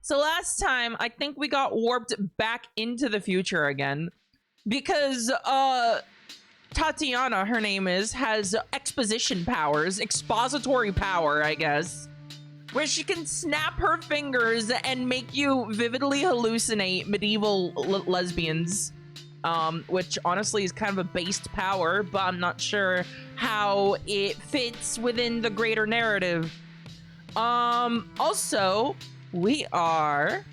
So last time, I think we got warped back into the future again. Because, Tatiana, her name is, has exposition powers, expository power, I guess, where she can snap her fingers and make you vividly hallucinate medieval lesbians, which honestly is kind of a based power, but I'm not sure how it fits within the greater narrative. Also, we are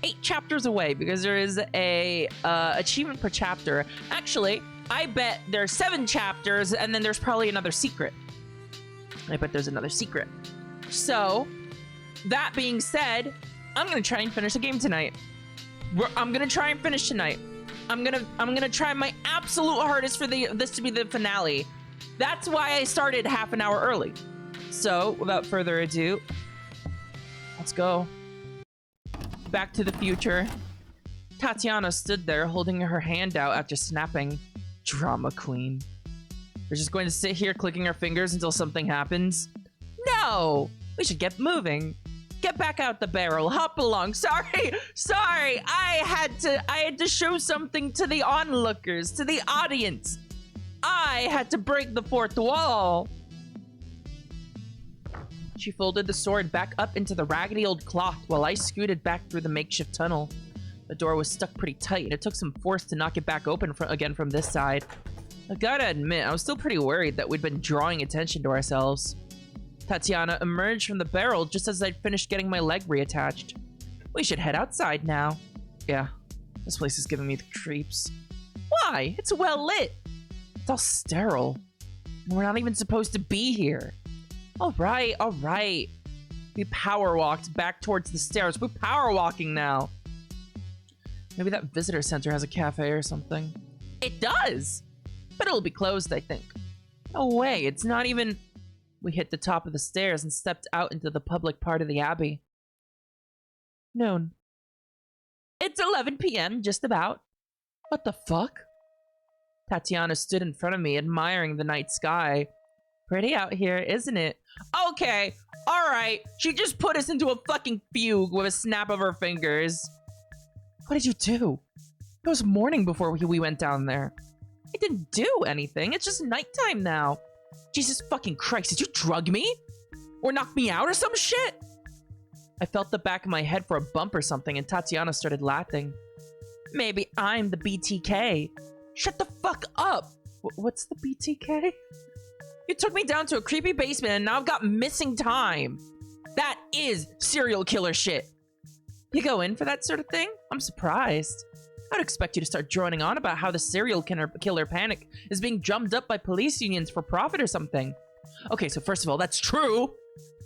8 chapters away because there is a achievement per chapter. Actually, I bet there's 7 chapters and then there's probably another secret. I bet there's another secret. So, that being said, I'm gonna try and finish the game tonight. I'm gonna try and finish tonight. I'm gonna try my absolute hardest for this to be the finale. That's why I started half an hour early. So, without further ado, let's go. Back to the future. Tatiana stood there holding her hand out after snapping. Drama queen. We're just going to sit here clicking our fingers until something happens? No! We should get moving. Get back out the barrel. Hop along. Sorry. I had to show something to the onlookers, to the audience. I had to break the fourth wall. She folded the sword back up into the raggedy old cloth while I scooted back through the makeshift tunnel. The door was stuck pretty tight, and it took some force to knock it back open again from this side. I gotta admit, I was still pretty worried that we'd been drawing attention to ourselves. Tatiana emerged from the barrel just as I'd finished getting my leg reattached. We should head outside now. Yeah, this place is giving me the creeps. Why? It's well lit. It's all sterile. We're not even supposed to be here. All right. We power walked back towards the stairs. We're power walking now. Maybe that visitor center has a cafe or something. It does! But it'll be closed, I think. No way, it's not even... We hit the top of the stairs and stepped out into the public part of the abbey. Noon. It's 11 p.m., just about. What the fuck? Tatiana stood in front of me, admiring the night sky. Pretty out here, isn't it? Okay, alright. She just put us into a fucking fugue with a snap of her fingers. What did you do? It was morning before we went down there. I didn't do anything. It's just nighttime now. Jesus fucking Christ, did you drug me? Or knock me out or some shit? I felt the back of my head for a bump or something and Tatiana started laughing. Maybe I'm the BTK. Shut the fuck up. What's the BTK? You took me down to a creepy basement and now I've got missing time. That is serial killer shit. You go in for that sort of thing? I'm surprised. I'd expect you to start droning on about how the serial killer panic is being drummed up by police unions for profit or something. Okay, so first of all, that's true.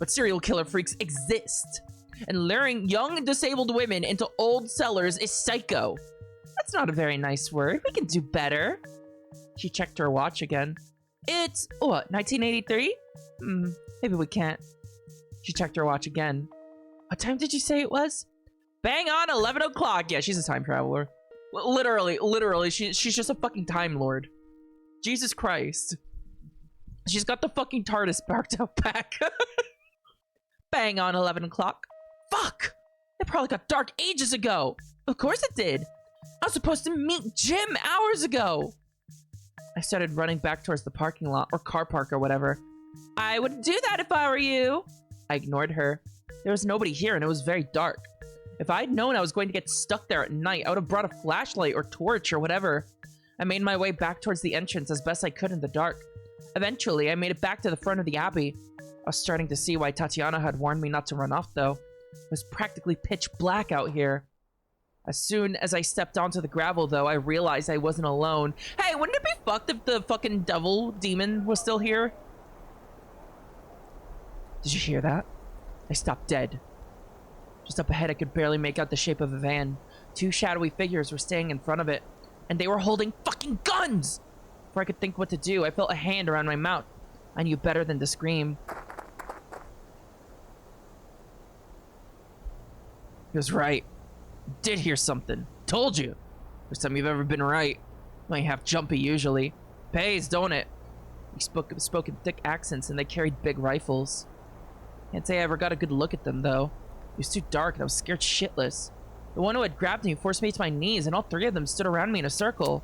But serial killer freaks exist. And luring young disabled women into old cellars is psycho. That's not a very nice word. We can do better. She checked her watch again. It's, what, 1983? Maybe we can't. She checked her watch again. What time did you say it was? Bang on 11 o'clock. Yeah, she's a time traveler. Literally, she's just a fucking time lord. Jesus Christ. She's got the fucking TARDIS parked out back. Bang on 11 o'clock. Fuck! It probably got dark ages ago. Of course it did. I was supposed to meet Jim hours ago. I started running back towards the parking lot, or car park or whatever. I wouldn't do that if I were you. I ignored her. There was nobody here and it was very dark. If I'd known I was going to get stuck there at night, I would have brought a flashlight or torch or whatever. I made my way back towards the entrance as best I could in the dark. Eventually, I made it back to the front of the abbey. I was starting to see why Tatiana had warned me not to run off, though. It was practically pitch black out here. As soon as I stepped onto the gravel, though, I realized I wasn't alone. Hey, wouldn't it be fucked if the fucking devil demon was still here? Did you hear that? I stopped dead. Just up ahead, I could barely make out the shape of a van. 2 shadowy figures were staying in front of it, and they were holding fucking guns! Before I could think what to do, I felt a hand around my mouth. I knew better than to scream. He was right. I did hear something. Told you. First time you've ever been right. I ain't half jumpy usually. Pays, don't it? He spoke in thick accents and they carried big rifles. Can't say I ever got a good look at them, though. It was too dark and I was scared shitless. The one who had grabbed me forced me to my knees, and all three of them stood around me in a circle.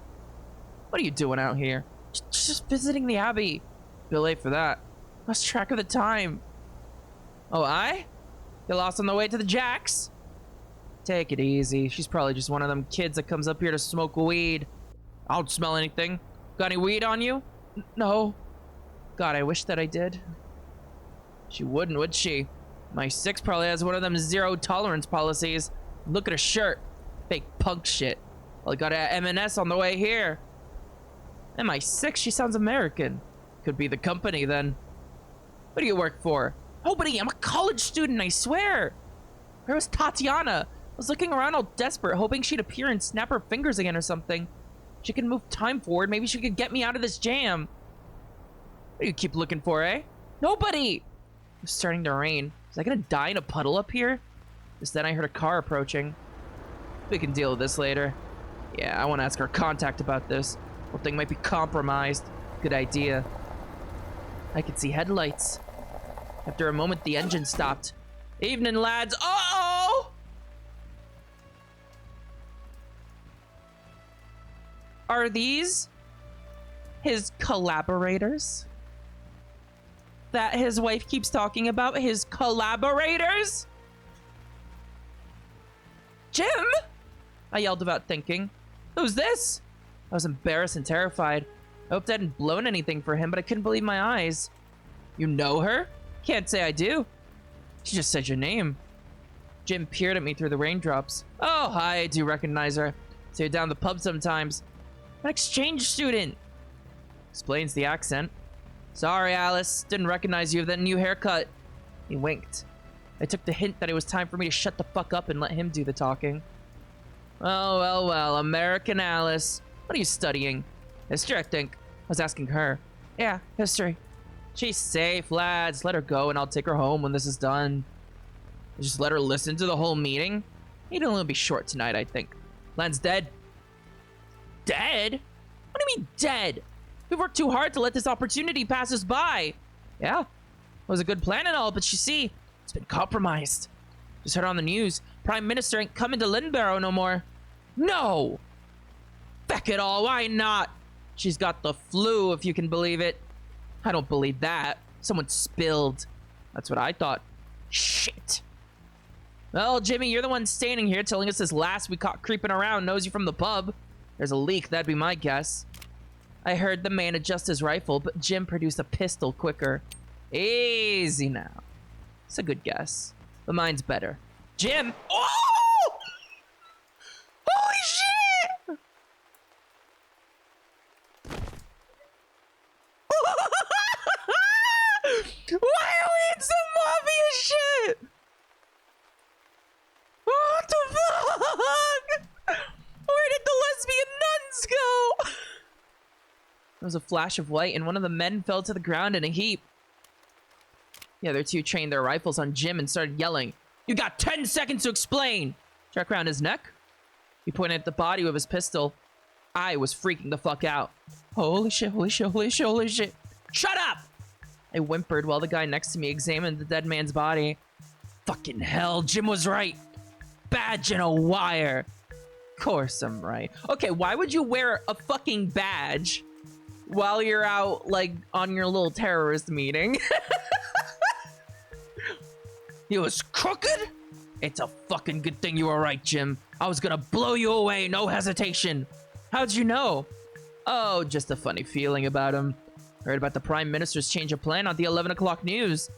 What are you doing out here? Just visiting the Abbey. Bit late for that. Lost track of the time. Oh, I? Get lost on the way to the Jacks? Take it easy. She's probably just one of them kids that comes up here to smoke weed. I don't smell anything. Got any weed on you? No. God, I wish that I did. She wouldn't, would she? My 6 probably has one of them zero tolerance policies. Look at her shirt. Fake punk shit. Well, I got a M&S on the way here. And my 6, she sounds American. Could be the company then. What do you work for? Nobody, I'm a college student, I swear. Where was Tatiana? I was looking around all desperate, hoping she'd appear and snap her fingers again or something. She can move time forward, maybe she could get me out of this jam. What do you keep looking for, eh? Nobody! It's starting to rain. Was I gonna die in a puddle up here? Just then I heard a car approaching. We can deal with this later. Yeah, I want to ask our contact about this. Whole thing might be compromised. Good idea. I could see headlights. After a moment, the engine stopped. Evening, lads. Uh-oh! Are these his collaborators? That his wife keeps talking about? His collaborators? Jim! I yelled without thinking. Who's this? I was embarrassed and terrified. I hoped I hadn't blown anything for him, but I couldn't believe my eyes. You know her? Can't say I do. She just said your name. Jim peered at me through the raindrops. Oh, hi, I do recognize her. See her down the pub sometimes. An exchange student. Explains the accent. Sorry, Alice. Didn't recognize you with that new haircut. He winked. I took the hint that it was time for me to shut the fuck up and let him do the talking. Oh, well, American Alice. What are you studying? History, I think. I was asking her. Yeah, history. She's safe, lads. Let her go and I'll take her home when this is done. Just let her listen to the whole meeting? It'll only be short tonight, I think. Lan's dead. Dead? What do you mean dead? We've worked too hard to let this opportunity pass us by. Yeah, it was a good plan and all, but you see, it's been compromised. Just heard on the news, Prime Minister ain't coming to Lynborough no more. No! Feck it all, why not? She's got the flu, if you can believe it. I don't believe that. Someone spilled. That's what I thought. Shit. Well, Jimmy, you're the one standing here telling us this last we caught creeping around knows you from the pub. There's a leak, that'd be my guess. I heard the man adjust his rifle, but Jim produced a pistol quicker. Easy now. It's a good guess, but mine's better. Jim! Oh! Holy shit! Why are we in some mafia shit? What the fuck? Where did the lesbian nuns go? There was a flash of light, and one of the men fell to the ground in a heap. The other two trained their rifles on Jim and started yelling, "You got 10 seconds to explain!" Check around his neck. He pointed at the body with his pistol. I was freaking the fuck out. Holy shit, holy shit, holy shit, holy shit. Shut up! I whimpered while the guy next to me examined the dead man's body. Fucking hell, Jim was right. Badge and a wire. Of course I'm right. Okay, why would you wear a fucking badge while you're out, like, on your little terrorist meeting? He was crooked? It's a fucking good thing you were right, Jim. I was gonna blow you away, no hesitation. How'd you know? Oh, just a funny feeling about him. Heard about the Prime Minister's change of plan on the 11 o'clock news.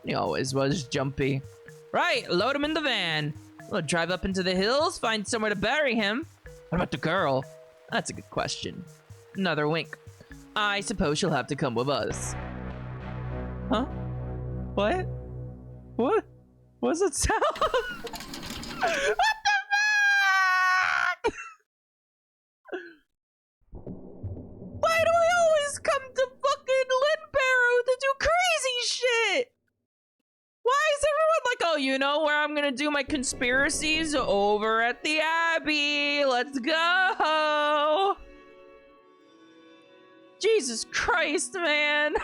He always was jumpy. Right, load him in the van. We'll drive up into the hills, find somewhere to bury him. What about the girl? That's a good question. Another wink. I suppose she'll have to come with us. Huh? What? What? What's that sound? What the fuck? Why do I always come to fucking Lynborough to do crazy shit? Why is everyone like, oh, you know where I'm gonna do my conspiracies? Over at the Abbey. Let's go. Jesus Christ, man.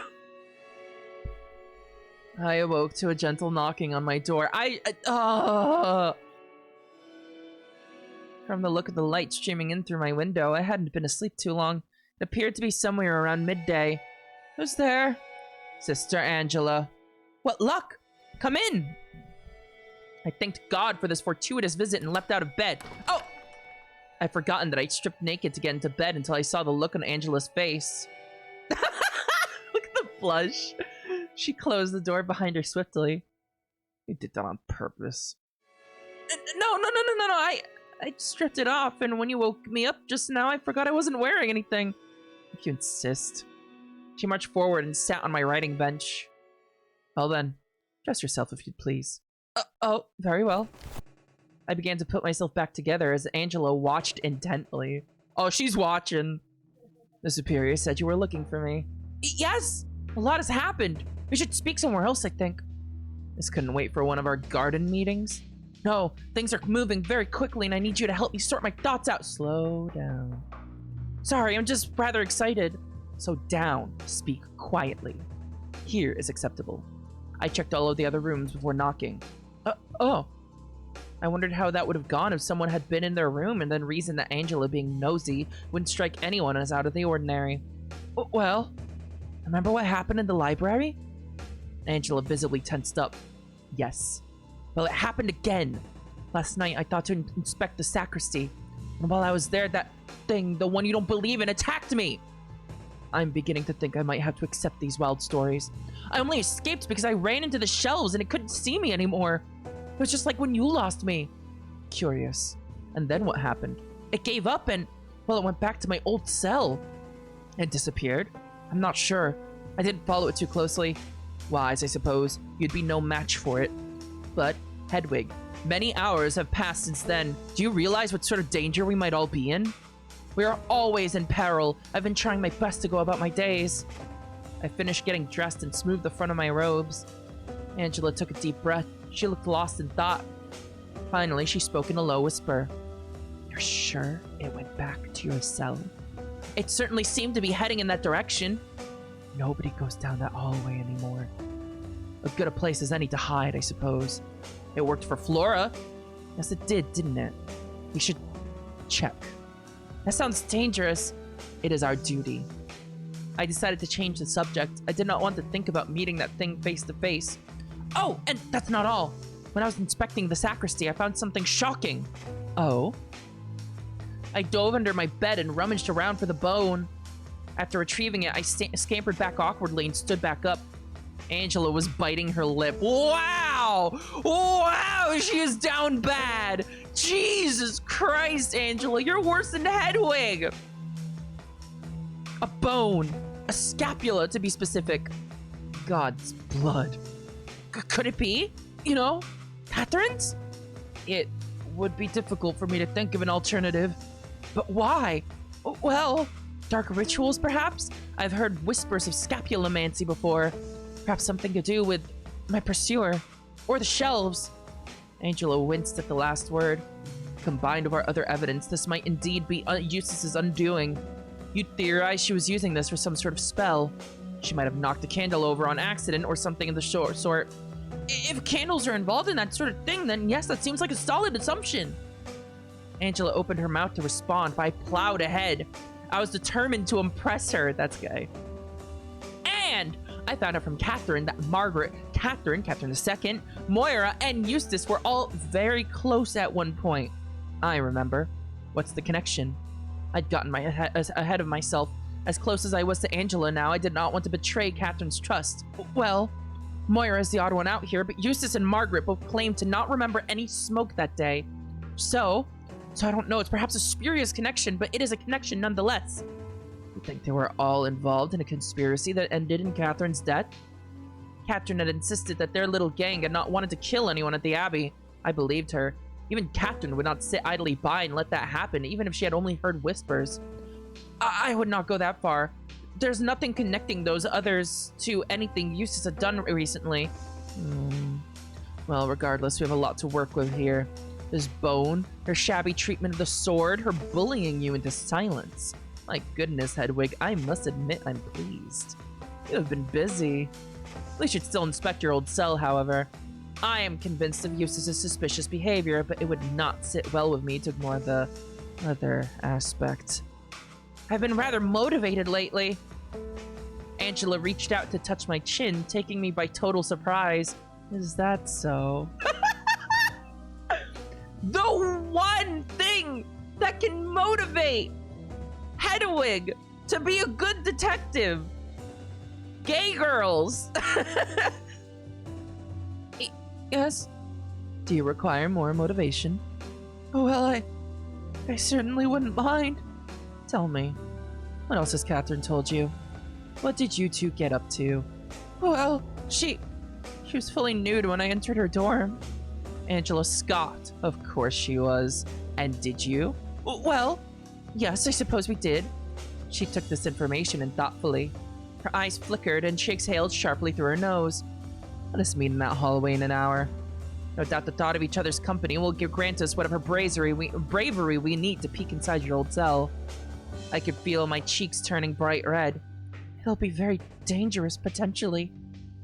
I awoke to a gentle knocking on my door. From the look of the light streaming in through my window, I hadn't been asleep too long. It appeared to be somewhere around midday. Who's there? Sister Angela. What luck! Come in! I thanked God for this fortuitous visit and leapt out of bed. Oh! I'd forgotten that I'd stripped naked to get into bed until I saw the look on Angela's face. Look at the blush. She closed the door behind her swiftly. You did that on purpose. No. I stripped it off, and when you woke me up just now, I forgot I wasn't wearing anything. If you insist. She marched forward and sat on my writing bench. Well then, dress yourself if you'd please. Oh, very well. I began to put myself back together as Angela watched intently. Oh, she's watching. The superior said you were looking for me. Yes! A lot has happened. We should speak somewhere else, I think. This couldn't wait for one of our garden meetings. No, things are moving very quickly and I need you to help me sort my thoughts out. Slow down. Sorry, I'm just rather excited. So down, speak quietly. Here is acceptable. I checked all of the other rooms before knocking. Oh. I wondered how that would have gone if someone had been in their room and then reasoned that Angela being nosy wouldn't strike anyone as out of the ordinary. Well, remember what happened in the library? Angela visibly tensed up. Yes. Well, it happened again. Last night, I thought to inspect the sacristy. And while I was there, that thing, the one you don't believe in, attacked me. I'm beginning to think I might have to accept these wild stories. I only escaped because I ran into the shelves and it couldn't see me anymore. It was just like when you lost me. Curious. And then what happened? It gave up and, well, it went back to my old cell. It disappeared. I'm not sure. I didn't follow it too closely. Wise, I suppose. You'd be no match for it. But, Hedwig, many hours have passed since then. Do you realize what sort of danger we might all be in? We are always in peril. I've been trying my best to go about my days. I finished getting dressed and smoothed the front of my robes. Angela took a deep breath. She looked lost in thought. Finally, she spoke in a low whisper. You're sure it went back to your cell? It certainly seemed to be heading in that direction. Nobody goes down that hallway anymore. As good a place as any to hide, I suppose. It worked for Flora. Yes, it did, didn't it? We should check. That sounds dangerous. It is our duty. I decided to change the subject. I did not want to think about meeting that thing face to face. Oh, and that's not all. When I was inspecting the sacristy, I found something shocking. Oh? I dove under my bed and rummaged around for the bone. After retrieving it, I scampered back awkwardly and stood back up. Angela was biting her lip. Wow! Wow, she is down bad! Jesus Christ, Angela, you're worse than Hedwig! A bone. A scapula, to be specific. God's blood. Could it be? You know, Catherine's? It would be difficult for me to think of an alternative. But why? Well, dark rituals, perhaps? I've heard whispers of scapulomancy before. Perhaps something to do with my pursuer. Or the shelves. Angela winced at the last word. Combined with our other evidence, this might indeed be Eustace's undoing. You'd theorize she was using this for some sort of spell. She might have knocked a candle over on accident or something of the sort. If candles are involved in that sort of thing, then yes, that seems like a solid assumption. Angela opened her mouth to respond, but I plowed ahead. I was determined to impress her. That's gay. And I found out from Catherine that Margaret, Catherine II, Moira, and Eustace were all very close at one point. I remember. What's the connection? I'd gotten ahead of myself. As close as I was to Angela now, I did not want to betray Catherine's trust. Well, Moira is the odd one out here, but Eustace and Margaret both claim to not remember any smoke that day. So I don't know, it's perhaps a spurious connection, but it is a connection nonetheless. You think they were all involved in a conspiracy that ended in Catherine's death? Catherine had insisted that their little gang had not wanted to kill anyone at the Abbey. I believed her. Even Catherine would not sit idly by and let that happen, even if she had only heard whispers. I would not go that far. There's nothing connecting those others to anything Eustace had done recently. Well, regardless, we have a lot to work with here. This bone, her shabby treatment of the sword, her bullying you into silence. My goodness, Hedwig, I must admit I'm pleased. You have been busy. We should still inspect your old cell, however. I am convinced of Eustace's suspicious behavior, but it would not sit well with me to ignore the other aspect. I've been rather motivated lately. Angela reached out to touch my chin, taking me by total surprise. Is that so? The one thing that can motivate Hedwig to be a good detective. Gay girls. Yes? Do you require more motivation? Oh, well, I certainly wouldn't mind. Tell me, what else has Catherine told you? What did you two get up to? Well, she was fully nude when I entered her dorm. Angela scoffed. Of course she was. And did you? Well, yes, I suppose we did. She took this information in thoughtfully. Her eyes flickered and she exhaled sharply through her nose. Let us meet in that hallway in an hour. No doubt the thought of each other's company will grant us whatever bravery we need to peek inside your old cell. I could feel my cheeks turning bright red. It'll be very dangerous, potentially.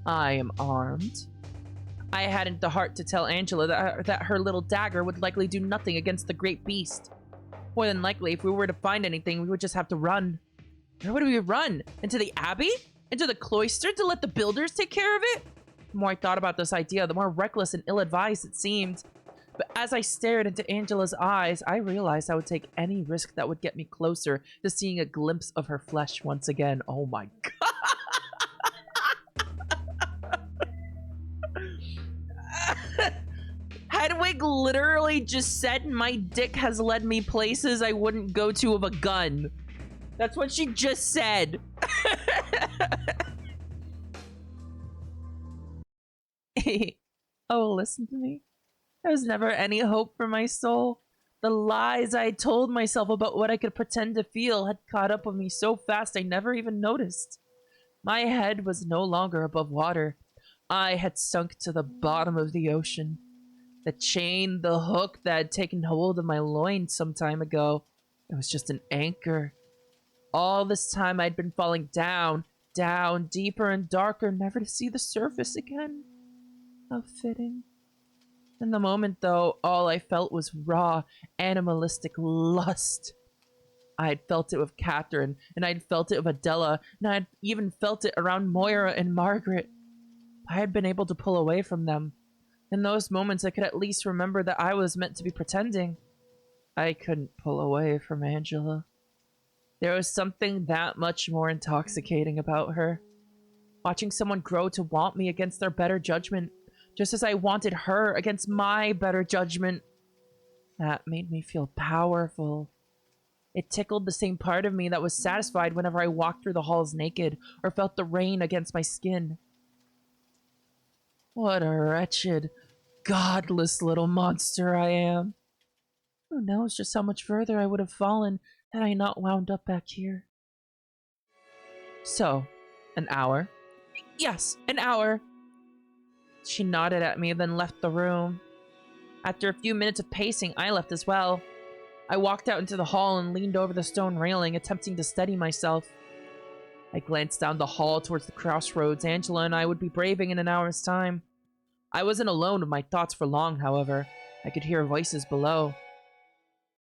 I am armed. I hadn't the heart to tell Angela that her little dagger would likely do nothing against the great beast. More than likely, if we were to find anything, we would just have to run. Where would we run? Into the abbey? Into the cloister to let the builders take care of it? The more I thought about this idea, the more reckless and ill-advised it seemed. But as I stared into Angela's eyes, I realized I would take any risk that would get me closer to seeing a glimpse of her flesh once again. Oh my god! Hedwig literally just said my dick has led me places I wouldn't go to with a gun. That's what she just said. Oh, listen to me. There was never any hope for my soul. The lies I told myself about what I could pretend to feel had caught up with me so fast I never even noticed. My head was no longer above water. I had sunk to the bottom of the ocean. The chain, the hook that had taken hold of my loins some time ago, it was just an anchor. All this time I'd been falling down, down, deeper and darker, never to see the surface again. How fitting. In the moment, though, all I felt was raw, animalistic lust. I had felt it with Catherine, and I'd felt it with Adela, and I'd even felt it around Moira and Margaret. I had been able to pull away from them. In those moments, I could at least remember that I was meant to be pretending. I couldn't pull away from Angela. There was something that much more intoxicating about her. Watching someone grow to want me against their better judgment, just as I wanted her against my better judgment. That made me feel powerful. It tickled the same part of me that was satisfied whenever I walked through the halls naked or felt the rain against my skin. What a wretched, godless little monster I am. Who knows just how much further I would have fallen had I not wound up back here. So, an hour? Yes, an hour. She nodded at me, then left the room. After a few minutes of pacing, I left as well. I walked out into the hall and leaned over the stone railing, attempting to steady myself. I glanced down the hall towards the crossroads Angela and I would be braving in an hour's time. I wasn't alone with my thoughts for long, however. I could hear voices below.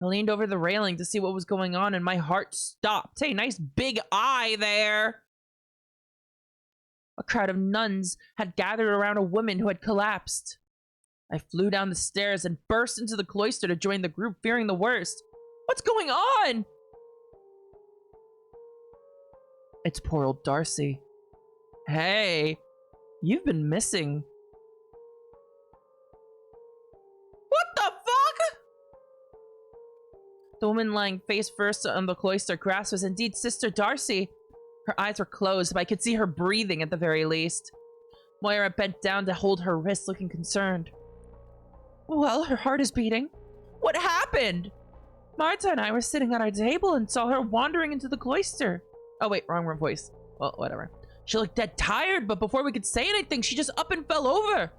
I leaned over the railing to see what was going on, and my heart stopped. Hey, nice big eye there! A crowd of nuns had gathered around a woman who had collapsed. I flew down the stairs and burst into the cloister to join the group, fearing the worst. What's going on? It's poor old Darcy. Hey, you've been missing. What the fuck? The woman lying face first on the cloister grass was indeed Sister Darcy. Her eyes were closed, but I could see her breathing at the very least. Moira bent down to hold her wrist, looking concerned. Well, her heart is beating. What happened? Marta and I were sitting at our table and saw her wandering into the cloister. Oh wait, wrong voice. Well, whatever. She looked dead tired, but before we could say anything, she just up and fell over.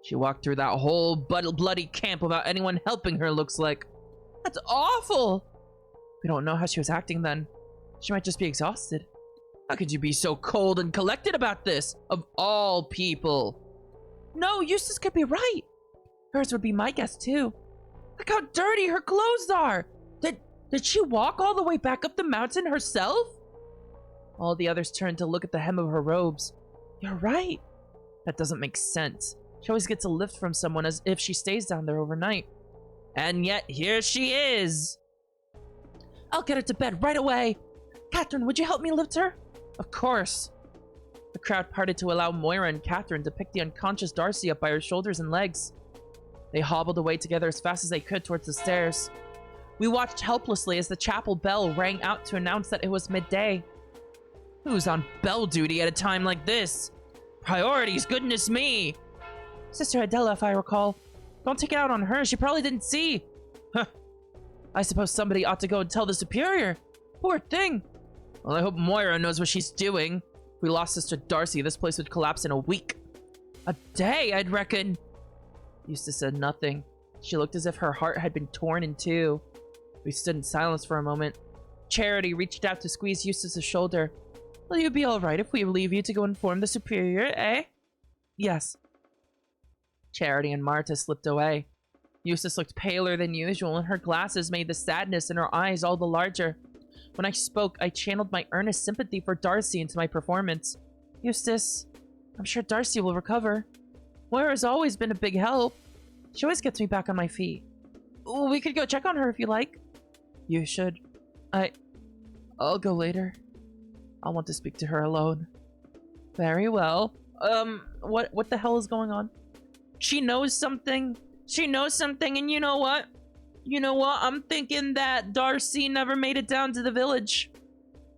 She walked through that whole bloody camp without anyone helping her, looks like. That's awful. We don't know how she was acting then. She might just be exhausted. How could you be so cold and collected about this? Of all people. No, Eustace could be right. Hers would be my guess too. Look how dirty her clothes are. Did she walk all the way back up the mountain herself? All the others turned to look at the hem of her robes. You're right. That doesn't make sense. She always gets a lift from someone as if she stays down there overnight. And yet, here she is. I'll get her to bed right away. Catherine, would you help me lift her? Of course. The crowd parted to allow Moira and Catherine to pick the unconscious Darcy up by her shoulders and legs. They hobbled away together as fast as they could towards the stairs. We watched helplessly as the chapel bell rang out to announce that it was midday. Who's on bell duty at a time like this? Priorities, goodness me! Sister Adela, if I recall. Don't take it out on her, she probably didn't see. Huh. I suppose somebody ought to go and tell the superior. Poor thing. Well, I hope Moira knows what she's doing. If we lost Sister Darcy, this place would collapse in a week. A day, I'd reckon. Eustace said nothing. She looked as if her heart had been torn in two. We stood in silence for a moment. Charity reached out to squeeze Eustace's shoulder. Will you be alright if we leave you to go inform the superior, eh? Yes. Charity and Marta slipped away. Eustace looked paler than usual, and her glasses made the sadness in her eyes all the larger. When I spoke, I channeled my earnest sympathy for Darcy into my performance. Eustace, I'm sure Darcy will recover. Moira's always been a big help. She always gets me back on my feet. Ooh, we could go check on her if you like. You should. I'll go later. I want to speak to her alone. Very well. What the hell is going on? She knows something. She knows something, and you know what? You know what? I'm thinking that Darcy never made it down to the village.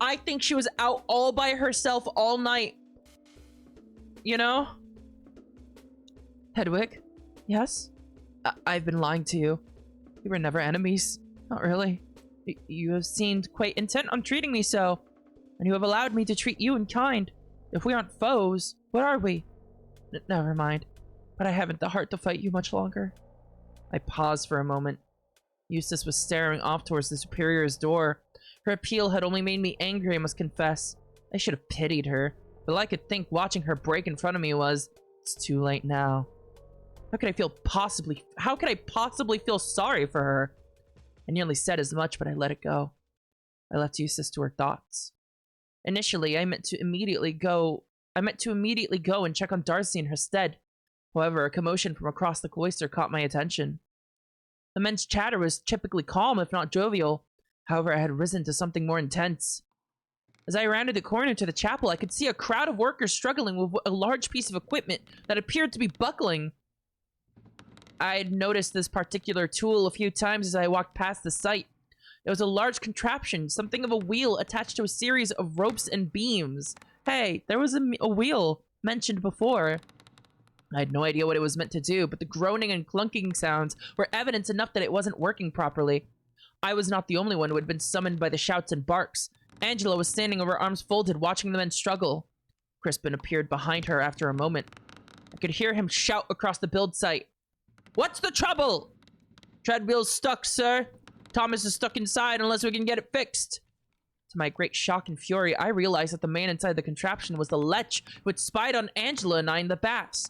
I think she was out all by herself all night. You know? Hedwig? Yes? I've been lying to you. We were never enemies. Not really. You have seemed quite intent on treating me so. And you have allowed me to treat you in kind. If we aren't foes, what are we? Never mind. But I haven't the heart to fight you much longer. I paused for a moment. Eustace was staring off towards the superior's door. Her appeal had only made me angry, I must confess. I should have pitied her. But all I could think watching her break in front of me was, it's too late now. How could I possibly feel sorry for her? I nearly said as much, but I let it go. I left Eustace to her thoughts. Initially, I meant to immediately go and check on Darcy in her stead. However, a commotion from across the cloister caught my attention. The men's chatter was typically calm, if not jovial. However, I had risen to something more intense. As I rounded the corner to the chapel, I could see a crowd of workers struggling with a large piece of equipment that appeared to be buckling. I had noticed this particular tool a few times as I walked past the site. It was a large contraption, something of a wheel attached to a series of ropes and beams. Hey, there was a wheel mentioned before. I had no idea what it was meant to do, but the groaning and clunking sounds were evidence enough that it wasn't working properly. I was not the only one who had been summoned by the shouts and barks. Angela was standing with her arms folded, watching the men struggle. Crispin appeared behind her after a moment. I could hear him shout across the build site. What's the trouble? Treadwheel's stuck, sir. Thomas is stuck inside unless we can get it fixed. To my great shock and fury, I realized that the man inside the contraption was the lech who had spied on Angela and I in the baths.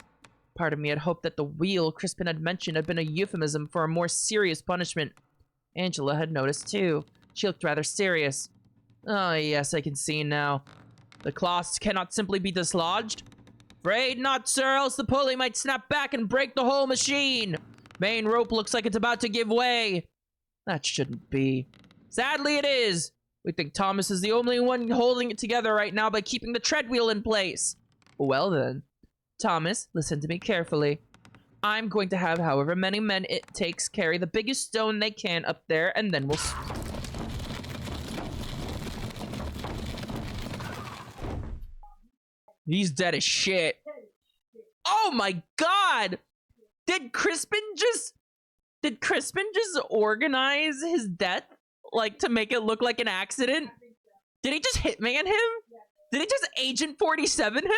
Part of me had hoped that the wheel Crispin had mentioned had been a euphemism for a more serious punishment. Angela had noticed too. She looked rather serious. Oh yes, I can see now. The cloths cannot simply be dislodged. Afraid not, sir, else the pulley might snap back and break the whole machine. Main rope looks like it's about to give way. That shouldn't be. Sadly, it is. We think Thomas is the only one holding it together right now by keeping the treadwheel in place. Well then, Thomas, listen to me carefully. I'm going to have however many men it takes carry the biggest stone they can up there, and then we'll... He's dead as shit. Oh my god! Did Crispin just organize his death? Like, to make it look like an accident? Did he just hitman him? Did he just Agent 47 him?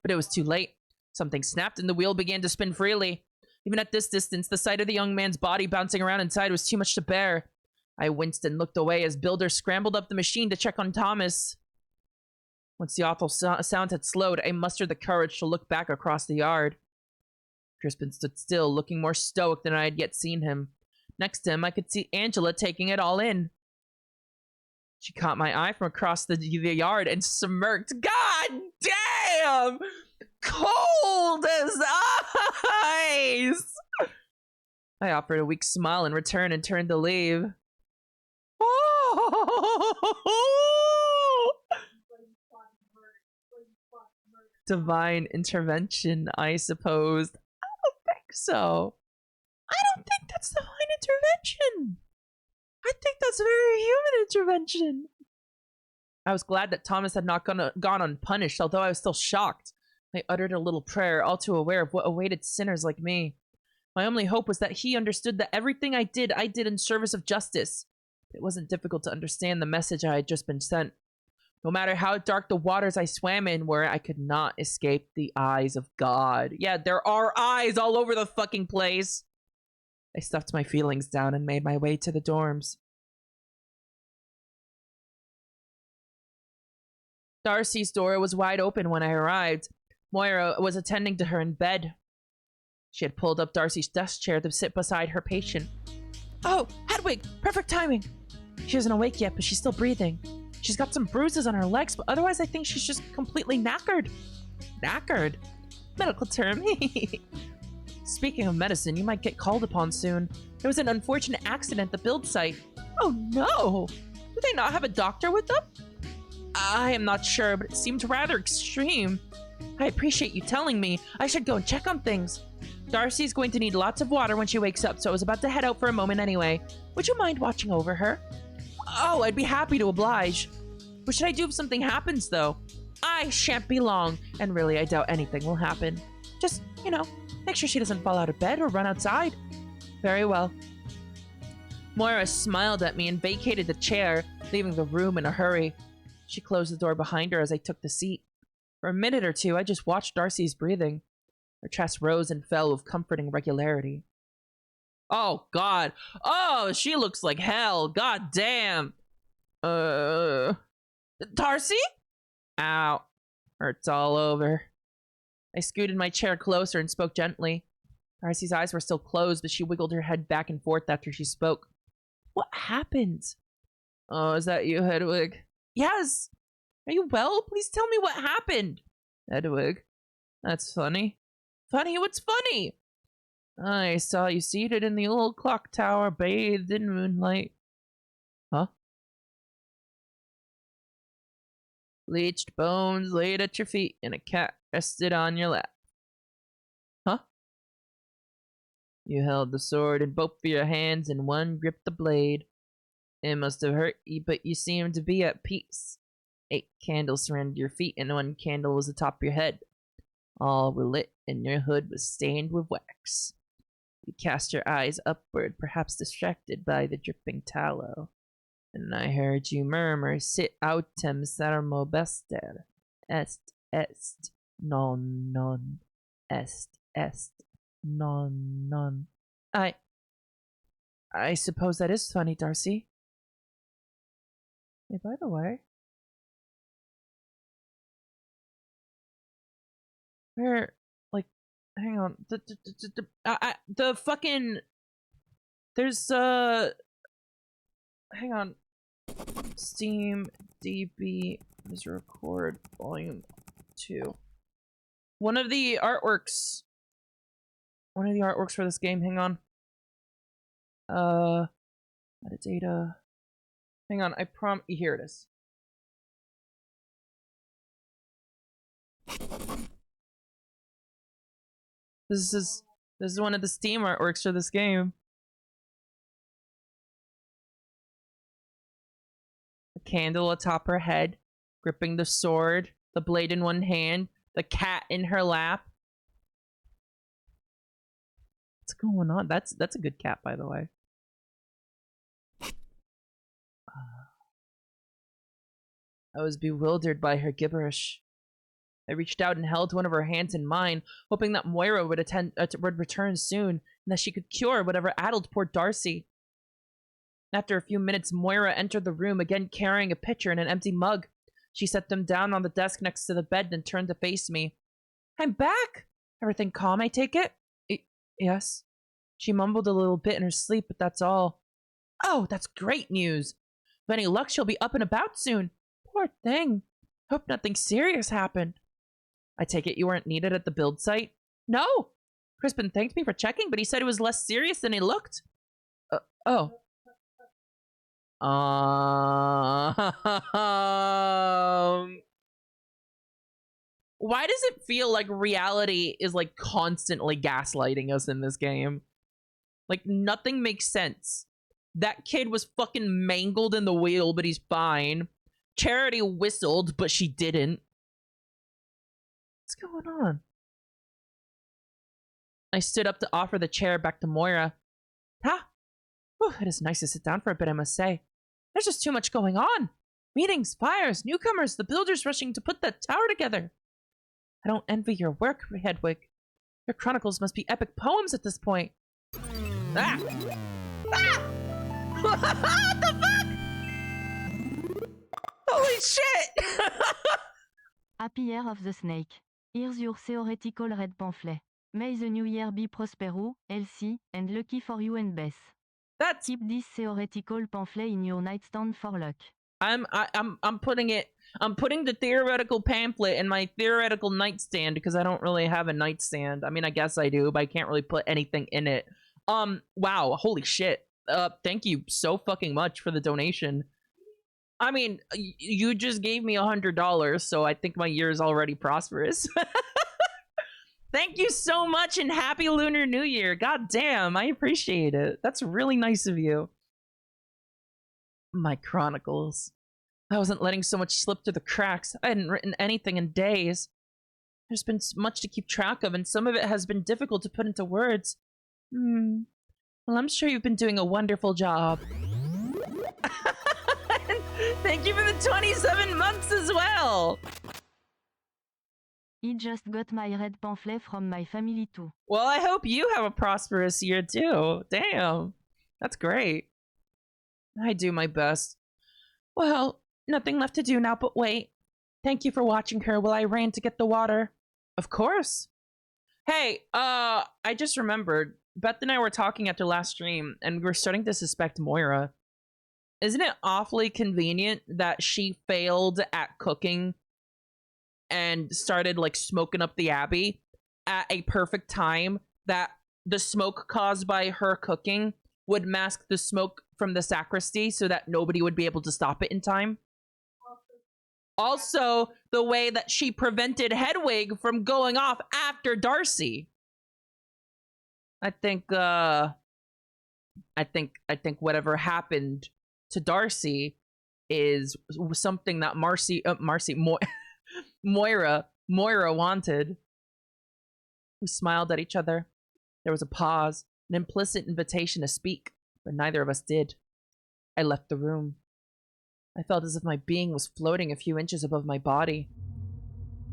But it was too late. Something snapped and the wheel began to spin freely. Even at this distance, the sight of the young man's body bouncing around inside was too much to bear. I winced and looked away as Builder scrambled up the machine to check on Thomas. Once the awful sound had slowed, I mustered the courage to look back across the yard. Crispin stood still, looking more stoic than I had yet seen him. Next to him, I could see Angela taking it all in. She caught my eye from across the yard and smirked. God damn! Cold as ice! I offered a weak smile in return and turned to leave. Oh! Divine intervention, I suppose. I don't think so. I don't think that's divine intervention. I think that's very human intervention. I was glad that Thomas had not gone unpunished, although I was still shocked. I uttered a little prayer, all too aware of what awaited sinners like me. My only hope was that he understood that everything I did in service of justice. It wasn't difficult to understand the message I had just been sent. No matter how dark the waters I swam in were, I could not escape the eyes of God. Yeah, there are eyes all over the fucking place. I stuffed my feelings down and made my way to the dorms. Darcy's door was wide open when I arrived. Moira was attending to her in bed. She had pulled up Darcy's desk chair to sit beside her patient. Oh, Hedwig! Perfect timing! She isn't awake yet, but she's still breathing. She's got some bruises on her legs, but otherwise I think she's just completely knackered. Knackered? Medical term. Speaking of medicine, you might get called upon soon. There was an unfortunate accident at the build site. Oh no! Do they not have a doctor with them? I am not sure, but it seemed rather extreme. I appreciate you telling me. I should go and check on things. Darcy's going to need lots of water when she wakes up, so I was about to head out for a moment anyway. Would you mind watching over her? Oh, I'd be happy to oblige. What should I do if something happens, though? I shan't be long, and really I doubt anything will happen. Just, make sure she doesn't fall out of bed or run outside. Very well. Moira smiled at me and vacated the chair, leaving the room in a hurry. She closed the door behind her as I took the seat. For a minute or two, I just watched Darcy's breathing. Her chest rose and fell with comforting regularity. Oh, God. Oh, she looks like hell. God damn. Darcy? Ow. Hurts all over. I scooted my chair closer and spoke gently. Darcy's eyes were still closed, but she wiggled her head back and forth after she spoke. What happened? Oh, is that you, Hedwig? Yes. Are you well? Please tell me what happened. Hedwig. That's funny. Funny? What's funny? I saw you seated in the old clock tower, bathed in moonlight. Huh? Bleached bones laid at your feet, and a cat rested on your lap. Huh? You held the sword in both of your hands, and one gripped the blade. It must have hurt you, but you seemed to be at peace. 8 candles surrounded your feet, and 1 candle was atop your head. All were lit, and your hood was stained with wax. You cast your eyes upward, perhaps distracted by the dripping tallow. And I heard you murmur, sit autem sermo bester, est, non, est, non. I suppose that is funny, Darcy. Hey, by the way, where, like, hang on, the fucking, there's, hang on, Steam DB Misericorde Volume 2. One of the artworks for this game, hang on. Metadata. Hang on, here it is. This is one of the Steam artworks for this game. A candle atop her head, gripping the sword, the blade in one hand, the cat in her lap. What's going on? That's a good cat, by the way. I was bewildered by her gibberish. I reached out and held one of her hands in mine, hoping that Moira would return soon, and that she could cure whatever addled poor Darcy. After a few minutes, Moira entered the room, again carrying a pitcher and an empty mug. She set them down on the desk next to the bed and turned to face me. I'm back! Everything calm, I take it? Yes. She mumbled a little bit in her sleep, but that's all. Oh, that's great news. With any luck, she'll be up and about soon. Poor thing. Hope nothing serious happened. I take it you weren't needed at the build site? No. Crispin thanked me for checking, but he said it was less serious than he looked. Oh. Why does it feel like reality is like constantly gaslighting us in this game? Like nothing makes sense. That kid was fucking mangled in the wheel, but he's fine. Charity whistled, but she didn't. What's going on? I stood up to offer the chair back to Moira. Whew, it is nice to sit down for a bit, I must say. There's just too much going on. Meetings, fires, newcomers, the builders rushing to put that tower together. I don't envy your work, Hedwig. Your chronicles must be epic poems at this point. Ah! What the fuck? Holy shit! Happy Year of the Snake. Here's your theoretical red pamphlet. May the new year be prosperous, healthy, and lucky for you and Bess. Keep this theoretical pamphlet in your nightstand for luck. I'm putting the theoretical pamphlet in my theoretical nightstand because I don't really have a nightstand. I mean, I guess I do, but I can't really put anything in it. Wow, holy shit. Thank you so fucking much for the donation. I mean, you just gave me $100, so I think my year is already prosperous. Thank you so much and happy Lunar New Year. God damn, I appreciate it. That's really nice of you. My chronicles. I wasn't letting so much slip through the cracks. I hadn't written anything in days. There's been much to keep track of, and some of it has been difficult to put into words. Well, I'm sure you've been doing a wonderful job. Thank you for the 27 months as well. I just got my red pamphlet from my family too. Well, I hope you have a prosperous year too. Damn. That's great. I do my best. Well, nothing left to do now but wait. Thank you for watching her while I ran to get the water. Of course. Hey, I just remembered. Beth and I were talking after last stream, and we were starting to suspect Moira. Isn't it awfully convenient that she failed at cooking and started, like, smoking up the Abbey at a perfect time that the smoke caused by her cooking would mask the smoke from the sacristy so that nobody would be able to stop it in time? Also, the way that she prevented Hedwig from going off after Darcy. I think whatever happened to Darcy is something that Moira wanted. We smiled at each other. There was a pause, an implicit invitation to speak, but neither of us did. I left the room. I felt as if my being was floating a few inches above my body.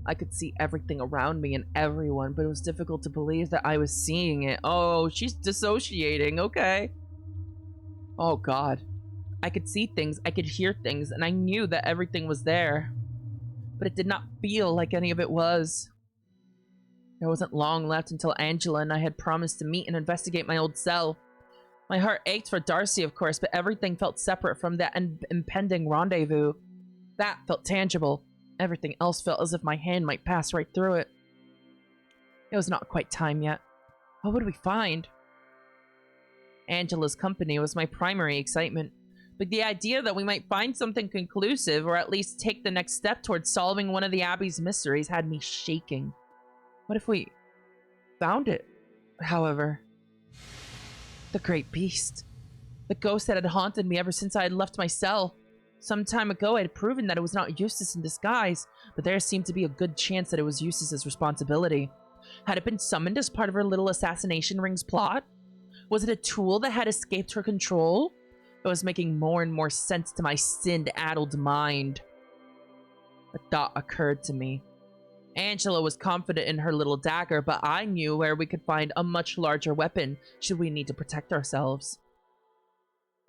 I could see everything around me and everyone, but it was difficult to believe that I was seeing it. Oh, she's dissociating, okay. Oh god. I could see things, I could hear things, and I knew that everything was there. But it did not feel like any of it was. There wasn't long left until Angela and I had promised to meet and investigate my old cell. My heart ached for Darcy, of course, but everything felt separate from that impending rendezvous. That felt tangible. Everything else felt as if my hand might pass right through it. It was not quite time yet. What would we find? Angela's company was my primary excitement, but the idea that we might find something conclusive, or at least take the next step towards solving one of the Abbey's mysteries, had me shaking. What if we found it, however? The great beast. The ghost that had haunted me ever since I had left my cell. Some time ago, I had proven that it was not Eustace in disguise, but there seemed to be a good chance that it was Eustace's responsibility. Had it been summoned as part of her little assassination ring's plot? Was it a tool that had escaped her control? It was making more and more sense to my sin-addled mind. A thought occurred to me. Angela was confident in her little dagger, but I knew where we could find a much larger weapon should we need to protect ourselves.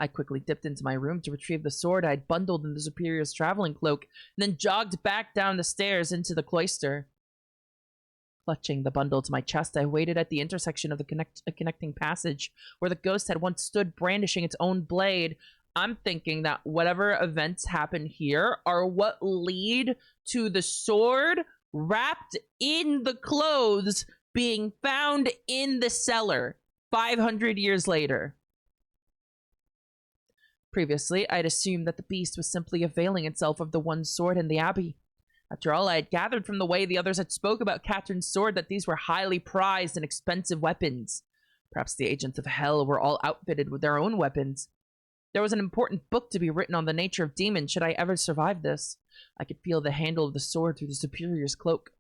I quickly dipped into my room to retrieve the sword I had bundled in the Superior's traveling cloak, and then jogged back down the stairs into the cloister. Clutching the bundle to my chest, I waited at the intersection of the connecting passage where the ghost had once stood brandishing its own blade. I'm thinking that whatever events happen here are what lead to the sword wrapped in the clothes being found in the cellar 500 years later. Previously, I'd assumed that the beast was simply availing itself of the one sword in the abbey. After all, I had gathered from the way the others had spoke about Catherine's sword that these were highly prized and expensive weapons. Perhaps the agents of hell were all outfitted with their own weapons. There was an important book to be written on the nature of demons should I ever survive this. I could feel the handle of the sword through the Superior's cloak.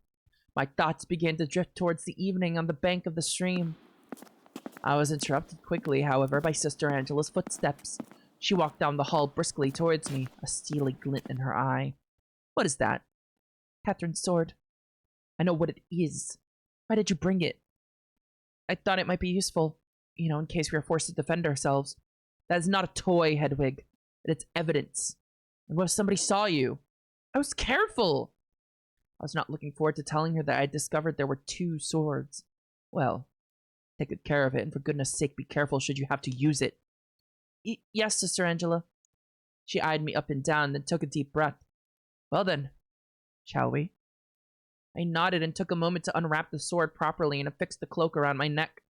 My thoughts began to drift towards the evening on the bank of the stream. I was interrupted quickly, however, by Sister Angela's footsteps. She walked down the hall briskly towards me, a steely glint in her eye. What is that? Catherine's sword. I know what it is. Why did you bring it? I thought it might be useful, in case we are forced to defend ourselves. That is not a toy, Hedwig. It's evidence. And what if somebody saw you? I was careful! I was not looking forward to telling her that I had discovered there were 2 swords. Well, take good care of it, and for goodness sake be careful should you have to use it. Yes, Sister Angela. She eyed me up and down, then took a deep breath. Well then, shall we? I nodded and took a moment to unwrap the sword properly and affix the cloak around my neck.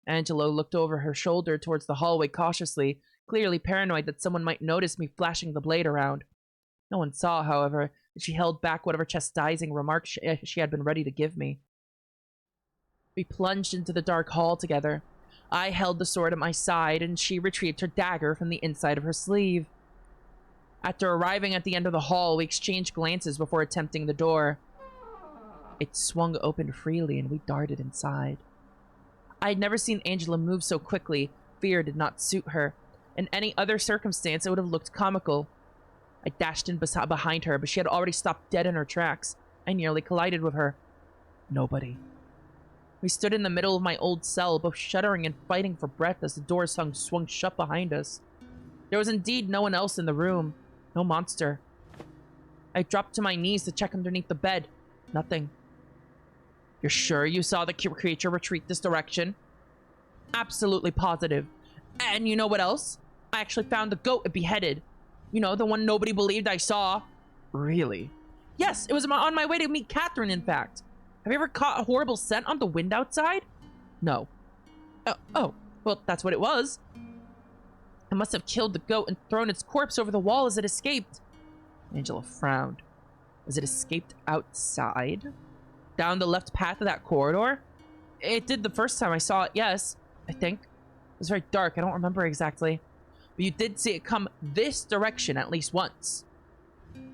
Angela looked over her shoulder towards the hallway cautiously, clearly paranoid that someone might notice me flashing the blade around. No one saw, however, that she held back whatever chastising remarks she had been ready to give me. We plunged into the dark hall together. I held the sword at my side, and she retrieved her dagger from the inside of her sleeve. After arriving at the end of the hall, we exchanged glances before attempting the door. It swung open freely, and we darted inside. I had never seen Angela move so quickly. Fear did not suit her. In any other circumstance, it would have looked comical. I dashed in behind her, but she had already stopped dead in her tracks. I nearly collided with her. Nobody. We stood in the middle of my old cell, both shuddering and fighting for breath as the door swung shut behind us. There was indeed no one else in the room. No monster. I dropped to my knees to check underneath the bed. Nothing. You're sure you saw the creature retreat this direction? Absolutely positive. And you know what else? I actually found the goat it beheaded. The one nobody believed I saw. Really? Yes, it was on my way to meet Catherine, in fact. Have you ever caught a horrible scent on the wind outside? No. Oh, well, that's what it was. I must have killed the goat and thrown its corpse over the wall as it escaped. Angela frowned. As it escaped outside? Down the left path of that corridor? It did the first time I saw it, yes, I think. It was very dark, I don't remember exactly. But you did see it come this direction at least once.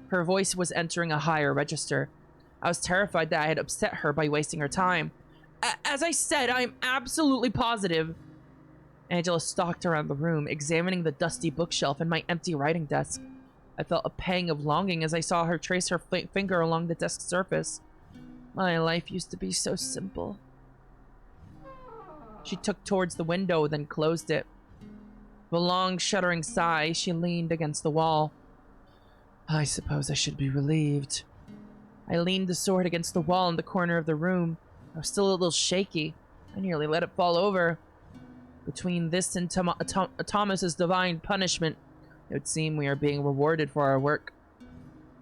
Her voice was entering a higher register. I was terrified that I had upset her by wasting her time. As I said, I am absolutely positive. Angela stalked around the room, examining the dusty bookshelf and my empty writing desk. I felt a pang of longing as I saw her trace her finger along the desk surface. My life used to be so simple. She took towards the window, then closed it. With a long, shuddering sigh, she leaned against the wall. I suppose I should be relieved. I leaned the sword against the wall in the corner of the room. I was still a little shaky. I nearly let it fall over. Between this and Thomas's divine punishment, it would seem we are being rewarded for our work.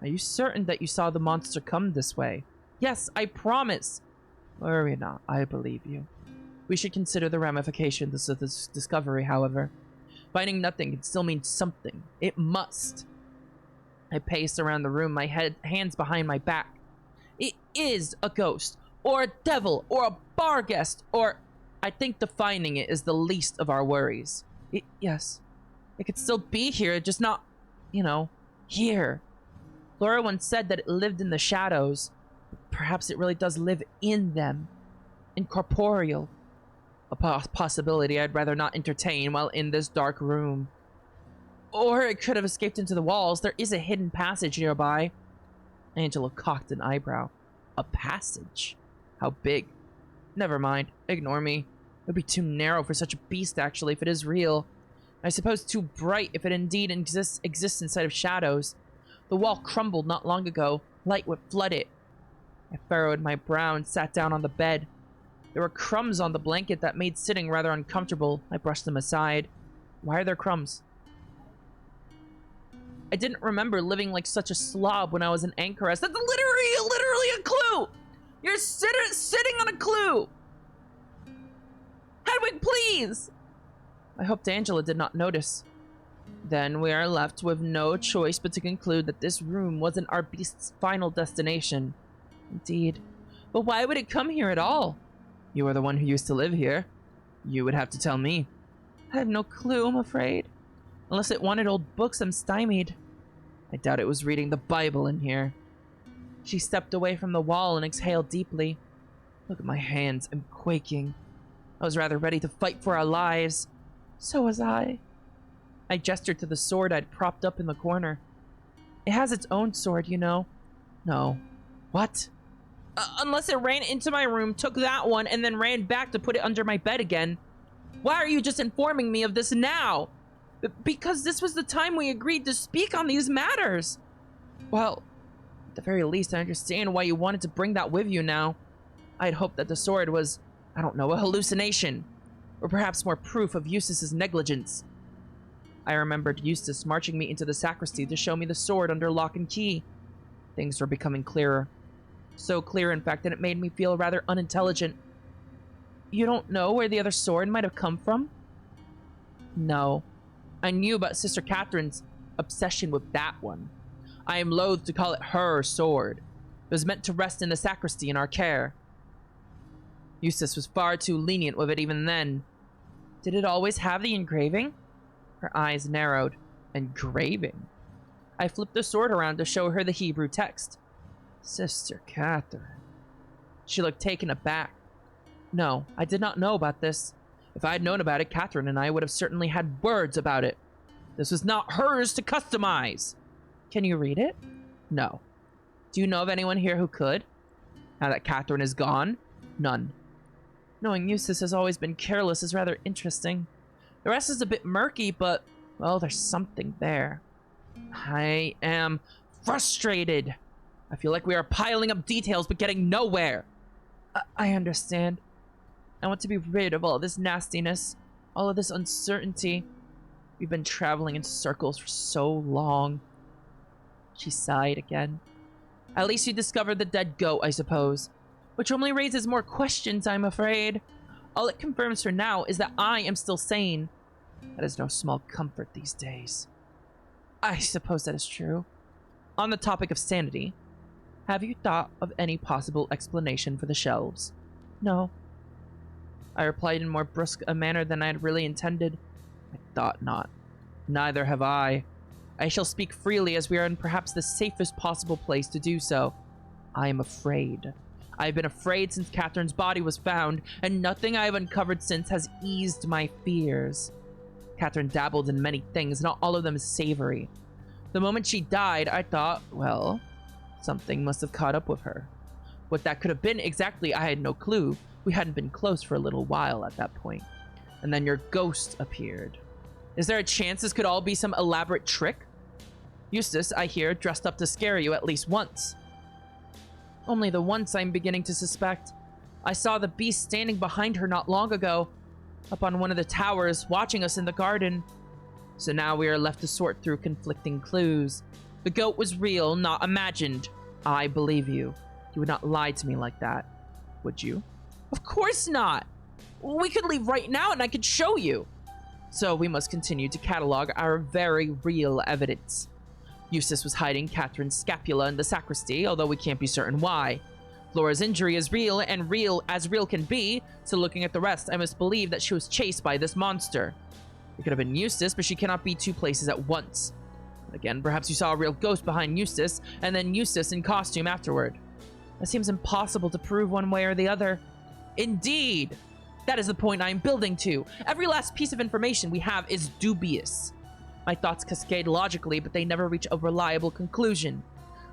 Are you certain that you saw the monster come this way? Yes, I promise. Worry not, I believe you. We should consider the ramifications of this discovery, however. Finding nothing can still mean something. It must. I paced around the room, my hands behind my back. It is a ghost, or a devil, or a bar guest, or... I think the finding it is the least of our worries. Yes. It could still be here, just not, here. Lyra once said that it lived in the shadows. Perhaps it really does live in them. Incorporeal. A possibility I'd rather not entertain while in this dark room. Or it could have escaped into the walls. There is a hidden passage nearby. Angela cocked an eyebrow. A passage? How big? Never mind. Ignore me. It would be too narrow for such a beast, actually, if it is real. I suppose too bright if it indeed exists inside of shadows. The wall crumbled not long ago. Light would flood it. I furrowed my brow and sat down on the bed. There were crumbs on the blanket that made sitting rather uncomfortable. I brushed them aside. Why are there crumbs? I didn't remember living like such a slob when I was an anchoress. That's literally a clue! You're sitting on a clue! Hedwig, please! I hoped Angela did not notice. Then we are left with no choice but to conclude that this room wasn't our beast's final destination. Indeed. But why would it come here at all? You are the one who used to live here. You would have to tell me. I have no clue, I'm afraid. Unless it wanted old books, I'm stymied. I doubt it was reading the Bible in here. She stepped away from the wall and exhaled deeply. Look at my hands, I'm quaking. I was rather ready to fight for our lives. So was I. I gestured to the sword I'd propped up in the corner. It has its own sword, you know. No. What? Unless it ran into my room, took that one, and then ran back to put it under my bed again. Why are you just informing me of this now? Because this was the time we agreed to speak on these matters. Well, at the very least, I understand why you wanted to bring that with you now. I had hoped that the sword was, I don't know, a hallucination. Or perhaps more proof of Eustace's negligence. I remembered Eustace marching me into the sacristy to show me the sword under lock and key. Things were becoming clearer. So clear, in fact, that it made me feel rather unintelligent. You don't know where the other sword might have come from? No. I knew about Sister Catherine's obsession with that one. I am loath to call it her sword. It was meant to rest in the sacristy in our care. Eustace was far too lenient with it even then. Did it always have the engraving? Her eyes narrowed. Engraving? I flipped the sword around to show her the Hebrew text. Sister Catherine. She looked taken aback. No, I did not know about this. If I had known about it, Catherine and I would have certainly had words about it. This was not hers to customize. Can you read it? No. Do you know of anyone here who could? Now that Catherine is gone? None. Knowing Eustace has always been careless is rather interesting. The rest is a bit murky, but, well, there's something there. I am frustrated. I feel like we are piling up details but getting nowhere. I understand. I want to be rid of all of this nastiness, all of this uncertainty. We've been traveling in circles for so long. She sighed again. At least you discovered the dead goat, I suppose. Which only raises more questions, I'm afraid. All it confirms for now is that I am still sane. That is no small comfort these days. I suppose that is true. On the topic of sanity, have you thought of any possible explanation for the shelves? No. I replied in more brusque a manner than I had really intended. I thought not. Neither have I. I shall speak freely as we are in perhaps the safest possible place to do so. I am afraid. I have been afraid since Catherine's body was found, and nothing I have uncovered since has eased my fears. Catherine dabbled in many things, not all of them savory. The moment she died, I thought, well, something must have caught up with her. What that could have been exactly, I had no clue. We hadn't been close for a little while at that point. And then your ghost appeared. Is there a chance this could all be some elaborate trick? Eustace, I hear, dressed up to scare you at least once. Only the once I'm beginning to suspect. I saw the beast standing behind her not long ago, up on one of the towers, watching us in the garden. So now we are left to sort through conflicting clues. The goat was real, not imagined. I believe you. You would not lie to me like that, would you? Of course not! We could leave right now and I could show you. So we must continue to catalog our very real evidence. Eustace was hiding Catherine's scapula in the sacristy, although we can't be certain why. Flora's injury is real, and real as real can be, so looking at the rest, I must believe that she was chased by this monster. It could have been Eustace, but she cannot be two places at once. Again, perhaps you saw a real ghost behind Eustace, and then Eustace in costume afterward. That seems impossible to prove one way or the other. Indeed! That is the point I am building to. Every last piece of information we have is dubious. My thoughts cascade logically, but they never reach a reliable conclusion.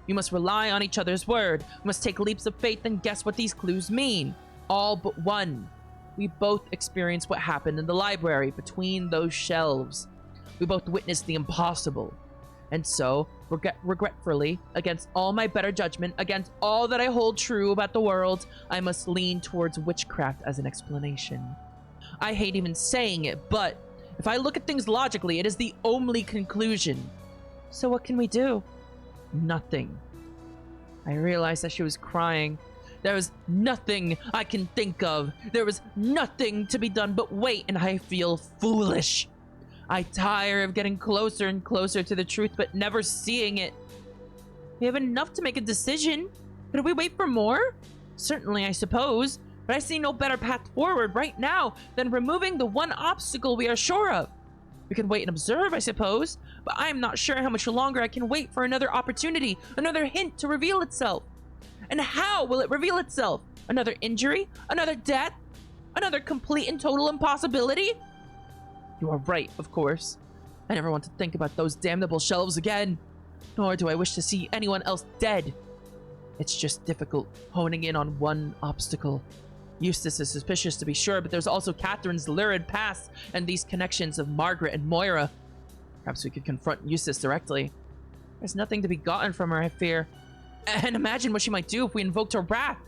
We must rely on each other's word. We must take leaps of faith and guess what these clues mean. All but one. We both experienced what happened in the library between those shelves. We both witnessed the impossible. And so, regretfully, against all my better judgment, against all that I hold true about the world, I must lean towards witchcraft as an explanation. I hate even saying it, but if I look at things logically, it is the only conclusion. So what can we do? Nothing. I realized that she was crying. There was nothing I can think of. There was nothing to be done but wait, and I feel foolish. I tire of getting closer and closer to the truth, but never seeing it. We have enough to make a decision. Could we wait for more? Certainly, I suppose. But I see no better path forward right now than removing the one obstacle we are sure of. We can wait and observe, I suppose. But I am not sure how much longer I can wait for another opportunity, another hint to reveal itself. And how will it reveal itself? Another injury? Another death? Another complete and total impossibility? You are right, of course. I never want to think about those damnable shelves again. Nor do I wish to see anyone else dead. It's just difficult honing in on one obstacle. Eustace is suspicious to be sure, but there's also Catherine's lurid past and these connections of Margaret and Moira. Perhaps we could confront Eustace directly. There's nothing to be gotten from her, I fear. And imagine what she might do if we invoked her wrath.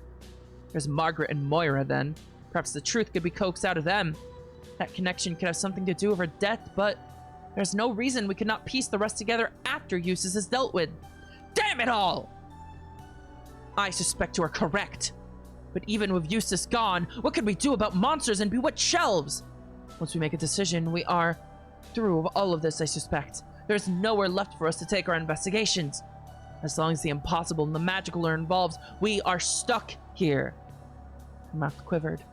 There's Margaret and Moira, then. Perhaps the truth could be coaxed out of them. That connection could have something to do with her death, but there's no reason we could not piece the rest together after Eustace is dealt with. Damn it all! I suspect you are correct. But even with Eustace gone, what could we do about monsters and bewitched shelves? Once we make a decision, we are through with all of this, I suspect. There's nowhere left for us to take our investigations. As long as the impossible and the magical are involved, we are stuck here. Her mouth quivered.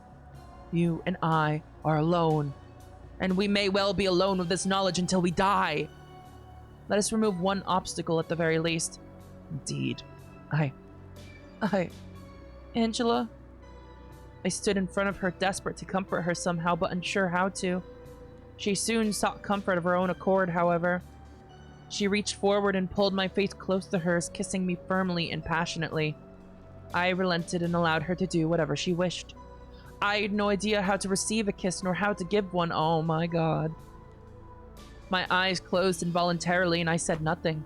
You and I are alone. And we may well be alone with this knowledge until we die. Let us remove one obstacle at the very least. Indeed. Angela? I stood in front of her, desperate to comfort her somehow, but unsure how to. She soon sought comfort of her own accord, however. She reached forward and pulled my face close to hers, kissing me firmly and passionately. I relented and allowed her to do whatever she wished. I had no idea how to receive a kiss nor how to give one. Oh my god. My eyes closed involuntarily and I said nothing.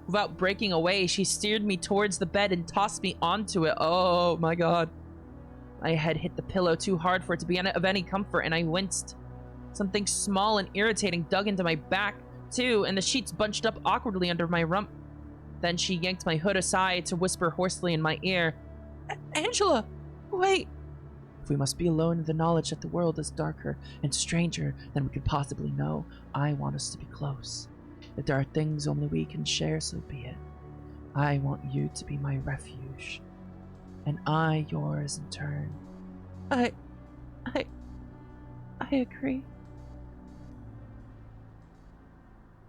Without breaking away, she steered me towards the bed and tossed me onto it. Oh my god. My head hit the pillow too hard for it to be of any comfort, and I winced. Something small and irritating dug into my back, too, and the sheets bunched up awkwardly under my rump. Then she yanked my hood aside to whisper hoarsely in my ear, Angela, wait. If we must be alone in the knowledge that the world is darker and stranger than we could possibly know, I want us to be close. If there are things only we can share, so be it. I want you to be my refuge, and I yours in turn. I agree.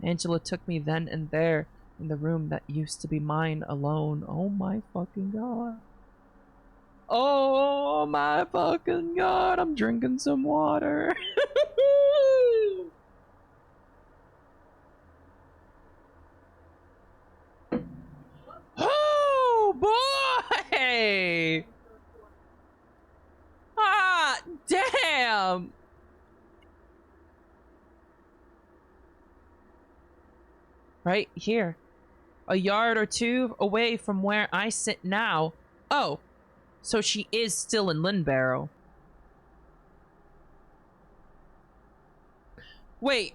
Angela took me then and there in the room that used to be mine alone. Oh my fucking god. Oh my fucking god, I'm drinking some water. Oh boy! Ah, damn! Right here. A yard or two away from where I sit now. Oh, so she is still in Lynbarrow. Wait,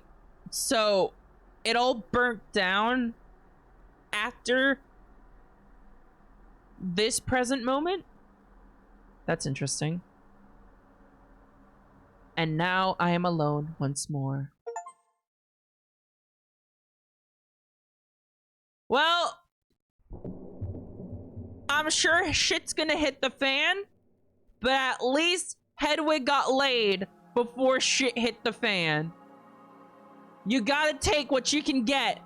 so it all burnt down after this present moment? That's interesting. And now I am alone once more. Well, I'm sure shit's gonna hit the fan, but at least Hedwig got laid before shit hit the fan. You gotta take what you can get.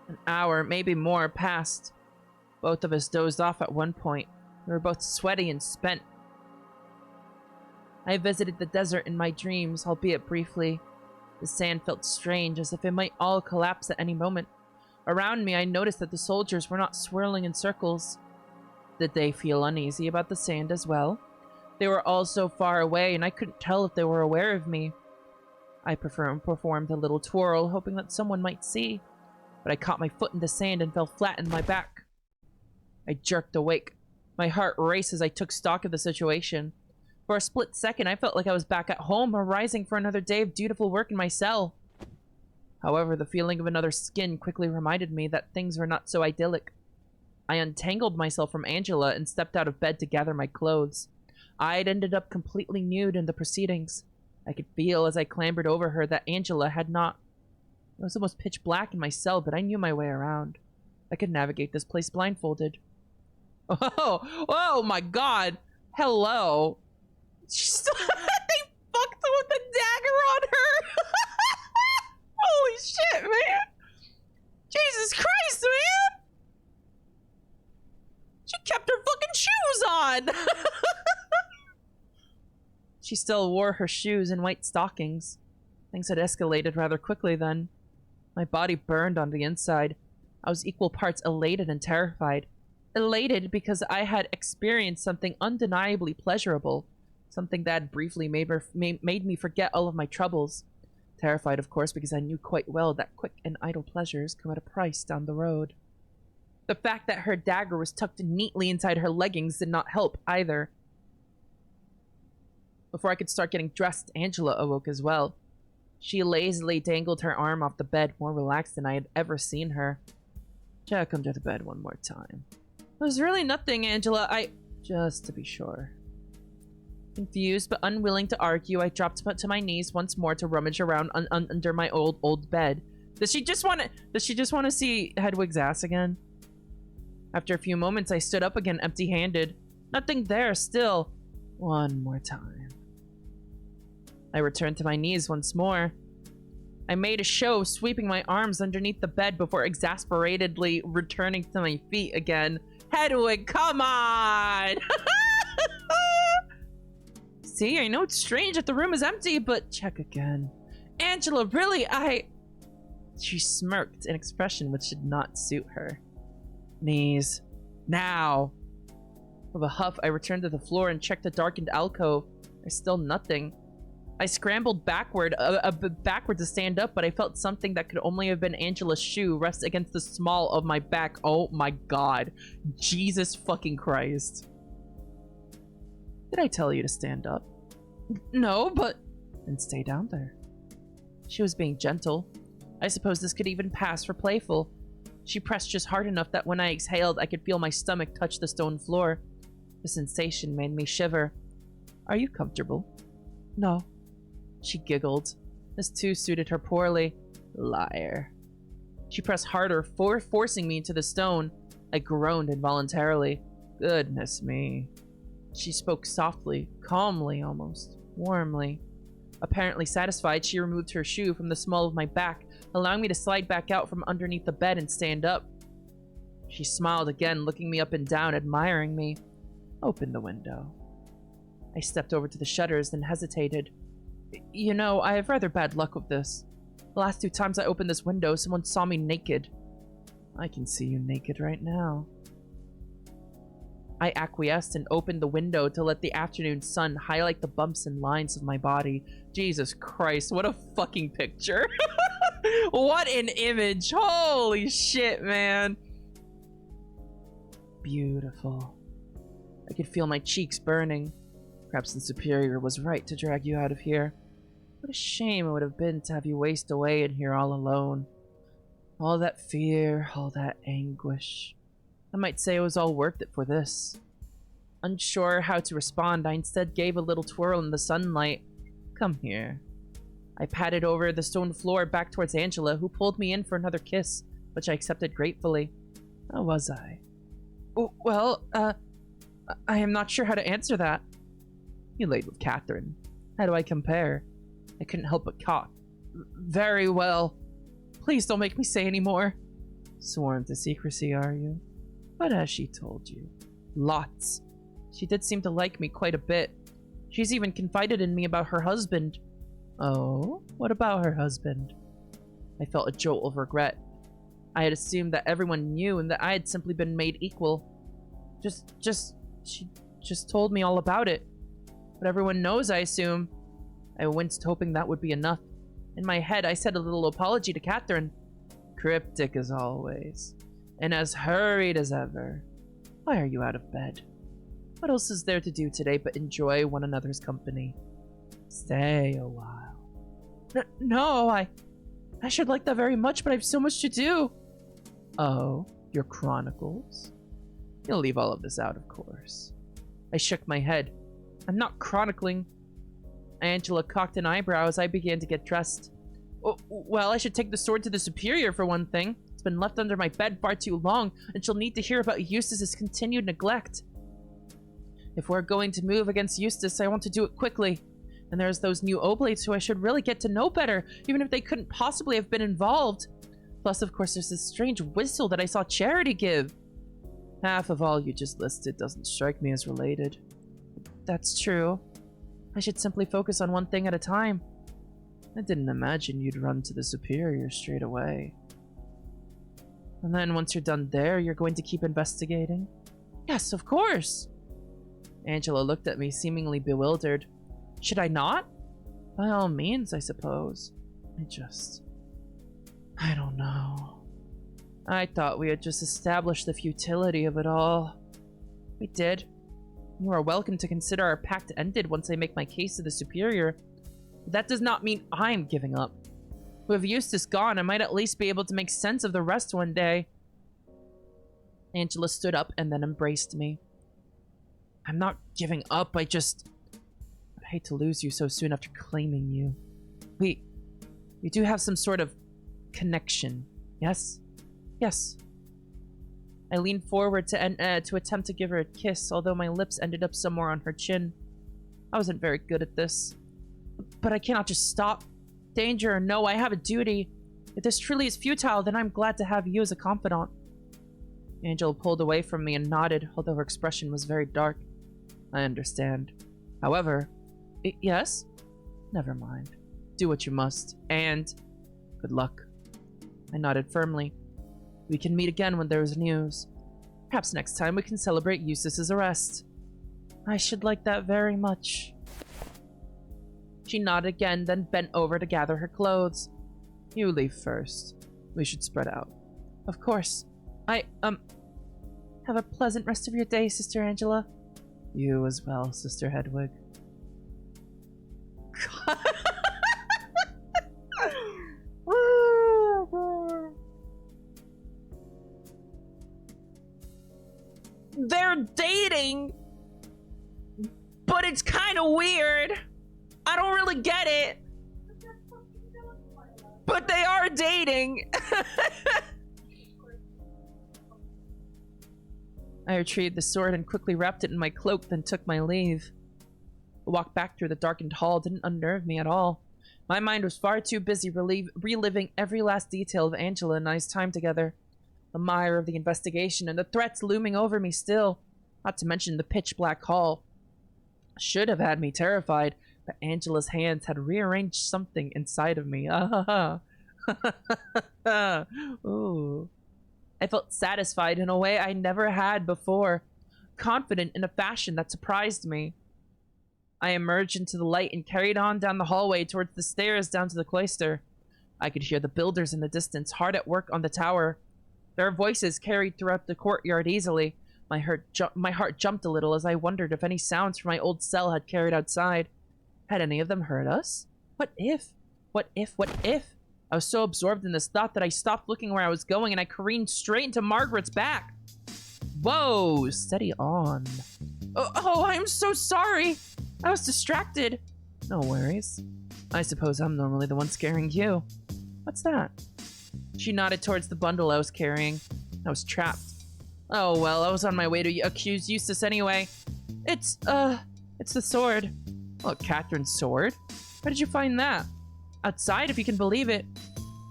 An hour, maybe more, passed. Both of us dozed off at one point. We were both sweaty and spent. I visited the desert in my dreams, albeit briefly. The sand felt strange, as if it might all collapse at any moment. Around me, I noticed that the soldiers were not swirling in circles. Did they feel uneasy about the sand as well? They were all so far away, and I couldn't tell if they were aware of me. I performed a little twirl, hoping that someone might see, but I caught my foot in the sand and fell flat on my back. I jerked awake. My heart raced as I took stock of the situation. For a split second, I felt like I was back at home, arising for another day of dutiful work in my cell. However, the feeling of another skin quickly reminded me that things were not so idyllic. I untangled myself from Angela and stepped out of bed to gather my clothes. I'd ended up completely nude in the proceedings. I could feel as I clambered over her that Angela had not. It was almost pitch black in my cell, but I knew my way around. I could navigate this place blindfolded. Oh my god! Hello! They fucked with the dagger on her! Holy shit, man! Jesus Christ, man! She kept her fucking shoes on! She still wore her shoes and white stockings. Things had escalated rather quickly then. My body burned on the inside. I was equal parts elated and terrified. Elated because I had experienced something undeniably pleasurable. Something that briefly made me forget all of my troubles. Terrified, of course, because I knew quite well that quick and idle pleasures come at a price down the road. The fact that her dagger was tucked neatly inside her leggings did not help either. Before I could start getting dressed, Angela awoke as well. She lazily dangled her arm off the bed, more relaxed than I had ever seen her. Check under the bed one more time. It was really nothing, Angela. Just to be sure. Confused but unwilling to argue, I dropped to my knees once more to rummage around under my old bed. Does she just want to see Hedwig's ass again? After a few moments, I stood up again, empty-handed. Nothing there still. One more time. I returned to my knees once more. I made a show of sweeping my arms underneath the bed before exasperatedly returning to my feet again. Hedwig, come on! See, I know it's strange that the room is empty, but check again. Angela, really, She smirked, an expression which did not suit her. Knees. Now! With a huff, I returned to the floor and checked the darkened alcove. There's still nothing. I scrambled backward to stand up, but I felt something that could only have been Angela's shoe rest against the small of my back. Oh my god. Jesus fucking Christ. Did I tell you to stand up? No, but... Then stay down there. She was being gentle. I suppose this could even pass for playful. She pressed just hard enough that when I exhaled, I could feel my stomach touch the stone floor. The sensation made me shiver. Are you comfortable? No. She giggled. This too suited her poorly. Liar. She pressed harder, forcing me into the stone. I groaned involuntarily. Goodness me. She spoke softly, calmly almost, warmly. Apparently satisfied, she removed her shoe from the small of my back, allowing me to slide back out from underneath the bed and stand up. She smiled again, looking me up and down, admiring me. Open the window. I stepped over to the shutters, then hesitated. You know, I have rather bad luck with this. The last 2 times I opened this window, someone saw me naked. I can see you naked right now. I acquiesced and opened the window to let the afternoon sun highlight the bumps and lines of my body. Jesus Christ, what a fucking picture. What an image. Holy shit, man. Beautiful. I could feel my cheeks burning. Perhaps the Superior was right to drag you out of here. What a shame it would have been to have you waste away in here all alone. All that fear, all that anguish. I might say it was all worth it for this. Unsure how to respond, I instead gave a little twirl in the sunlight. Come here. I patted over the stone floor back towards Angela, who pulled me in for another kiss, which I accepted gratefully. How was I? Well, I am not sure how to answer that. You laid with Catherine. How do I compare? I couldn't help but cough. Very well. Please don't make me say any more. Sworn to secrecy, are you? What has she told you? Lots. She did seem to like me quite a bit. She's even confided in me about her husband. Oh? What about her husband? I felt a jolt of regret. I had assumed that everyone knew and that I had simply been made equal. She just told me all about it. But everyone knows, I assume. I winced, hoping that would be enough. In my head, I said a little apology to Catherine. Cryptic as always, and as hurried as ever. Why are you out of bed? What else is there to do today but enjoy one another's company? Stay a while. No, I should like that very much, but I have so much to do. Oh, your chronicles? You'll leave all of this out, of course. I shook my head. I'm not chronicling. Angela cocked an eyebrow as I began to get dressed. Oh, well, I should take the sword to the superior for one thing. It's been left under my bed far too long, and she'll need to hear about Eustace's continued neglect. If we're going to move against Eustace, I want to do it quickly. And there's those new oblates who I should really get to know better, even if they couldn't possibly have been involved. Plus, of course, there's this strange whistle that I saw Charity give. Half of all you just listed doesn't strike me as related. That's true. I should simply focus on one thing at a time. I didn't imagine you'd run to the superior straight away. And then once you're done there, you're going to keep investigating? Yes, of course! Angela looked at me, seemingly bewildered. Should I not? By all means, I suppose. I don't know. I thought we had just established the futility of it all. We did. You are welcome to consider our pact ended once I make my case to the superior. But that does not mean I'm giving up. With Eustace gone, I might at least be able to make sense of the rest one day. Angela stood up and then embraced me. I'm not giving up, I hate to lose you so soon after claiming you. We do have some sort of connection, yes? Yes. I leaned forward to attempt to give her a kiss, although my lips ended up somewhere on her chin. I wasn't very good at this. But I cannot just stop. Danger or no, I have a duty. If this truly is futile, then I'm glad to have you as a confidant. Angela pulled away from me and nodded, although her expression was very dark. I understand. However, yes? Never mind. Do what you must, and good luck. I nodded firmly. We can meet again when there is news. Perhaps next time we can celebrate Eustace's arrest. I should like that very much. She nodded again, then bent over to gather her clothes. You leave first. We should spread out. Of course. Have a pleasant rest of your day, Sister Angela. You as well, Sister Hedwig. They're dating, but it's kind of weird. I don't really get it. But they are dating. I retrieved the sword and quickly wrapped it in my cloak, then took my leave. The walk back through the darkened hall didn't unnerve me at all. My mind was far too busy reliving every last detail of Angela and I's time together. The mire of the investigation and the threats looming over me still, not to mention the pitch-black hall. Should have had me terrified, but Angela's hands had rearranged something inside of me. Ooh. I felt satisfied in a way I never had before, confident in a fashion that surprised me. I emerged into the light and carried on down the hallway towards the stairs down to the cloister. I could hear the builders in the distance, hard at work on the tower. Their voices carried throughout the courtyard easily. My heart jumped a little as I wondered if any sounds from my old cell had carried outside. Had any of them heard us? What if? What if? I was so absorbed in this thought that I stopped looking where I was going and I careened straight into Margaret's back. Whoa, steady on. Oh, I'm so sorry. I was distracted. No worries. I suppose I'm normally the one scaring you. What's that? She nodded towards the bundle I was carrying. I was trapped. Oh, well, I was on my way to accuse Eustace anyway. It's the sword. Look, Catherine's sword? Where did you find that? Outside, if you can believe it.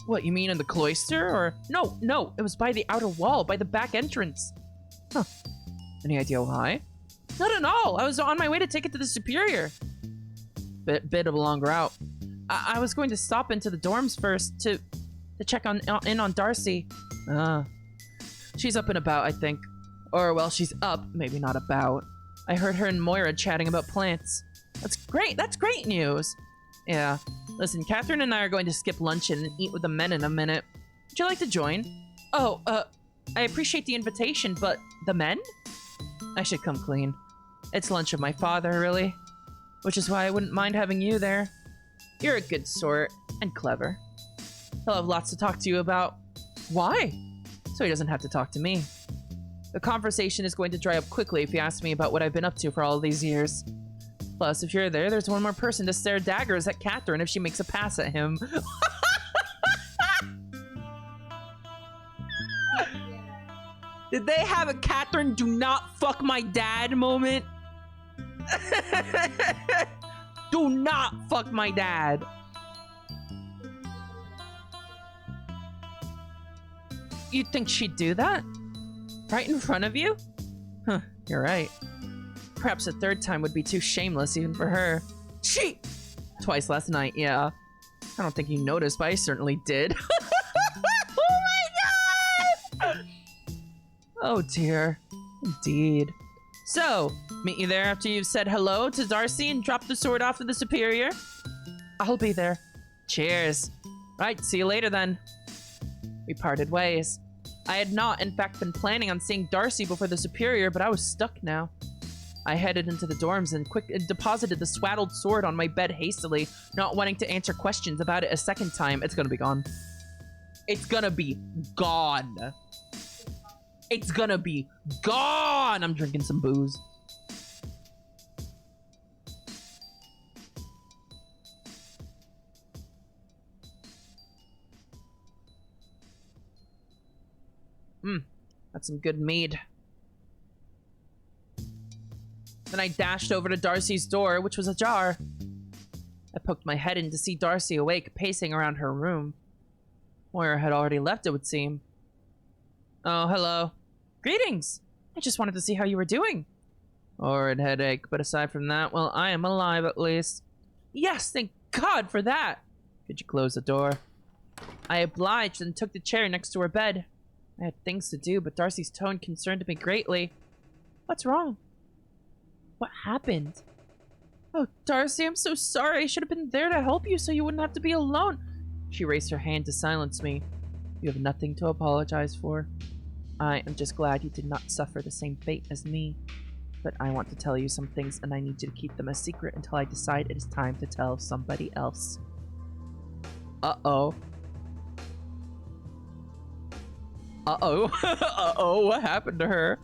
What, you mean in the cloister, or? No, it was by the outer wall, by the back entrance. Huh. Any idea why? Not at all. I was on my way to take it to the superior. Bit of a long route. I was going to stop into the dorms first to check in on Darcy. She's up and about, I think. Or, well, she's up, maybe not about. I heard her and Moira chatting about plants. That's great news. Yeah. Listen, Catherine and I are going to skip luncheon and eat with the men in a minute. Would you like to join? Oh, I appreciate the invitation, but the men? I should come clean. It's lunch with my father, really. Which is why I wouldn't mind having you there. You're a good sort, and clever. He'll have lots to talk to you about. Why? So he doesn't have to talk to me. The conversation is going to dry up quickly if you ask me about what I've been up to for all these years. Plus, if you're there, there's one more person to stare daggers at Catherine if she makes a pass at him. Did they have a Catherine do not fuck my dad moment? Do not fuck my dad. You think she'd do that? Right in front of you? Huh, you're right. Perhaps a third time would be too shameless even for her. She! Twice last night, yeah. I don't think you noticed, but I certainly did. Oh my god! Oh dear. Indeed. So, meet you there after you've said hello to Darcy and dropped the sword off to the superior? I'll be there. Cheers. Right, see you later then. We parted ways. I had not, in fact, been planning on seeing Darcy before the superior, but I was stuck now. I headed into the dorms and deposited the swaddled sword on my bed hastily, not wanting to answer questions about it a second time. It's gonna be gone. It's gonna be gone. It's gonna be gone! I'm drinking some booze. That's some good mead. Then I dashed over to Darcy's door, which was ajar. I poked my head in to see Darcy awake, pacing around her room. Moira had already left, it would seem. Oh, hello. Greetings! I just wanted to see how you were doing. Horrid headache, but aside from that, well, I am alive at least. Yes, thank God for that! Could you close the door? I obliged and took the chair next to her bed. I had things to do, but Darcy's tone concerned me greatly. What's wrong? What happened? Oh, Darcy, I'm so sorry. I should have been there to help you so you wouldn't have to be alone. She raised her hand to silence me. You have nothing to apologize for. I am just glad you did not suffer the same fate as me. But I want to tell you some things, and I need you to keep them a secret until I decide it is time to tell somebody else. Uh-oh. Uh-oh. Uh-oh, what happened to her?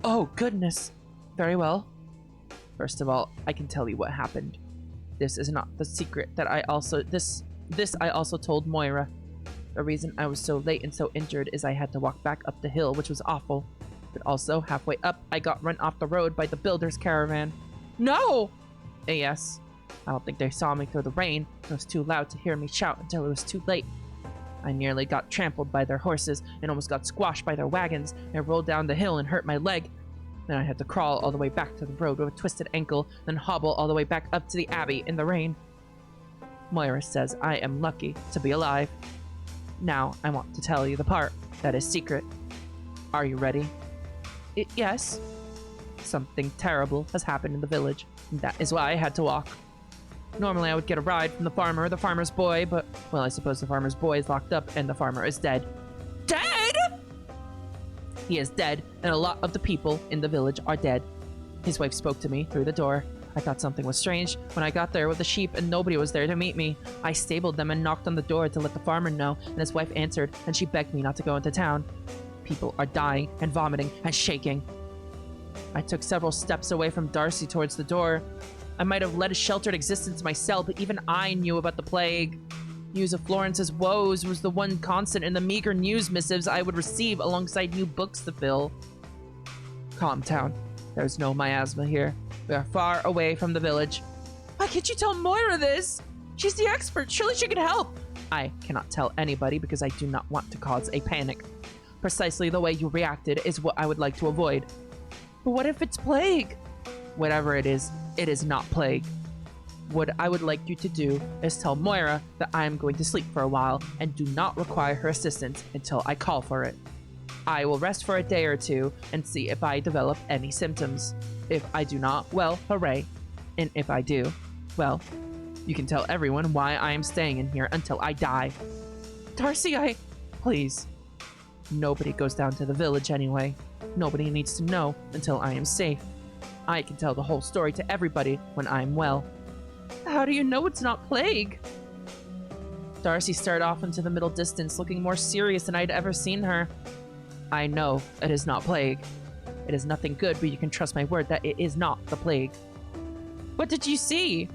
Oh, goodness. Very well. First of all, I can tell you what happened. This is not the secret that I also... This I also told Moira. The reason I was so late and so injured is I had to walk back up the hill, which was awful. But also, halfway up, I got run off the road by the builder's caravan. No! Yes. I don't think they saw me through the rain. It was too loud to hear me shout until it was too late. I nearly got trampled by their horses and almost got squashed by their wagons. I rolled down the hill and hurt my leg. Then I had to crawl all the way back to the road with a twisted ankle, then hobble all the way back up to the abbey in the rain. Moira says I am lucky to be alive. Now I want to tell you the part that is secret. Are you ready? Yes. Something terrible has happened in the village, and that is why I had to walk. Normally I would get a ride from the farmer or the farmer's boy, but, well, I suppose the farmer's boy is locked up and the farmer is dead. Dead?! He is dead, and a lot of the people in the village are dead. His wife spoke to me through the door. I thought something was strange when I got there with the sheep and nobody was there to meet me. I stabled them and knocked on the door to let the farmer know, and his wife answered, and she begged me not to go into town. People are dying and vomiting and shaking. I took several steps away from Darcy towards the door. I might have led a sheltered existence myself, but even I knew about the plague. News of Florence's woes was the one constant in the meager news missives I would receive alongside new books to fill. Calm down. There's no miasma here. We are far away from the village. Why can't you tell Moira this? She's the expert. Surely she can help. I cannot tell anybody because I do not want to cause a panic. Precisely the way you reacted is what I would like to avoid. But what if it's plague? Whatever it is not plague. What I would like you to do is tell Moira that I am going to sleep for a while and do not require her assistance until I call for it. I will rest for a day or two and see if I develop any symptoms. If I do not, well, hooray. And if I do, well, You can tell everyone why I am staying in here until I die. Darcy, Please. Nobody goes down to the village anyway. Nobody needs to know until I am safe. I can tell the whole story to everybody when I'm well. How do you know it's not plague? Darcy stared off into the middle distance, looking more serious than I'd ever seen her. I know it is not plague. It is nothing good, but you can trust my word that it is not the plague. What did you see?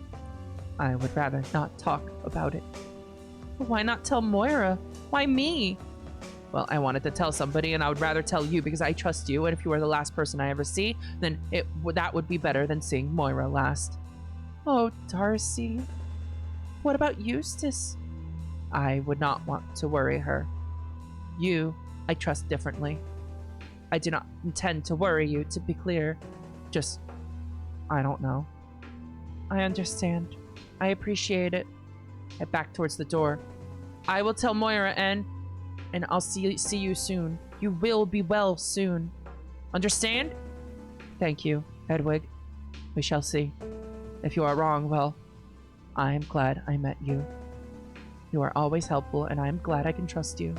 I would rather not talk about it. Why not tell Moira? Why me? Well, I wanted to tell somebody, and I would rather tell you because I trust you, and if you are the last person I ever see, then that would be better than seeing Moira last. Oh, Darcy. What about Eustace? I would not want to worry her. You, I trust differently. I do not intend to worry you, to be clear. Just, I don't know. I understand. I appreciate it. I back towards the door. I will tell Moira, and I'll see you soon. You will be well soon. Understand? Thank you, Hedwig. We shall see. If you are wrong, well, I am glad I met you. You are always helpful, and I am glad I can trust you.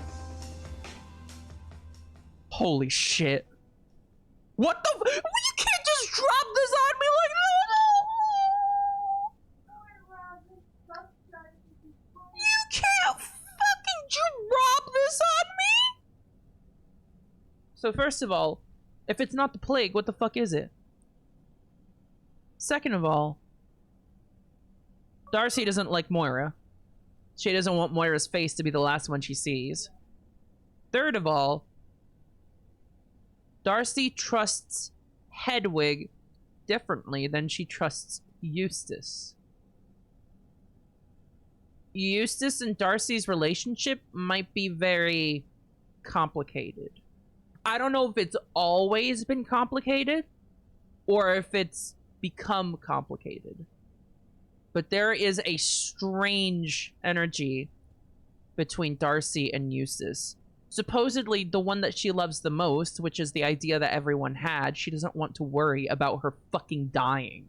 Holy shit. What the? You can't just drop this on me like that! You can't fucking drop this on me! So first of all, if it's not the plague, what the fuck is it? Second of all, Darcy doesn't like Moira. She doesn't want Moira's face to be the last one she sees. Third of all, Darcy trusts Hedwig differently than she trusts Eustace. Eustace and Darcy's relationship might be very complicated. I don't know if it's always been complicated or if it's become complicated. But there is a strange energy between Darcy and Eustace. Supposedly, the one that she loves the most, which is the idea that everyone had, she doesn't want to worry about her fucking dying.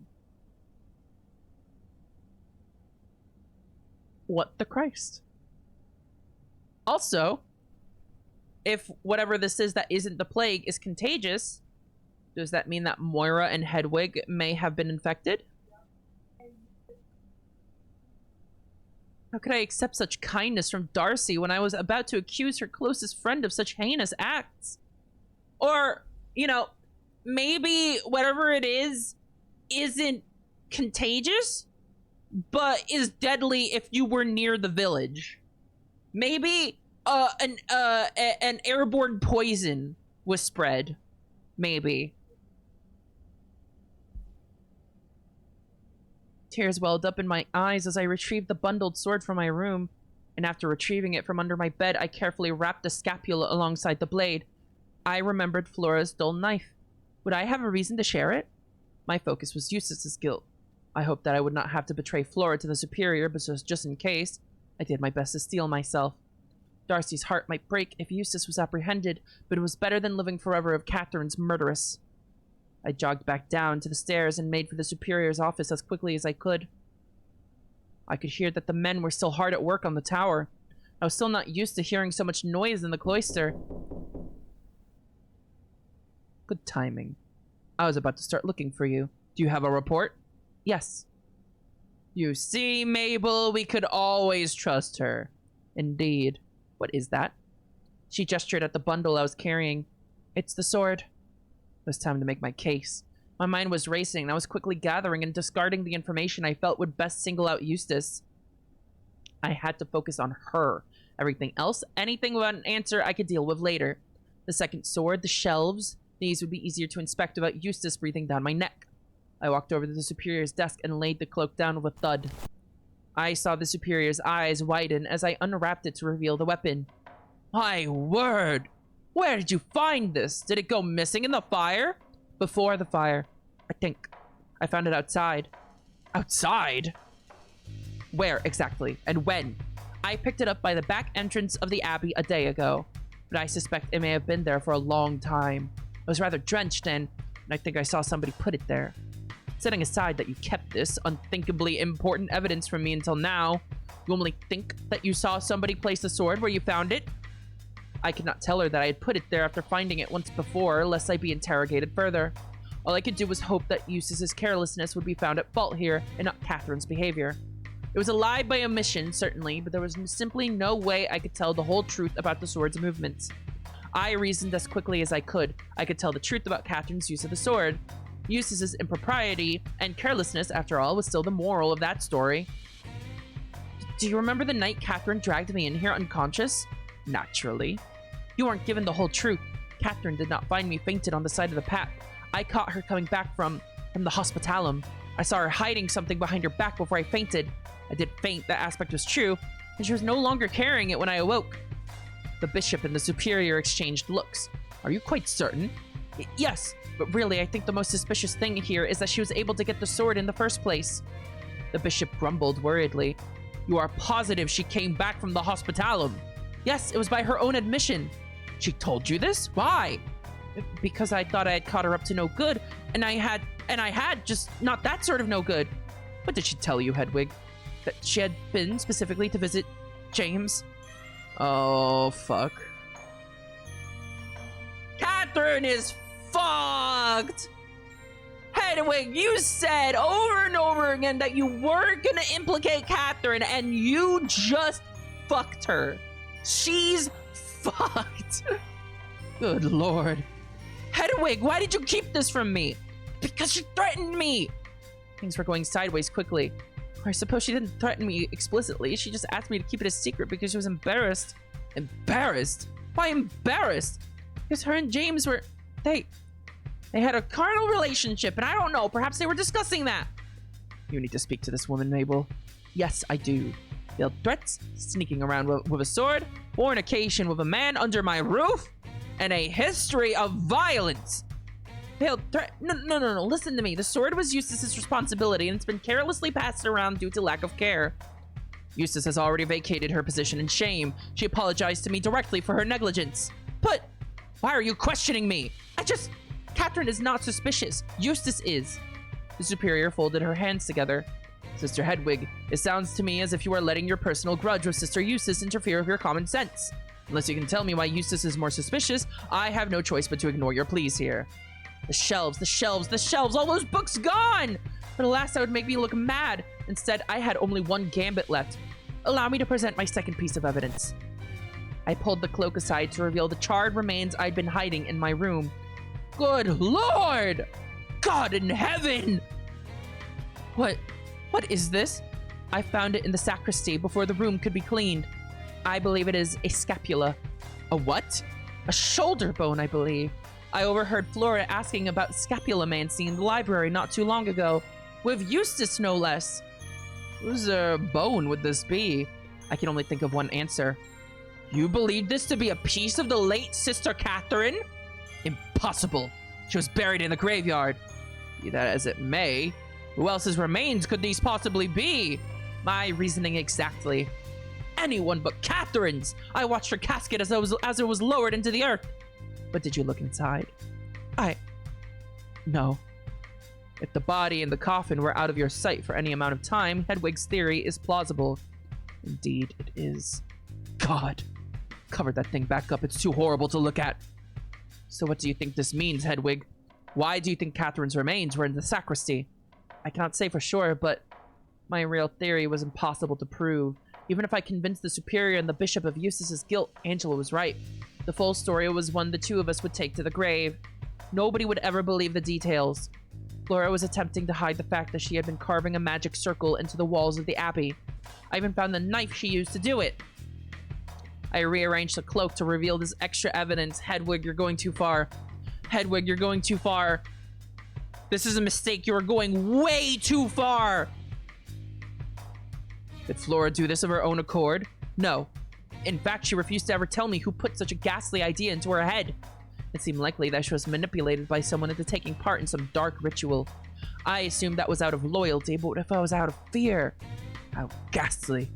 What the Christ? Also, if whatever this is that isn't the plague is contagious, does that mean that Moira and Hedwig may have been infected? How could I accept such kindness from Darcy when I was about to accuse her closest friend of such heinous acts? Or, you know, maybe whatever it is isn't contagious, but is deadly if you were near the village. Maybe an airborne poison was spread. Maybe. Tears welled up in my eyes as I retrieved the bundled sword from my room, and after retrieving it from under my bed, I carefully wrapped the scapula alongside the blade. I remembered Flora's dull knife. Would I have a reason to share it? My focus was Eustace's guilt. I hoped that I would not have to betray Flora to the superior, but just in case, I did my best to steel myself. Darcy's heart might break if Eustace was apprehended, but it was better than living forever of Catherine's murderess. I jogged back down to the stairs and made for the superior's office as quickly as I could. I could hear that the men were still hard at work on the tower. I was still not used to hearing so much noise in the cloister. Good timing. I was about to start looking for you. Do you have a report? Yes. You see, Mabel, we could always trust her. Indeed. What is that? She gestured at the bundle I was carrying. It's the sword. It was time to make my case. My mind was racing, and I was quickly gathering and discarding the information I felt would best single out Eustace. I had to focus on her. Everything else, anything about an answer, I could deal with later. The second sword, the shelves, these would be easier to inspect without Eustace breathing down my neck. I walked over to the superior's desk and laid the cloak down with a thud. I saw the superior's eyes widen as I unwrapped it to reveal the weapon. My word! Where did you find this? Did it go missing in the fire? Before the fire, I think. I found it outside. Outside? Where exactly? And when? I picked it up by the back entrance of the Abbey a day ago, but I suspect it may have been there for a long time. It was rather drenched in, and I think I saw somebody put it there. Setting aside that you kept this unthinkably important evidence from me until now, you only think that you saw somebody place the sword where you found it? I could not tell her that I had put it there after finding it once before, lest I be interrogated further. All I could do was hope that Eustace's carelessness would be found at fault here, and not Catherine's behavior. It was a lie by omission, certainly, but there was simply no way I could tell the whole truth about the sword's movements. I reasoned as quickly as I could. I could tell the truth about Catherine's use of the sword. Eustace's impropriety and carelessness, after all, was still the moral of that story. Do you remember the night Catherine dragged me in here unconscious? Naturally. You weren't given the whole truth. Catherine did not find me fainted on the side of the path. I caught her coming back from the hospitalum. I saw her hiding something behind her back before I fainted. I did faint, that aspect was true, and she was no longer carrying it when I awoke. The bishop and the superior exchanged looks. Are you quite certain? Yes, but really I think the most suspicious thing here is that she was able to get the sword in the first place. The bishop grumbled worriedly. You are positive she came back from the hospitalum? Yes, it was by her own admission. She told you this? Why? Because I thought I had caught her up to no good, and I had just not that sort of no good. What did she tell you, Hedwig? That she had been specifically to visit James? Oh, fuck. Catherine is fucked! Hedwig, you said over and over again that you weren't gonna implicate Catherine, and you just fucked her. She's fucked. Good lord. Hedwig, why did you keep this from me? Because she threatened me. Things were going sideways quickly. Or I suppose she didn't threaten me explicitly. She just asked me to keep it a secret because she was embarrassed. Embarrassed? Why embarrassed? Because her and James were... They had a carnal relationship, and I don't know. Perhaps they were discussing that. You need to speak to this woman, Mabel. Yes, I do. Veiled threats, sneaking around with a sword, fornication with a man under my roof, and a history of violence. Veiled threat? No. Listen to me. The sword was Eustace's responsibility, and it's been carelessly passed around due to lack of care. Eustace has already vacated her position in shame. She apologized to me directly for her negligence. But why are you questioning me? Catherine is not suspicious. Eustace is. The superior folded her hands together. Sister Hedwig, it sounds to me as if you are letting your personal grudge with Sister Eustace interfere with your common sense. Unless you can tell me why Eustace is more suspicious, I have no choice but to ignore your pleas here. The shelves, all those books gone! But alas, that would make me look mad. Instead, I had only one gambit left. Allow me to present my second piece of evidence. I pulled the cloak aside to reveal the charred remains I'd been hiding in my room. Good lord! God in heaven! What is this? I found it in the sacristy before the room could be cleaned. I believe it is a scapula. A what? A shoulder bone, I believe. I overheard Flora asking about scapulomancy in the library not too long ago. With Eustace, no less. Whose bone would this be? I can only think of one answer. You believe this to be a piece of the late Sister Catherine? Impossible. She was buried in the graveyard. Be that as it may, who else's remains could these possibly be? My reasoning exactly. Anyone but Catherine's! I watched her casket as it was lowered into the earth. But did you look inside? No. If the body and the coffin were out of your sight for any amount of time, Hedwig's theory is plausible. Indeed, it is. God. Cover that thing back up. It's too horrible to look at. So what do you think this means, Hedwig? Why do you think Catherine's remains were in the sacristy? I cannot say for sure, but my real theory was impossible to prove. Even if I convinced the superior and the bishop of Eustace's guilt, Angela was right. The full story was one the two of us would take to the grave. Nobody would ever believe the details. Flora was attempting to hide the fact that she had been carving a magic circle into the walls of the abbey. I even found the knife she used to do it. I rearranged the cloak to reveal this extra evidence. Hedwig, you're going too far. Hedwig, you're going too far. This is a mistake. You are going way too far. Did Flora do this of her own accord? No. In fact, she refused to ever tell me who put such a ghastly idea into her head. It seemed likely that she was manipulated by someone into taking part in some dark ritual. I assumed that was out of loyalty, but what if I was out of fear? How ghastly.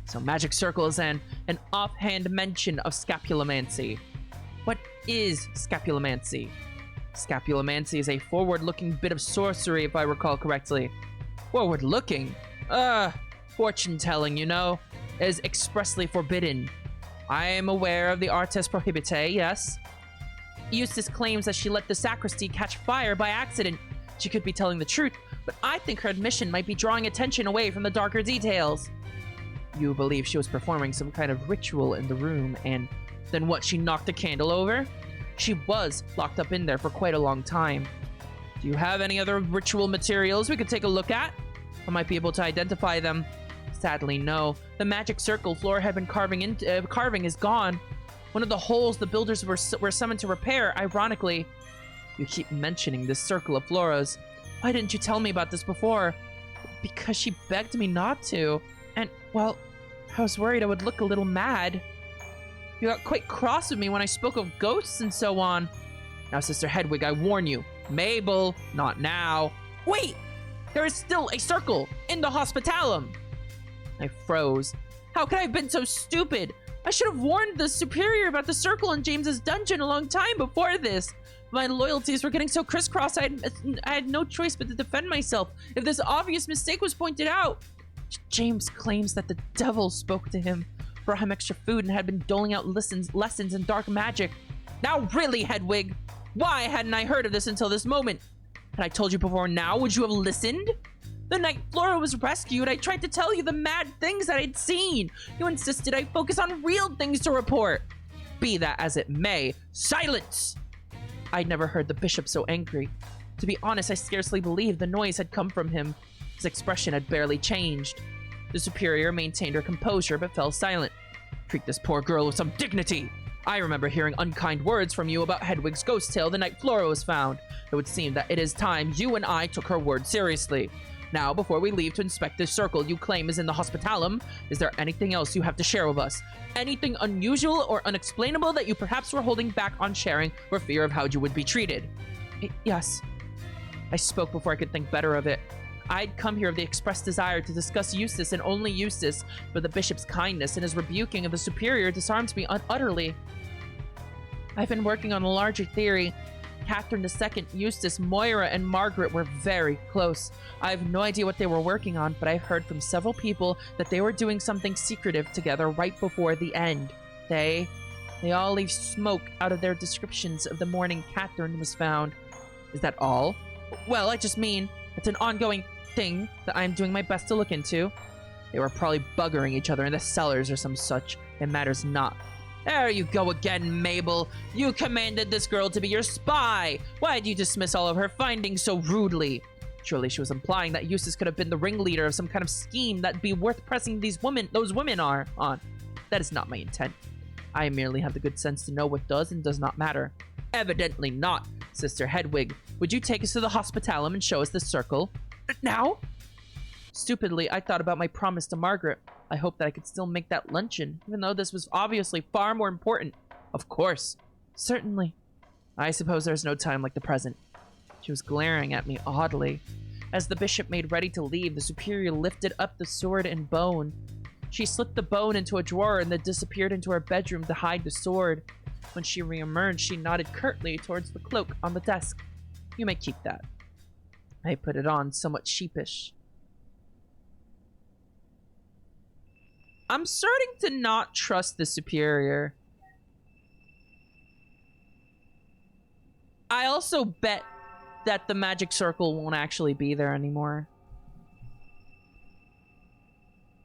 So magic circles and an offhand mention of scapulomancy. What is scapulomancy? Scapulomancy is a forward-looking bit of sorcery, if I recall correctly. Forward-looking? Fortune-telling, you know, is expressly forbidden. I am aware of the artes prohibitae, yes. Eustace claims that she let the sacristy catch fire by accident. She could be telling the truth, but I think her admission might be drawing attention away from the darker details. You believe she was performing some kind of ritual in the room, and then what, she knocked a candle over? She was locked up in there for quite a long time. Do you have any other ritual materials we could take a look at? I might be able to identify them. Sadly, no. The magic circle Flora had been carving is gone. One of the holes the builders were summoned to repair, ironically. You keep mentioning this circle of Flora's. Why didn't you tell me about this before? Because she begged me not to. And, well, I was worried I would look a little mad. You got quite cross with me when I spoke of ghosts and so on. Now, Sister Hedwig, I warn you. Mabel, not now. Wait! There is still a circle in the hospitalum. I froze. How could I have been so stupid? I should have warned the superior about the circle in James's dungeon a long time before this. My loyalties were getting so crisscrossed, I had no choice but to defend myself if this obvious mistake was pointed out. James claims that the devil spoke to him, brought him extra food, and had been doling out lessons in dark magic. Now really, Hedwig, why hadn't I heard of this until this moment? Had I told you before now, would you have listened? The night Flora was rescued, I tried to tell you the mad things that I'd seen. You insisted I focus on real things to report. Be that as it may, silence! I'd never heard the bishop so angry. To be honest, I scarcely believed the noise had come from him. His expression had barely changed. The superior maintained her composure but fell silent. Treat this poor girl with some dignity. I remember hearing unkind words from you about Hedwig's ghost tale the night Flora was found. It would seem that it is time you and I took her word seriously. Now, before we leave to inspect this circle you claim is in the hospitalum, is there anything else you have to share with us? Anything unusual or unexplainable that you perhaps were holding back on sharing for fear of how you would be treated? Yes. I spoke before I could think better of it. I'd come here with the express desire to discuss Eustace and only Eustace, but the bishop's kindness and his rebuking of the superior disarmed me utterly. I've been working on a larger theory. Catherine II, Eustace, Moira, and Margaret were very close. I have no idea what they were working on, but I've heard from several people that they were doing something secretive together right before the end. They all leave smoke out of their descriptions of the morning Catherine was found. Is that all? Well, I just mean, it's an ongoing thing that I'm doing my best to look into. They were probably buggering each other in the cellars or some such. It matters not. There you go again, Mabel. You commanded this girl to be your spy. Why do you dismiss all of her findings so rudely? Surely she was implying that Eustace could have been the ringleader of some kind of scheme that'd be worth pressing those women on. That is not my intent. I merely have the good sense to know what does and does not matter. Evidently not, Sister Hedwig. Would you take us to the hospitalum and show us the circle? Now? Stupidly, I thought about my promise to Margaret. I hoped that I could still make that luncheon, even though this was obviously far more important. Of course. Certainly. I suppose there's no time like the present. She was glaring at me oddly. As the bishop made ready to leave, the superior lifted up the sword and bone. She slipped the bone into a drawer and then disappeared into her bedroom to hide the sword. When she reemerged, she nodded curtly towards the cloak on the desk. You may keep that. I put it on, somewhat sheepish. I'm starting to not trust the superior. I also bet that the magic circle won't actually be there anymore.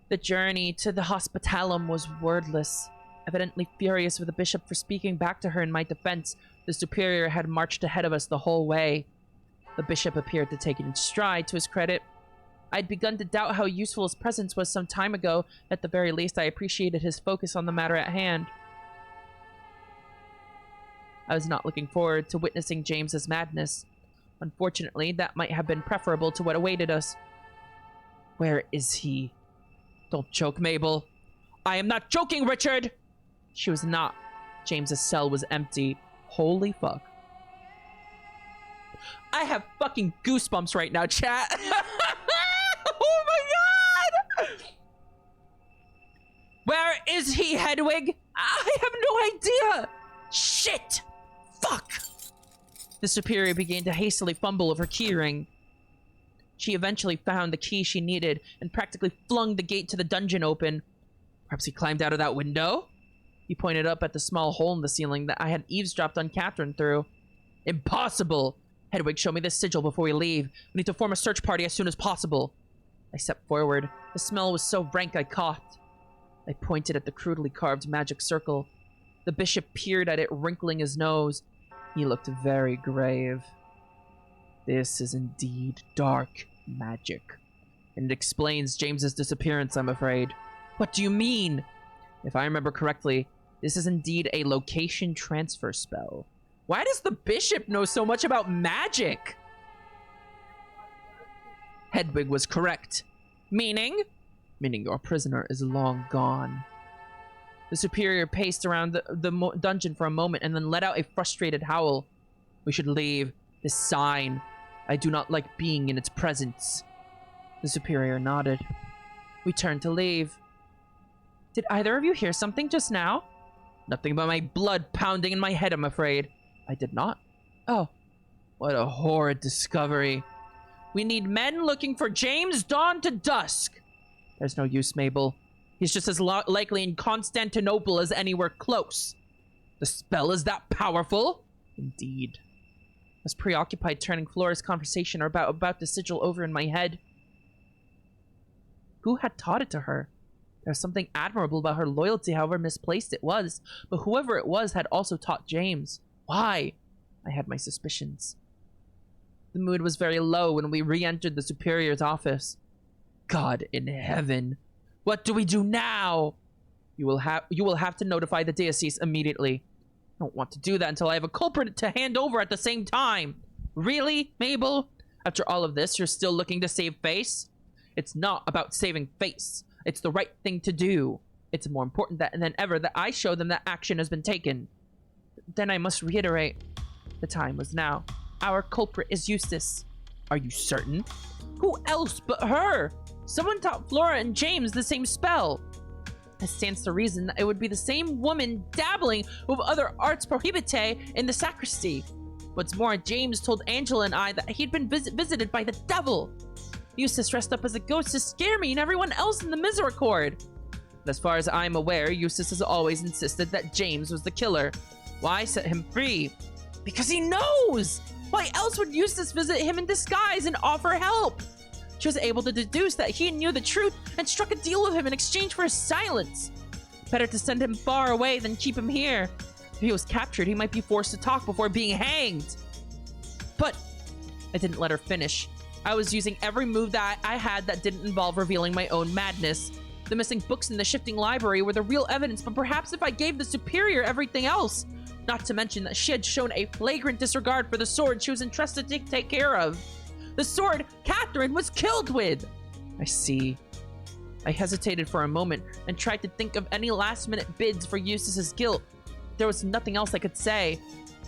The journey to the hospitalum was wordless. Evidently furious with the bishop for speaking back to her in my defense, the superior had marched ahead of us the whole way. The bishop appeared to take it in stride, to his credit. I'd begun to doubt how useful his presence was some time ago. At the very least, I appreciated his focus on the matter at hand. I was not looking forward to witnessing James's madness. Unfortunately, that might have been preferable to what awaited us. Where is he? Don't joke, Mabel. I am not joking, Richard! She was not. James's cell was empty. Holy fuck. I have fucking goosebumps right now, chat. Oh my god! Where is he, Hedwig? I have no idea! Shit! Fuck! The superior began to hastily fumble with her keyring. She eventually found the key she needed and practically flung the gate to the dungeon open. Perhaps he climbed out of that window? He pointed up at the small hole in the ceiling that I had eavesdropped on Catherine through. Impossible! Hedwig, show me this sigil before we leave. We need to form a search party as soon as possible. I stepped forward. The smell was so rank I coughed. I pointed at the crudely carved magic circle. The bishop peered at it, wrinkling his nose. He looked very grave. This is indeed dark magic. And it explains James's disappearance, I'm afraid. What do you mean? If I remember correctly, this is indeed a location transfer spell. Why does the bishop know so much about magic? Hedwig was correct. Meaning? Meaning your prisoner is long gone. The superior paced around the dungeon for a moment and then let out a frustrated howl. We should leave. This sign. I do not like being in its presence. The superior nodded. We turned to leave. Did either of you hear something just now? Nothing but my blood pounding in my head, I'm afraid. I did not. Oh, what a horrid discovery. We need men looking for James dawn to dusk. There's no use, Mabel. He's just as likely in Constantinople as anywhere close. The spell is that powerful? Indeed. I was preoccupied turning Flora's conversation about the sigil over in my head. Who had taught it to her? There was something admirable about her loyalty, however misplaced it was. But whoever it was had also taught James. Why? I had my suspicions. The mood was very low when we re-entered the superior's office. God in heaven. What do we do now? You will have to notify the diocese immediately. I don't want to do that until I have a culprit to hand over at the same time. Really, Mabel? After all of this, you're still looking to save face? It's not about saving face. It's the right thing to do. It's more important than ever that I show them that action has been taken. Then I must reiterate. The time was now. Our culprit is Eustace. Are you certain? Who else but her? Someone taught Flora and James the same spell. It stands to reason that it would be the same woman dabbling with other arts prohibitae in the sacristy. What's more, James told Angela and I that he'd been visited by the devil. Eustace dressed up as a ghost to scare me and everyone else in the Misericorde. But as far as I'm aware, Eustace has always insisted that James was the killer. Why set him free? Because he knows! Why else would Eustace visit him in disguise and offer help? She was able to deduce that he knew the truth and struck a deal with him in exchange for his silence. Better to send him far away than keep him here. If he was captured, he might be forced to talk before being hanged. But I didn't let her finish. I was using every move that I had that didn't involve revealing my own madness. The missing books in the shifting library were the real evidence, but perhaps if I gave the superior everything else, not to mention that she had shown a flagrant disregard for the sword she was entrusted to take care of. The sword Catherine was killed with! I see. I hesitated for a moment and tried to think of any last-minute bids for Eustace's guilt. There was nothing else I could say.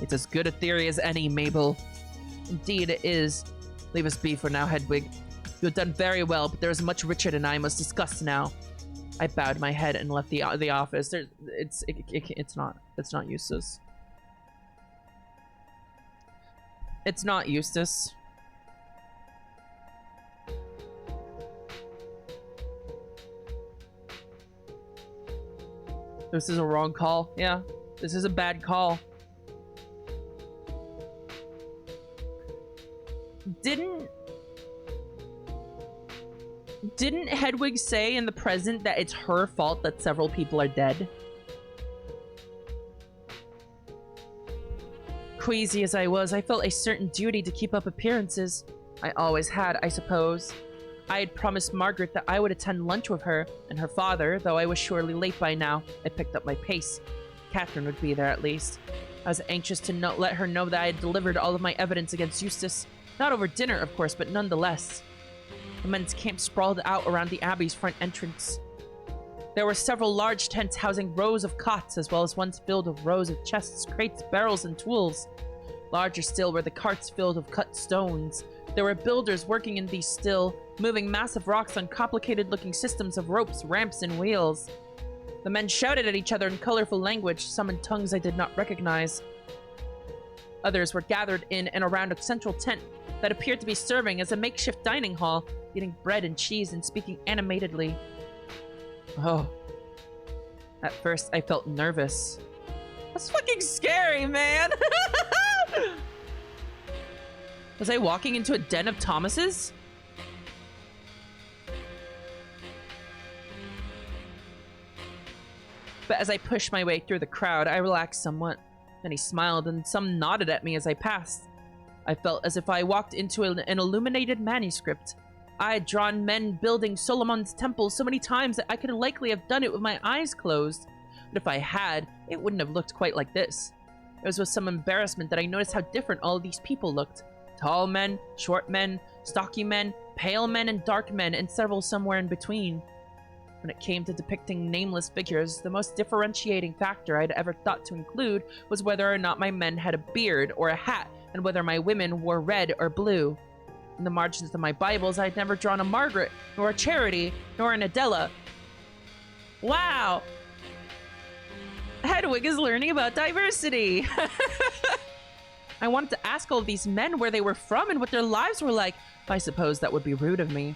It's as good a theory as any, Mabel. Indeed it is. Leave us be for now, Hedwig. You have done very well, but there is much Richard and I must discuss now. I bowed my head and left the office. It's not Eustace. It's not Eustace. This is a wrong call. Yeah, this is a bad call. Didn't Hedwig say in the present that it's her fault that several people are dead? Queasy as I was, I felt a certain duty to keep up appearances. I always had, I suppose. I had promised Margaret that I would attend lunch with her and her father, though I was surely late by now. I picked up my pace. Catherine would be there at least. I was anxious to let her know that I had delivered all of my evidence against Eustace. Not over dinner, of course, but nonetheless. The men's camp sprawled out around the abbey's front entrance. There were several large tents housing rows of cots, as well as ones filled with rows of chests, crates, barrels, and tools. Larger still were the carts filled with cut stones. There were builders working in these still, moving massive rocks on complicated-looking systems of ropes, ramps, and wheels. The men shouted at each other in colorful language, some in tongues I did not recognize. Others were gathered in and around a central tent that appeared to be serving as a makeshift dining hall, eating bread and cheese and speaking animatedly. Oh. At first, I felt nervous. That's fucking scary, man! Was I walking into a den of Thomases? But as I pushed my way through the crowd, I relaxed somewhat. Many smiled and some nodded at me as I passed. I felt as if I walked into an illuminated manuscript. I had drawn men building Solomon's temple so many times that I could likely have done it with my eyes closed. But if I had, it wouldn't have looked quite like this. It was with some embarrassment that I noticed how different all of these people looked. Tall men, short men, stocky men, pale men, and dark men, and several somewhere in between. When it came to depicting nameless figures, the most differentiating factor I'd ever thought to include was whether or not my men had a beard or a hat, and whether my women wore red or blue. In the margins of my Bibles, I'd never drawn a Margaret, nor a Charity, nor an Adela. Wow! Hedwig is learning about diversity! I wanted to ask all of these men where they were from and what their lives were like, but I suppose that would be rude of me.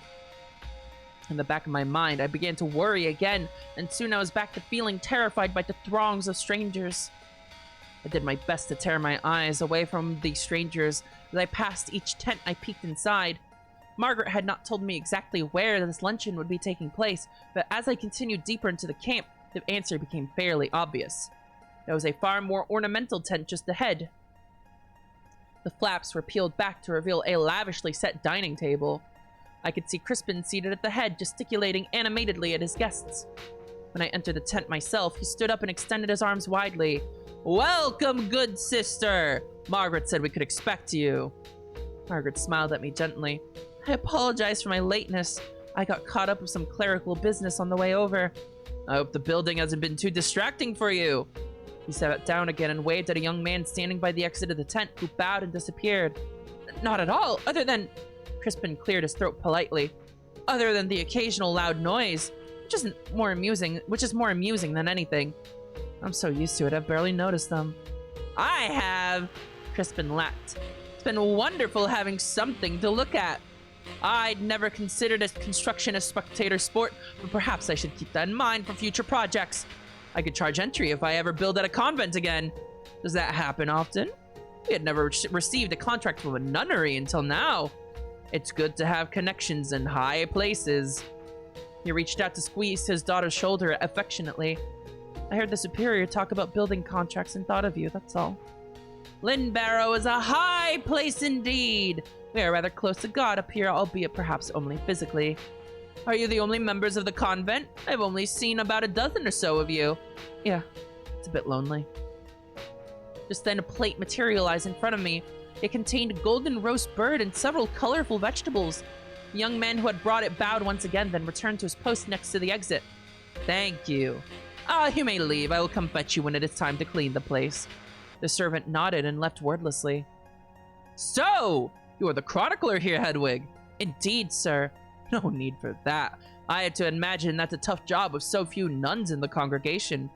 In the back of my mind, I began to worry again, and soon I was back to feeling terrified by the throngs of strangers. I did my best to tear my eyes away from these strangers. As I passed each tent, I peeked inside. Margaret had not told me exactly where this luncheon would be taking place, but as I continued deeper into the camp, the answer became fairly obvious. There was a far more ornamental tent just ahead. The flaps were peeled back to reveal a lavishly set dining table. I could see Crispin seated at the head, gesticulating animatedly at his guests. When I entered the tent myself, he stood up and extended his arms widely. "Welcome, good sister! Margaret said we could expect you." Margaret smiled at me gently. "I apologize for my lateness. I got caught up with some clerical business on the way over. I hope the building hasn't been too distracting for you." He sat down again and waved at a young man standing by the exit of the tent, who bowed and disappeared. "Not at all, other than..." Crispin cleared his throat politely. "Other than the occasional loud noise, which is more amusing than anything. I'm so used to it, I've barely noticed them." "I have," Crispin laughed. "It's been wonderful having something to look at. I'd never considered construction a spectator sport, but perhaps I should keep that in mind for future projects. I could charge entry if I ever build at a convent again. Does that happen often? We had never received a contract from a nunnery until now. It's good to have connections in high places." He reached out to squeeze his daughter's shoulder affectionately. "I heard the superior talk about building contracts and thought of you, that's all." "Lynbarrow is a high place indeed. We are rather close to God up here, albeit perhaps only physically. Are you the only members of the convent? I've only seen about a dozen or so of you." "Yeah, it's a bit lonely." Just then a plate materialized in front of me. It contained a golden roast bird and several colorful vegetables. The young man who had brought it bowed once again, then returned to his post next to the exit. "Thank you. You may leave. I will come fetch you when it is time to clean the place." The servant nodded and left wordlessly. "So, you are the chronicler here, Hedwig?" "Indeed, sir." "No need for that. I had to imagine that's a tough job with so few nuns in the congregation.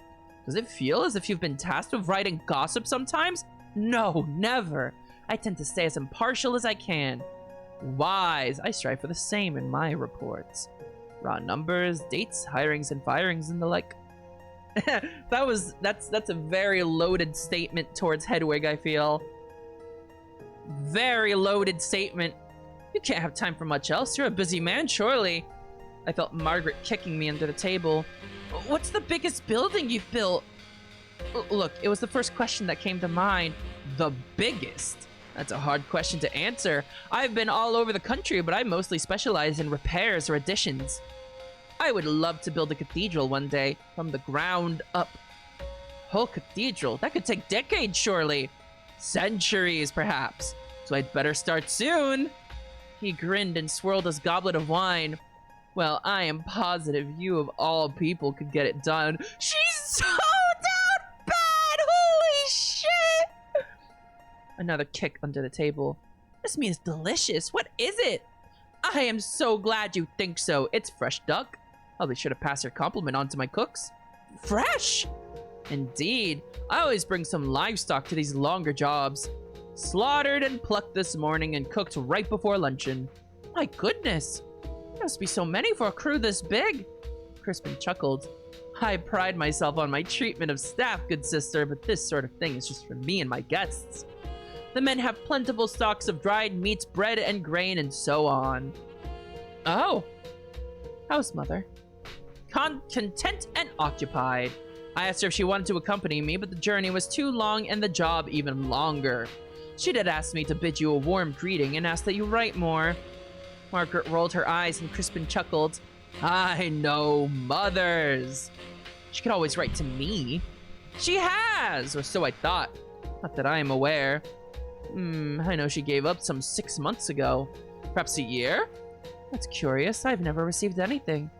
Does it feel as if you've been tasked with writing gossip sometimes?" "No, never. I tend to stay as impartial as I can." "Wise. I strive for the same in my reports. Raw numbers, dates, hirings and firings, and the like." That's a very loaded statement towards Hedwig, I feel. Very loaded statement. "You can't have time for much else. You're a busy man, surely." I felt Margaret kicking me under the table. "What's the biggest building you've built?" Look, it was the first question that came to mind. The biggest? That's a hard question to answer. I've been all over the country, but I mostly specialize in repairs or additions. I would love to build a cathedral one day, from the ground up. Whole cathedral? That could take decades, surely. Centuries, perhaps. So I'd better start soon. He grinned and swirled his goblet of wine. "Well, I am positive you of all people could get it done." She's so down bad! Holy shit! Another kick under the table. "This meat is delicious. What is it?" "I am so glad you think so. It's fresh duck. I'll be sure to pass your compliment on to my cooks." "Fresh?" "Indeed. I always bring some livestock to these longer jobs." Slaughtered and plucked this morning and cooked right before luncheon. My goodness! There must be so many for a crew this big. Crispin chuckled. I pride myself on my treatment of staff, good sister, but this sort of thing is just for me and my guests. The men have plentiful stocks of dried meats, bread and grain, and so on. Oh. How's mother? Content and occupied. I asked her if she wanted to accompany me, but the journey was too long and the job even longer. She did ask me to bid you a warm greeting and ask that you write more. Margaret rolled her eyes and Crispin chuckled. I know mothers. She could always write to me. She has, or so I thought. Not that I am aware. I know she gave up some 6 months ago. Perhaps a year? That's curious. I've never received anything.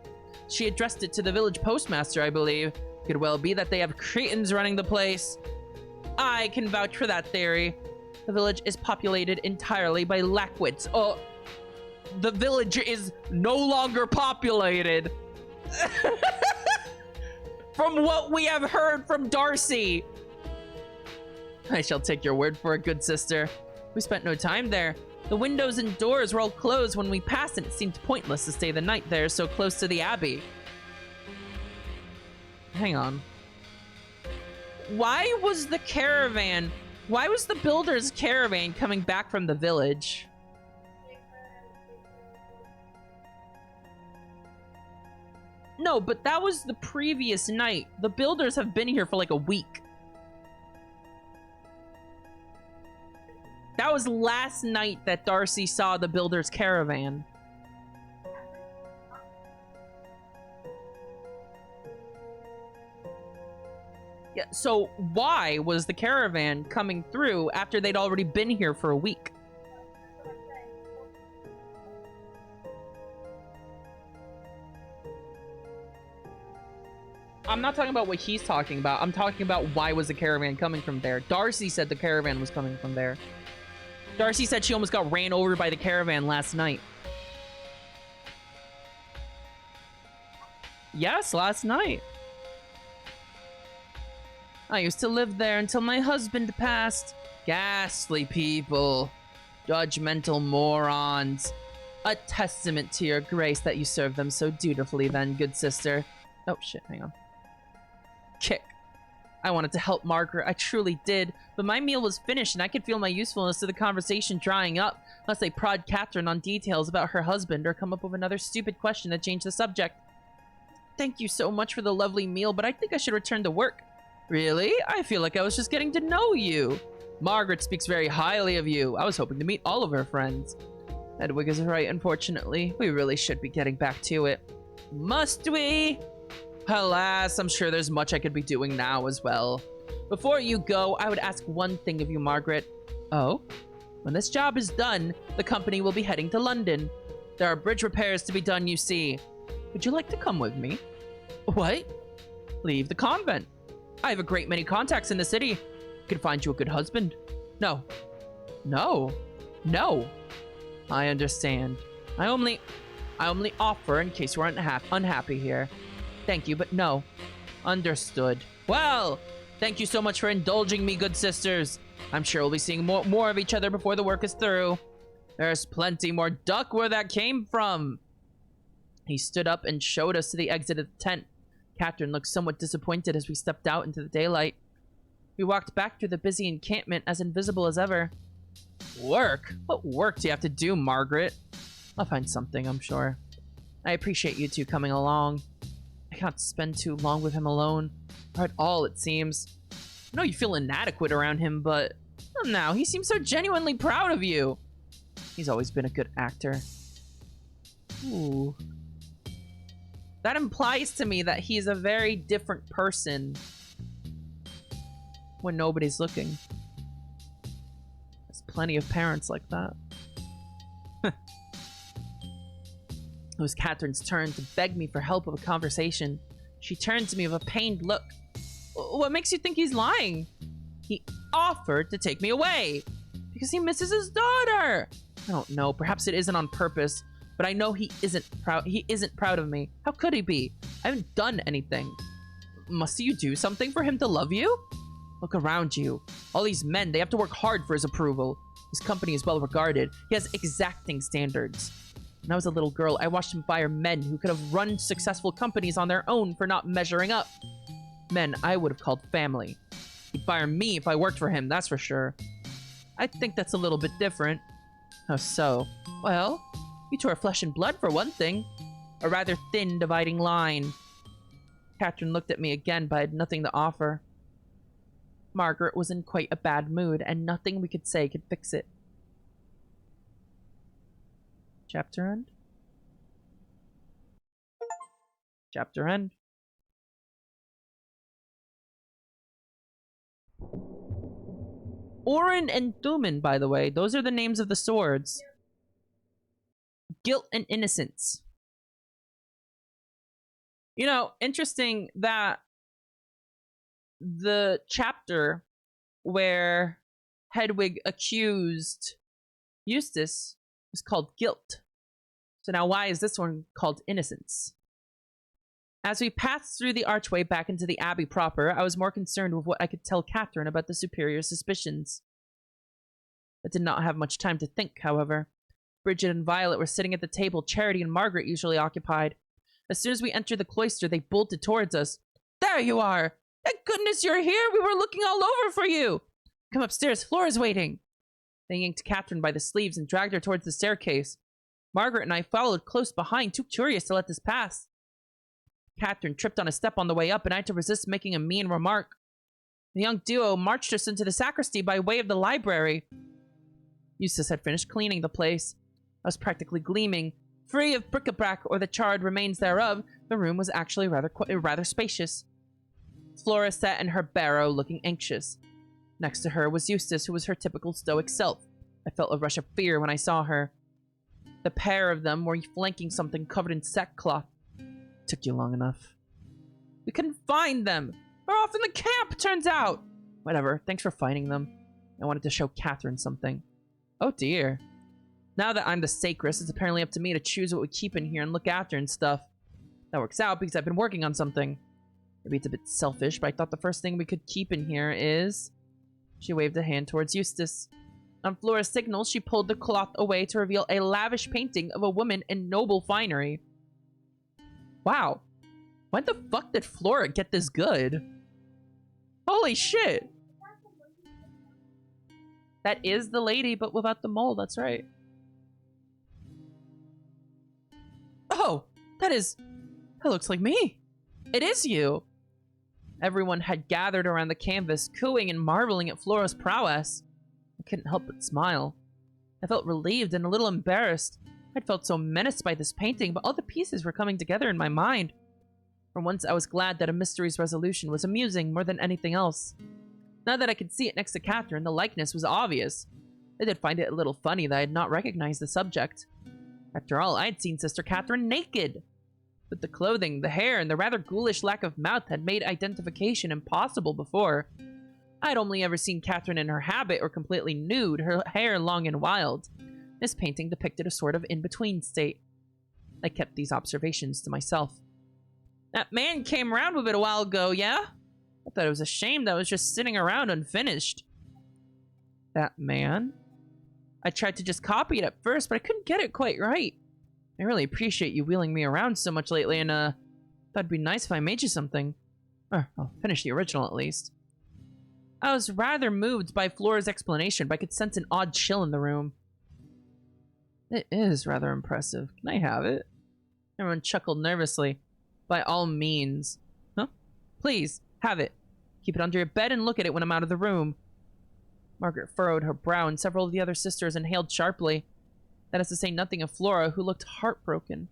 She addressed it to the village postmaster, I believe. Could well be that they have cretins running the place. I can vouch for that theory. The village is populated entirely by lackwits. Oh, the village is no longer populated. From what we have heard from Darcy. I shall take your word for it, good sister. We spent no time there. The windows and doors were all closed when we passed, and it seemed pointless to stay the night there so close to the abbey. Hang on. Why was the builder's caravan coming back from the village? No, but that was the previous night. The builders have been here for like a week. That was last night that Darcy saw the builder's caravan. Yeah, so why was the caravan coming through after they'd already been here for a week? I'm not talking about what he's talking about. I'm talking about why was the caravan coming from there. Darcy said the caravan was coming from there. Darcy said she almost got ran over by the caravan last night. Yes, last night. I used to live there until my husband passed. Ghastly people. Judgmental morons. A testament to your grace that you serve them so dutifully then, good sister. Oh, shit, hang on. Kick. I wanted to help Margaret, I truly did, but my meal was finished and I could feel my usefulness to the conversation drying up unless I prod Catherine on details about her husband or come up with another stupid question to change the subject. Thank you so much for the lovely meal, but I think I should return to work. Really? I feel like I was just getting to know you. Margaret speaks very highly of you. I was hoping to meet all of her friends. Edwig is right, unfortunately. We really should be getting back to it. Must we? Alas, I'm sure there's much I could be doing now as well. Before you go, I would ask one thing of you, Margaret. Oh? When this job is done, the company will be heading to London. There are bridge repairs to be done, you see. Would you like to come with me? What? Leave the convent. I have a great many contacts in the city. I can find you a good husband. No. No. No. I understand. I only offer in case you're unhappy here. Thank you, but no. Understood. Well, thank you so much for indulging me, good sisters. I'm sure we'll be seeing more of each other before the work is through. There's plenty more duck where that came from. He stood up and showed us to the exit of the tent. Catherine looked somewhat disappointed as we stepped out into the daylight. We walked back through the busy encampment as invisible as ever. Work? What work do you have to do, Margaret? I'll find something, I'm sure. I appreciate you two coming along. I can't spend too long with him alone. Or at all, it seems. I know you feel inadequate around him, but... now, he seems so genuinely proud of you. He's always been a good actor. Ooh. That implies to me that he's a very different person when nobody's looking. There's plenty of parents like that. It was Catherine's turn to beg me for help with a conversation. She turned to me with a pained look. What makes you think he's lying? He offered to take me away because he misses his daughter. I don't know. Perhaps it isn't on purpose, but I know he isn't proud. He isn't proud of me. How could he be? I haven't done anything. Must you do something for him to love you? Look around you. All these men, they have to work hard for his approval. His company is well regarded. He has exacting standards. When I was a little girl, I watched him fire men who could have run successful companies on their own for not measuring up. Men I would have called family. He'd fire me if I worked for him, that's for sure. I think that's a little bit different. How so? Well, you two are flesh and blood for one thing. A rather thin dividing line. Catherine looked at me again, but I had nothing to offer. Margaret was in quite a bad mood, and nothing we could say could fix it. Chapter end? Chapter end. Orin and Thuman, by the way, those are the names of the swords. Guilt and innocence. You know, interesting that the chapter where Hedwig accused Eustace was called Guilt. So now why is this one called Innocence? As we passed through the archway back into the Abbey proper, I was more concerned with what I could tell Catherine about the Superior's suspicions. I did not have much time to think, however. Bridget and Violet were sitting at the table Charity and Margaret usually occupied. As soon as we entered the cloister, they bolted towards us. There you are! Thank goodness you're here! We were looking all over for you! Come upstairs, Flora's waiting! They yanked Catherine by the sleeves and dragged her towards the staircase. Margaret and I followed close behind, too curious to let this pass. Catherine tripped on a step on the way up, and I had to resist making a mean remark. The young duo marched us into the sacristy by way of the library. Eustace had finished cleaning the place. I was practically gleaming. Free of bric-a-brac or the charred remains thereof, the room was actually rather spacious. Flora sat in her barrow, looking anxious. Next to her was Eustace, who was her typical stoic self. I felt a rush of fear when I saw her. The pair of them were flanking something covered in sackcloth. Took you long enough. We couldn't find them. They're off in the camp, turns out. Whatever, thanks for finding them. I wanted to show Catherine something. Oh dear. Now that I'm the sacrist, it's apparently up to me to choose what we keep in here and look after and stuff. That works out because I've been working on something. Maybe it's a bit selfish, but I thought the first thing we could keep in here is... She waved a hand towards Eustace. On Flora's signal, she pulled the cloth away to reveal a lavish painting of a woman in noble finery. Wow. When the fuck did Flora get this good? Holy shit. That is the lady, but without the mole, that's right. Oh, that looks like me. It is you. Everyone had gathered around the canvas, cooing and marveling at Flora's prowess. I couldn't help but smile. I felt relieved and a little embarrassed. I'd felt so menaced by this painting, but all the pieces were coming together in my mind. For once, I was glad that a mystery's resolution was amusing more than anything else. Now that I could see it next to Catherine, the likeness was obvious. I did find it a little funny that I had not recognized the subject. After all, I had seen Sister Catherine naked. But the clothing, the hair, and the rather ghoulish lack of mouth had made identification impossible before. I had only ever seen Catherine in her habit or completely nude, her hair long and wild. This painting depicted a sort of in-between state. I kept these observations to myself. That man came around with it a while ago, yeah? I thought it was a shame that it was just sitting around unfinished. That man? I tried to just copy it at first, but I couldn't get it quite right. I really appreciate you wheeling me around so much lately, and thought it'd be nice if I made you something. Or, I'll finish the original at least. I was rather moved by Flora's explanation, but I could sense an odd chill in the room. It is rather impressive. Can I have it? Everyone chuckled nervously. By all means. Huh? Please, have it. Keep it under your bed and look at it when I'm out of the room. Margaret furrowed her brow, and several of the other sisters inhaled sharply. That is to say nothing of Flora, who looked heartbroken.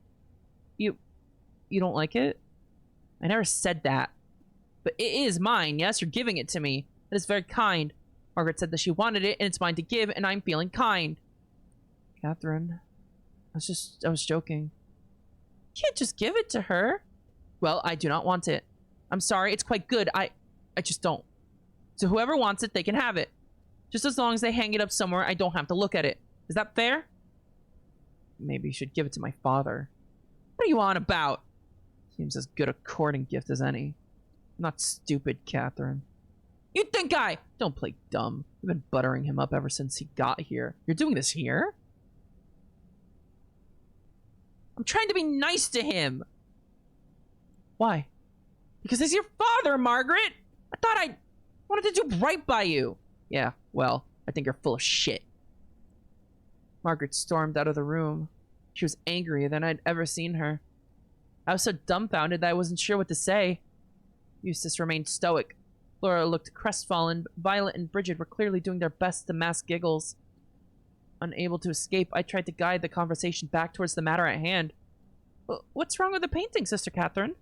You don't like it? I never said that. But it is mine, yes? You're giving it to me. That is very kind. Margaret said that she wanted it, and it's mine to give, and I'm feeling kind. Catherine, I was joking. You can't just give it to her. Well, I do not want it. I'm sorry, it's quite good. I just don't. So whoever wants it, they can have it. Just as long as they hang it up somewhere, I don't have to look at it. Is that fair? Maybe you should give it to my father. What are you on about? Seems as good a courting gift as any. I'm not stupid, Catherine. You think I... Don't play dumb. I've been buttering him up ever since he got here. You're doing this here? I'm trying to be nice to him. Why? Because he's your father, Margaret. I thought I wanted to do right by you. Yeah, well, I think you're full of shit. Margaret stormed out of the room. She was angrier than I'd ever seen her. I was so dumbfounded that I wasn't sure what to say. Eustace remained stoic. Lyra looked crestfallen, but Violet and Bridget were clearly doing their best to mask giggles. Unable to escape, I tried to guide the conversation back towards the matter at hand. What's wrong with the painting, Sister Catherine?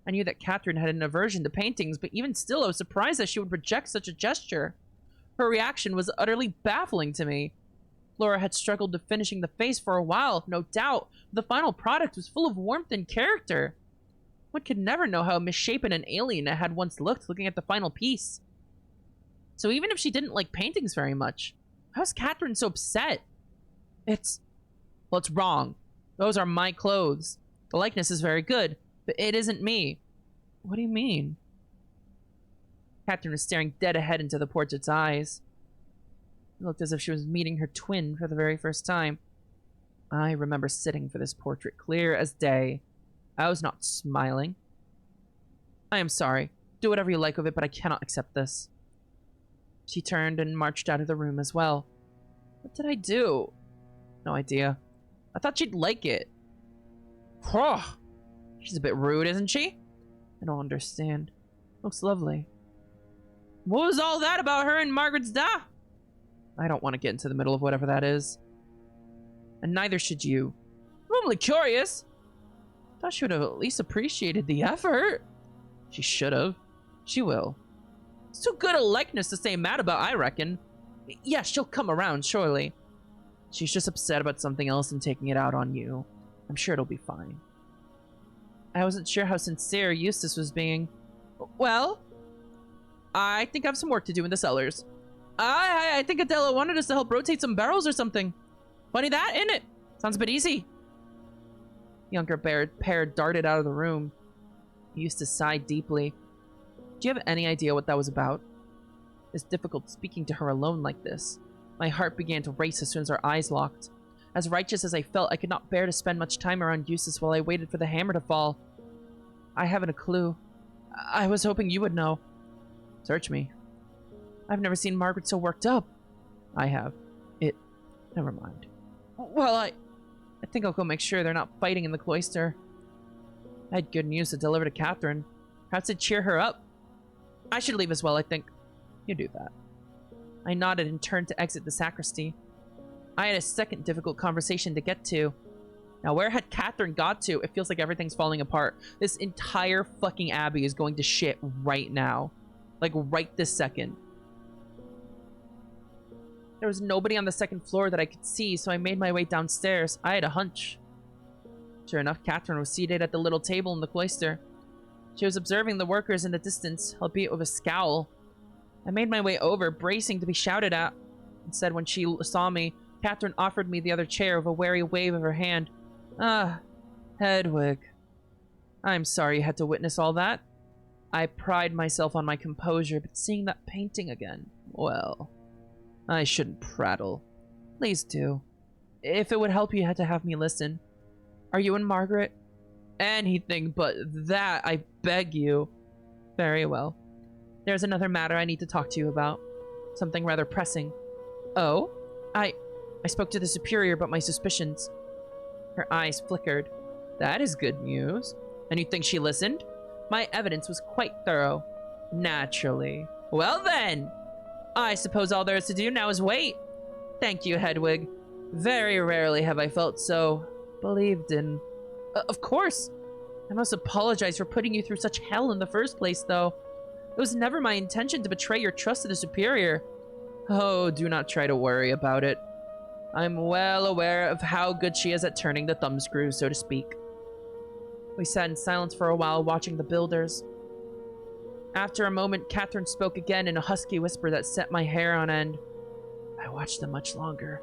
I knew that Catherine had an aversion to paintings, but even still I was surprised that she would reject such a gesture. Her reaction was utterly baffling to me. Lyra had struggled to finishing the face for a while, no doubt. The final product was full of warmth and character. One could never know how misshapen and alien it had once looked looking at the final piece. So even if she didn't like paintings very much, how is Catherine so upset? Well, it's wrong. Those are my clothes. The likeness is very good, but it isn't me. What do you mean? Catherine was staring dead ahead into the portrait's eyes. It looked as if she was meeting her twin for the very first time. I remember sitting for this portrait clear as day. I was not smiling. I am sorry. Do whatever you like with it, but I cannot accept this. She turned and marched out of the room as well. What did I do? No idea. I thought she'd like it. Oh, she's a bit rude, isn't she? I don't understand. Looks lovely. What was all that about her and Margaret's da? I don't want to get into the middle of whatever that is. And neither should you. I'm only curious. Thought she would have at least appreciated the effort. She should have. She will. It's too good a likeness to say mad about, I reckon. Yeah, she'll come around, surely. She's just upset about something else and taking it out on you. I'm sure it'll be fine. I wasn't sure how sincere Eustace was being. Well, I think I have some work to do in the cellars. I think Adela wanted us to help rotate some barrels or something. Funny that, isn't it? Sounds a bit easy. Younger pair darted out of the room. Eustace sighed deeply. Do you have any idea what that was about? It's difficult speaking to her alone like this. My heart began to race as soon as our eyes locked. As righteous as I felt, I could not bear to spend much time around Eustace while I waited for the hammer to fall. I haven't a clue. I was hoping you would know. Search me. I've never seen Margaret so worked up. I have. Never mind. Well, I think I'll go make sure they're not fighting in the cloister. I had good news to deliver to Catherine. Perhaps it'd cheer her up. I should leave as well, I think. You do that. I nodded and turned to exit the sacristy. I had a second difficult conversation to get to. Now, where had Catherine got to? It feels like everything's falling apart. This entire fucking abbey is going to shit right now. Like, right this second. There was nobody on the second floor that I could see, so I made my way downstairs. I had a hunch. Sure enough, Catherine was seated at the little table in the cloister. She was observing the workers in the distance, albeit with a scowl. I made my way over, bracing to be shouted at. Instead, when she saw me, Catherine offered me the other chair with a wary wave of her hand. Ah, Hedwig. I'm sorry you had to witness all that. I pride myself on my composure, but seeing that painting again, well, I shouldn't prattle. Please do. If it would help you had to have me listen. Are you and Margaret? Anything but that, I beg you. Very well. There's another matter I need to talk to you about. Something rather pressing. Oh? I spoke to the superior about my suspicions. Her eyes flickered. That is good news. And you think she listened? My evidence was quite thorough. Naturally. Well then! I suppose all there is to do now is wait. Thank you, Hedwig. Very rarely have I felt so believed in. Of course. I must apologize for putting you through such hell in the first place, though. It was never my intention to betray your trust to the superior. Oh, do not try to worry about it. I'm well aware of how good she is at turning the thumbscrew, so to speak. We sat in silence for a while, watching the builders. After a moment, Catherine spoke again in a husky whisper that set my hair on end. I watch them much longer.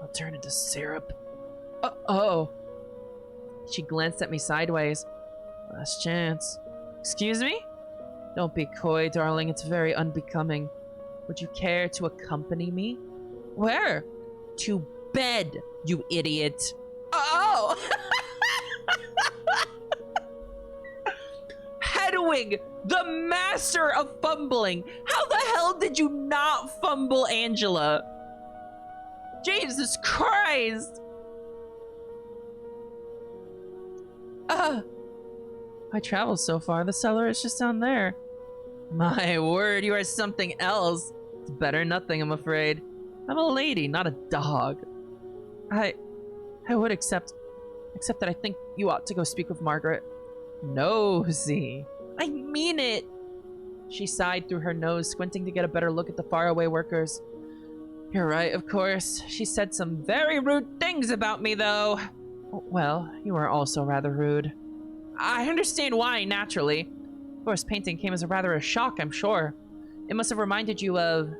I'll turn into syrup. Oh. She glanced at me sideways. Last chance. Excuse me? Don't be coy, darling. It's very unbecoming. Would you care to accompany me? Where? To bed, you idiot. Oh! Hedwig, the master of fumbling. How the hell did you not fumble Angela? Jesus Christ. I traveled so far. The cellar is just down there. My word, you are something else. It's better than nothing, I'm afraid. I'm a lady, not a dog. I would except that I think you ought to go speak with Margaret. Nosy. I mean it. She sighed through her nose, squinting to get a better look at the faraway workers. You're right, of course. She said some very rude things about me, though. Well, you are also rather rude. I understand why, naturally. Of course, painting came as a shock, I'm sure. It must have reminded you of...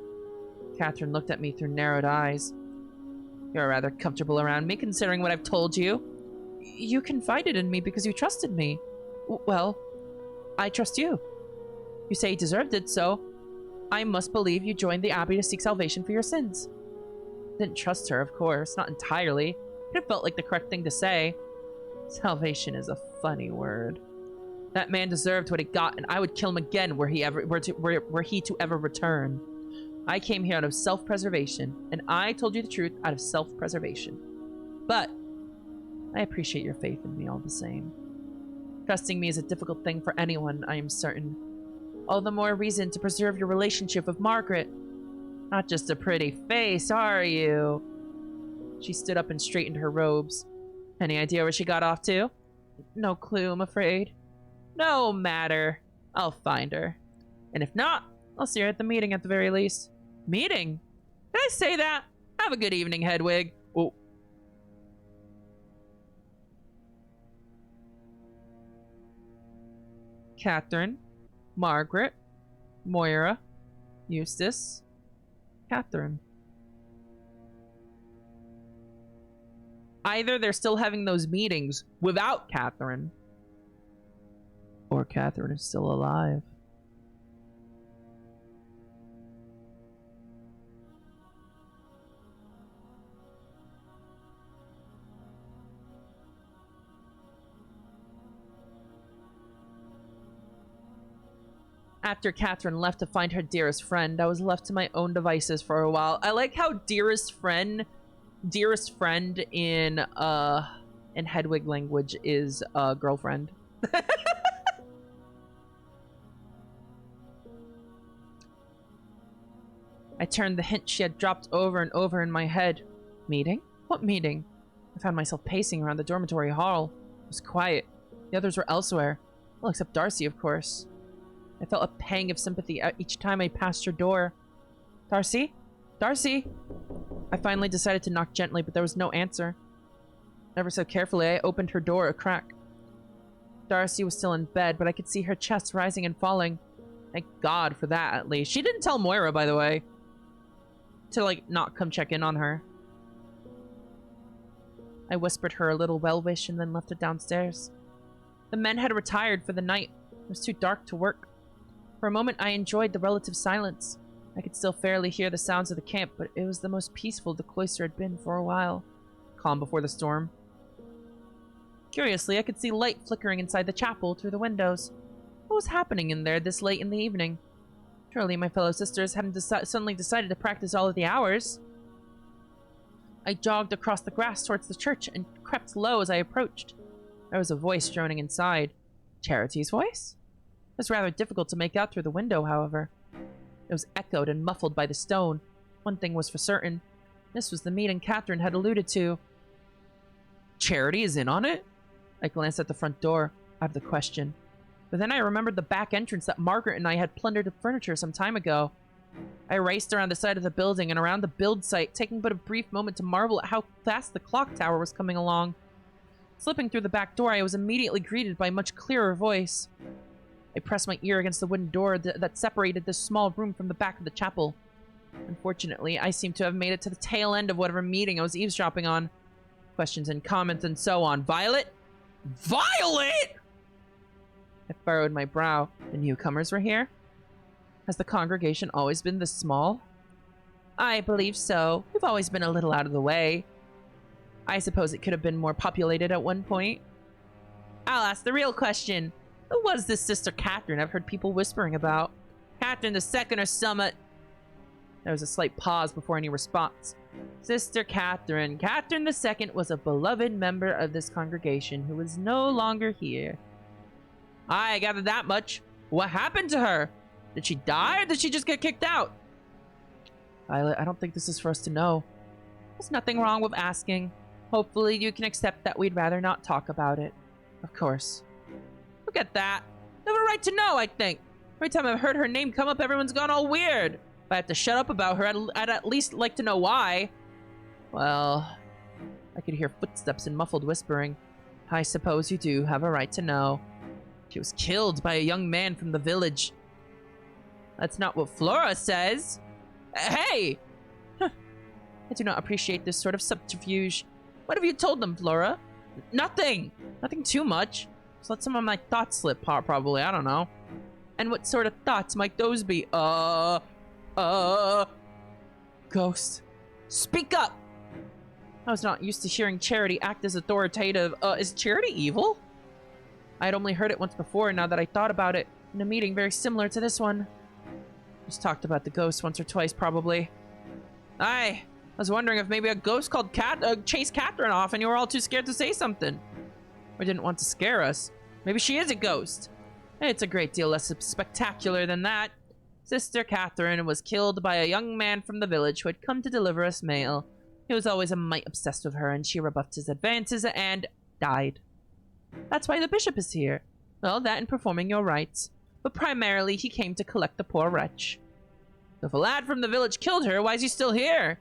Catherine looked at me through narrowed eyes. You're rather comfortable around me, considering what I've told you. You confided in me because you trusted me. Well, I trust you. You say you deserved it, so I must believe you joined the Abbey to seek salvation for your sins. Didn't trust her, of course, not entirely. It felt like the correct thing to say. Salvation is a funny word. That man deserved what he got, and I would kill him again were he to ever return. I came here out of self-preservation, and I told you the truth out of self-preservation. But I appreciate your faith in me all the same. Trusting me is a difficult thing for anyone, I am certain. All the more reason to preserve your relationship with Margaret. Not just a pretty face, are you? She stood up and straightened her robes. Any idea where she got off to? No clue, I'm afraid. No matter. I'll find her. And if not, I'll see her at the meeting at the very least. Meeting? Did I say that? Have a good evening, Hedwig. Oh. Catherine, Margaret, Moira, Eustace, Catherine. Either they're still having those meetings without Catherine, or Catherine is still alive. After Catherine left to find her dearest friend, I was left to my own devices for a while. I like how dearest friend in Hedwig language is girlfriend. I turned the hint she had dropped over and over in my head. Meeting? What meeting? I found myself pacing around the dormitory hall. It was quiet. The others were elsewhere. Well, except Darcy, of course. I felt a pang of sympathy each time I passed her door. Darcy? Darcy? I finally decided to knock gently, but there was no answer. Ever so carefully, I opened her door a crack. Darcy was still in bed, but I could see her chest rising and falling. Thank God for that, at least. She didn't tell Moira, by the way, to, like, not come check in on her. I whispered her a little well-wish and then left her downstairs. The men had retired for the night. It was too dark to work. For a moment, I enjoyed the relative silence. I could still fairly hear the sounds of the camp, but it was the most peaceful the cloister had been for a while. Calm before the storm. Curiously, I could see light flickering inside the chapel through the windows. What was happening in there this late in the evening? Surely my fellow sisters hadn't suddenly decided to practice all of the hours. I jogged across the grass towards the church and crept low as I approached. There was a voice droning inside. Charity's voice? It was rather difficult to make out through the window, however. It was echoed and muffled by the stone. One thing was for certain. This was the meeting Catherine had alluded to. Charity is in on it? I glanced at the front door, out of the question. But then I remembered the back entrance that Margaret and I had plundered of furniture some time ago. I raced around the side of the building and around the build site, taking but a brief moment to marvel at how fast the clock tower was coming along. Slipping through the back door, I was immediately greeted by a much clearer voice. I pressed my ear against the wooden door that separated this small room from the back of the chapel. Unfortunately, I seemed to have made it to the tail end of whatever meeting I was eavesdropping on. Questions and comments and so on. Violet? Violet?! I furrowed my brow. The newcomers were here? Has the congregation always been this small? I believe so. We've always been a little out of the way. I suppose it could have been more populated at one point. I'll ask the real question. Who was this Sister Catherine I've heard people whispering about? Catherine the Second or Summit? There was a slight pause before any response. Sister Catherine. Catherine the Second was a beloved member of this congregation who is no longer here. I gathered that much. What happened to her? Did she die or did she just get kicked out? Violet, I don't think this is for us to know. There's nothing wrong with asking. Hopefully you can accept that we'd rather not talk about it. Of course. Look at that. They have a right to know, I think. Every time I've heard her name come up, everyone's gone all weird. If I have to shut up about her, I'd at least like to know why. Well, I could hear footsteps and muffled whispering. I suppose you do have a right to know. She was killed by a young man from the village. That's not what Flora says. Hey! Huh. I do not appreciate this sort of subterfuge. What have you told them, Flora? Nothing! Nothing too much. Just let some of my thoughts slip, probably. I don't know. And what sort of thoughts might those be? Ghost. Speak up! I was not used to hearing Charity act as authoritative. Is Charity evil? I had only heard it once before, now that I thought about it, in a meeting very similar to this one. Just talked about the ghost once or twice, probably. I was wondering if maybe a ghost called chased Catherine off and you were all too scared to say something. Or didn't want to scare us. Maybe she is a ghost. It's a great deal less spectacular than that. Sister Catherine was killed by a young man from the village who had come to deliver us mail. He was always a mite obsessed with her, and she rebuffed his advances and died. That's why the bishop is here. Well, that and performing your rites. But primarily, he came to collect the poor wretch. So if a lad from the village killed her, why is he still here?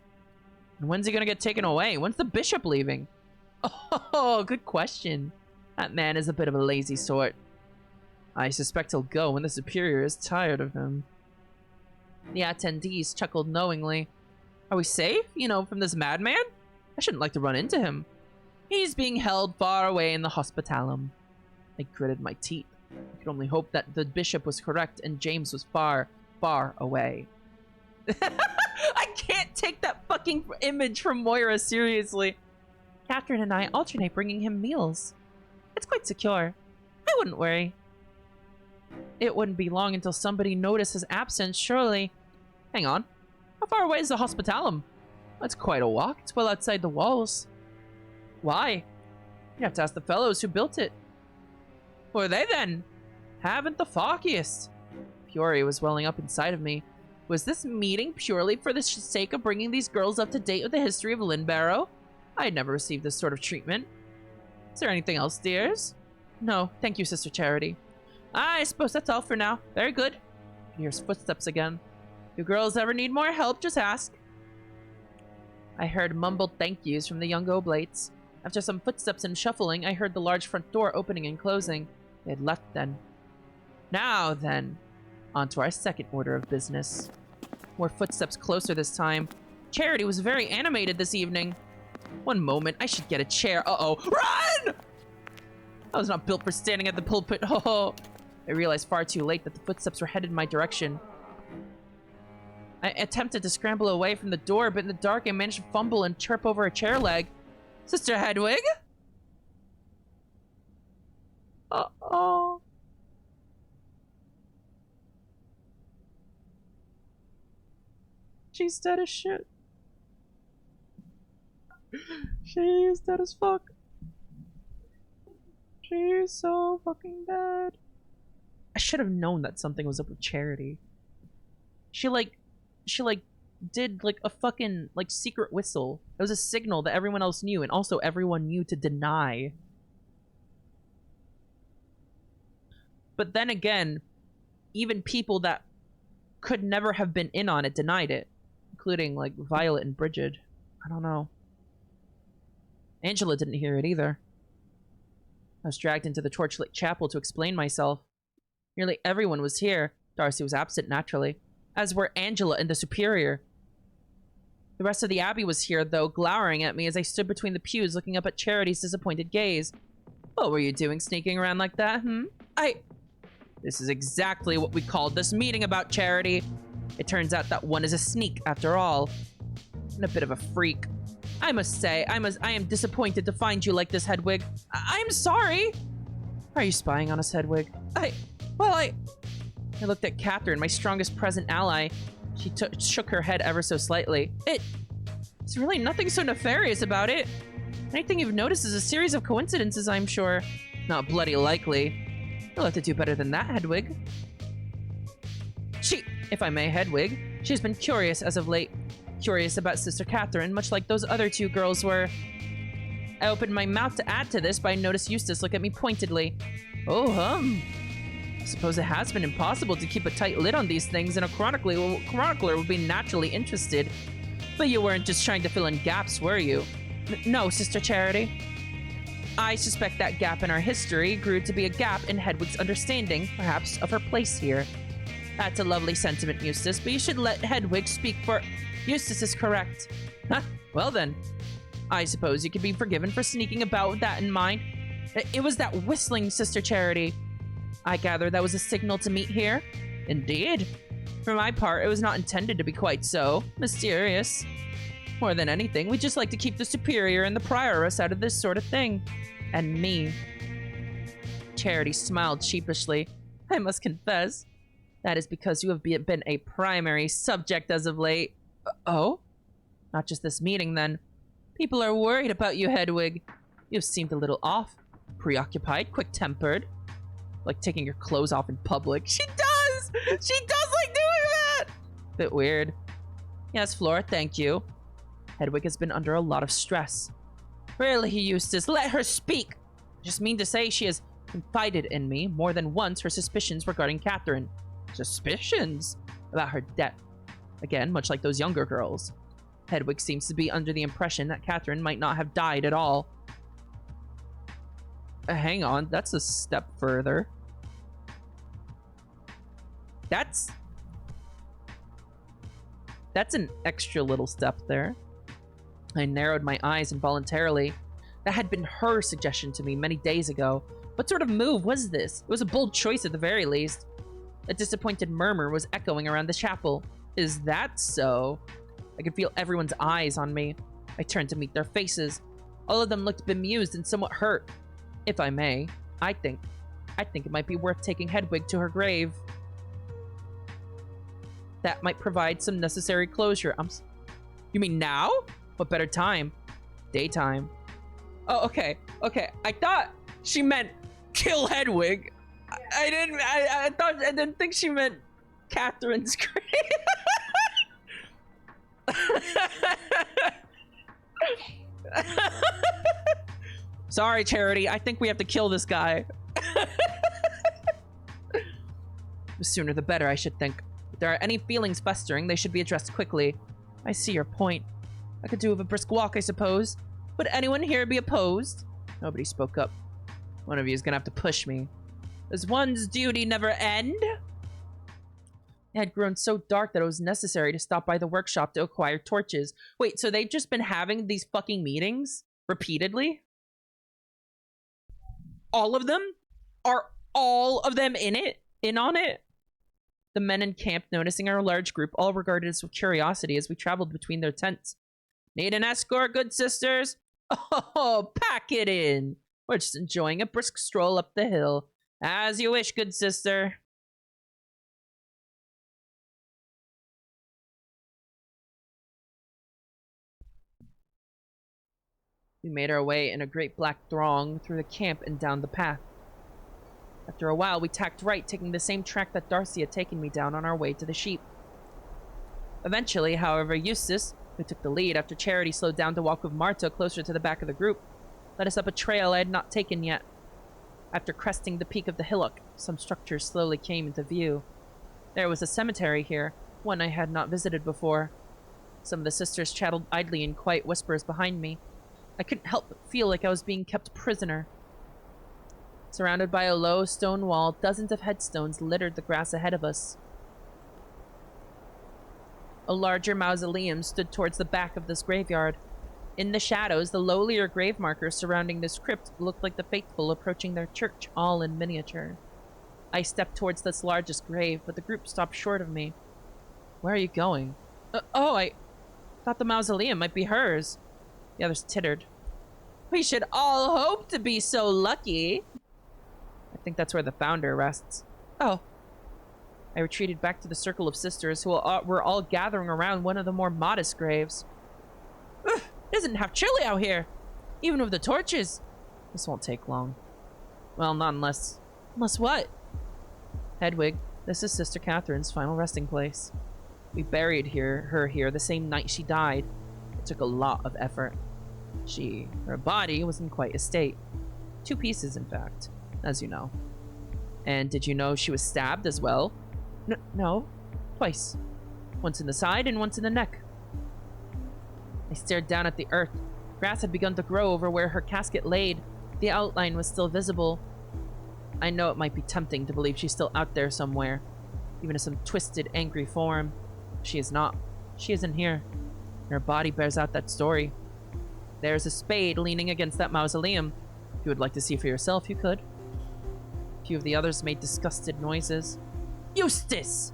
And when's he gonna get taken away? When's the bishop leaving? Oh, good question. That man is a bit of a lazy sort. I suspect he'll go when the superior is tired of him. The attendees chuckled knowingly. Are we safe, from this madman? I shouldn't like to run into him. He's being held far away in the hospitalum. I gritted my teeth. I could only hope that the bishop was correct and James was far, far away. I can't take that fucking image from Moira seriously. Catherine and I alternate bringing him meals. It's quite secure. I wouldn't worry. It wouldn't be long until somebody noticed his absence, surely. Hang on. How far away is the hospitalum? That's quite a walk. It's well outside the walls. Why? You have to ask the fellows who built it. Who are they then? Haven't the foggiest. Fury was welling up inside of me. Was this meeting purely for the sake of bringing these girls up to date with the history of Lynbarrow? I had never received this sort of treatment. Is there anything else, dears? No, thank you, Sister Charity. I suppose that's all for now. Very good. Here's footsteps again. If you girls ever need more help, just ask. I heard mumbled thank yous from the young oblates. After some footsteps and shuffling, I heard the large front door opening and closing. They had left then. Now then, on to our second order of business. More footsteps closer this time. Charity was very animated this evening. One moment, I should get a chair. Uh-oh. Run! I was not built for standing at the pulpit. Oh. I realized far too late that the footsteps were headed my direction. I attempted to scramble away from the door, but in the dark I managed to fumble and trip over a chair leg. Sister Hedwig? Uh-oh. She's dead as shit. She's dead as fuck. She's so fucking dead. I should have known that something was up with Charity. She did a fucking secret whistle. It was a signal that everyone else knew, and also everyone knew to deny. But then again, even people that could never have been in on it denied it, including Violet and Bridget. I don't know. Angela didn't hear it either. I was dragged into the torchlit chapel to explain myself. Nearly everyone was here. Darcy was absent, naturally, as were Angela and the Superior. The rest of the Abbey was here, though, glowering at me as I stood between the pews looking up at Charity's disappointed gaze. What were you doing sneaking around like that, This is exactly what we called this meeting about, Charity. It turns out that one is a sneak after all. And a bit of a freak. I must say, I am disappointed to find you like this, Hedwig. I'm sorry. Are you spying on us, Hedwig? I looked at Catherine, my strongest present ally. She shook her head ever so slightly. It's really nothing so nefarious about it. Anything you've noticed is a series of coincidences, I'm sure. Not bloody likely. You'll have to do better than that, Hedwig. If I may, Hedwig, she's been curious as of late. Curious about Sister Catherine, much like those other two girls were. I opened my mouth to add to this, but I noticed Eustace look at me pointedly. Oh, I suppose it has been impossible to keep a tight lid on these things, and a chronicler would be naturally interested. But you weren't just trying to fill in gaps, were you? No, Sister Charity. I suspect that gap in our history grew to be a gap in Hedwig's understanding, perhaps, of her place here. That's a lovely sentiment, Eustace, but you should let Hedwig speak for... Eustace is correct. Huh? Well then. I suppose you could be forgiven for sneaking about with that in mind. It was that whistling, Sister Charity. I gather that was a signal to meet here? Indeed. For my part, it was not intended to be quite so mysterious. More than anything, we just like to keep the superior and the prioress out of this sort of thing. And me. Charity smiled sheepishly. I must confess, that is because you have been a primary subject as of late. Oh? Not just this meeting, then. People are worried about you, Hedwig. You seemed a little off. Preoccupied, quick-tempered. Like taking your clothes off in public. She does! She does like doing that! Bit weird. Yes, Flora, thank you. Hedwig has been under a lot of stress. Really, Eustace, let her speak! I just mean to say she has confided in me more than once her suspicions regarding Catherine. Suspicions? About her death. Again, much like those younger girls. Hedwig seems to be under the impression that Catherine might not have died at all. Hang on, that's a step further. That's an extra little step there. I narrowed my eyes involuntarily. That had been her suggestion to me many days ago. What sort of move was this? It was a bold choice at the very least. A disappointed murmur was echoing around the chapel. Is that so? I could feel everyone's eyes on me. I turned to meet their faces. All of them looked bemused and somewhat hurt. If I may, I think it might be worth taking Hedwig to her grave. That might provide some necessary closure. You mean now? What better time? Daytime. Oh, okay. I thought she meant kill Hedwig. I didn't think she meant Catherine's grave. Sorry, Charity. I think we have to kill this guy. The sooner the better, I should think. If there are any feelings festering, they should be addressed quickly. I see your point. I could do with a brisk walk, I suppose. Would anyone here be opposed? Nobody spoke up. One of you is gonna have to push me. Does one's duty never end? It had grown so dark that it was necessary to stop by the workshop to acquire torches. Wait, so they've just been having these fucking meetings repeatedly? All of them? Are all of them in on it? The men in camp, noticing our large group, all regarded us with curiosity as we traveled between their tents. Need an escort, good sisters? Oh, pack it in. We're just enjoying a brisk stroll up the hill. As you wish, good sister. We made our way in a great black throng through the camp and down the path. After a while, we tacked right, taking the same track that Darcy had taken me down on our way to the sheep. Eventually, however, Eustace, who took the lead after Charity slowed down to walk with Marta closer to the back of the group, led us up a trail I had not taken yet. After cresting the peak of the hillock, some structures slowly came into view. There was a cemetery here, one I had not visited before. Some of the sisters chatted idly in quiet whispers behind me. I couldn't help but feel like I was being kept prisoner. Surrounded by a low stone wall, dozens of headstones littered the grass ahead of us. A larger mausoleum stood towards the back of this graveyard. In the shadows, the lowlier grave markers surrounding this crypt looked like the faithful approaching their church, all in miniature. I stepped towards this largest grave, but the group stopped short of me. Where are you going? Oh, I thought the mausoleum might be hers. The others tittered. We should all hope to be so lucky. I think that's where the founder rests. Oh. I retreated back to the circle of sisters who were all gathering around one of the more modest graves. Ugh, it isn't half chilly out here, even with the torches. This won't take long. Well, not unless... Unless what? Hedwig, this is Sister Catherine's final resting place. We buried her here the same night she died. It took a lot of effort. Her body was in quite a state. 2 pieces, in fact, as you know. And did you know she was stabbed as well? No. Twice. Once in the side and once in the neck. I stared down at the earth. Grass had begun to grow over where her casket laid. The outline was still visible. I know it might be tempting to believe she's still out there somewhere, even in some twisted, angry form. She is not. She isn't here. Her body bears out that story. There's a spade leaning against that mausoleum. If you would like to see for yourself, you could. A few of the others made disgusted noises. Eustace!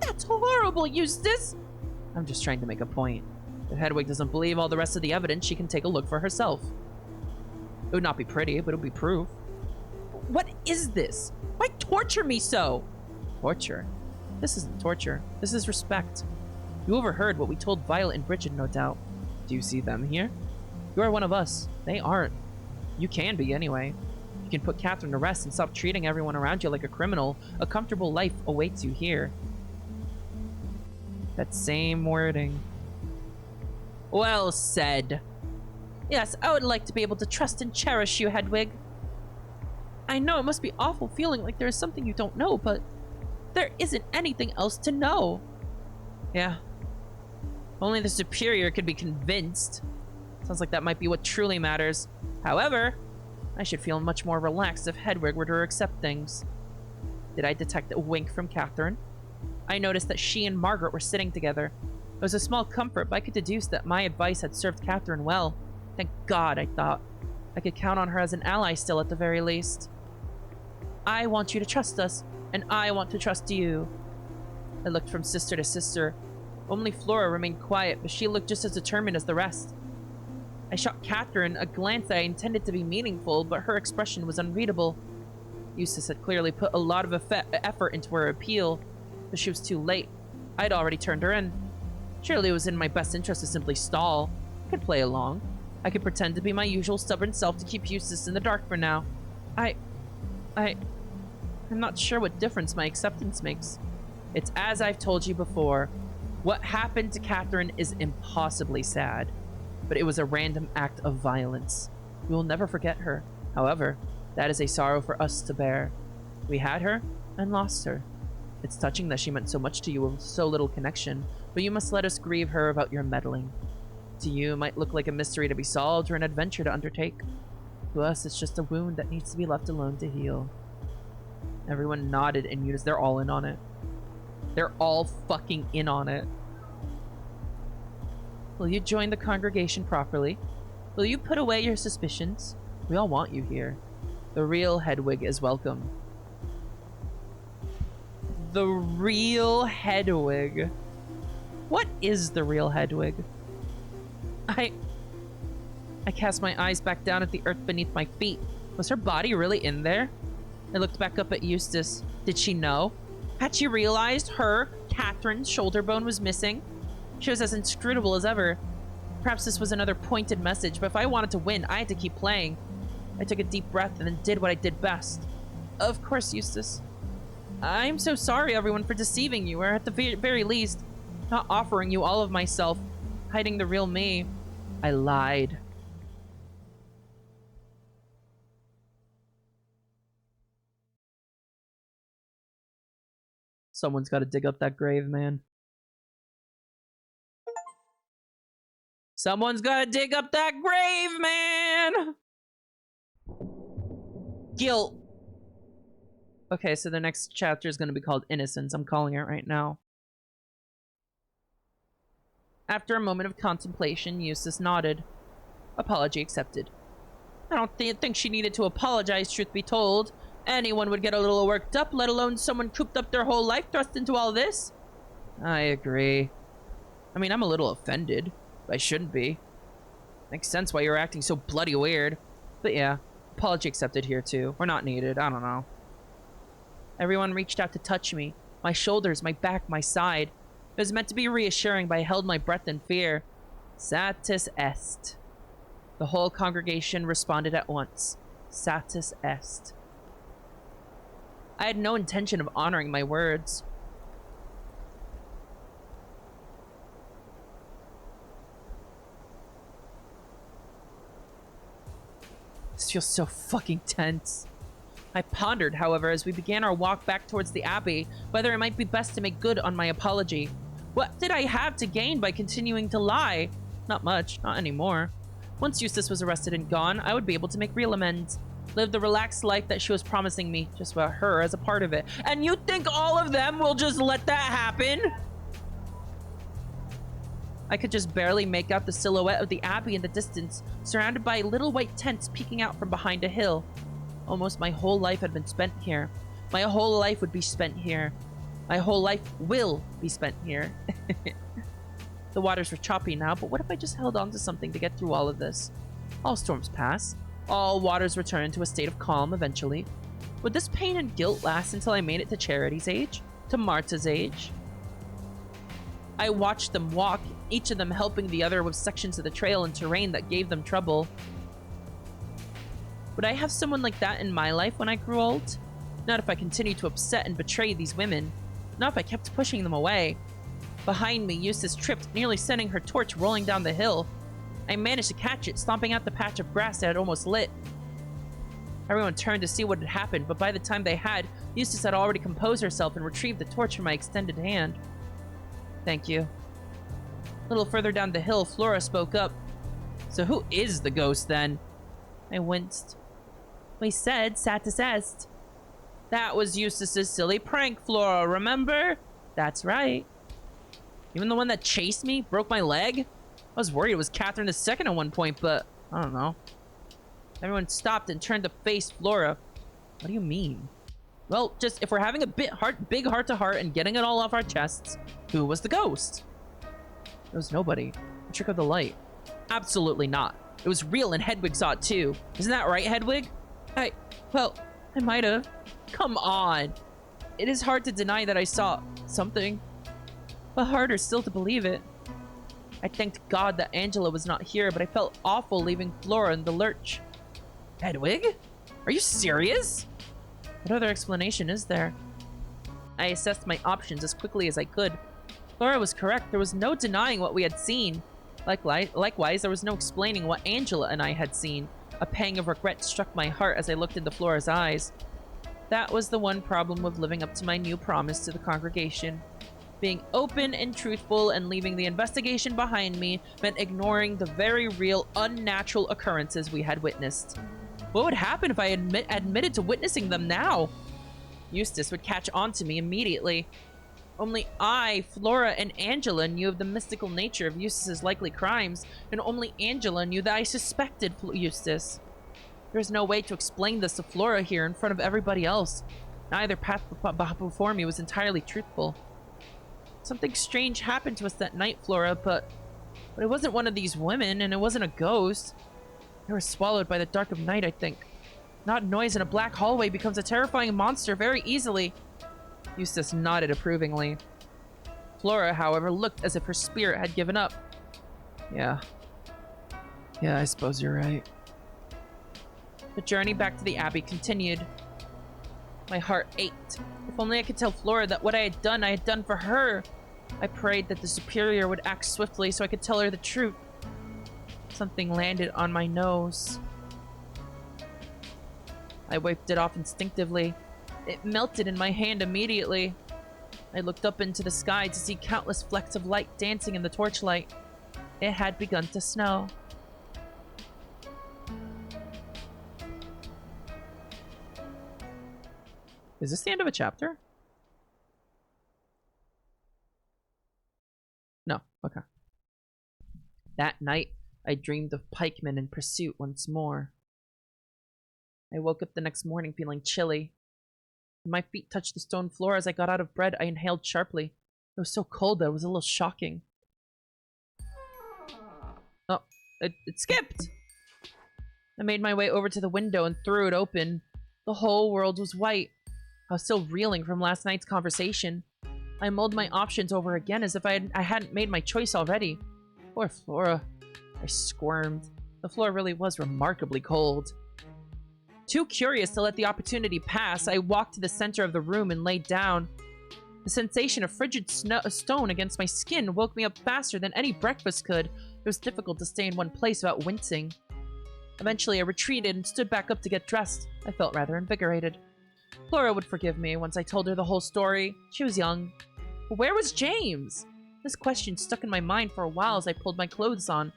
That's horrible, Eustace! I'm just trying to make a point. If Hedwig doesn't believe all the rest of the evidence, she can take a look for herself. It would not be pretty, but it would be proof. What is this? Why torture me so? Torture? This isn't torture. This is respect. You overheard what we told Violet and Bridget, no doubt. Do you see them here? You are one of us. They aren't. You can be, anyway. You can put Catherine to rest and stop treating everyone around you like a criminal. A comfortable life awaits you here. That same wording. Well said. Yes, I would like to be able to trust and cherish you, Hedwig. I know it must be awful feeling like there is something you don't know, but there isn't anything else to know. Yeah. Only the superior could be convinced. Sounds like that might be what truly matters. However, I should feel much more relaxed if Hedwig were to accept things. Did I detect a wink from Catherine? I noticed that she and Margaret were sitting together. It was a small comfort, but I could deduce that my advice had served Catherine well. Thank God, I thought. I could count on her as an ally still at the very least. I want you to trust us, and I want to trust you. I looked from sister to sister. Only Flora remained quiet, but she looked just as determined as the rest. I shot Catherine a glance that I intended to be meaningful, but her expression was unreadable. Eustace had clearly put a lot of effort into her appeal, but she was too late. I'd already turned her in. Surely it was in my best interest to simply stall. I could play along. I could pretend to be my usual stubborn self to keep Eustace in the dark for now. I'm not sure what difference my acceptance makes. It's as I've told you before. What happened to Catherine is impossibly sad, but it was a random act of violence. We will never forget her. However, that is a sorrow for us to bear. We had her and lost her. It's touching that she meant so much to you with so little connection, but you must let us grieve her about your meddling. To you, it might look like a mystery to be solved or an adventure to undertake. To us, it's just a wound that needs to be left alone to heal. Everyone nodded in unison. They're all in on it. They're all fucking in on it. Will you join the congregation properly? Will you put away your suspicions? We all want you here. The real Hedwig is welcome. The real Hedwig. What is the real Hedwig? I cast my eyes back down at the earth beneath my feet. Was her body really in there? I looked back up at Eustace. Did she know? Had she realized Catherine's shoulder bone was missing? She was as inscrutable as ever. Perhaps this was another pointed message, but if I wanted to win, I had to keep playing. I took a deep breath and then did what I did best. Of course, Eustace. I'm so sorry, everyone, for deceiving you, or at the very least, not offering you all of myself, hiding the real me. I lied. Someone's got to dig up that grave, man. Someone's got to dig up that grave, man! Guilt. Okay, so the next chapter is going to be called Innocence. I'm calling it right now. After a moment of contemplation, Eustace nodded. Apology accepted. I don't think she needed to apologize, truth be told. Anyone would get a little worked up, let alone someone cooped up their whole life thrust into all this. I agree. I mean, I'm a little offended, but I shouldn't be. Makes sense why you're acting so bloody weird. But yeah, apology accepted here too. Or not needed, I don't know. Everyone reached out to touch me. My shoulders, my back, my side. It was meant to be reassuring, but I held my breath in fear. Satis est. The whole congregation responded at once. Satis est. I had no intention of honoring my words. This feels so fucking tense. I pondered, however, as we began our walk back towards the Abbey, whether it might be best to make good on my apology. What did I have to gain by continuing to lie? Not much, not anymore. Once Eustace was arrested and gone, I would be able to make real amends. Live the relaxed life that she was promising me, just about her as a part of it. And you think all of them will just let that happen? I could just barely make out the silhouette of the Abbey in the distance, surrounded by little white tents peeking out from behind a hill. Almost my whole life had been spent here. My whole life would be spent here. My whole life will be spent here. The waters were choppy now, but what if I just held on to something to get through all of this? All storms pass. All waters return to a state of calm eventually. Would this pain and guilt last until I made it to Charity's age? To Marta's age? I watched them walk, each of them helping the other with sections of the trail and terrain that gave them trouble. Would I have someone like that in my life when I grew old? Not if I continued to upset and betray these women. Not if I kept pushing them away. Behind me, Eustace tripped, nearly sending her torch rolling down the hill. I managed to catch it, stomping out the patch of grass that had almost lit. Everyone turned to see what had happened, but by the time they had, Eustace had already composed herself and retrieved the torch from my extended hand. Thank you. A little further down the hill, Flora spoke up. So who is the ghost, then? I winced. We said satis est. That was Eustace's silly prank, Flora, remember? That's right. Even the one that chased me, broke my leg? I was worried it was Catherine II at one point, but I don't know. Everyone stopped and turned to face Flora. What do you mean? Well, just if we're having a big heart-to-heart and getting it all off our chests, who was the ghost? It was nobody. A trick of the light. Absolutely not. It was real and Hedwig saw it too. Isn't that right, Hedwig? Well, I might have. Come on. It is hard to deny that I saw something, but harder still to believe it. I thanked God that Angela was not here, but I felt awful leaving Flora in the lurch. Hedwig? Are you serious? What other explanation is there? I assessed my options as quickly as I could. Flora was correct. There was no denying what we had seen. Likewise, there was no explaining what Angela and I had seen. A pang of regret struck my heart as I looked into Flora's eyes. That was the one problem with living up to my new promise to the congregation. Being open and truthful and leaving the investigation behind me meant ignoring the very real, unnatural occurrences we had witnessed. What would happen if I admitted to witnessing them now? Eustace would catch on to me immediately. Only I, Flora, and Angela knew of the mystical nature of Eustace's likely crimes, and only Angela knew that I suspected Eustace. There was no way to explain this to Flora here in front of everybody else. Neither path before me was entirely truthful. Something strange happened to us that night, Flora, but it wasn't one of these women, and it wasn't a ghost. They were swallowed by the dark of night, I think. Not noise in a black hallway becomes a terrifying monster very easily. Eustace nodded approvingly. Flora, however, looked as if her spirit had given up. Yeah, I suppose you're right. The journey back to the Abbey continued. My heart ached. If only I could tell Flora that what I had done for her. I prayed that the Superior would act swiftly so I could tell her the truth. Something landed on my nose. I wiped it off instinctively. It melted in my hand immediately. I looked up into the sky to see countless flecks of light dancing in the torchlight. It had begun to snow. Is this the end of a chapter? No, okay. That night, I dreamed of pikemen in pursuit once more. I woke up the next morning feeling chilly. When my feet touched the stone floor as I got out of bed, I inhaled sharply. It was so cold that it was a little shocking. Oh, it skipped! I made my way over to the window and threw it open. The whole world was white. I was still reeling from last night's conversation. I mulled my options over again as if I hadn't made my choice already. Poor Flora. I squirmed. The floor really was remarkably cold. Too curious to let the opportunity pass, I walked to the center of the room and laid down. The sensation of frigid stone against my skin woke me up faster than any breakfast could. It was difficult to stay in one place without wincing. Eventually, I retreated and stood back up to get dressed. I felt rather invigorated. Flora would forgive me once I told her the whole story. She was young. But where was James? This question stuck in my mind for a while as I pulled my clothes on.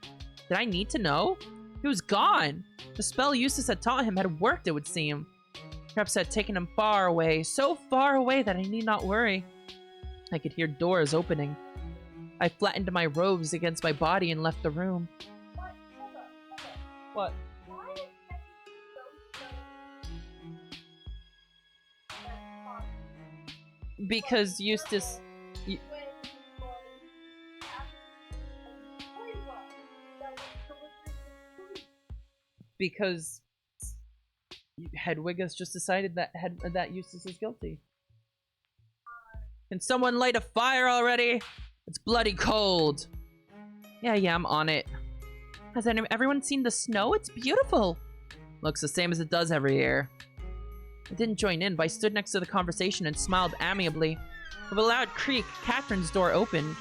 Did I need to know? He was gone. The spell Eustace had taught him had worked, it would seem. Perhaps I had taken him far away, so far away that I need not worry. I could hear doors opening. I flattened my robes against my body and left the room. What? Because Eustace... Because Hedwig has just decided that Eustace is guilty. Can someone light a fire already? It's bloody cold. Yeah, I'm on it. Has everyone seen the snow? It's beautiful. Looks the same as it does every year. I didn't join in, but I stood next to the conversation and smiled amiably. With a loud creak, Catherine's door opened.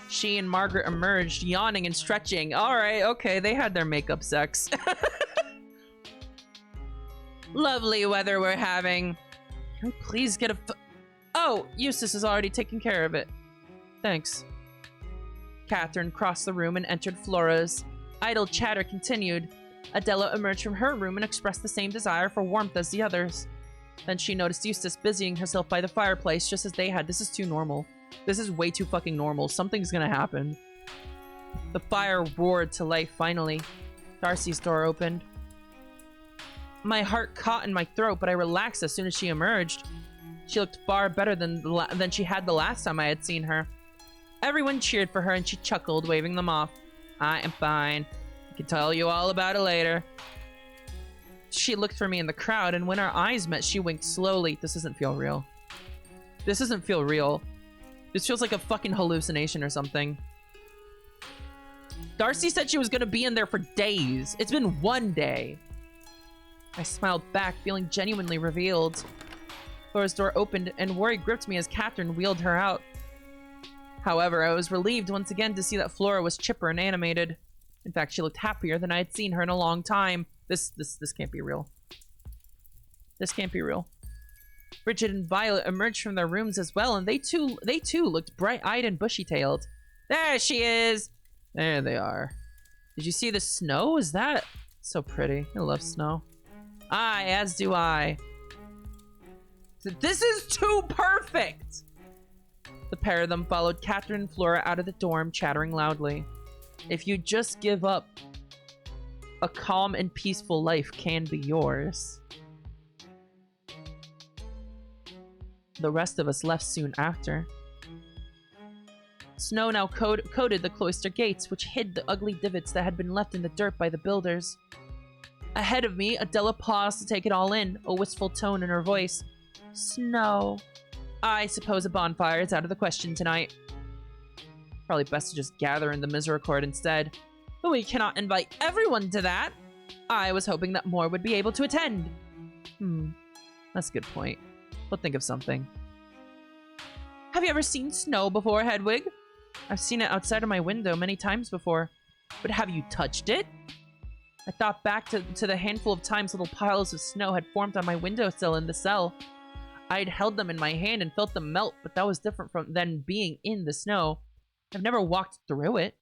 She and Margaret emerged, yawning and stretching. Alright, okay, they had their makeup sex. Lovely weather we're having. Can we please get a Oh, Eustace is already taking care of it. Thanks. Catherine crossed the room and entered Flora's. Idle chatter continued. Adela emerged from her room and expressed the same desire for warmth as the others. Then she noticed Eustace busying herself by the fireplace just as they had. This is too normal. This is way too fucking normal. Something's gonna happen. The fire roared to life finally. Darcy's door opened. My heart caught in my throat, but I relaxed as soon as she emerged. She looked far better than she had the last time I had seen her. Everyone cheered for her and she chuckled, waving them off. I am fine. I can tell you all about it later. She looked for me in the crowd, and when our eyes met, she winked slowly. This doesn't feel real. This doesn't feel real. This feels like a fucking hallucination or something. Darcy said she was gonna be in there for days. It's been one day. I smiled back, feeling genuinely revealed. Flora's door opened, and worry gripped me as Catherine wheeled her out. However, I was relieved once again to see that Flora was chipper and animated. In fact, she looked happier than I had seen her in a long time. This can't be real. This can't be real. Bridget and Violet emerged from their rooms as well, and they too looked bright-eyed and bushy-tailed. There she is! There they are. Did you see the snow? Is that so pretty? I love snow. Aye, as do I. This is too perfect! The pair of them followed Catherine and Flora out of the dorm, chattering loudly. If you just give up, a calm and peaceful life can be yours. The rest of us left soon after. Snow now coated the cloister gates, which hid the ugly divots that had been left in the dirt by the builders. Ahead of me, Adela paused to take it all in, a wistful tone in her voice. Snow. I suppose a bonfire is out of the question tonight. Probably best to just gather in the Misericorde instead. But we cannot invite everyone to that. I was hoping that more would be able to attend. That's a good point. We'll think of something. Have you ever seen snow before, Hedwig? I've seen it outside of my window many times before. But have you touched it? I thought back to the handful of times little piles of snow had formed on my windowsill in the cell. I'd held them in my hand and felt them melt, but that was different than being in the snow. I've never walked through it.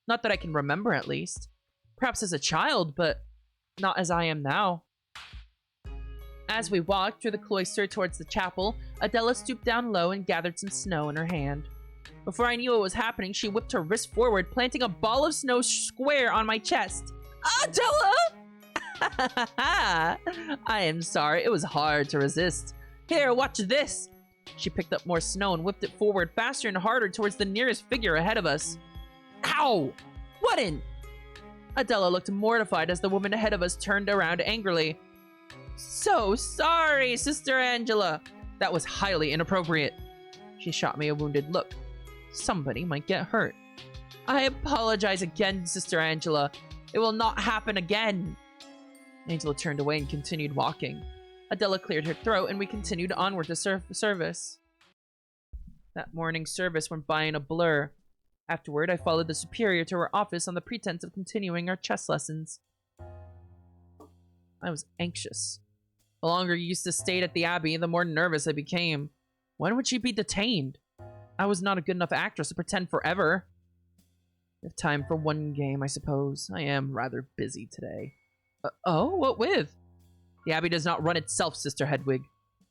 Not that I can remember, at least. Perhaps as a child, but not as I am now. As we walked through the cloister towards the chapel, Adela stooped down low and gathered some snow in her hand. Before I knew what was happening, she whipped her wrist forward, planting a ball of snow square on my chest. Adela! I am sorry. It was hard to resist. Here, watch this. She picked up more snow and whipped it forward faster and harder towards the nearest figure ahead of us. Ow! What in? Adela looked mortified as the woman ahead of us turned around angrily. So sorry, Sister Angela. That was highly inappropriate. She shot me a wounded look. Somebody might get hurt. I apologize again, Sister Angela. It will not happen again. Angela turned away and continued walking. Adela cleared her throat and we continued onward to service. That morning's service went by in a blur. Afterward, I followed the superior to her office on the pretense of continuing our chess lessons. I was anxious. The longer Eustace stayed at the Abbey, the more nervous I became. When would she be detained? I was not a good enough actress to pretend forever. We have time for one game, I suppose. I am rather busy today. Oh, what with? The Abbey does not run itself, Sister Hedwig.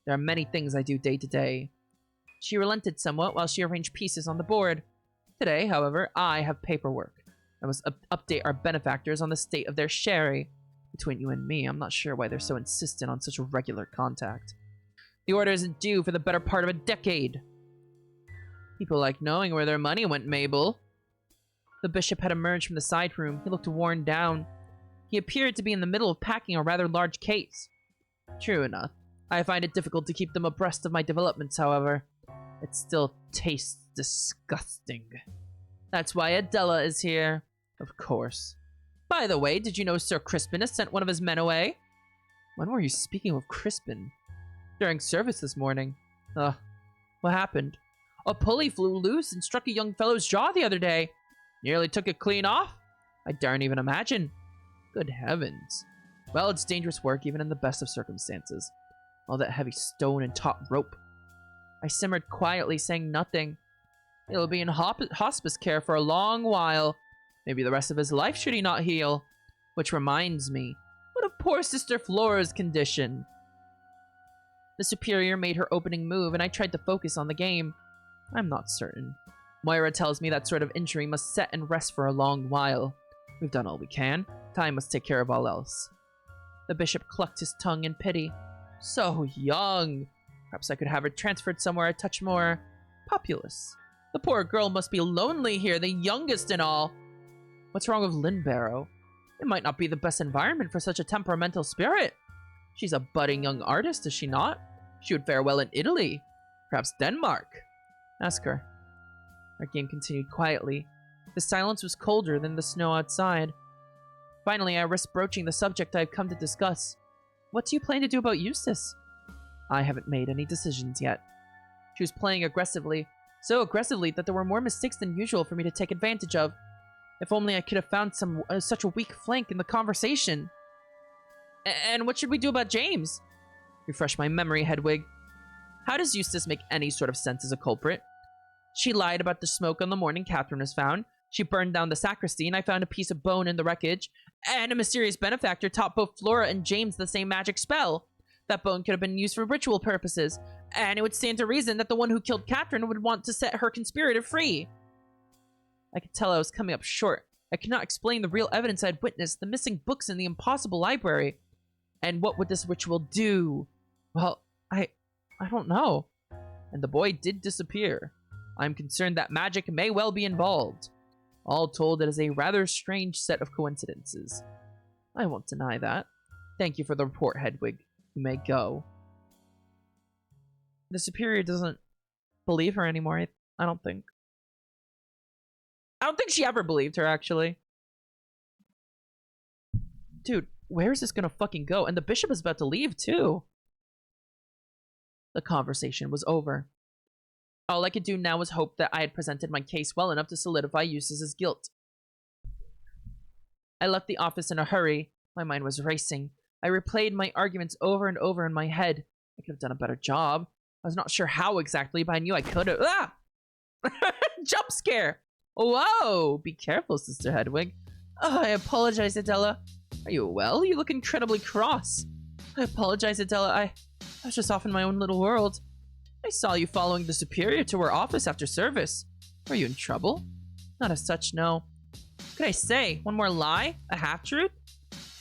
There are many things I do day to day. She relented somewhat while she arranged pieces on the board. Today, however, I have paperwork. I must update our benefactors on the state of their sherry. Between you and me, I'm not sure why they're so insistent on such a regular contact. The order isn't due for the better part of a decade. People like knowing where their money went, Mabel. The bishop had emerged from the side room. He looked worn down. He appeared to be in the middle of packing a rather large case. True enough. I find it difficult to keep them abreast of my developments, however. It still tastes disgusting. That's why Adela is here. Of course. By the way, did you know Sir Crispin has sent one of his men away? When were you speaking of Crispin? During service this morning. What happened? A pulley flew loose and struck a young fellow's jaw the other day. Nearly took it clean off. I daren't even imagine. Good heavens. Well, it's dangerous work even in the best of circumstances. All that heavy stone and taut rope. I simmered quietly, saying nothing. He'll be in hospice care for a long while. Maybe the rest of his life should he not heal. Which reminds me, what of poor Sister Flora's condition? The superior made her opening move, and I tried to focus on the game. I'm not certain. Moira tells me that sort of injury must set and rest for a long while. We've done all we can. Time must take care of all else. The bishop clucked his tongue in pity. So young. Perhaps I could have her transferred somewhere a touch more populous. The poor girl must be lonely here, the youngest and all. What's wrong with Lynbarrow? It might not be the best environment for such a temperamental spirit. She's a budding young artist, is she not? She would fare well in Italy. Perhaps Denmark. Ask her. Our game continued quietly. The silence was colder than the snow outside. Finally, I risked broaching the subject I had come to discuss. What do you plan to do about Eustace? I haven't made any decisions yet. She was playing aggressively, so aggressively that there were more mistakes than usual for me to take advantage of. If only I could have found such a weak flank in the conversation. And what should we do about James? Refresh my memory, Hedwig. How does Eustace make any sort of sense as a culprit? She lied about the smoke on the morning Catherine was found. She burned down the sacristy, and I found a piece of bone in the wreckage. And a mysterious benefactor taught both Flora and James the same magic spell. That bone could have been used for ritual purposes, and it would stand to reason that the one who killed Catherine would want to set her conspirator free. I could tell I was coming up short. I could not explain the real evidence I had witnessed, the missing books in the impossible library. And what would this ritual do? Well, I don't know. And the boy did disappear. I'm concerned that magic may well be involved. All told, it is a rather strange set of coincidences. I won't deny that. Thank you for the report, Hedwig. You may go. The superior doesn't believe her anymore, I don't think. I don't think she ever believed her, actually. Dude, where is this gonna fucking go? And the bishop is about to leave, too. The conversation was over. All I could do now was hope that I had presented my case well enough to solidify Eustace's guilt. I left the office in a hurry. My mind was racing. I replayed my arguments over and over in my head. I could have done a better job. I was not sure how exactly, but I knew I could have. Ah! Jump scare! Whoa! Be careful, Sister Hedwig. Oh, I apologize, Adela. Are you well? You look incredibly cross. I apologize, Adela. I was just off in my own little world. I saw you following the superior to her office after service. Were you in trouble? Not as such, no. Could I say? One more lie? A half-truth?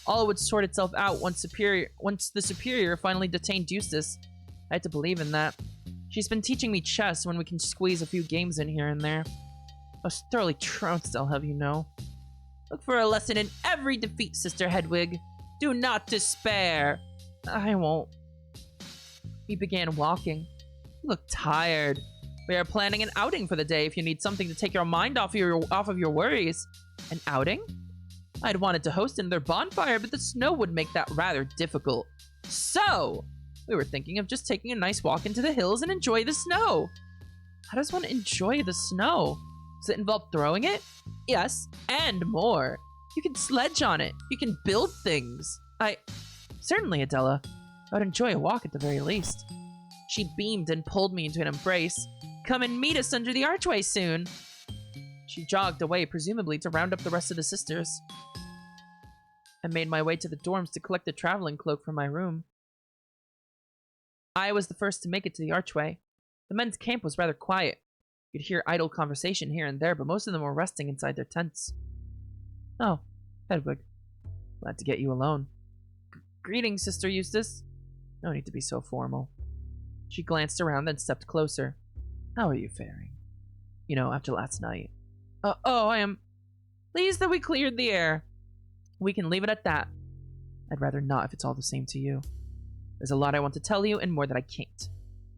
all would sort itself out once the superior finally detained Eustace. I had to believe in that. She's been teaching me chess when we can squeeze a few games in here and there. I was thoroughly trounced, I'll have you know. Look for a lesson in every defeat, Sister Hedwig. Do not despair. I won't. We began walking. You look tired. We are planning an outing for the day if you need something to take your mind off of your worries. An outing? I'd wanted to host another bonfire, but the snow would make that rather difficult. So, we were thinking of just taking a nice walk into the hills and enjoy the snow. How does one enjoy the snow? Does it involve throwing it? Yes, and more. You can sledge on it. You can build things. Certainly, Adela. I would enjoy a walk at the very least. She beamed and pulled me into an embrace. Come and meet us under the archway soon. She jogged away, presumably to round up the rest of the sisters. I made my way to the dorms to collect a traveling cloak from my room. I was the first to make it to the archway. The men's camp was rather quiet. You could hear idle conversation here and there, but most of them were resting inside their tents. Oh, Hedwig. Glad to get you alone. Greetings, Sister Eustace. No need to be so formal. She glanced around, then stepped closer. How are you faring? You know, after last night. I am pleased that we cleared the air. We can leave it at that. I'd rather not if it's all the same to you. There's a lot I want to tell you and more that I can't.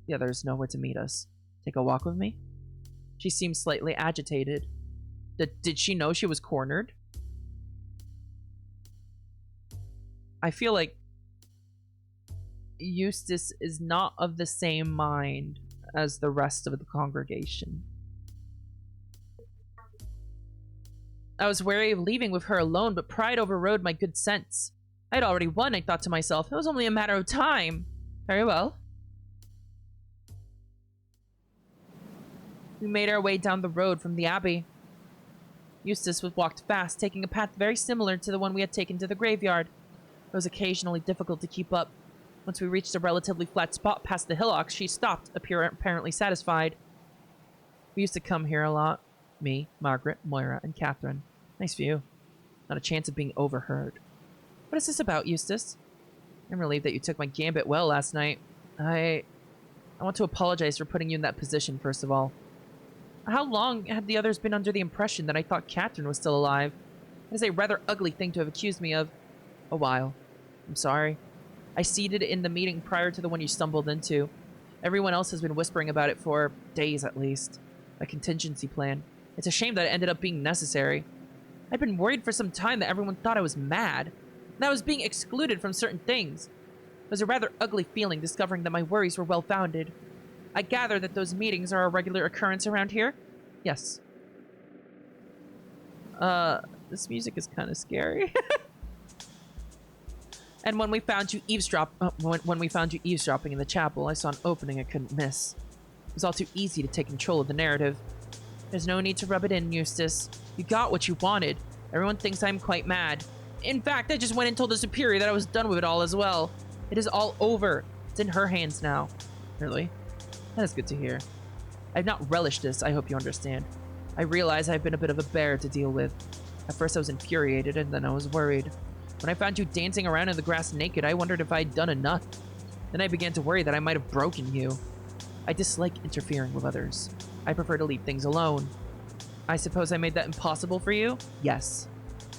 The others know where to meet us. Take a walk with me? She seemed slightly agitated. Did she know she was cornered? I feel like Eustace is not of the same mind as the rest of the congregation. I was wary of leaving with her alone, but pride overrode my good sense. I had already won, I thought to myself. It was only a matter of time. Very well. We made our way down the road from the abbey. Eustace walked fast, taking a path very similar to the one we had taken to the graveyard. It was occasionally difficult to keep up. Once we reached a relatively flat spot past the hillocks, she stopped, apparently satisfied. We used to come here a lot. Me, Margaret, Moira, and Catherine. Nice view. Not a chance of being overheard. What is this about, Eustace? I'm relieved that you took my gambit well last night. I want to apologize for putting you in that position, first of all. How long had the others been under the impression that I thought Catherine was still alive? It is a rather ugly thing to have accused me of. A while. I'm sorry. I seated in the meeting prior to the one you stumbled into. Everyone else has been whispering about it for days at least. A contingency plan. It's a shame that it ended up being necessary. I'd been worried for some time that everyone thought I was mad. That I was being excluded from certain things. It was a rather ugly feeling discovering that my worries were well-founded. I gather that those meetings are a regular occurrence around here? Yes. This music is kind of scary. And when we found you eavesdropping in the chapel, I saw an opening I couldn't miss. It was all too easy to take control of the narrative. There's no need to rub it in, Eustace. You got what you wanted. Everyone thinks I'm quite mad. In fact, I just went and told the superior that I was done with it all as well. It is all over. It's in her hands now. Really? That is good to hear. I've not relished this, I hope you understand. I realize I've been a bit of a bear to deal with. At first I was infuriated, and then I was worried. When I found you dancing around in the grass naked, I wondered if I'd done enough. Then I began to worry that I might have broken you. I dislike interfering with others. I prefer to leave things alone. I suppose I made that impossible for you? Yes.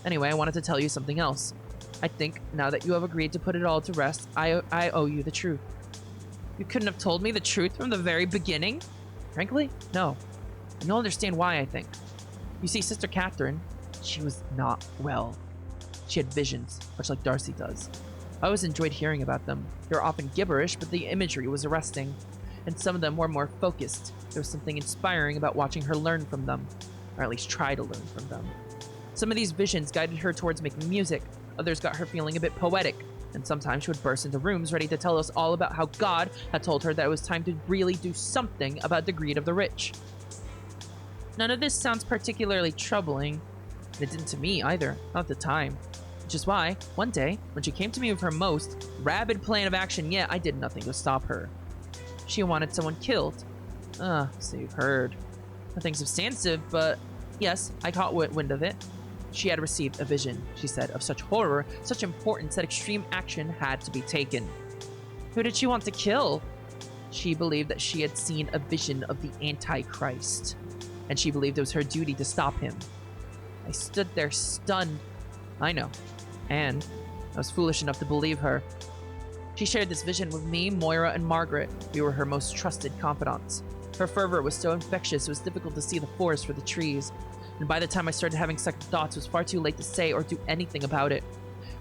Anyway, I wanted to tell you something else. I think, now that you have agreed to put it all to rest, I owe you the truth. You couldn't have told me the truth from the very beginning? Frankly, no. And you'll understand why, I think. You see, Sister Catherine, she was not well. She had visions, much like Darcy does. I always enjoyed hearing about them. They were often gibberish, but the imagery was arresting. And some of them were more focused. There was something inspiring about watching her learn from them. Or at least try to learn from them. Some of these visions guided her towards making music. Others got her feeling a bit poetic. And sometimes she would burst into rooms ready to tell us all about how God had told her that it was time to really do something about the greed of the rich. None of this sounds particularly troubling. And it didn't to me either, not at the time. Which is why, one day, when she came to me with her most rabid plan of action yet, I did nothing to stop her. She wanted someone killed. So you've heard. Nothing substantive, but yes, I caught wind of it. She had received a vision, she said, of such horror, such importance that extreme action had to be taken. Who did she want to kill? She believed that she had seen a vision of the Antichrist, and she believed it was her duty to stop him. I stood there stunned. I know. And I was foolish enough to believe her. She shared this vision with me, Moira, and Margaret. We were her most trusted confidants. Her fervor was so infectious it was difficult to see the forest for the trees. And by the time I started having second thoughts, it was far too late to say or do anything about it.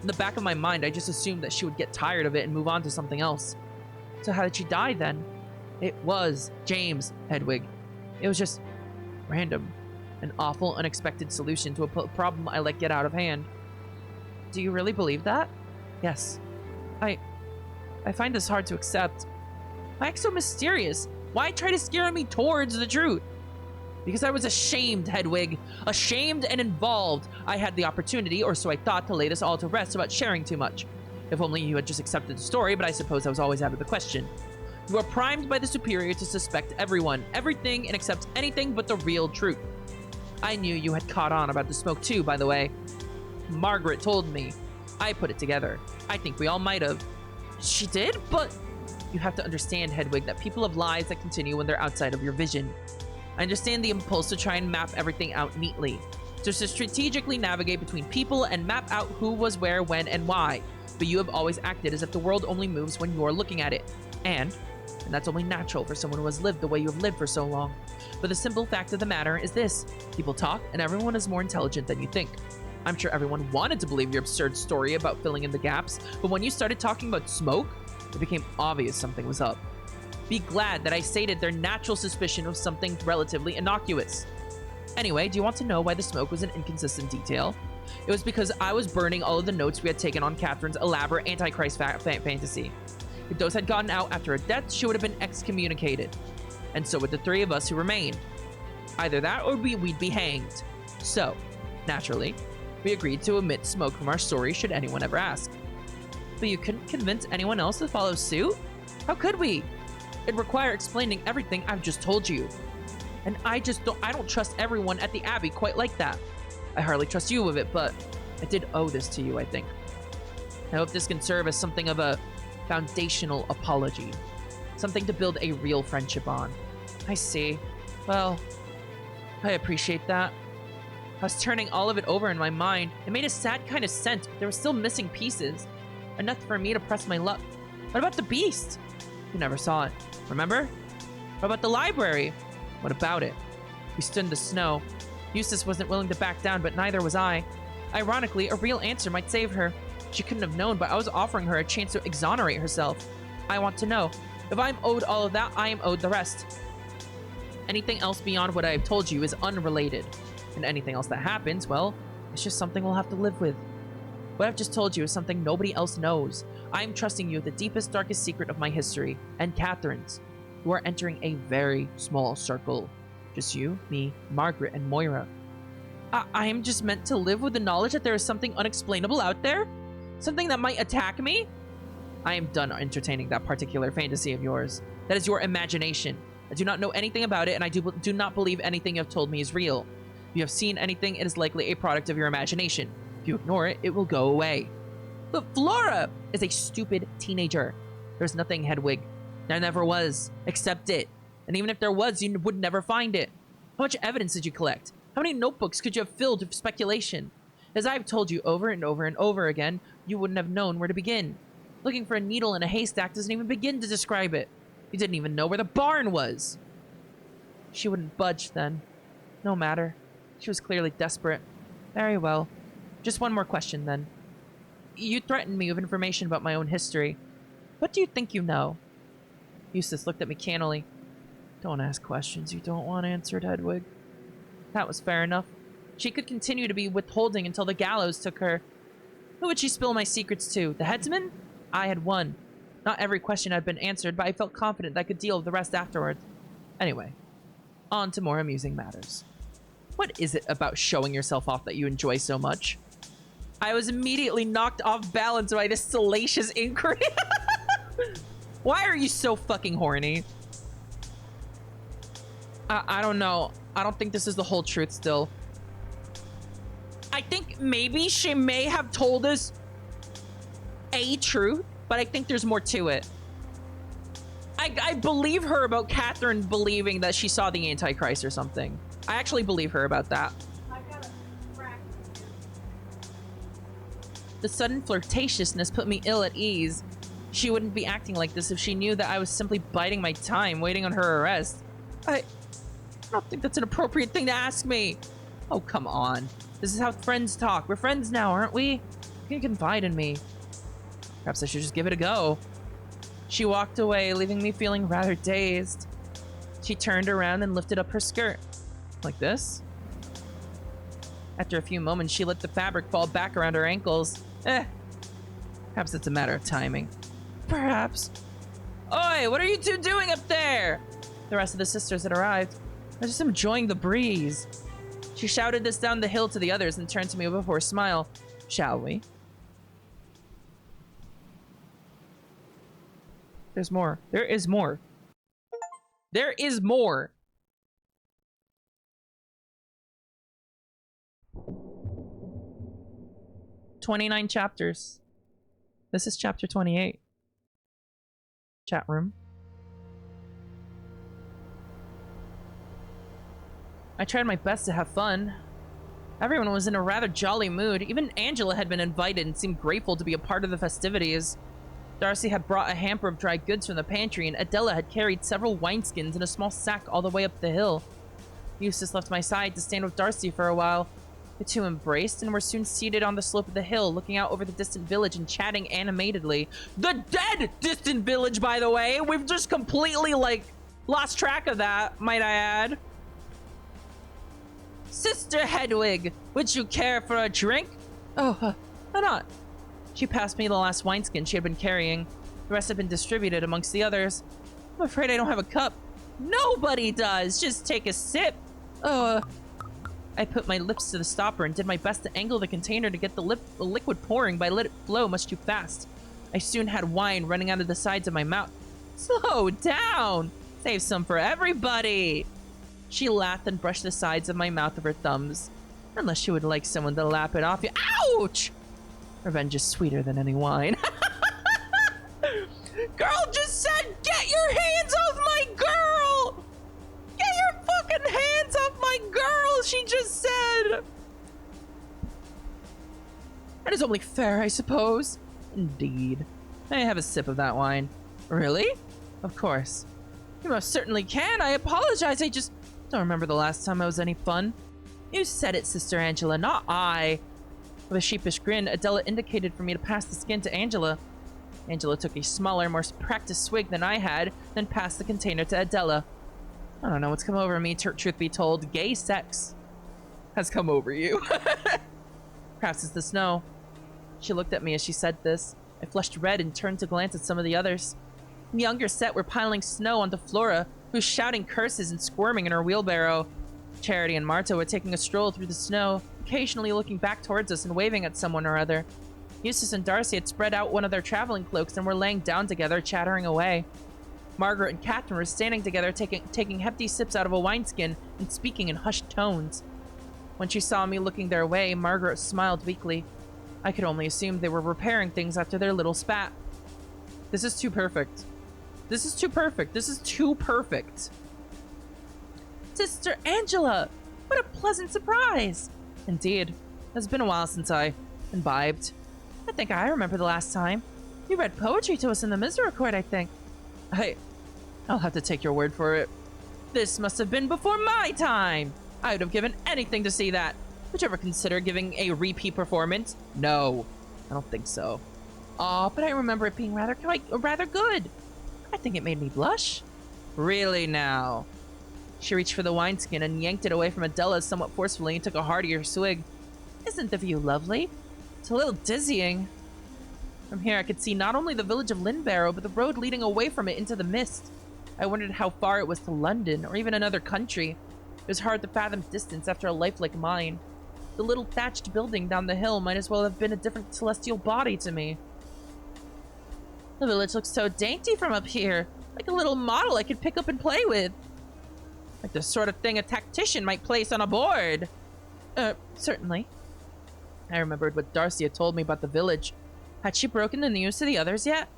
In the back of my mind, I just assumed that she would get tired of it and move on to something else. So how did she die then? It was James, Hedwig. It was just random. An awful, unexpected solution to a problem I let get out of hand. Do you really believe that? Yes. I find this hard to accept. Why act so mysterious? Why try to scare me towards the truth? Because I was ashamed, Hedwig. Ashamed and involved. I had the opportunity, or so I thought, to lay this all to rest about sharing too much. If only you had just accepted the story, but I suppose I was always out of the question. You are primed by the Superior to suspect everyone, everything, and accept anything but the real truth. I knew you had caught on about the smoke too, by the way. Margaret told me. I put it together. I think we all might have. She did? But you have to understand, Hedwig, that people have lives that continue when they're outside of your vision. I understand the impulse to try and map everything out neatly. To strategically navigate between people and map out who was where, when, and why. But you have always acted as if the world only moves when you're looking at it. And that's only natural for someone who has lived the way you have lived for so long. But the simple fact of the matter is this. People talk, and everyone is more intelligent than you think. I'm sure everyone wanted to believe your absurd story about filling in the gaps, but when you started talking about smoke, it became obvious something was up. Be glad that I stated their natural suspicion of something relatively innocuous. Anyway, do you want to know why the smoke was an inconsistent detail? It was because I was burning all of the notes we had taken on Catherine's elaborate Antichrist fantasy. If those had gotten out after her death, she would have been excommunicated. And so would the three of us who remained. Either that or we'd be hanged. So, naturally, we agreed to omit smoke from our story should anyone ever ask. But you couldn't convince anyone else to follow suit? How could we? It'd require explaining everything I've just told you. And I don't trust everyone at the Abbey quite like that. I hardly trust you with it, but I did owe this to you, I think. I hope this can serve as something of a foundational apology. Something to build a real friendship on. I see. Well, I appreciate that. I was turning all of it over in my mind. It made a sad kind of sense, but there were still missing pieces. Enough for me to press my luck. What about the beast? You never saw it. Remember? What about the library? What about it? We stood in the snow. Eustace wasn't willing to back down, but neither was I. Ironically, a real answer might save her. She couldn't have known, but I was offering her a chance to exonerate herself. I want to know. If I'm owed all of that, I am owed the rest. Anything else beyond what I have told you is unrelated. And anything else that happens, well, it's just something we'll have to live with. What I've just told you is something nobody else knows. I am trusting you with the deepest, darkest secret of my history, and Catherine's. You are entering a very small circle. Just you, me, Margaret, and Moira. I am just meant to live with the knowledge that there is something unexplainable out there? Something that might attack me? I am done entertaining that particular fantasy of yours. That is your imagination. I do not know anything about it, and I do not believe anything you have told me is real. If you have seen anything, it is likely a product of your imagination. If you ignore it, it will go away. But Flora is a stupid teenager. There's nothing, Hedwig. There never was. Accept it. And even if there was, you would never find it. How much evidence did you collect? How many notebooks could you have filled with speculation? As I've told you over and over and over again, you wouldn't have known where to begin. Looking for a needle in a haystack doesn't even begin to describe it. You didn't even know where the barn was. She wouldn't budge then. No matter. She was clearly desperate. Very well. Just one more question then. You threatened me with information about my own history. What do you think you know? Eustace looked at me cannily. Don't ask questions you don't want answered, Hedwig. That was fair enough. She could continue to be withholding until the gallows took her. Who would she spill my secrets to? The headsman? I had won. Not every question had been answered, but I felt confident that I could deal with the rest afterwards. Anyway, on to more amusing matters. What is it about showing yourself off that you enjoy so much? I was immediately knocked off balance by this salacious inquiry. Why are you so fucking horny? I don't know. I don't think this is the whole truth still. I think maybe she may have told us a truth, but I think there's more to it. I believe her about Catherine believing that she saw the Antichrist or something. I actually believe her about that. The sudden flirtatiousness put me ill at ease. She wouldn't be acting like this if she knew that I was simply biding my time, waiting on her arrest. I don't think that's an appropriate thing to ask me. Oh, come on. This is how friends talk. We're friends now, aren't we? You can confide in me. Perhaps I should just give it a go. She walked away, leaving me feeling rather dazed. She turned around and lifted up her skirt. Like this? After a few moments, she let the fabric fall back around her ankles. Perhaps it's a matter of timing. Perhaps. Oi, what are you two doing up there? The rest of the sisters had arrived. I was just enjoying the breeze. She shouted this down the hill to the others and turned to me before a smile. Shall we? There's more. There is more. There is more. "29 chapters. This is chapter 28. Chat room. I tried my best to have fun. Everyone was in a rather jolly mood. Even Angela had been invited and seemed grateful to be a part of the festivities. Darcy had brought a hamper of dry goods from the pantry, and Adela had carried several wineskins in a small sack all the way up the hill. Eustace left my side to stand with Darcy for a while. The two embraced and were soon seated on the slope of the hill, looking out over the distant village and chatting animatedly. The dead distant village, by the way! We've just completely, lost track of that, might I add. Sister Hedwig, would you care for a drink? Oh, why not? She passed me the last wineskin she had been carrying. The rest had been distributed amongst the others. I'm afraid I don't have a cup. Nobody does! Just take a sip. I put my lips to the stopper and did my best to angle the container to get the liquid pouring, but I let it flow much too fast. I soon had wine running out of the sides of my mouth. Slow down! Save some for everybody! She laughed and brushed the sides of my mouth with her thumbs. Unless you would like someone to lap it off you. Ouch! Revenge is sweeter than any wine. Girl just said, get your hands off my girl! Get your fucking hands off my girl, she just said! That is only fair, I suppose. Indeed. May I have a sip of that wine? Really? Of course. You most certainly can. I apologize. I just don't remember the last time I was any fun. You said it, Sister Angela, not I. With a sheepish grin, Adela indicated for me to pass the skin to Angela. Angela took a smaller, more practiced swig than I had, then passed the container to Adela. I don't know what's come over me, truth be told. Gay sex has come over you. Perhaps it's the snow. She looked at me as she said this. I flushed red and turned to glance at some of the others. The younger set were piling snow onto Flora, who was shouting curses and squirming in her wheelbarrow. Charity and Marta were taking a stroll through the snow, occasionally looking back towards us and waving at someone or other. Eustace and Darcy had spread out one of their traveling cloaks and were laying down together, chattering away. Margaret and Catherine were standing together, taking hefty sips out of a wineskin and speaking in hushed tones. When she saw me looking their way, Margaret smiled weakly. I could only assume they were repairing things after their little spat. This is too perfect. This is too perfect. This is too perfect. Sister Angela! What a pleasant surprise! Indeed. It's been a while since I imbibed. I think I remember the last time. You read poetry to us in the Misericorde, I think. I'll have to take your word for it. This must have been before my time! I would have given anything to see that. Would you ever consider giving a repeat performance? No. I don't think so. Aw, but I remember it being rather good. I think it made me blush. Really now? She reached for the wineskin and yanked it away from Adela somewhat forcefully and took a heartier swig. Isn't the view lovely? It's a little dizzying. From here I could see not only the village of Lynbarrow, but the road leading away from it into the mist. I wondered how far it was to London, or even another country. It was hard to fathom distance after a life like mine. The little thatched building down the hill might as well have been a different celestial body to me. The village looks so dainty from up here, like a little model I could pick up and play with. Like the sort of thing a tactician might place on a board. Certainly. I remembered what Darcy had told me about the village. Had she broken the news to the others yet?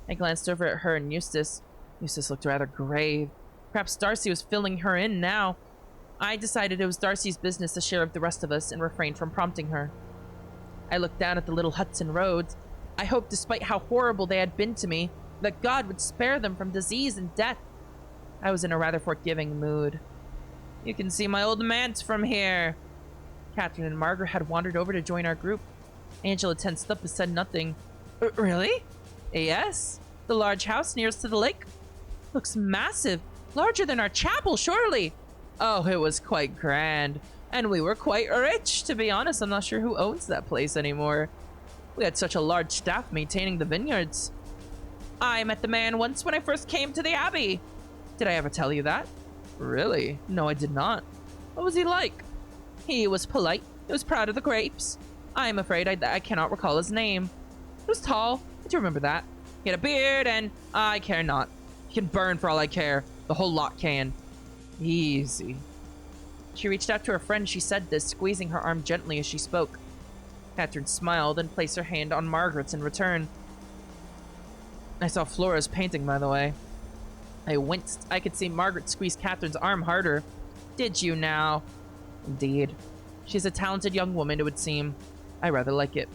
I glanced over at her and Eustace. Eustace looked rather grave. Perhaps Darcy was filling her in now. I decided it was Darcy's business to share with the rest of us and refrained from prompting her. I looked down at the little huts and roads. I hoped, despite how horrible they had been to me, that God would spare them from disease and death. I was in a rather forgiving mood. You can see my old manse from here. Catherine and Margaret had wandered over to join our group. Angela tensed up and said nothing. Really? Yes. The large house nearest to the lake. Looks massive. Larger than our chapel, surely. Oh, it was quite grand. And we were quite rich. To be honest, I'm not sure who owns that place anymore. We had such a large staff maintaining the vineyards. I met the man once when I first came to the Abbey. Did I ever tell you that? Really? No, I did not. What was he like? He was polite. He was proud of the grapes. I'm afraid I cannot recall his name. He was tall. I do remember that. He had a beard and I care not. He can burn for all I care. The whole lot can. Easy. She reached out to her friend. She said this, squeezing her arm gently as she spoke. Catherine smiled and placed her hand on Margaret's in return. I saw Flora's painting, by the way. I winced. I could see Margaret squeeze Catherine's arm harder. Did you now? Indeed. She's a talented young woman, it would seem. I rather like it.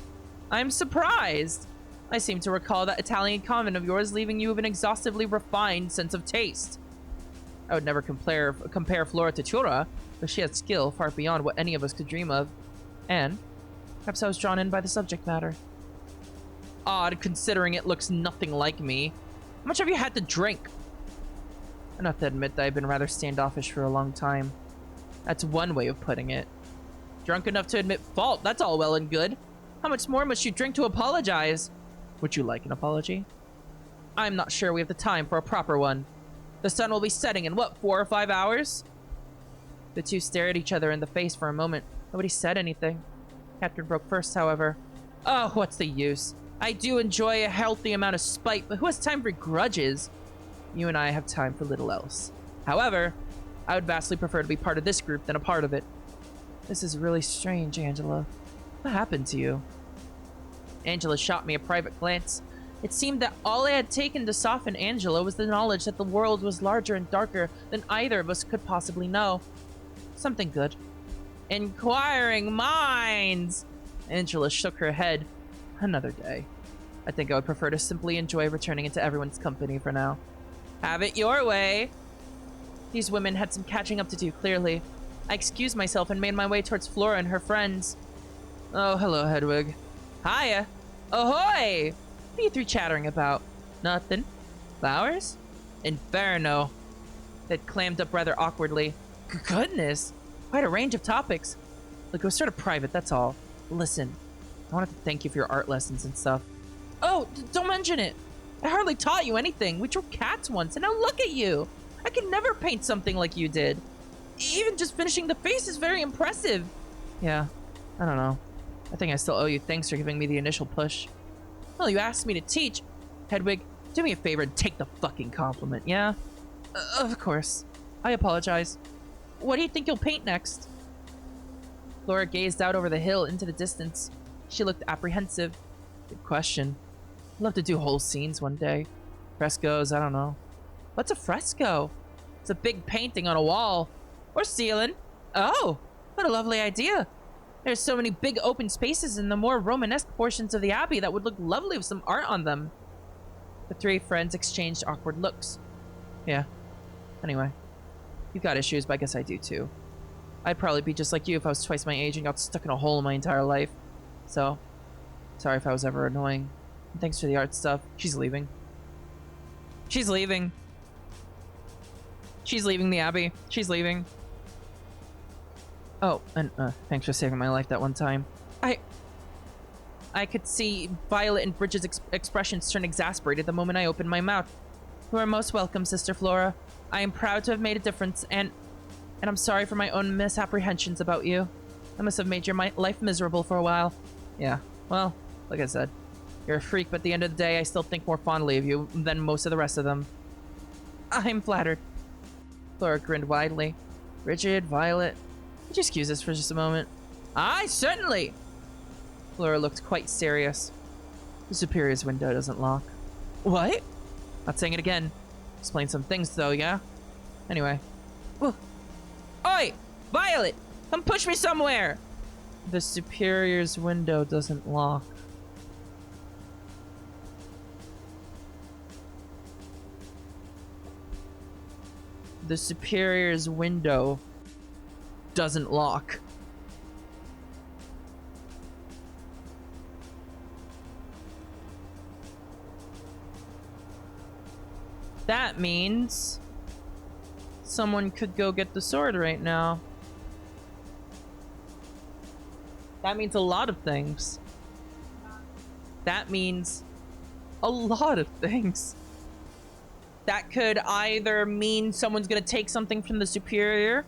I'm surprised. I seem to recall that Italian comment of yours leaving you with an exhaustively refined sense of taste. I would never compare Flora to Tura, but she had skill far beyond what any of us could dream of. And perhaps I was drawn in by the subject matter. Odd, considering it looks nothing like me. How much have you had to drink? I have to admit that I've been rather standoffish for a long time. That's one way of putting it. Drunk enough to admit fault, that's all well and good. How much more must you drink to apologize? Would you like an apology? I'm not sure we have the time for a proper one. The sun will be setting in, what, 4 or 5 hours? The two stared at each other in the face for a moment. Nobody said anything. Catherine broke first, however. Oh, what's the use? I do enjoy a healthy amount of spite, but who has time for grudges? You and I have time for little else. However, I would vastly prefer to be part of this group than a part of it. This is really strange, Angela. What happened to you? Angela shot me a private glance. It seemed that all I had taken to soften Angela was the knowledge that the world was larger and darker than either of us could possibly know. Something good. Inquiring minds! Angela shook her head. Another day. I think I would prefer to simply enjoy returning into everyone's company for now. Have it your way. These women had some catching up to do, clearly. I excused myself and made my way towards Flora and her friends. Oh, hello, Hedwig. Hiya. Ahoy! What are you three chattering about? Nothing. Flowers? Inferno. They'd clammed up rather awkwardly. Goodness! Quite a range of topics. Look, it was sort of private, that's all. Listen, I wanted to thank you for your art lessons and stuff. Oh, don't mention it. I hardly taught you anything. We drew cats once, and now look at you. I could never paint something like you did. Even just finishing the face is very impressive. Yeah, I don't know. I think I still owe you thanks for giving me the initial push. Well, you asked me to teach. Hedwig, do me a favor and take the fucking compliment, yeah? Of course. I apologize. What do you think you'll paint next? Flora gazed out over the hill into the distance. She looked apprehensive. Good question. I'd love to do whole scenes one day. Frescoes, I don't know. What's a fresco? It's a big painting on a wall. Or ceiling. Oh, what a lovely idea. There's so many big open spaces in the more Romanesque portions of the Abbey that would look lovely with some art on them. The three friends exchanged awkward looks. Yeah. Anyway. You've got issues, but I guess I do too. I'd probably be just like you if I was twice my age and got stuck in a hole my entire life. So, sorry if I was ever annoying. And thanks for the art stuff. She's leaving. She's leaving. She's leaving the Abbey. She's leaving. Oh, and thanks for saving my life that one time. I could see Violet and Bridget's expressions turn exasperated the moment I opened my mouth. You are most welcome, Sister Flora. I am proud to have made a difference, and I'm sorry for my own misapprehensions about you. I must have made your life miserable for a while. Yeah, well, like I said, you're a freak, but at the end of the day, I still think more fondly of you than most of the rest of them. I'm flattered. Flora grinned widely. Bridget, Violet, would you excuse us for just a moment? Aye, certainly. Lyra looked quite serious. The Superior's window doesn't lock. What? Not saying it again. Explain some things, though, yeah? Anyway. Ooh. Oi! Violet! Come push me somewhere! The Superior's window doesn't lock. The Superior's window doesn't lock. That means someone could go get the sword right now. That means a lot of things. That means a lot of things. That could either mean someone's gonna take something from the Superior,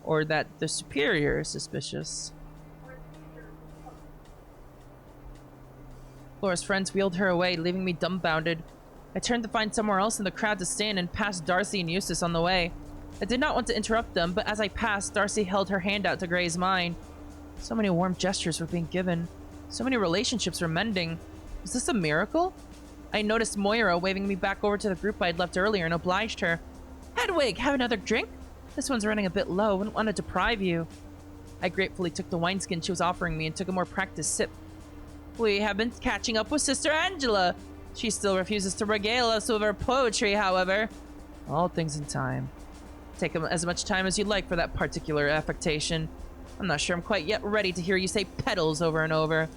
or that the Superior is suspicious. Laura's friends wheeled her away, leaving me dumbfounded. I turned to find somewhere else in the crowd to stand and passed Darcy and Eustace on the way. I did not want to interrupt them, but as I passed, Darcy held her hand out to graze mine. So many warm gestures were being given. So many relationships were mending. Was this a miracle? I noticed Moira waving me back over to the group I had left earlier and obliged her. Hedwig, have another drink? This one's running a bit low. Wouldn't want to deprive you. I gratefully took the wineskin she was offering me and took a more practiced sip. We have been catching up with Sister Angela. She still refuses to regale us with her poetry, however. All things in time. Take as much time as you'd like for that particular affectation. I'm not sure I'm quite yet ready to hear you say petals over and over.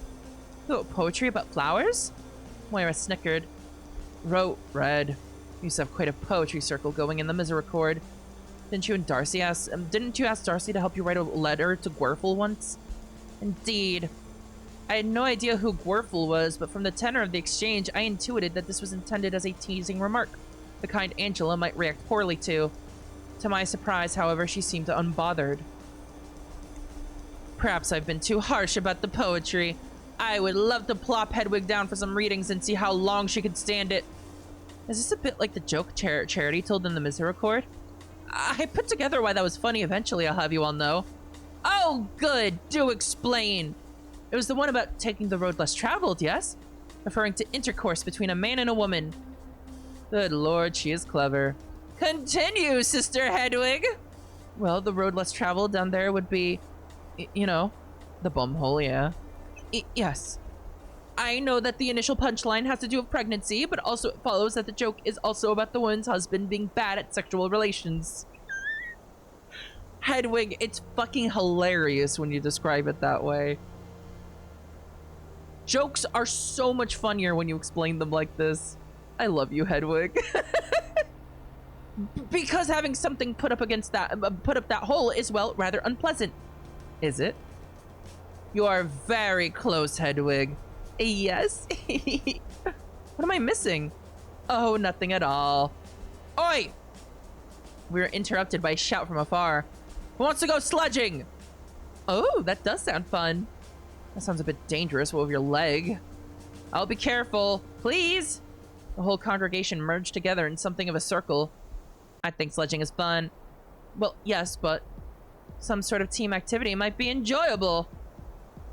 You wrote poetry about flowers? Moira snickered. Read. You used to have quite a poetry circle going in the Misericorde. Didn't you ask Darcy to help you write a letter to Gwerfel once? Indeed. I had no idea who Gwerfel was, but from the tenor of the exchange, I intuited that this was intended as a teasing remark, the kind Angela might react poorly to. To my surprise, however, she seemed unbothered. Perhaps I've been too harsh about the poetry. I would love to plop Hedwig down for some readings and see how long she could stand it. Is this a bit like the joke Charity told in the Misericorde? I put together why that was funny eventually, I'll have you all know. Oh, good. Do explain. It was the one about taking the road less traveled, yes? Referring to intercourse between a man and a woman. Good lord, she is clever. Continue, Sister Hedwig! Well, the road less traveled down there would be, you know, the bumhole, yeah. Yes. I know that the initial punchline has to do with pregnancy, but also it follows that the joke is also about the woman's husband being bad at sexual relations. Hedwig, it's fucking hilarious when you describe it that way. Jokes are so much funnier when you explain them like this. I love you, Hedwig. Because having something put up that hole is, well, rather unpleasant. Is it? You are very close, Hedwig. Yes? What am I missing? Oh, nothing at all. Oi! We were interrupted by a shout from afar. Who wants to go sledging? Oh, that does sound fun. That sounds a bit dangerous. What with your leg? I'll be careful. Please! The whole congregation merged together in something of a circle. I think sledging is fun. Well, yes, but some sort of team activity might be enjoyable.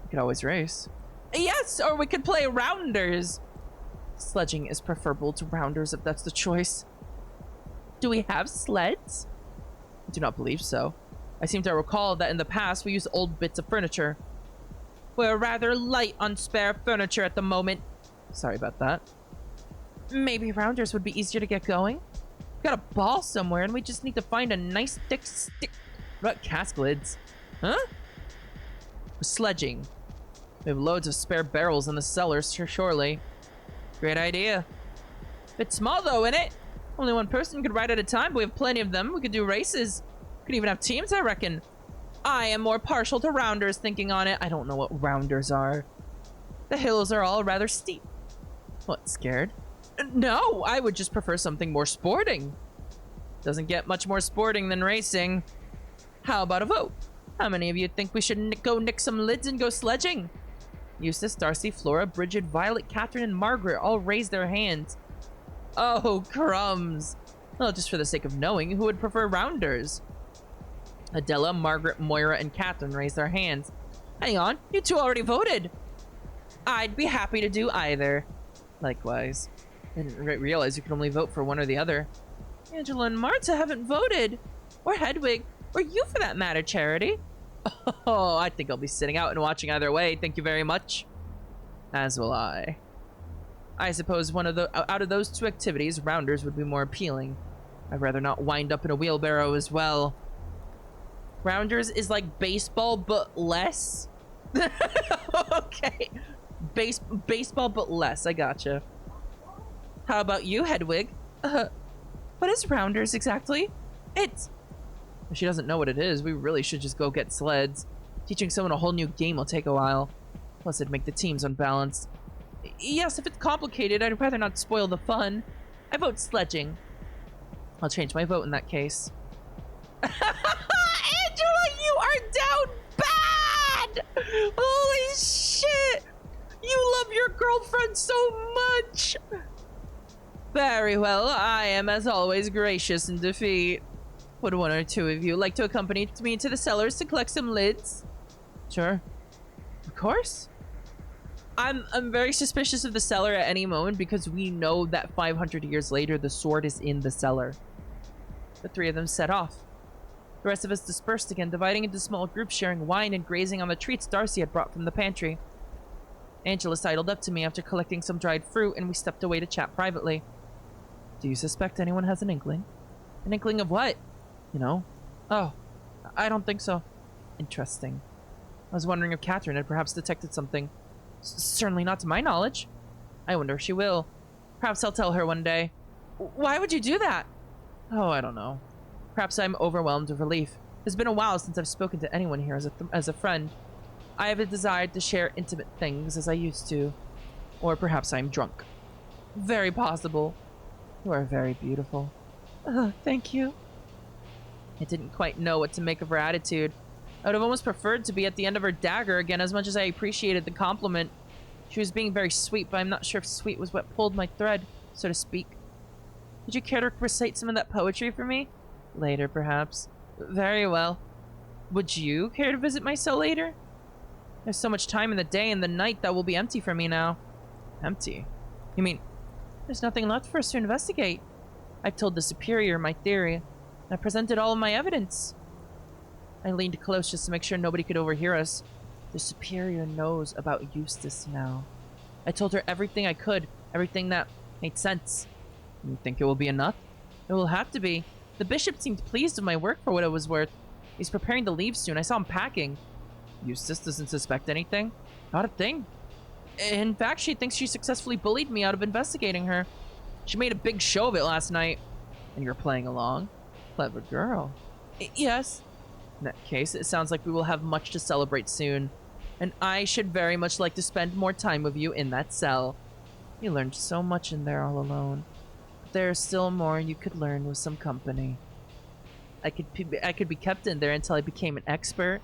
We could always race. Yes, or we could play rounders. Sledging is preferable to rounders if that's the choice. Do we have sleds? I do not believe so. I seem to recall that in the past we used old bits of furniture. We're rather light on spare furniture at the moment. Sorry about that. Maybe rounders would be easier to get going. We've got a ball somewhere and we just need to find a nice thick stick. What, cask lids? Huh? We're sledging. We have loads of spare barrels in the cellars, surely. Great idea. Bit small though, innit? Only one person could ride at a time, but we have plenty of them. We could do races. Could even have teams, I reckon. I am more partial to rounders thinking on it. I don't know what rounders are. The hills are all rather steep. What, scared? No, I would just prefer something more sporting. Doesn't get much more sporting than racing. How about a vote? How many of you think we should go nick some lids and go sledging? Eustace, Darcy, Flora, Bridget, Violet, Catherine, and Margaret all raised their hands. Oh, crumbs. Well, just for the sake of knowing, who would prefer rounders? Adela, Margaret, Moira, and Catherine raised their hands. Hang on, you two already voted. I'd be happy to do either. Likewise. I didn't realize you could only vote for one or the other. Angela and Marta haven't voted. Or Hedwig. Or you for that matter, Charity. Oh, I think I'll be sitting out and watching either way, thank you very much. As will I. I suppose out of those two activities, rounders would be more appealing. I'd rather not wind up in a wheelbarrow as well. Rounders is like baseball, but less? Okay. Baseball, but less. I gotcha. How about you, Hedwig? What is rounders exactly? It's... If she doesn't know what it is, we really should just go get sleds. Teaching someone a whole new game will take a while. Plus, it'd make the teams unbalanced. Yes, if it's complicated, I'd rather not spoil the fun. I vote sledging. I'll change my vote in that case. Angela, you are down bad! Holy shit! You love your girlfriend so much! Very well, I am, as always, gracious in defeat. Would one or two of you like to accompany me to the cellars to collect some lids? Sure. Of course. I'm very suspicious of the cellar at any moment because we know that 500 years later the sword is in the cellar. The three of them set off. The rest of us dispersed again, dividing into small groups, sharing wine and grazing on the treats Darcy had brought from the pantry. Angela sidled up to me after collecting some dried fruit, and we stepped away to chat privately. Do you suspect anyone has an inkling? An inkling of what? You know? Oh, I don't think so. Interesting. I was wondering if Catherine had perhaps detected something. Certainly not to my knowledge. I wonder if she will. Perhaps I'll tell her one day. Why would you do that? Oh, I don't know. Perhaps I'm overwhelmed with relief. It's been a while since I've spoken to anyone here as a friend. I have a desire to share intimate things as I used to. Or perhaps I'm drunk. Very possible. You are very beautiful. Thank you. I didn't quite know what to make of her attitude. I would have almost preferred to be at the end of her dagger again, as much as I appreciated the compliment. She was being very sweet, but I'm not sure if sweet was what pulled my thread, so to speak. Would you care to recite some of that poetry for me? Later, perhaps. Very well. Would you care to visit my cell later? There's so much time in the day and the night that will be empty for me now. Empty? You mean, there's nothing left for us to investigate? I've told the Superior my theory. I presented all of my evidence. I leaned close just to make sure nobody could overhear us. The Superior knows about Eustace now. I told her everything I could, everything that made sense. You think it will be enough? It will have to be. The bishop seemed pleased with my work for what it was worth. He's preparing to leave soon. I saw him packing. Eustace doesn't suspect anything? Not a thing. In fact, she thinks she successfully bullied me out of investigating her. She made a big show of it last night. And you're playing along? Clever girl. Yes. In that case, it sounds like we will have much to celebrate soon. And I should very much like to spend more time with you in that cell. You learned so much in there all alone. But there's still more you could learn with some company. I could be kept in there until I became an expert.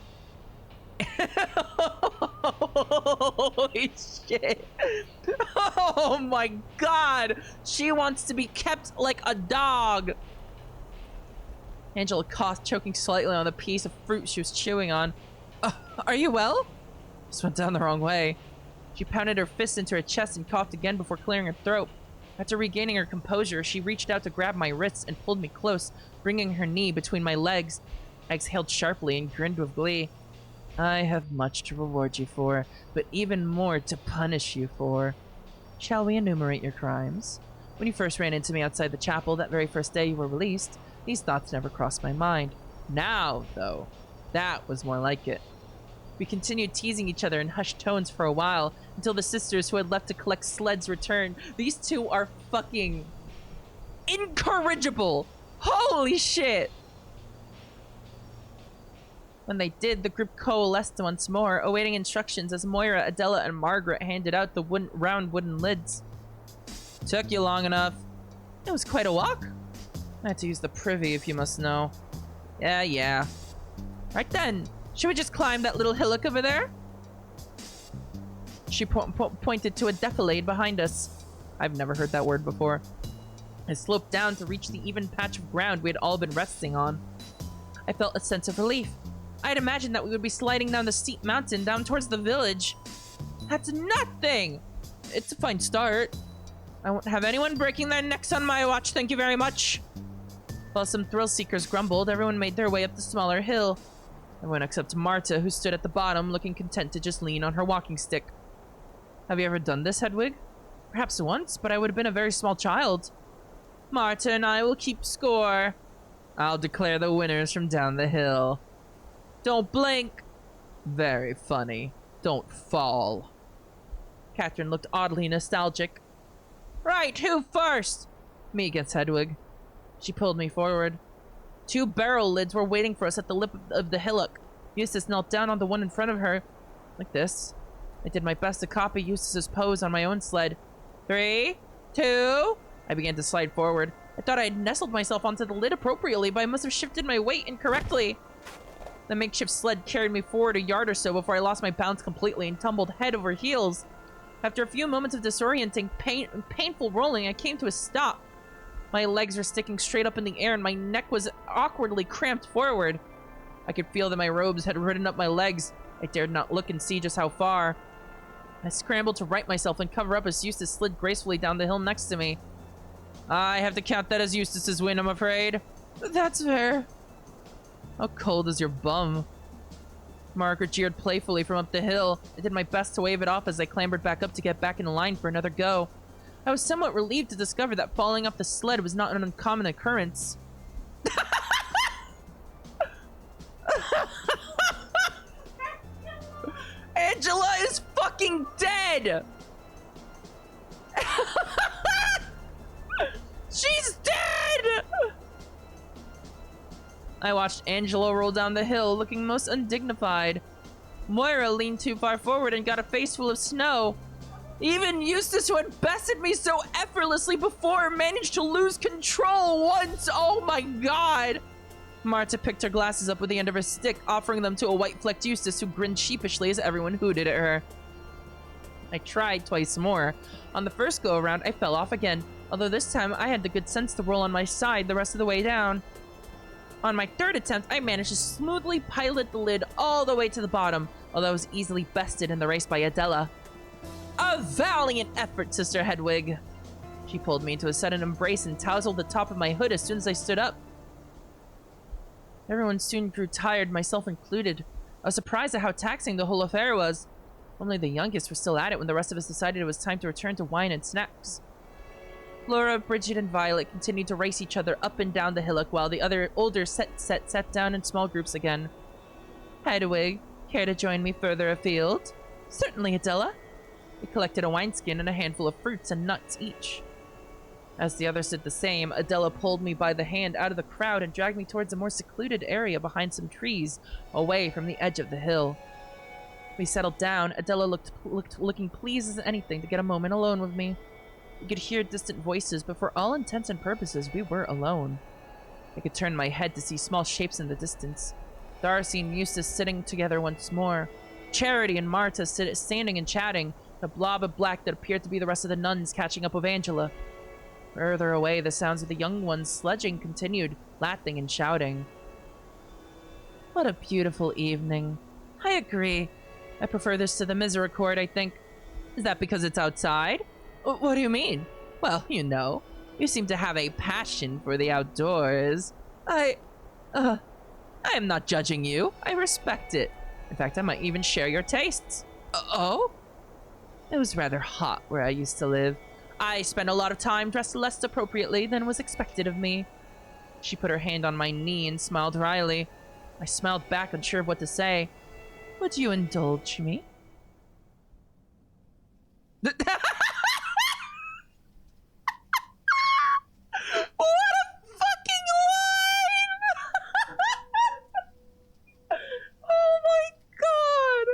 Holy shit. Oh my god. She wants to be kept like a dog. Angela coughed, choking slightly on the piece of fruit she was chewing on. Are you well? This went down the wrong way. She pounded her fist into her chest and coughed again before clearing her throat. After regaining her composure, she reached out to grab my wrists and pulled me close, bringing her knee between my legs. I exhaled sharply and grinned with glee. I have much to reward you for, but even more to punish you for. Shall we enumerate your crimes? When you first ran into me outside the chapel that very first day you were released, these thoughts never crossed my mind. Now, though, that was more like it. We continued teasing each other in hushed tones for a while, until the sisters who had left to collect sleds returned. These two are fucking incorrigible! Holy shit! When they did, the group coalesced once more, awaiting instructions as Moira, Adela, and Margaret handed out the round wooden lids. Took you long enough. It was quite a walk. I had to use the privy, if you must know. Yeah. Right then, should we just climb that little hillock over there? She pointed to a defilade behind us. I've never heard that word before. I sloped down to reach the even patch of ground we had all been resting on. I felt a sense of relief. I had imagined that we would be sliding down the steep mountain down towards the village. That's nothing! It's a fine start. I won't have anyone breaking their necks on my watch, thank you very much. While some thrill-seekers grumbled, everyone made their way up the smaller hill. Everyone except Marta, who stood at the bottom, looking content to just lean on her walking stick. Have you ever done this, Hedwig? Perhaps once, but I would have been a very small child. Marta and I will keep score. I'll declare the winners from down the hill. Don't blink. Very funny. Don't fall. Catherine looked oddly nostalgic. Right, who first? Me against Hedwig. She pulled me forward. 2 barrel lids were waiting for us at the lip of the hillock. Eustace knelt down on the one in front of her. Like this. I did my best to copy Eustace's pose on my own sled. 3, 2... I began to slide forward. I thought I had nestled myself onto the lid appropriately, but I must have shifted my weight incorrectly. The makeshift sled carried me forward a yard or so before I lost my balance completely and tumbled head over heels. After a few moments of disorienting, painful rolling, I came to a stop. My legs were sticking straight up in the air and my neck was awkwardly cramped forward. I could feel that my robes had ridden up my legs. I dared not look and see just how far. I scrambled to right myself and cover up as Eustace slid gracefully down the hill next to me. I have to count that as Eustace's win, I'm afraid. That's fair. How cold is your bum? Margaret jeered playfully from up the hill. I did my best to wave it off as I clambered back up to get back in line for another go. I was somewhat relieved to discover that falling off the sled was not an uncommon occurrence. Angela is fucking dead! She's dead! I watched Angela roll down the hill, looking most undignified. Moira leaned too far forward and got a face full of snow. Even Eustace, who had bested me so effortlessly before, managed to lose control once. Oh my god! Marta picked her glasses up with the end of her stick, offering them to a white-flecked Eustace, who grinned sheepishly as everyone hooted at her. I tried twice more. On the first go-around, I fell off again, although this time I had the good sense to roll on my side the rest of the way down. On my third attempt, I managed to smoothly pilot the lid all the way to the bottom, although I was easily bested in the race by Adela. A valiant effort, Sister Hedwig! She pulled me into a sudden embrace and tousled the top of my hood as soon as I stood up. Everyone soon grew tired, myself included. I was surprised at how taxing the whole affair was. Only the youngest were still at it when the rest of us decided it was time to return to wine and snacks. Flora, Bridget, and Violet continued to race each other up and down the hillock while the other older set sat down in small groups again. Hedwig, care to join me further afield? Certainly, Adela. We collected a wineskin and a handful of fruits and nuts each. As the others did the same, Adela pulled me by the hand out of the crowd and dragged me towards a more secluded area behind some trees, away from the edge of the hill. We settled down. Adela looking pleased as anything to get a moment alone with me. We could hear distant voices, but for all intents and purposes, we were alone. I could turn my head to see small shapes in the distance. Darcy and Eustace sitting together once more. Charity and Marta standing and chatting. A blob of black that appeared to be the rest of the nuns catching up with Angela. Further away, the sounds of the young ones sledging continued, laughing and shouting. What a beautiful evening. I agree. I prefer this to the Misericorde, I think. Is that because it's outside? What do you mean? Well, you know. You seem to have a passion for the outdoors. I am not judging you. I respect it. In fact, I might even share your tastes. Oh? It was rather hot where I used to live. I spent a lot of time dressed less appropriately than was expected of me. She put her hand on my knee and smiled wryly. I smiled back, unsure of what to say. Would you indulge me? What a fucking line! Oh my god!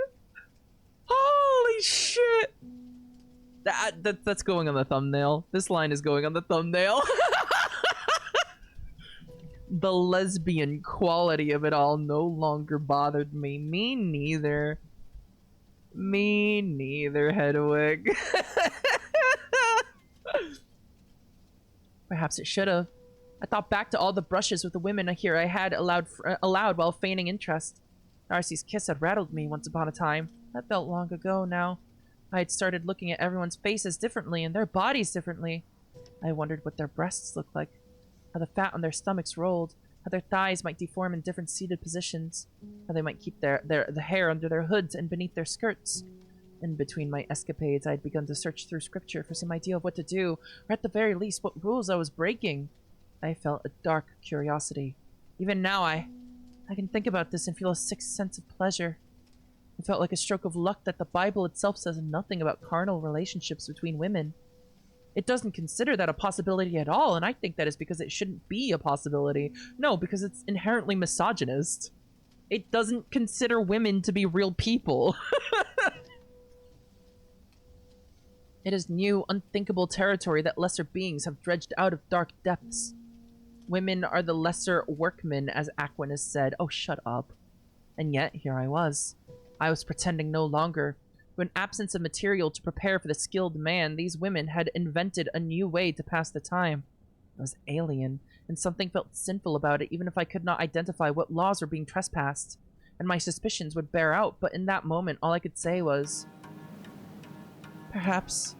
Holy shit! That's going on the thumbnail. This line is going on the thumbnail. The lesbian quality of it all no longer bothered me. Me neither. Me neither, Hedwig. Perhaps it should have. I thought back to all the brushes with the women here I had allowed while feigning interest. Darcy's kiss had rattled me once upon a time. That felt long ago now. I had started looking at everyone's faces differently and their bodies differently. I wondered what their breasts looked like, how the fat on their stomachs rolled, how their thighs might deform in different seated positions, how they might keep the hair under their hoods and beneath their skirts. In between my escapades, I had begun to search through scripture for some idea of what to do, or at the very least, what rules I was breaking. I felt a dark curiosity. Even now, I can think about this and feel a sixth sense of pleasure. It felt like a stroke of luck that the Bible itself says nothing about carnal relationships between women. It doesn't consider that a possibility at all, and I think that is because it shouldn't be a possibility. No, because it's inherently misogynist. It doesn't consider women to be real people. It is new, unthinkable territory that lesser beings have dredged out of dark depths. Women are the lesser workmen, as Aquinas said. Oh, shut up. And yet, here I was. I was pretending no longer. Through an absence of material to prepare for the skilled man, these women had invented a new way to pass the time. It was alien, and something felt sinful about it, even if I could not identify what laws were being trespassed. And my suspicions would bear out, but in that moment, all I could say was, perhaps.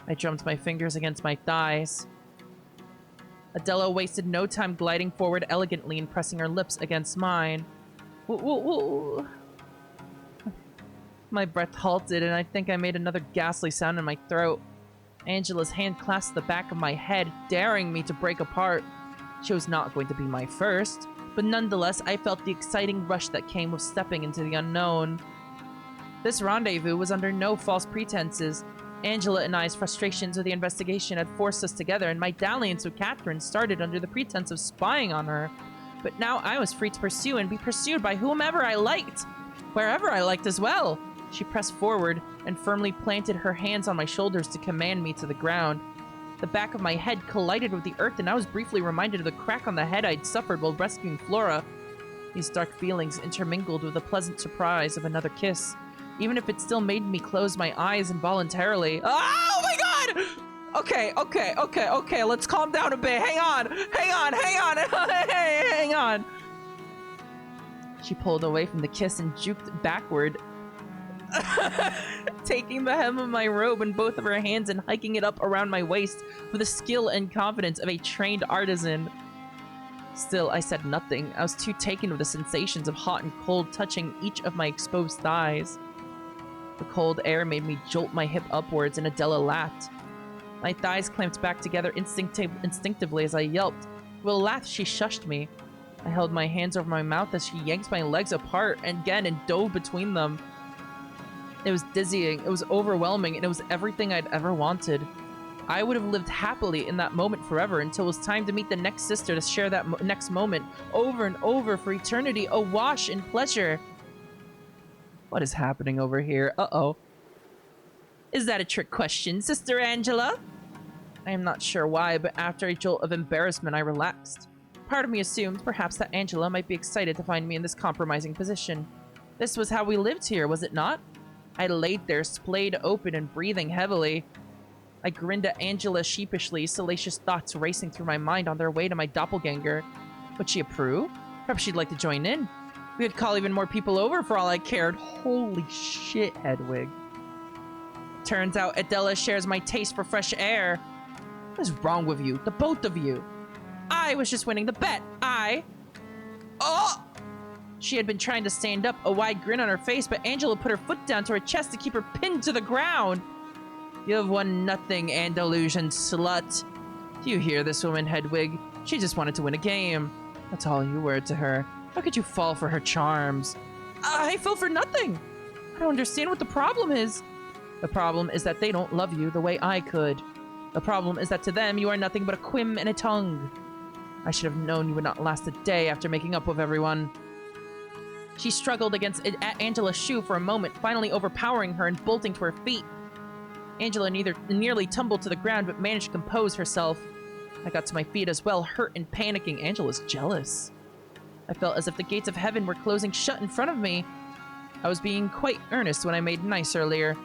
I drummed my fingers against my thighs. Adela wasted no time gliding forward elegantly and pressing her lips against mine. Ooh. My breath halted, and I think I made another ghastly sound in my throat. Angela's hand clasped the back of my head, daring me to break apart. She was not going to be my first, but nonetheless, I felt the exciting rush that came with stepping into the unknown. This rendezvous was under no false pretenses. Angela and I's frustrations with the investigation had forced us together, and my dalliance with Catherine started under the pretense of spying on her. But now I was free to pursue and be pursued by whomever I liked, wherever I liked as well. She pressed forward and firmly planted her hands on my shoulders to command me to the ground. The back of my head collided with the earth, and I was briefly reminded of the crack on the head I'd suffered while rescuing Flora. These dark feelings intermingled with the pleasant surprise of another kiss, even if it still made me close my eyes involuntarily. Oh my god! Okay, let's calm down a bit. Hang on! Hang on! She pulled away from the kiss and juked backward, taking the hem of my robe in both of her hands and hiking it up around my waist with the skill and confidence of a trained artisan. Still, I said nothing. I was too taken with the sensations of hot and cold touching each of my exposed thighs. The cold air made me jolt my hip upwards, and Adela laughed. My thighs clamped back together instinctively as I yelped. With a laugh, she shushed me. I held my hands over my mouth as she yanked my legs apart and dove between them. It was dizzying, it was overwhelming, and it was everything I'd ever wanted. I would have lived happily in that moment forever until it was time to meet the next sister to share that next moment over and over for eternity, awash in pleasure. What is happening over here? Uh-oh. Is that a trick question, Sister Angela? I am not sure why, but after a jolt of embarrassment, I relaxed. Part of me assumed, perhaps, that Angela might be excited to find me in this compromising position. This was how we lived here, was it not? I laid there, splayed open and breathing heavily. I grinned at Angela sheepishly, salacious thoughts racing through my mind on their way to my doppelganger. Would she approve? Perhaps she'd like to join in. We could call even more people over for all I cared. Holy shit, Hedwig. Turns out Adela shares my taste for fresh air. What is wrong with you? The both of you. I was just winning the bet. Oh! She had been trying to stand up, a wide grin on her face, but Angela put her foot down to her chest to keep her pinned to the ground. You have won nothing, Andalusian slut. Do you hear this woman, Hedwig? She just wanted to win a game. That's all you were to her. How could you fall for her charms? I fell for nothing. I don't understand what the problem is. The problem is that they don't love you the way I could. The problem is that to them, you are nothing but a quim and a tongue. I should have known you would not last a day after making up with everyone. She struggled against Angela's shoe for a moment, finally overpowering her and bolting to her feet. Angela nearly tumbled to the ground, but managed to compose herself. I got to my feet as well, hurt and panicking. Angela's jealous. I felt as if the gates of heaven were closing shut in front of me. I was being quite earnest when I made nice earlier.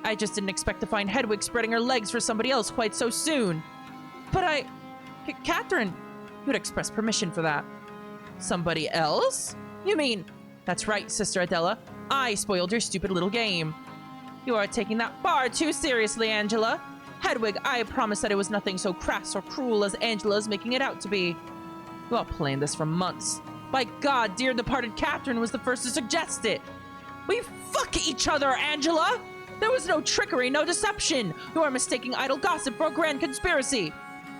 I just didn't expect to find Hedwig spreading her legs for somebody else quite so soon. But Catherine, you had expressed permission for that. Somebody else? You mean... That's right, Sister Adela. I spoiled your stupid little game. You are taking that far too seriously, Angela. Hedwig, I promised that it was nothing so crass or cruel as Angela's making it out to be. You all planned this for months. By God, dear departed Catherine was the first to suggest it. We fuck each other, Angela! There was no trickery, no deception. You are mistaking idle gossip for a grand conspiracy.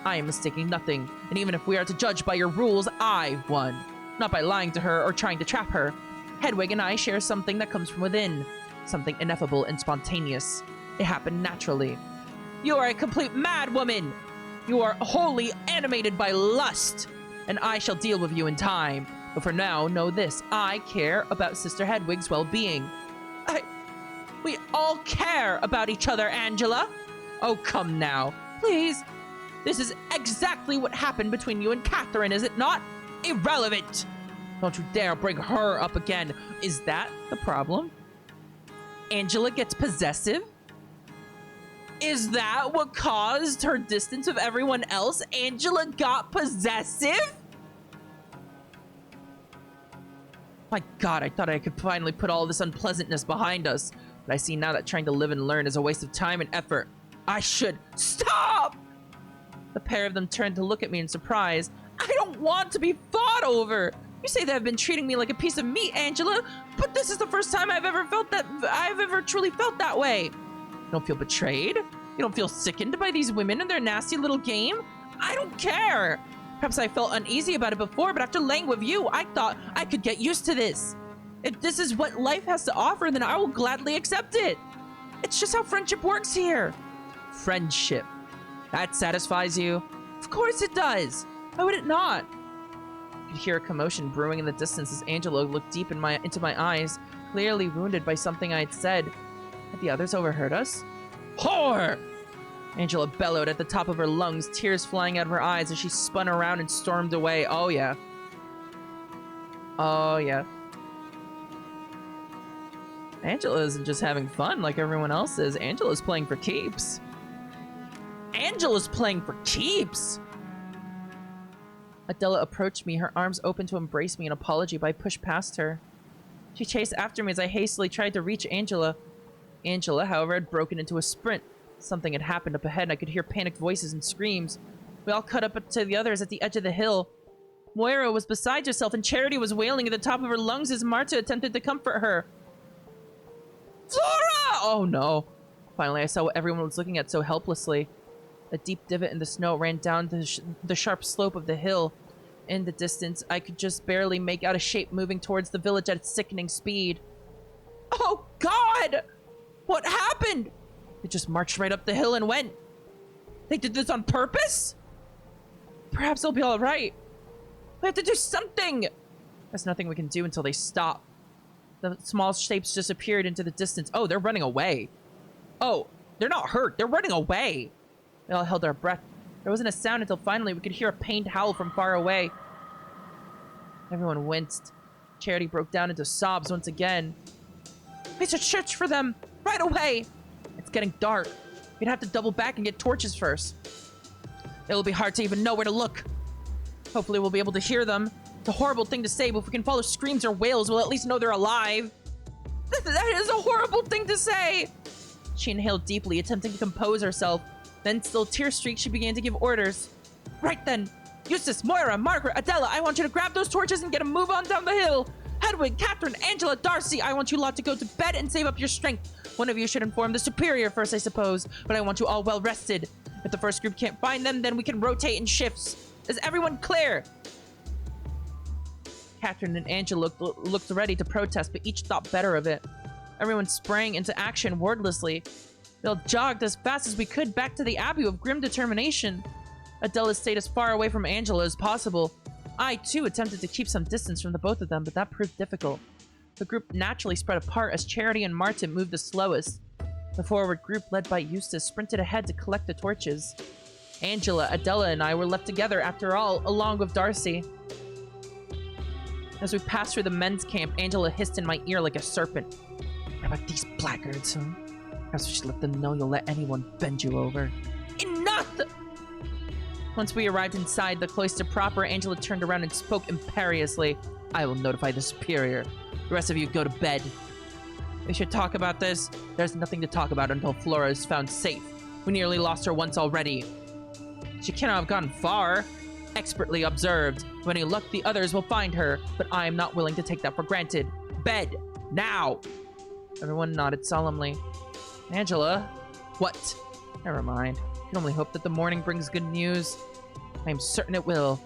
I am mistaking nothing, and even if we are to judge by your rules, I won. Not by lying to her or trying to trap her. Hedwig and I share something that comes from within. Something ineffable and spontaneous. It happened naturally. You are a complete mad woman. You are wholly animated by lust, and I shall deal with you in time. But for now, know this. I care about Sister Hedwig's well-being. We all care about each other, Angela. Oh, come now. Please. This is exactly what happened between you and Catherine, is it not? Irrelevant. Don't you dare bring her up again. Is that the problem? Angela gets possessive? Is that what caused her distance with everyone else? Angela got possessive? My God, I thought I could finally put all this unpleasantness behind us. But I see now that trying to live and learn is a waste of time and effort. I should stop! The pair of them turned to look at me in surprise. I don't want to be fought over. You say they have been treating me like a piece of meat, Angela, but this is the first time I've ever truly felt that way. You don't feel betrayed? You don't feel sickened by these women and their nasty little game? I don't care. Perhaps I felt uneasy about it before, but after laying with you, I thought I could get used to this. If this is what life has to offer, then I will gladly accept it. It's just how friendship works here. Friendship. That satisfies you? Of course it does. Why would it not? I could hear a commotion brewing in the distance as Angela looked deep into my eyes, clearly wounded by something I had said. Had the others overheard us? Whore! Angela bellowed at the top of her lungs, tears flying out of her eyes as she spun around and stormed away. Oh, yeah. Oh, yeah. Angela isn't just having fun like everyone else is. Angela's playing for keeps. Angela's playing for keeps! Adela approached me, her arms open to embrace me in apology, but I pushed past her. She chased after me as I hastily tried to reach Angela. Angela, however, had broken into a sprint. Something had happened up ahead, and I could hear panicked voices and screams. We all caught up to the others at the edge of the hill. Moira was beside herself, and Charity was wailing at the top of her lungs as Marta attempted to comfort her. Flora! Oh no. Finally, I saw what everyone was looking at so helplessly. A deep divot in the snow ran down the sharp slope of the hill. In the distance, I could just barely make out a shape moving towards the village at sickening speed. Oh, God! What happened? It just marched right up the hill and went. They did this on purpose? Perhaps they'll be all right. We have to do something! There's nothing we can do until they stop. The small shapes disappeared into the distance. Oh, they're running away. Oh, they're not hurt. They're running away. We all held our breath. There wasn't a sound until finally we could hear a pained howl from far away. Everyone winced. Charity broke down into sobs once again. We should search for them right away. It's getting dark. We'd have to double back and get torches first. It will be hard to even know where to look. Hopefully we'll be able to hear them. It's a horrible thing to say, but if we can follow screams or wails, we'll at least know they're alive. That is a horrible thing to say. She inhaled deeply, attempting to compose herself. Then, still tear-streaked, she began to give orders. Right then. Eustace, Moira, Margaret, Adela, I want you to grab those torches and get a move on down the hill. Hedwig, Catherine, Angela, Darcy, I want you lot to go to bed and save up your strength. One of you should inform the superior first, I suppose, but I want you all well rested. If the first group can't find them, then we can rotate in shifts. Is everyone clear? Catherine and Angela looked ready to protest, but each thought better of it. Everyone sprang into action wordlessly. We all jogged as fast as we could back to the Abbey with grim determination. Adela stayed as far away from Angela as possible. I, too, attempted to keep some distance from the both of them, but that proved difficult. The group naturally spread apart as Charity and Martin moved the slowest. The forward group, led by Eustace, sprinted ahead to collect the torches. Angela, Adela, and I were left together after all, along with Darcy. As we passed through the men's camp, Angela hissed in my ear like a serpent. What about these blackguards, huh? Perhaps we should let them know you'll let anyone bend you over. Enough! Once we arrived inside the cloister proper, Angela turned around and spoke imperiously. I will notify the superior. The rest of you go to bed. We should talk about this. There's nothing to talk about until Flora is found safe. We nearly lost her once already. She cannot have gone far. Expertly observed. With any luck, the others will find her, but I am not willing to take that for granted. Bed! Now! Everyone nodded solemnly. Angela? What? Never mind. I can only hope that the morning brings good news. I am certain it will.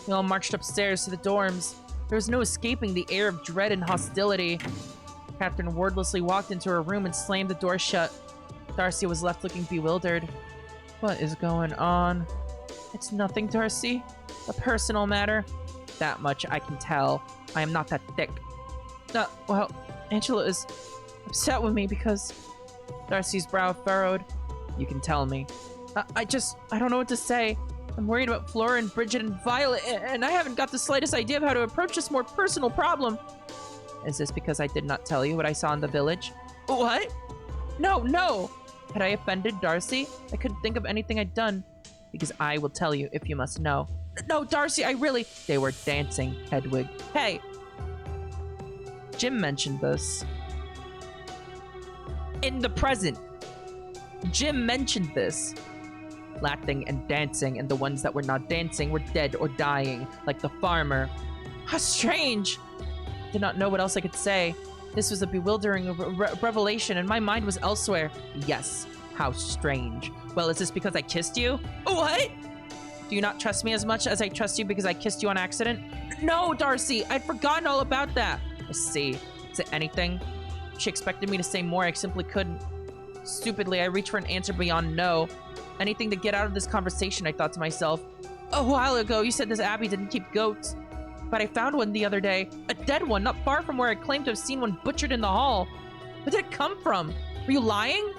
We all marched upstairs to the dorms. There was no escaping the air of dread and hostility. Catherine wordlessly walked into her room and slammed the door shut. Darcy was left looking bewildered. What is going on? It's nothing, Darcy. A personal matter. That much I can tell. I am not that thick. Well, Angela is upset with me because... Darcy's brow furrowed. You can tell me. I don't know what to say. I'm worried about Flora and Bridget and Violet, and I haven't got the slightest idea of how to approach this more personal problem. Is this because I did not tell you what I saw in the village? What? No! Had I offended Darcy? I couldn't think of anything I'd done. Because I will tell you if you must know. No, Darcy, I really... They were dancing, Hedwig. Hey! Jim mentioned this. In the present. Jim mentioned this. Laughing and dancing, and the ones that were not dancing were dead or dying, like the farmer. How strange! Did not know what else I could say. This was a bewildering revelation, and my mind was elsewhere. Yes, how strange. Well, is this because I kissed you? What? Do you not trust me as much as I trust you because I kissed you on accident? No, Darcy, I'd forgotten all about that. I see. Is it anything? She expected me to say more, I simply couldn't. Stupidly, I reached for an answer beyond no. Anything to get out of this conversation, I thought to myself. A while ago, you said this abbey didn't keep goats. But I found one the other day. A dead one, not far from where I claimed to have seen one butchered in the hall. Where did it come from? Were you lying?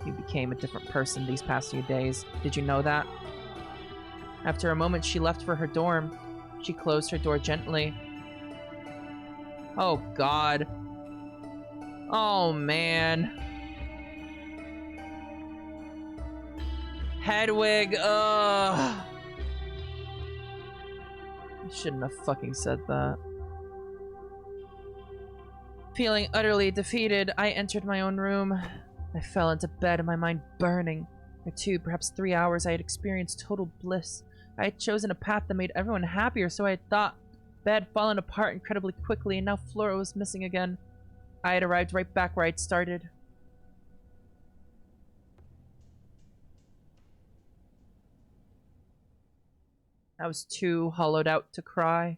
You became a different person these past few days. Did you know that? After a moment, she left for her dorm. She closed her door gently. Oh, God. Oh, man. Hedwig, ugh. I shouldn't have fucking said that. Feeling utterly defeated, I entered my own room. I fell into bed, my mind burning. For 2, perhaps 3 hours, I had experienced total bliss. I had chosen a path that made everyone happier, so I had thought. Bed had fallen apart incredibly quickly, and now Flora was missing again. I had arrived right back where I'd started. I was too hollowed out to cry.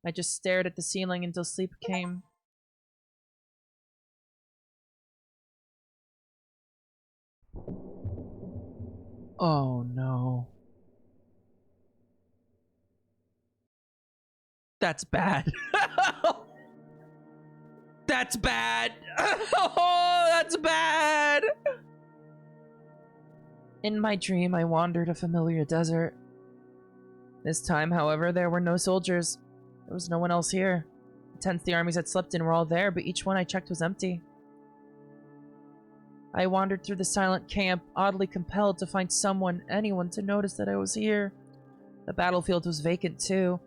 I just stared at the ceiling until sleep came. Oh no. That's bad. That's bad. Oh, that's bad. In my dream, I wandered a familiar desert. This time, however, there were no soldiers. There was no one else here. The tents the armies had slept in were all there, but each one I checked was empty. I wandered through the silent camp, oddly compelled to find someone, anyone, to notice that I was here. The battlefield was vacant, too.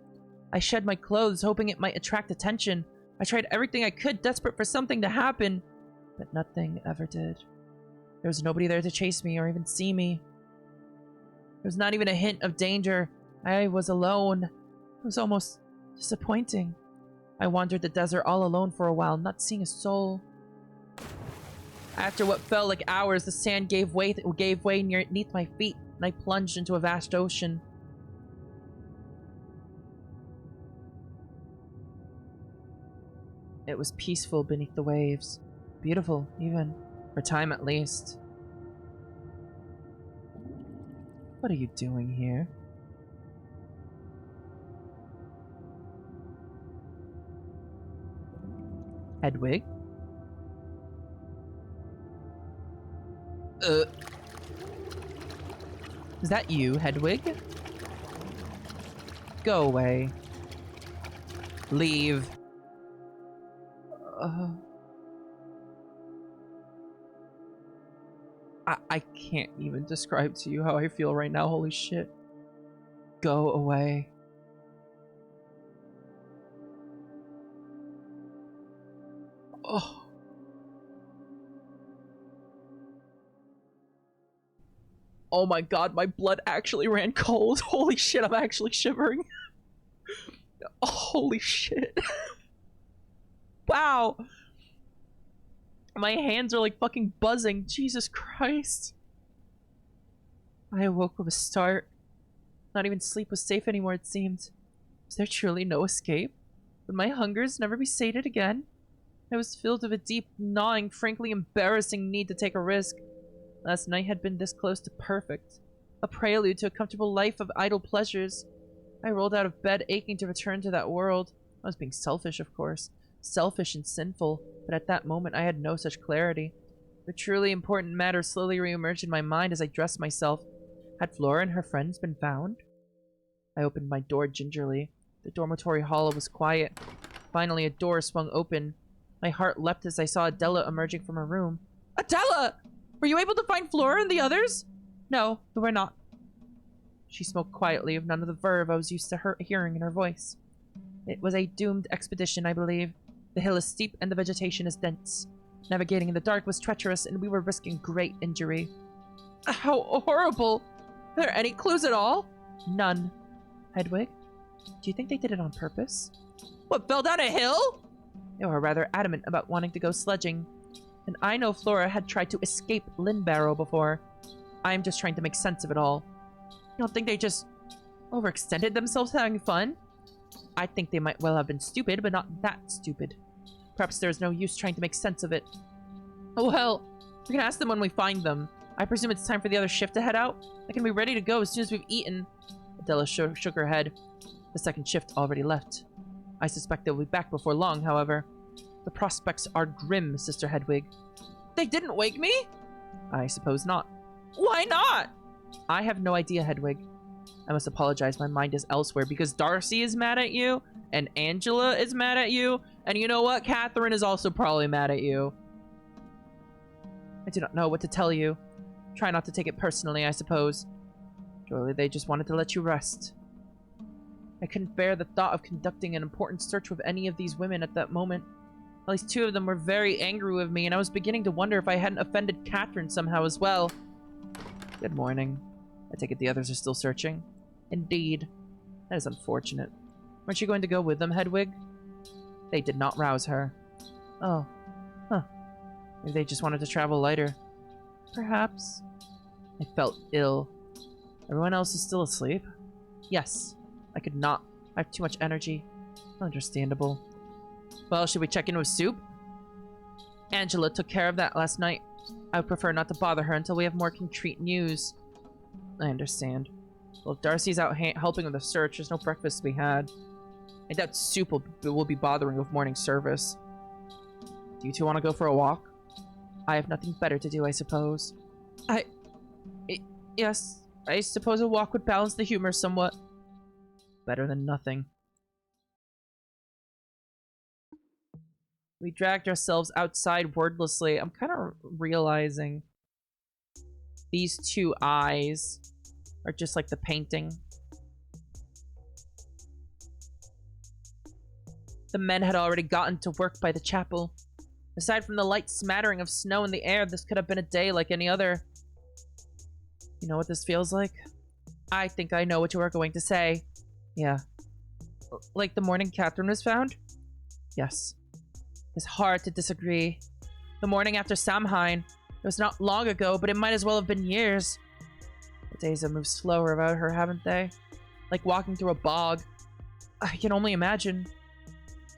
I shed my clothes, hoping it might attract attention. I tried everything I could, desperate for something to happen, but nothing ever did. There was nobody there to chase me or even see me. There was not even a hint of danger. I was alone. It was almost disappointing. I wandered the desert all alone for a while, not seeing a soul. After what felt like hours, the sand gave way beneath my feet, and I plunged into a vast ocean. It was peaceful beneath the waves. Beautiful, even. For time at least. What are you doing here? Hedwig? Is that you, Hedwig? Go away. Leave. I can't even describe to you how I feel right now, holy shit. Go away. Oh. Oh my god, my blood actually ran cold. Holy shit, I'm actually shivering. Oh, holy shit. Wow. My hands are like fucking buzzing. Jesus Christ. I awoke with a start. Not even sleep was safe anymore, it seemed. Was there truly no escape? Would my hungers never be sated again? I was filled with a deep, gnawing, frankly embarrassing need to take a risk. Last night had been this close to perfect. A prelude to a comfortable life of idle pleasures. I rolled out of bed, aching to return to that world. I was being selfish, of course. Selfish and sinful, but at that moment I had no such clarity. The truly important matter slowly reemerged in my mind as I dressed myself. Had Flora and her friends been found? I opened my door gingerly. The dormitory hall was quiet. Finally, a door swung open. My heart leapt as I saw Adela emerging from her room. Adela! Were you able to find Flora and the others? No, we were not. She spoke quietly, with none of the verve I was used to hearing in her voice. It was a doomed expedition, I believe. The hill is steep and the vegetation is dense. Navigating in the dark was treacherous, and we were risking great injury. How horrible! Are there any clues at all? None. Hedwig, do you think they did it on purpose? What, fell down a hill? They were rather adamant about wanting to go sledging. And I know Flora had tried to escape Lynn-Barrow before. I'm just trying to make sense of it all. You don't think they just overextended themselves having fun? I think they might well have been stupid, but not that stupid. Perhaps there's no use trying to make sense of it. Oh well, we can ask them when we find them. I presume it's time for the other shift to head out? I can be ready to go as soon as we've eaten. Adela shook her head. The second shift already left. I suspect they'll be back before long, however. The prospects are grim, Sister Hedwig. They didn't wake me? I suppose not. Why not? I have no idea, Hedwig. I must apologize, my mind is elsewhere because Darcy is mad at you, and Angela is mad at you, and you know what? Catherine is also probably mad at you. I do not know what to tell you. Try not to take it personally, I suppose. Surely they just wanted to let you rest. I couldn't bear the thought of conducting an important search with any of these women at that moment. At least two of them were very angry with me, and I was beginning to wonder if I hadn't offended Catherine somehow as well. Good morning. I take it the others are still searching? Indeed. That is unfortunate. Weren't you going to go with them, Hedwig? They did not rouse her. Oh. Huh. Maybe they just wanted to travel lighter. Perhaps. I felt ill. Everyone else is still asleep? Yes. I could not. I have too much energy. Understandable. Well, should we check in with Soup? Angela took care of that last night. I would prefer not to bother her until we have more concrete news. I understand. Well, if Darcy's out helping with the search, there's no breakfast to be had. I doubt Soup will be bothering with morning service. Do you two want to go for a walk? I have nothing better to do, I suppose. Yes, I suppose a walk would balance the humor somewhat. Better than nothing. We dragged ourselves outside wordlessly. I'm kind of realizing these two eyes are just like the painting. The men had already gotten to work by the chapel. Aside from the light smattering of snow in the air, this could have been a day like any other. You know what this feels like? I think I know what you are going to say. Yeah. Like the morning Catherine was found? Yes. It's hard to disagree. The morning after Samhain. It was not long ago, but it might as well have been years. The days have moved slower about her, haven't they? Like walking through a bog. I can only imagine.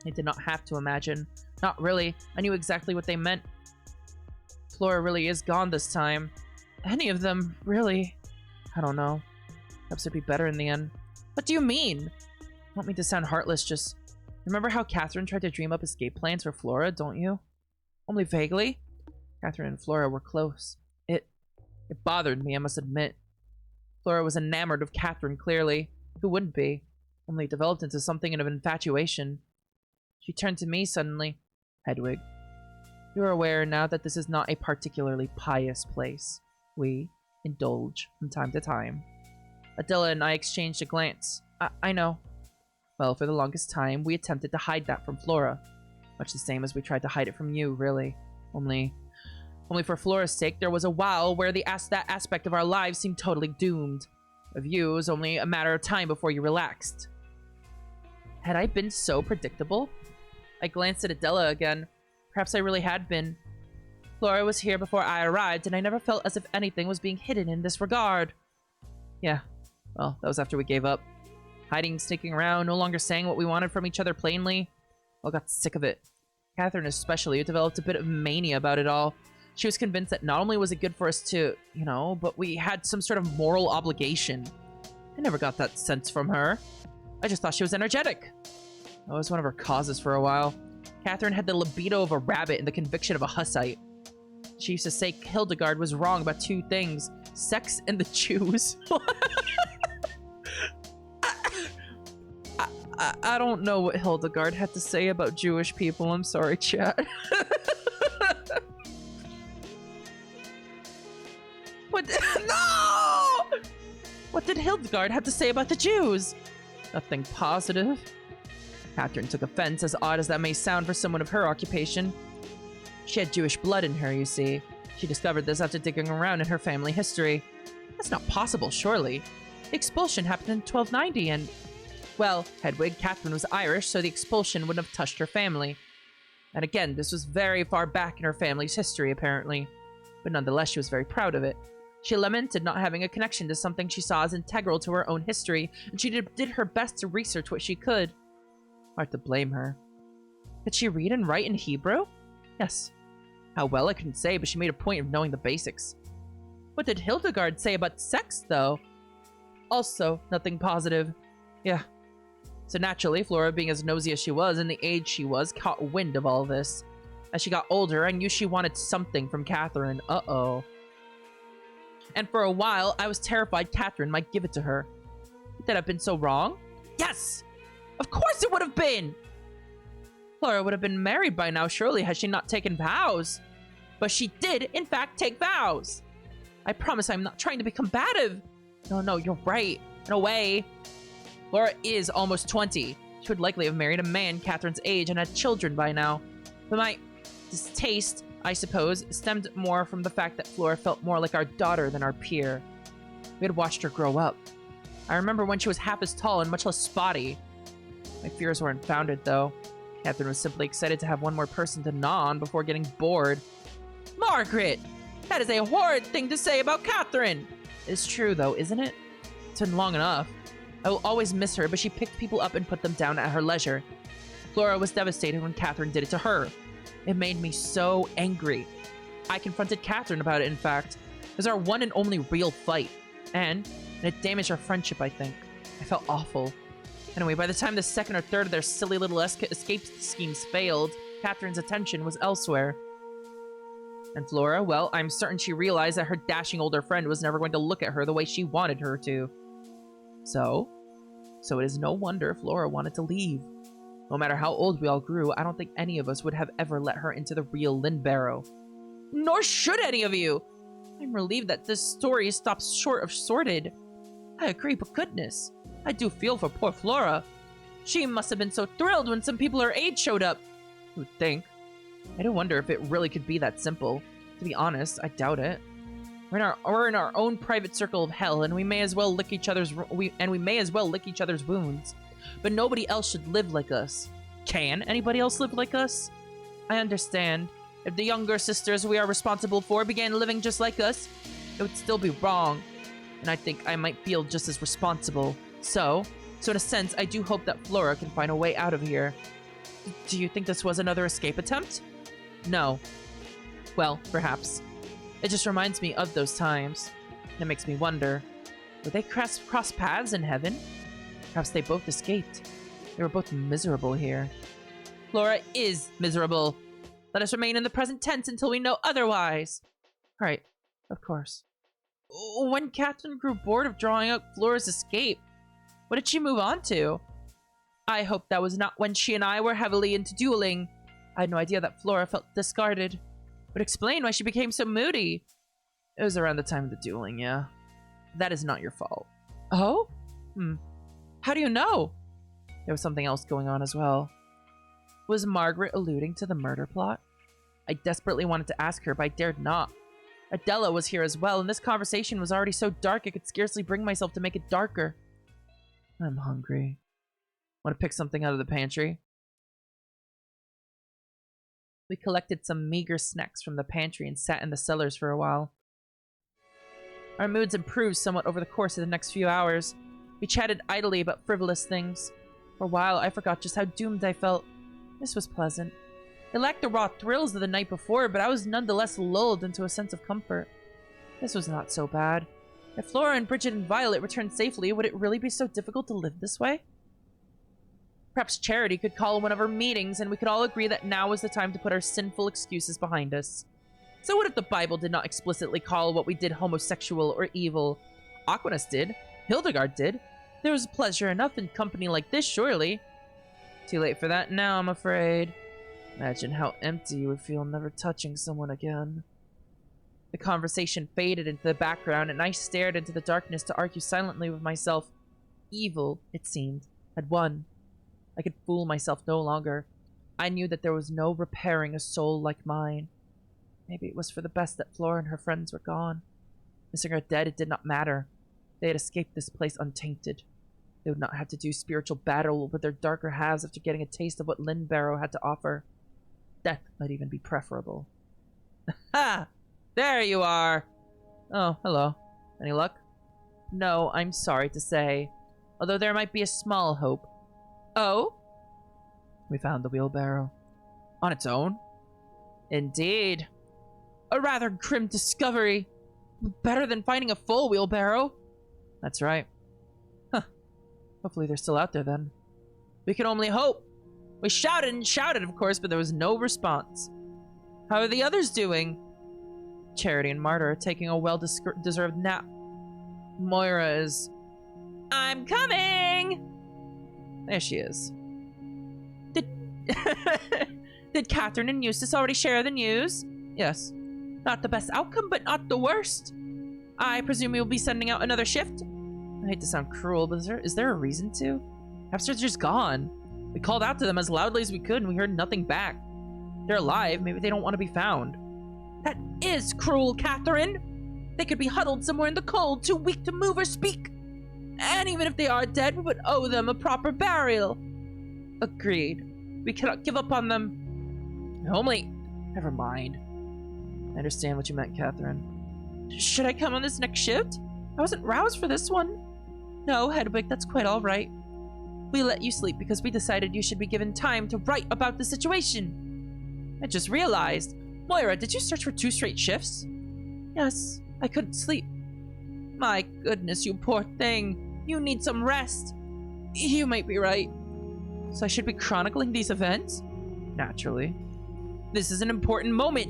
I did not have to imagine. Not really. I knew exactly what they meant. Flora really is gone this time. Any of them, really. I don't know. Perhaps it'd be better in the end. What do you mean? I don't mean to sound heartless, just... Remember how Catherine tried to dream up escape plans for Flora, don't you? Only vaguely? Catherine and Flora were close. It bothered me, I must admit. Flora was enamored of Catherine, clearly. Who wouldn't be? Only it developed into something of infatuation. She turned to me suddenly. Hedwig, you are aware now that this is not a particularly pious place. We indulge from time to time. Adela and I exchanged a glance. I know. Well, for the longest time, we attempted to hide that from Flora. Much the same as we tried to hide it from you, really. Only for Flora's sake, there was a while where that aspect of our lives seemed totally doomed. Of you, it was only a matter of time before you relaxed. Had I been so predictable? I glanced at Adela again. Perhaps I really had been. Flora was here before I arrived, and I never felt as if anything was being hidden in this regard. Yeah, well, that was after we gave up. Hiding, sneaking around, no longer saying what we wanted from each other plainly. I got sick of it. Catherine especially developed a bit of mania about it all. She was convinced that not only was it good for us to, but we had some sort of moral obligation. I never got that sense from her. I just thought she was energetic. That was one of her causes for a while. Catherine had the libido of a rabbit and the conviction of a Hussite. She used to say Hildegard was wrong about two things: sex and the Jews. I don't know what Hildegard had to say about Jewish people. I'm sorry, chat. What? No! What did Hildegard have to say about the Jews? Nothing positive. Catherine took offense, as odd as that may sound for someone of her occupation. She had Jewish blood in her, you see. She discovered this after digging around in her family history. That's not possible, surely. The expulsion happened in 1290 and... Well, Hedwig, Catherine was Irish, so the expulsion wouldn't have touched her family. And again, this was very far back in her family's history, apparently. But nonetheless, she was very proud of it. She lamented not having a connection to something she saw as integral to her own history, and she did her best to research what she could. Hard to blame her. Could she read and write in Hebrew? Yes. How well I couldn't say, but she made a point of knowing the basics. What did Hildegard say about sex, though? Also, nothing positive. Yeah. So naturally, Flora, being as nosy as she was and the age she was, caught wind of all this. As she got older, I knew she wanted something from Catherine. Uh-oh. And for a while, I was terrified Catherine might give it to her. Would that have been so wrong? Yes! Of course it would have been! Flora would have been married by now, surely, had she not taken vows. But she did, in fact, take vows. I promise I'm not trying to be combative. No, you're right. In a way. Flora is almost 20. She would likely have married a man Catherine's age and had children by now. But my distaste, I suppose, stemmed more from the fact that Flora felt more like our daughter than our peer. We had watched her grow up. I remember when she was half as tall and much less spotty. My fears were unfounded, though. Catherine was simply excited to have one more person to gnaw on before getting bored. Margaret! That is a horrid thing to say about Catherine! It's true, though, isn't it? It's been long enough. I will always miss her, but she picked people up and put them down at her leisure. Flora was devastated when Catherine did it to her. It made me so angry. I confronted Catherine about it, in fact. It was our one and only real fight. And it damaged our friendship, I think. I felt awful. Anyway, by the time the second or third of their silly little escape schemes failed, Catherine's attention was elsewhere. And Flora, well, I'm certain she realized that her dashing older friend was never going to look at her the way she wanted her to. So it is no wonder Flora wanted to leave. No matter how old we all grew, I don't think any of us would have ever let her into the real Lynn Barrow. Nor should any of you! I'm relieved that this story stops short of sordid. I agree, but goodness, I do feel for poor Flora. She must have been so thrilled when some people her age showed up. Who'd think? I do wonder if it really could be that simple. To be honest, I doubt it. We're in our own private circle of hell, and we may as well lick each other's wounds. But nobody else should live like us. Can anybody else live like us? I understand. If the younger sisters we are responsible for began living just like us, it would still be wrong. And I think I might feel just as responsible. So in a sense, I do hope that Flora can find a way out of here. Do you think this was another escape attempt? No. Well, perhaps. It just reminds me of those times. And it makes me wonder, would they cross paths in heaven? Perhaps they both escaped. They were both miserable here. Flora is miserable. Let us remain in the present tense until we know otherwise. Right, of course. When Catherine grew bored of drawing out Flora's escape, what did she move on to? I hope that was not when she and I were heavily into dueling. I had no idea that Flora felt discarded. But explain why she became so moody. It was around the time of the dueling, yeah. That is not your fault. Oh? How do you know? There was something else going on as well. Was Margaret alluding to the murder plot? I desperately wanted to ask her, but I dared not. Adela was here as well, and this conversation was already so dark I could scarcely bring myself to make it darker. I'm hungry. Want to pick something out of the pantry? We collected some meager snacks from the pantry and sat in the cellars for a while. Our moods improved somewhat over the course of the next few hours. We chatted idly about frivolous things. For a while, I forgot just how doomed I felt. This was pleasant. It lacked the raw thrills of the night before, but I was nonetheless lulled into a sense of comfort. This was not so bad. If Flora and Bridget and Violet returned safely, would it really be so difficult to live this way? Perhaps Charity could call one of her meetings, and we could all agree that now was the time to put our sinful excuses behind us. So what if the Bible did not explicitly call what we did homosexual or evil? Aquinas did. Hildegard did. There was pleasure enough in company like this, surely. Too late for that now, I'm afraid. Imagine how empty you would feel never touching someone again. The conversation faded into the background, and I stared into the darkness to argue silently with myself. Evil, it seemed, had won. I could fool myself no longer. I knew that there was no repairing a soul like mine. Maybe it was for the best that Flora and her friends were gone. Missing her dead, it did not matter. They had escaped this place untainted. They would not have to do spiritual battle with their darker halves after getting a taste of what Lynn Barrow had to offer. Death might even be preferable. Ha! There you are! Oh, hello. Any luck? No, I'm sorry to say. Although there might be a small hope. Oh? We found the wheelbarrow. On its own? Indeed. A rather grim discovery. Better than finding a full wheelbarrow. That's right. Huh. Hopefully they're still out there then. We can only hope. We shouted and shouted, of course, but there was no response. How are the others doing? Charity and Marta are taking a well-deserved nap. Moira is... I'm coming! There she is. Did Catherine and Eustace already share the news? Yes. Not the best outcome, but not the worst. I presume you'll be sending out another shift? I hate to sound cruel, but is there a reason to? Perhaps they're just gone. We called out to them as loudly as we could, and we heard nothing back. They're alive. Maybe they don't want to be found. That is cruel, Catherine. They could be huddled somewhere in the cold, too weak to move or speak. And even if they are dead, we would owe them a proper burial. Agreed. We cannot give up on them. Only... Never mind. I understand what you meant, Catherine. Should I come on this next shift? I wasn't roused for this one. No, Hedwig, that's quite all right. We let you sleep because we decided you should be given time to write about the situation. I just realized. Moira, did you search for 2 straight shifts? Yes, I couldn't sleep. My goodness, you poor thing. You need some rest. You might be right. So I should be chronicling these events? Naturally. This is an important moment.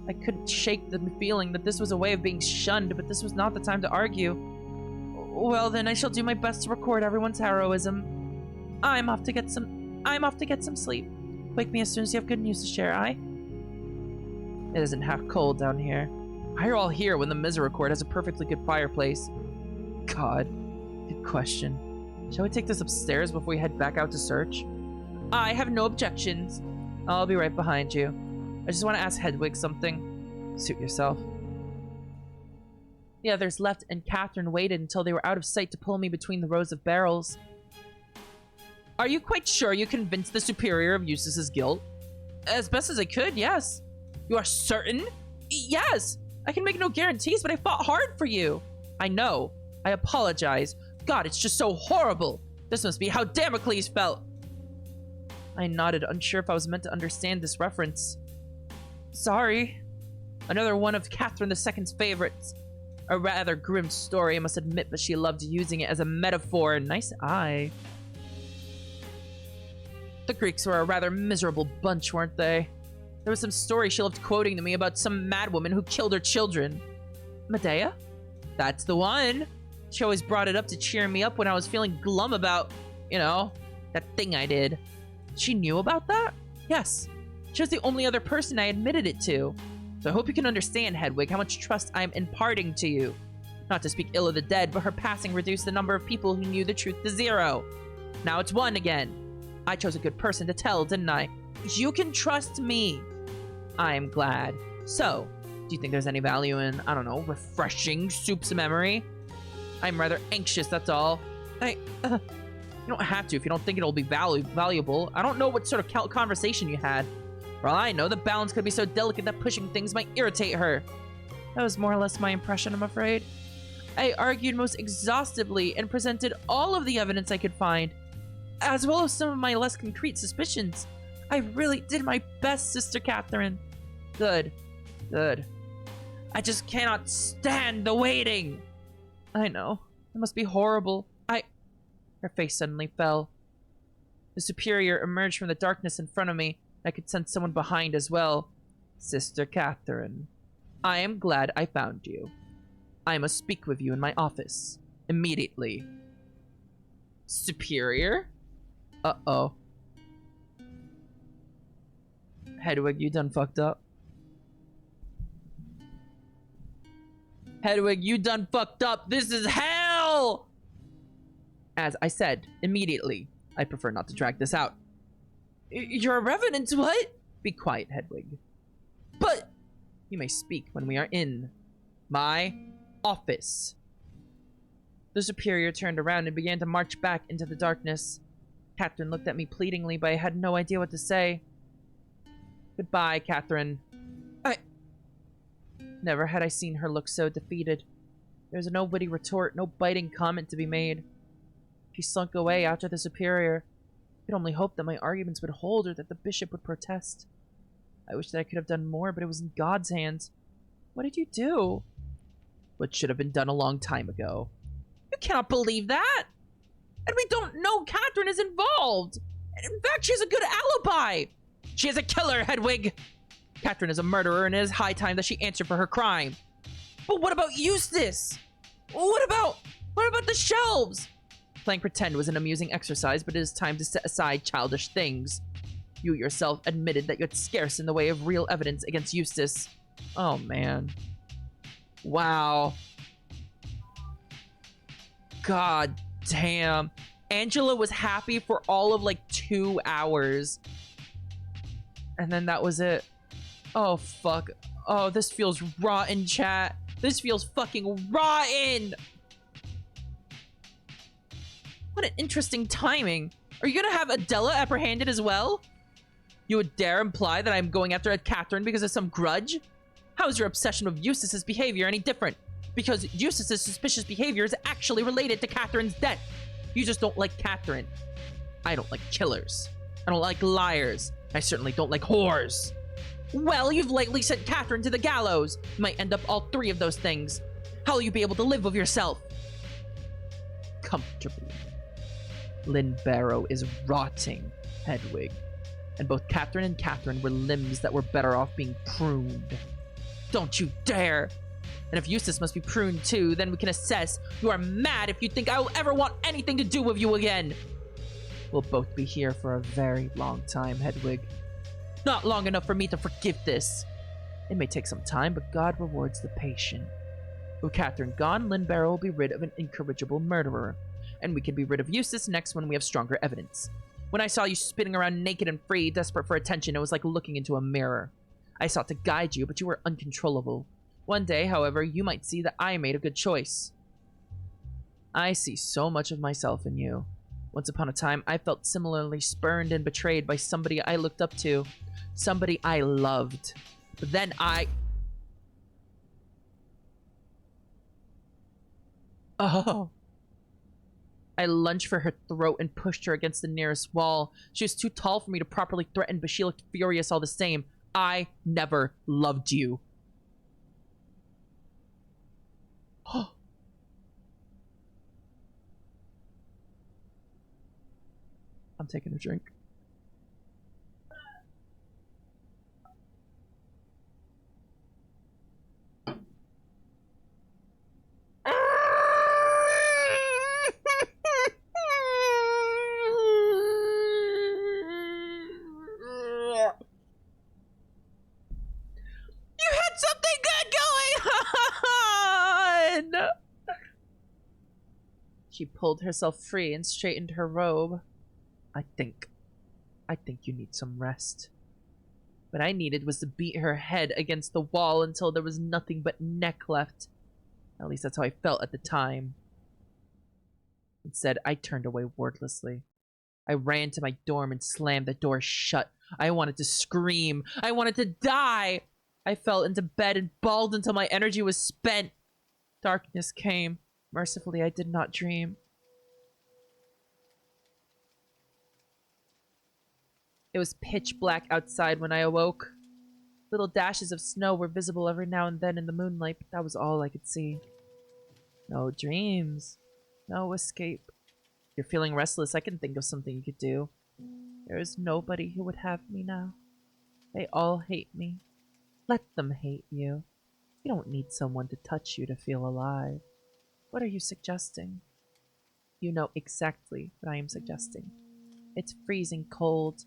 I couldn't shake the feeling that this was a way of being shunned, but this was not the time to argue. Well, then I shall do my best to record everyone's heroism. I'm off to get some sleep. Wake me as soon as you have good news to share, aye? It isn't half cold down here. Why are all here when the Misericorde has a perfectly good fireplace? God, good question. Shall we take this upstairs before we head back out to search? I have no objections. I'll be right behind you. I just want to ask Hedwig something. Suit yourself. The others left, and Catherine waited until they were out of sight to pull me between the rows of barrels. Are you quite sure you convinced the Superior of Eustace's guilt? As best as I could, yes. You are certain? Yes! I can make no guarantees, but I fought hard for you. I know. I apologize. God, it's just so horrible. This must be how Damocles felt. I nodded, unsure if I was meant to understand this reference. Sorry. Another one of Catherine II's favorites. A rather grim story, I must admit, but she loved using it as a metaphor. Nice eye. The Greeks were a rather miserable bunch, weren't they? There was some story she loved quoting to me about some madwoman who killed her children. Medea? That's the one. She always brought it up to cheer me up when I was feeling glum about, you know, that thing I did. She knew about that? Yes. She was the only other person I admitted it to. So I hope you can understand, Hedwig, how much trust I'm imparting to you. Not to speak ill of the dead, but her passing reduced the number of people who knew the truth to 0. Now it's 1 again. I chose a good person to tell, didn't I? You can trust me. I'm glad. So, do you think there's any value in, I don't know, refreshing Soup's memory? I'm rather anxious, that's all. You don't have to if you don't think it'll be valuable. I don't know what sort of conversation you had. For all I know, the balance could be so delicate that pushing things might irritate her. That was more or less my impression, I'm afraid. I argued most exhaustively and presented all of the evidence I could find, as well as some of my less concrete suspicions. I really did my best, Sister Catherine. Good. Good. I just cannot stand the waiting. I know. It must be horrible. Her face suddenly fell. The superior emerged from the darkness in front of me. I could sense someone behind as well. Sister Catherine, I am glad I found you. I must speak with you in my office. Immediately. Superior? Uh-oh. Hedwig, you done fucked up. Hedwig, you done fucked up. This is hell! As I said, immediately. I prefer not to drag this out. Your Revenant, what? Be quiet, Hedwig. But you may speak when we are in my office. The superior turned around and began to march back into the darkness. Catherine looked at me pleadingly, but I had no idea what to say. Goodbye, Catherine. Never had I seen her look so defeated. There was no witty retort, no biting comment to be made. She slunk away after the superior. I could only hope that my arguments would hold or that the bishop would protest. I wish that I could have done more, but it was in God's hands. What did you do? What should have been done a long time ago. You cannot believe that! And we don't know Catherine is involved! And in fact, she has a good alibi! She is a killer, Hedwig! Catherine is a murderer, and it is high time that she answered for her crime. But what about Eustace? What about the shelves? Playing pretend was an amusing exercise, but it is time to set aside childish things. You yourself admitted that you had scarce in the way of real evidence against Eustace. Oh, man. Wow. God damn. Angela was happy for all of like 2 hours. And then that was it. Oh, fuck. Oh, this feels rotten, chat. This feels fucking rotten! What an interesting timing. Are you gonna have Adela apprehended as well? You would dare imply that I'm going after Catherine because of some grudge? How is your obsession with Eustace's behavior any different? Because Eustace's suspicious behavior is actually related to Catherine's death. You just don't like Catherine. I don't like killers. I don't like liars. I certainly don't like whores. Well, you've lately sent Catherine to the gallows. You might end up all 3 of those things. How will you be able to live with yourself? Comfortably. Lynn Barrow is rotting, Hedwig. And both Catherine and Catherine were limbs that were better off being pruned. Don't you dare! And if Eustace must be pruned too, then we can assess. You are mad if you think I will ever want anything to do with you again. We'll both be here for a very long time, Hedwig. Not long enough for me to forgive this. It may take some time, but God rewards the patient. With Catherine gone, Lynn Barrow will be rid of an incorrigible murderer. And we can be rid of Eustace next when we have stronger evidence. When I saw you spinning around naked and free, desperate for attention, it was like looking into a mirror. I sought to guide you, but you were uncontrollable. One day, however, you might see that I made a good choice. I see so much of myself in you. Once upon a time, I felt similarly spurned and betrayed by somebody I looked up to. Somebody I loved. But then Oh. I lunged for her throat and pushed her against the nearest wall. She was too tall for me to properly threaten, but she looked furious all the same. I never loved you. I'm taking a drink. She pulled herself free and straightened her robe. I think I think you need some rest. What I needed was to beat her head against the wall until there was nothing but neck left. At least that's how I felt at the time. Instead, I turned away wordlessly. I ran to my dorm and slammed the door shut. I wanted to scream. I wanted to die. I fell into bed and bawled until my energy was spent. Darkness came. Mercifully, I did not dream. It was pitch black outside when I awoke. Little dashes of snow were visible every now and then in the moonlight, but that was all I could see. No dreams. No escape. If you're feeling restless, I can think of something you could do. There is nobody who would have me now. They all hate me. Let them hate you. You don't need someone to touch you to feel alive. What are you suggesting? You know exactly what I am suggesting. It's freezing cold.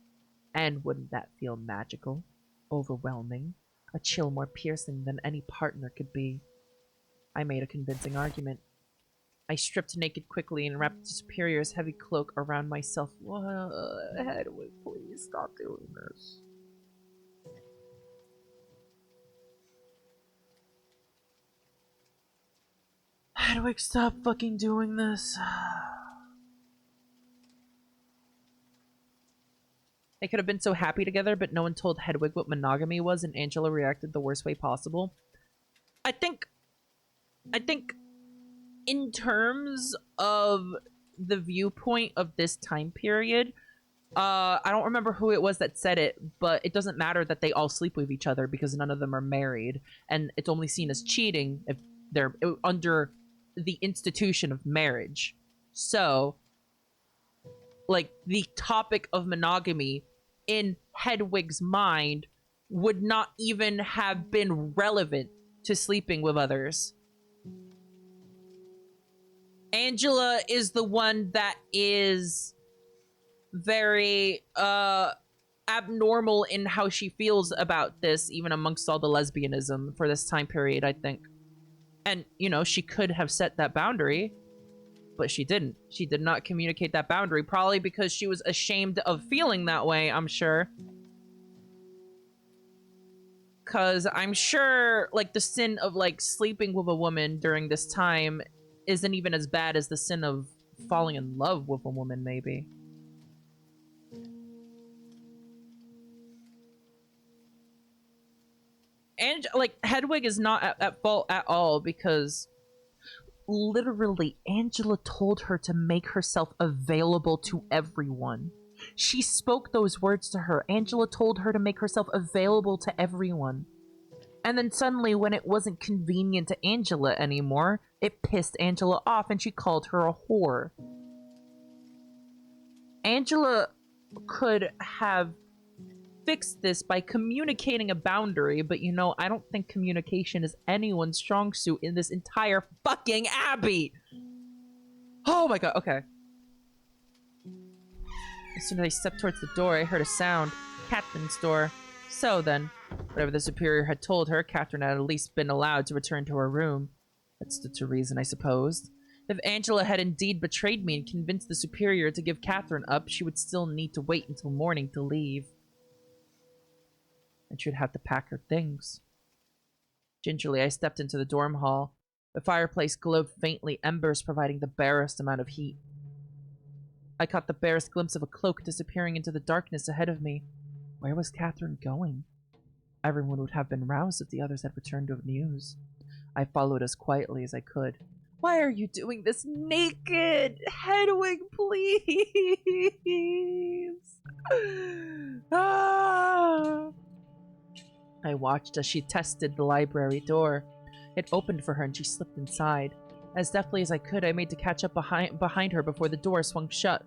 And wouldn't that feel magical? Overwhelming? A chill more piercing than any partner could be. I made a convincing argument. I stripped naked quickly and wrapped the Superior's heavy cloak around myself. Hedwig, please stop doing this. Hedwig, stop fucking doing this. They could have been so happy together, but no one told Hedwig what monogamy was, and Angela reacted the worst way possible. I think in terms of the viewpoint of this time period, I don't remember who it was that said it, but it doesn't matter that they all sleep with each other because none of them are married, and it's only seen as cheating if they're under the institution of marriage. So, like, the topic of monogamy in Hedwig's mind would not even have been relevant to sleeping with others. Angela is the one that is very abnormal in how she feels about this, even amongst all the lesbianism for this time period, I think. And, you know, she could have set that boundary, but she didn't. She did not communicate that boundary, probably because she was ashamed of feeling that way, I'm sure. Because I'm sure, like, the sin of, like, sleeping with a woman during this time isn't even as bad as the sin of falling in love with a woman, maybe. And, like, Hedwig is not at fault at all because literally Angela told her to make herself available to everyone. She spoke those words to her. Angela told her to make herself available to everyone. And then suddenly, when it wasn't convenient to Angela anymore, it pissed Angela off and she called her a whore. Angela could have fixed this by communicating a boundary, but you know, I don't think communication is anyone's strong suit in this entire fucking abbey. Oh my god, okay. As soon as I stepped towards the door, I heard a sound. Catherine's door. So then, whatever the Superior had told her, Catherine had at least been allowed to return to her room. That stood to reason, I supposed. If Angela had indeed betrayed me and convinced the Superior to give Catherine up, she would still need to wait until morning to leave. And she would have to pack her things. Gingerly, I stepped into the dorm hall. The fireplace glowed faintly, embers providing the barest amount of heat. I caught the barest glimpse of a cloak disappearing into the darkness ahead of me. Where was Catherine going? Everyone would have been roused if the others had returned with news. I followed as quietly as I could. Why are you doing this naked? Hedwig, please! Ah! I watched as she tested the library door. It opened for her and she slipped inside. As deftly as I could, I made to catch up behind her before the door swung shut.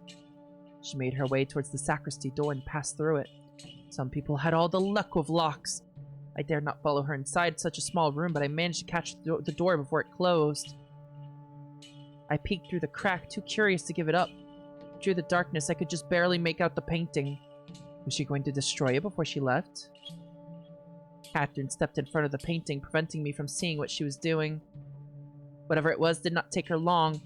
She made her way towards the sacristy door and passed through it. Some people had all the luck with locks. I dared not follow her inside such a small room, but I managed to catch the door before it closed. I peeked through the crack, too curious to give it up. Through the darkness, I could just barely make out the painting. Was she going to destroy it before she left? Catherine stepped in front of the painting, preventing me from seeing what she was doing. Whatever it was did not take her long.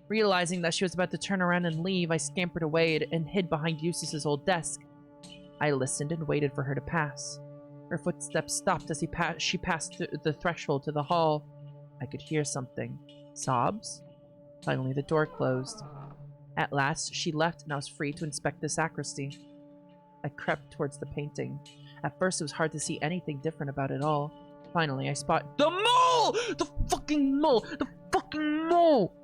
Realizing that she was about to turn around and leave, I scampered away and hid behind Eustace's old desk. I listened and waited for her to pass. Her footsteps stopped as she passed the threshold to the hall. I could hear something. Sobs? Finally, the door closed. At last, she left and I was free to inspect the sacristy. I crept towards the painting. At first, it was hard to see anything different about it all. Finally, I spot the mole! The fucking mole! The fucking mole!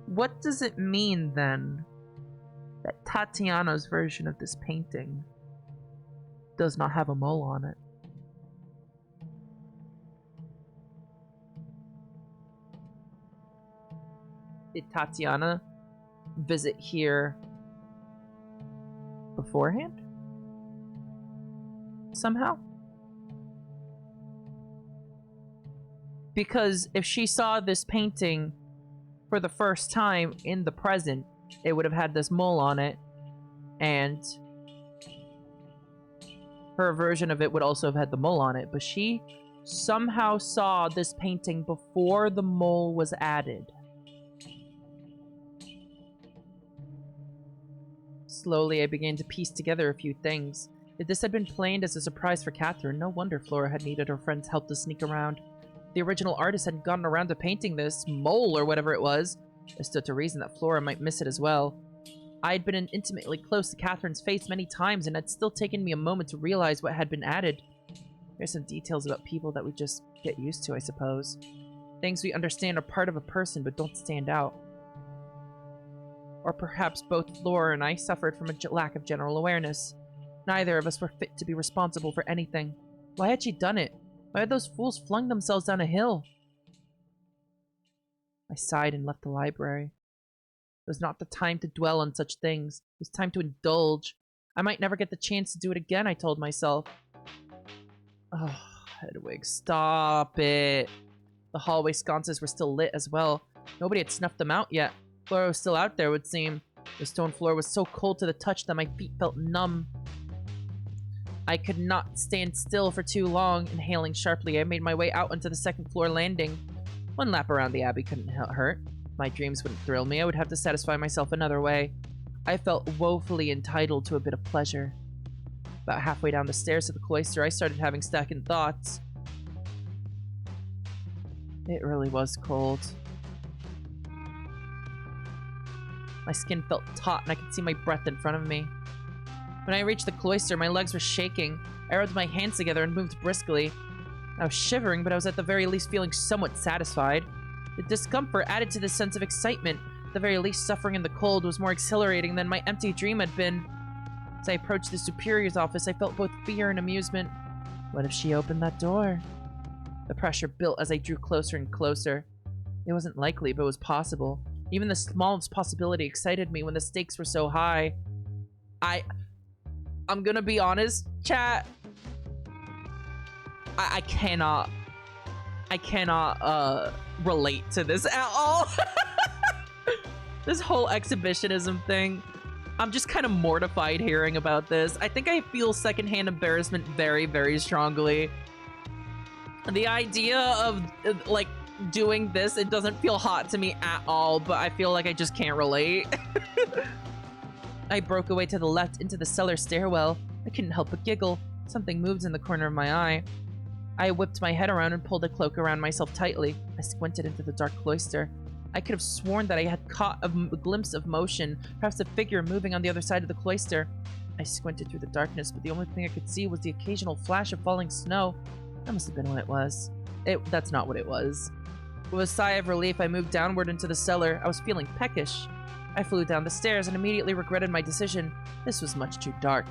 What does it mean, then, that Tatiana's version of this painting does not have a mole on it? Did Tatiana visit here beforehand? Somehow? Because if she saw this painting for the first time in the present, it would have had this mole on it, and her version of it would also have had the mole on it, but she somehow saw this painting before the mole was added. Slowly, I began to piece together a few things. If this had been planned as a surprise for Catherine, no wonder Flora had needed her friend's help to sneak around. The original artist hadn't gotten around to painting this mole or whatever it was. It stood to reason that Flora might miss it as well. I had been intimately close to Catherine's face many times, and it had still taken me a moment to realize what had been added. There's some details about people that we just get used to, I suppose. Things we understand are part of a person but don't stand out. Or perhaps both Flora and I suffered from a lack of general awareness. Neither of us were fit to be responsible for anything. Why had she done it? Why had those fools flung themselves down a hill? I sighed and left the library. It was not the time to dwell on such things. It was time to indulge. I might never get the chance to do it again, I told myself. Oh, Hedwig, stop it. The hallway sconces were still lit as well. Nobody had snuffed them out yet. Flora was still out there, it would seem. The stone floor was so cold to the touch that my feet felt numb. I could not stand still for too long. Inhaling sharply, I made my way out onto the second floor landing. One lap around the Abbey couldn't hurt. My dreams wouldn't thrill me. I would have to satisfy myself another way. I felt woefully entitled to a bit of pleasure. About halfway down the stairs to the cloister, I started having second thoughts. It really was cold. My skin felt taut and I could see my breath in front of me. When I reached the cloister, my legs were shaking. I rubbed my hands together and moved briskly. I was shivering, but I was at the very least feeling somewhat satisfied. The discomfort added to this sense of excitement. At the very least, suffering in the cold was more exhilarating than my empty dream had been. As I approached the superior's office, I felt both fear and amusement. What if she opened that door? The pressure built as I drew closer and closer. It wasn't likely, but it was possible. Even the smallest possibility excited me when the stakes were so high. I'm gonna be honest, chat. I cannot relate to this at all. This whole exhibitionism thing, I'm just kind of mortified hearing about this. I think I feel secondhand embarrassment very, very strongly. The idea of, like, doing this, it doesn't feel hot to me at all, but I feel like I just can't relate. I broke away to the left into the cellar stairwell. I couldn't help but giggle. Something moved in the corner of my eye. I whipped my head around and pulled the cloak around myself tightly. I squinted into the dark cloister. I could have sworn that I had caught a glimpse of motion, perhaps a figure moving on the other side of the cloister. I squinted through the darkness, but the only thing I could see was the occasional flash of falling snow. That must have been what it was. That's not what it was. With a sigh of relief, I moved downward into the cellar. I was feeling peckish. I flew down the stairs and immediately regretted my decision. This was much too dark.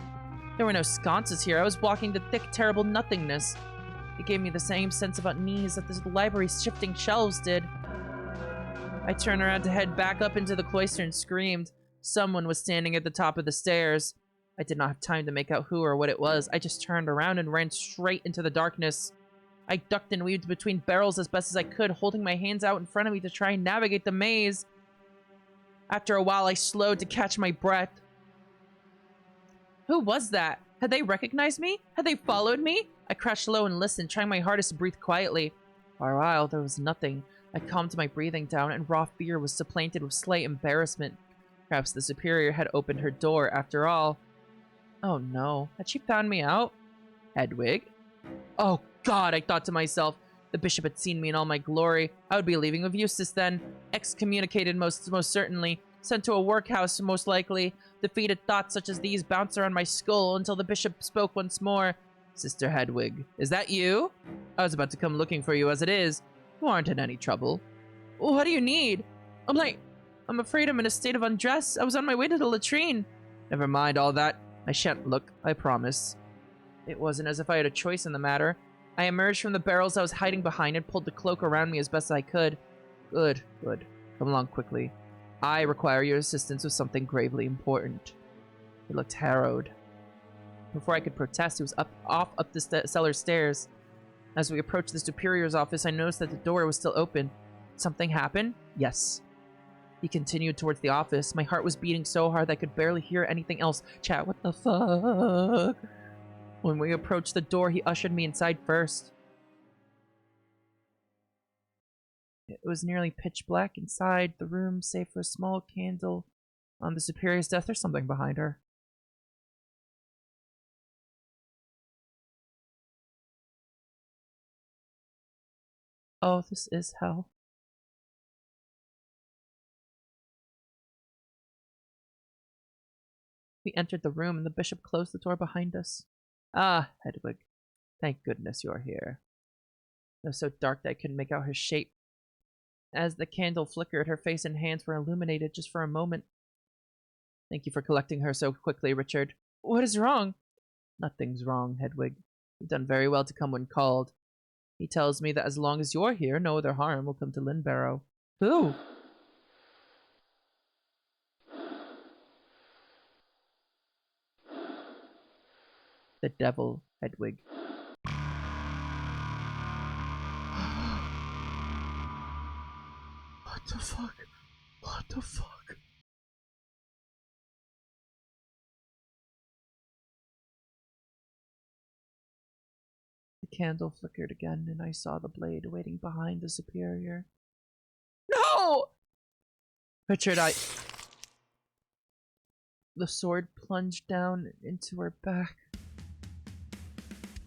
There were no sconces here. I was walking to thick, terrible nothingness. It gave me the same sense of unease that the library's shifting shelves did. I turned around to head back up into the cloister and screamed. Someone was standing at the top of the stairs. I did not have time to make out who or what it was. I just turned around and ran straight into the darkness. I ducked and weaved between barrels as best as I could, holding my hands out in front of me to try and navigate the maze. After a while, I slowed to catch my breath. Who was that? Had they recognized me? Had they followed me? I crouched low and listened, trying my hardest to breathe quietly. For a while, there was nothing. I calmed my breathing down, and raw fear was supplanted with slight embarrassment. Perhaps the superior had opened her door after all. Oh no, had she found me out? Hedwig? Oh God, I thought to myself. The bishop had seen me in all my glory. I would be leaving with Eustace then. Excommunicated most certainly. Sent to a workhouse most likely. Defeated thoughts such as these bounce around my skull until the bishop spoke once more. Sister Hedwig, is that you? I was about to come looking for you as it is. You aren't in any trouble. What do you need? I'm afraid I'm in a state of undress. I was on my way to the latrine. Never mind all that. I shan't look, I promise. It wasn't as if I had a choice in the matter. I emerged from the barrels I was hiding behind and pulled the cloak around me as best I could. Good. Come along quickly. I require your assistance with something gravely important. He looked harrowed. Before I could protest, he was off up the cellar stairs. As we approached the superior's office, I noticed that the door was still open. Did something happen? Yes. He continued towards the office. My heart was beating so hard that I could barely hear anything else. Chat, what the fuck? When we approached the door, he ushered me inside first. It was nearly pitch black inside the room, save for a small candle on the superior's desk. There's something behind her. Oh, this is hell. We entered the room, and the bishop closed the door behind us. Ah, Hedwig. Thank goodness you're here. It was so dark that I couldn't make out her shape. As the candle flickered, her face and hands were illuminated just for a moment. Thank you for collecting her so quickly, Richard. What is wrong? Nothing's wrong, Hedwig. You've done very well to come when called. He tells me that as long as you're here, no other harm will come to Lynbarrow. Who? The devil, Hedwig. What the fuck? What the fuck? The candle flickered again, and I saw the blade waiting behind the superior. No! Richard, The sword plunged down into her back.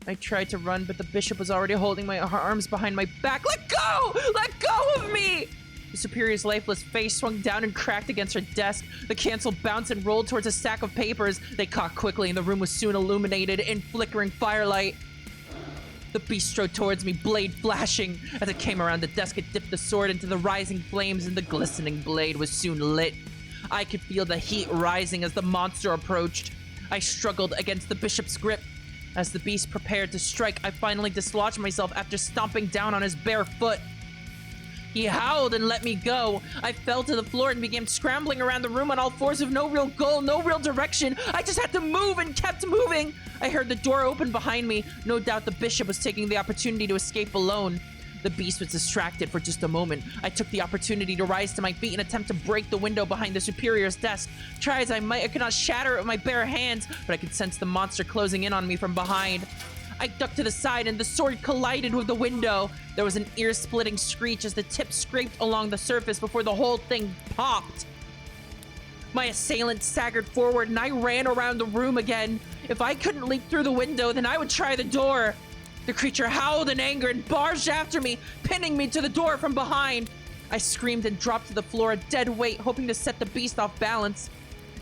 I tried to run, but the bishop was already holding my arms behind my back. Let go! Let go of me! The superior's lifeless face swung down and cracked against her desk. The cancel bounced and rolled towards a stack of papers. They caught quickly, and the room was soon illuminated in flickering firelight. The beast strode towards me, blade flashing. As it came around the desk, it dipped the sword into the rising flames, and the glistening blade was soon lit. I could feel the heat rising as the monster approached. I struggled against the bishop's grip. As the beast prepared to strike, I finally dislodged myself after stomping down on his bare foot. He howled and let me go. I fell to the floor and began scrambling around the room on all fours with no real goal, no real direction. I just had to move and kept moving. I heard the door open behind me. No doubt the bishop was taking the opportunity to escape alone. The beast was distracted for just a moment. I took the opportunity to rise to my feet and attempt to break the window behind the superior's desk. Try as I might, I could not shatter it with my bare hands, but I could sense the monster closing in on me from behind. I ducked to the side and the sword collided with the window. There was an ear-splitting screech as the tip scraped along the surface before the whole thing popped. My assailant staggered forward and I ran around the room again. If I couldn't leap through the window, then I would try the door. The creature howled in anger and barged after me, pinning me to the door from behind. I screamed and dropped to the floor, a dead weight, hoping to set the beast off balance.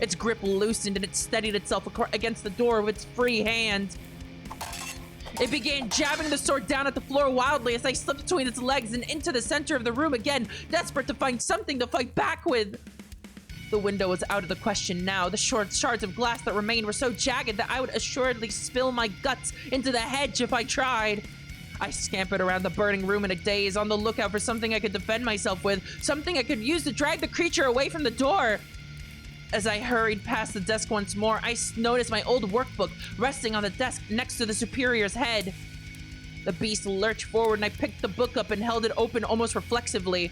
Its grip loosened and it steadied itself against the door with its free hand. It began jabbing the sword down at the floor wildly as I slipped between its legs and into the center of the room again, desperate to find something to fight back with. The window was out of the question now. The short shards of glass that remained were so jagged that I would assuredly spill my guts into the hedge if I tried. I scampered around the burning room in a daze, on the lookout for something I could defend myself with, something I could use to drag the creature away from the door. As I hurried past the desk once more, I noticed my old workbook resting on the desk next to the superior's head. The beast lurched forward and I picked the book up and held it open almost reflexively.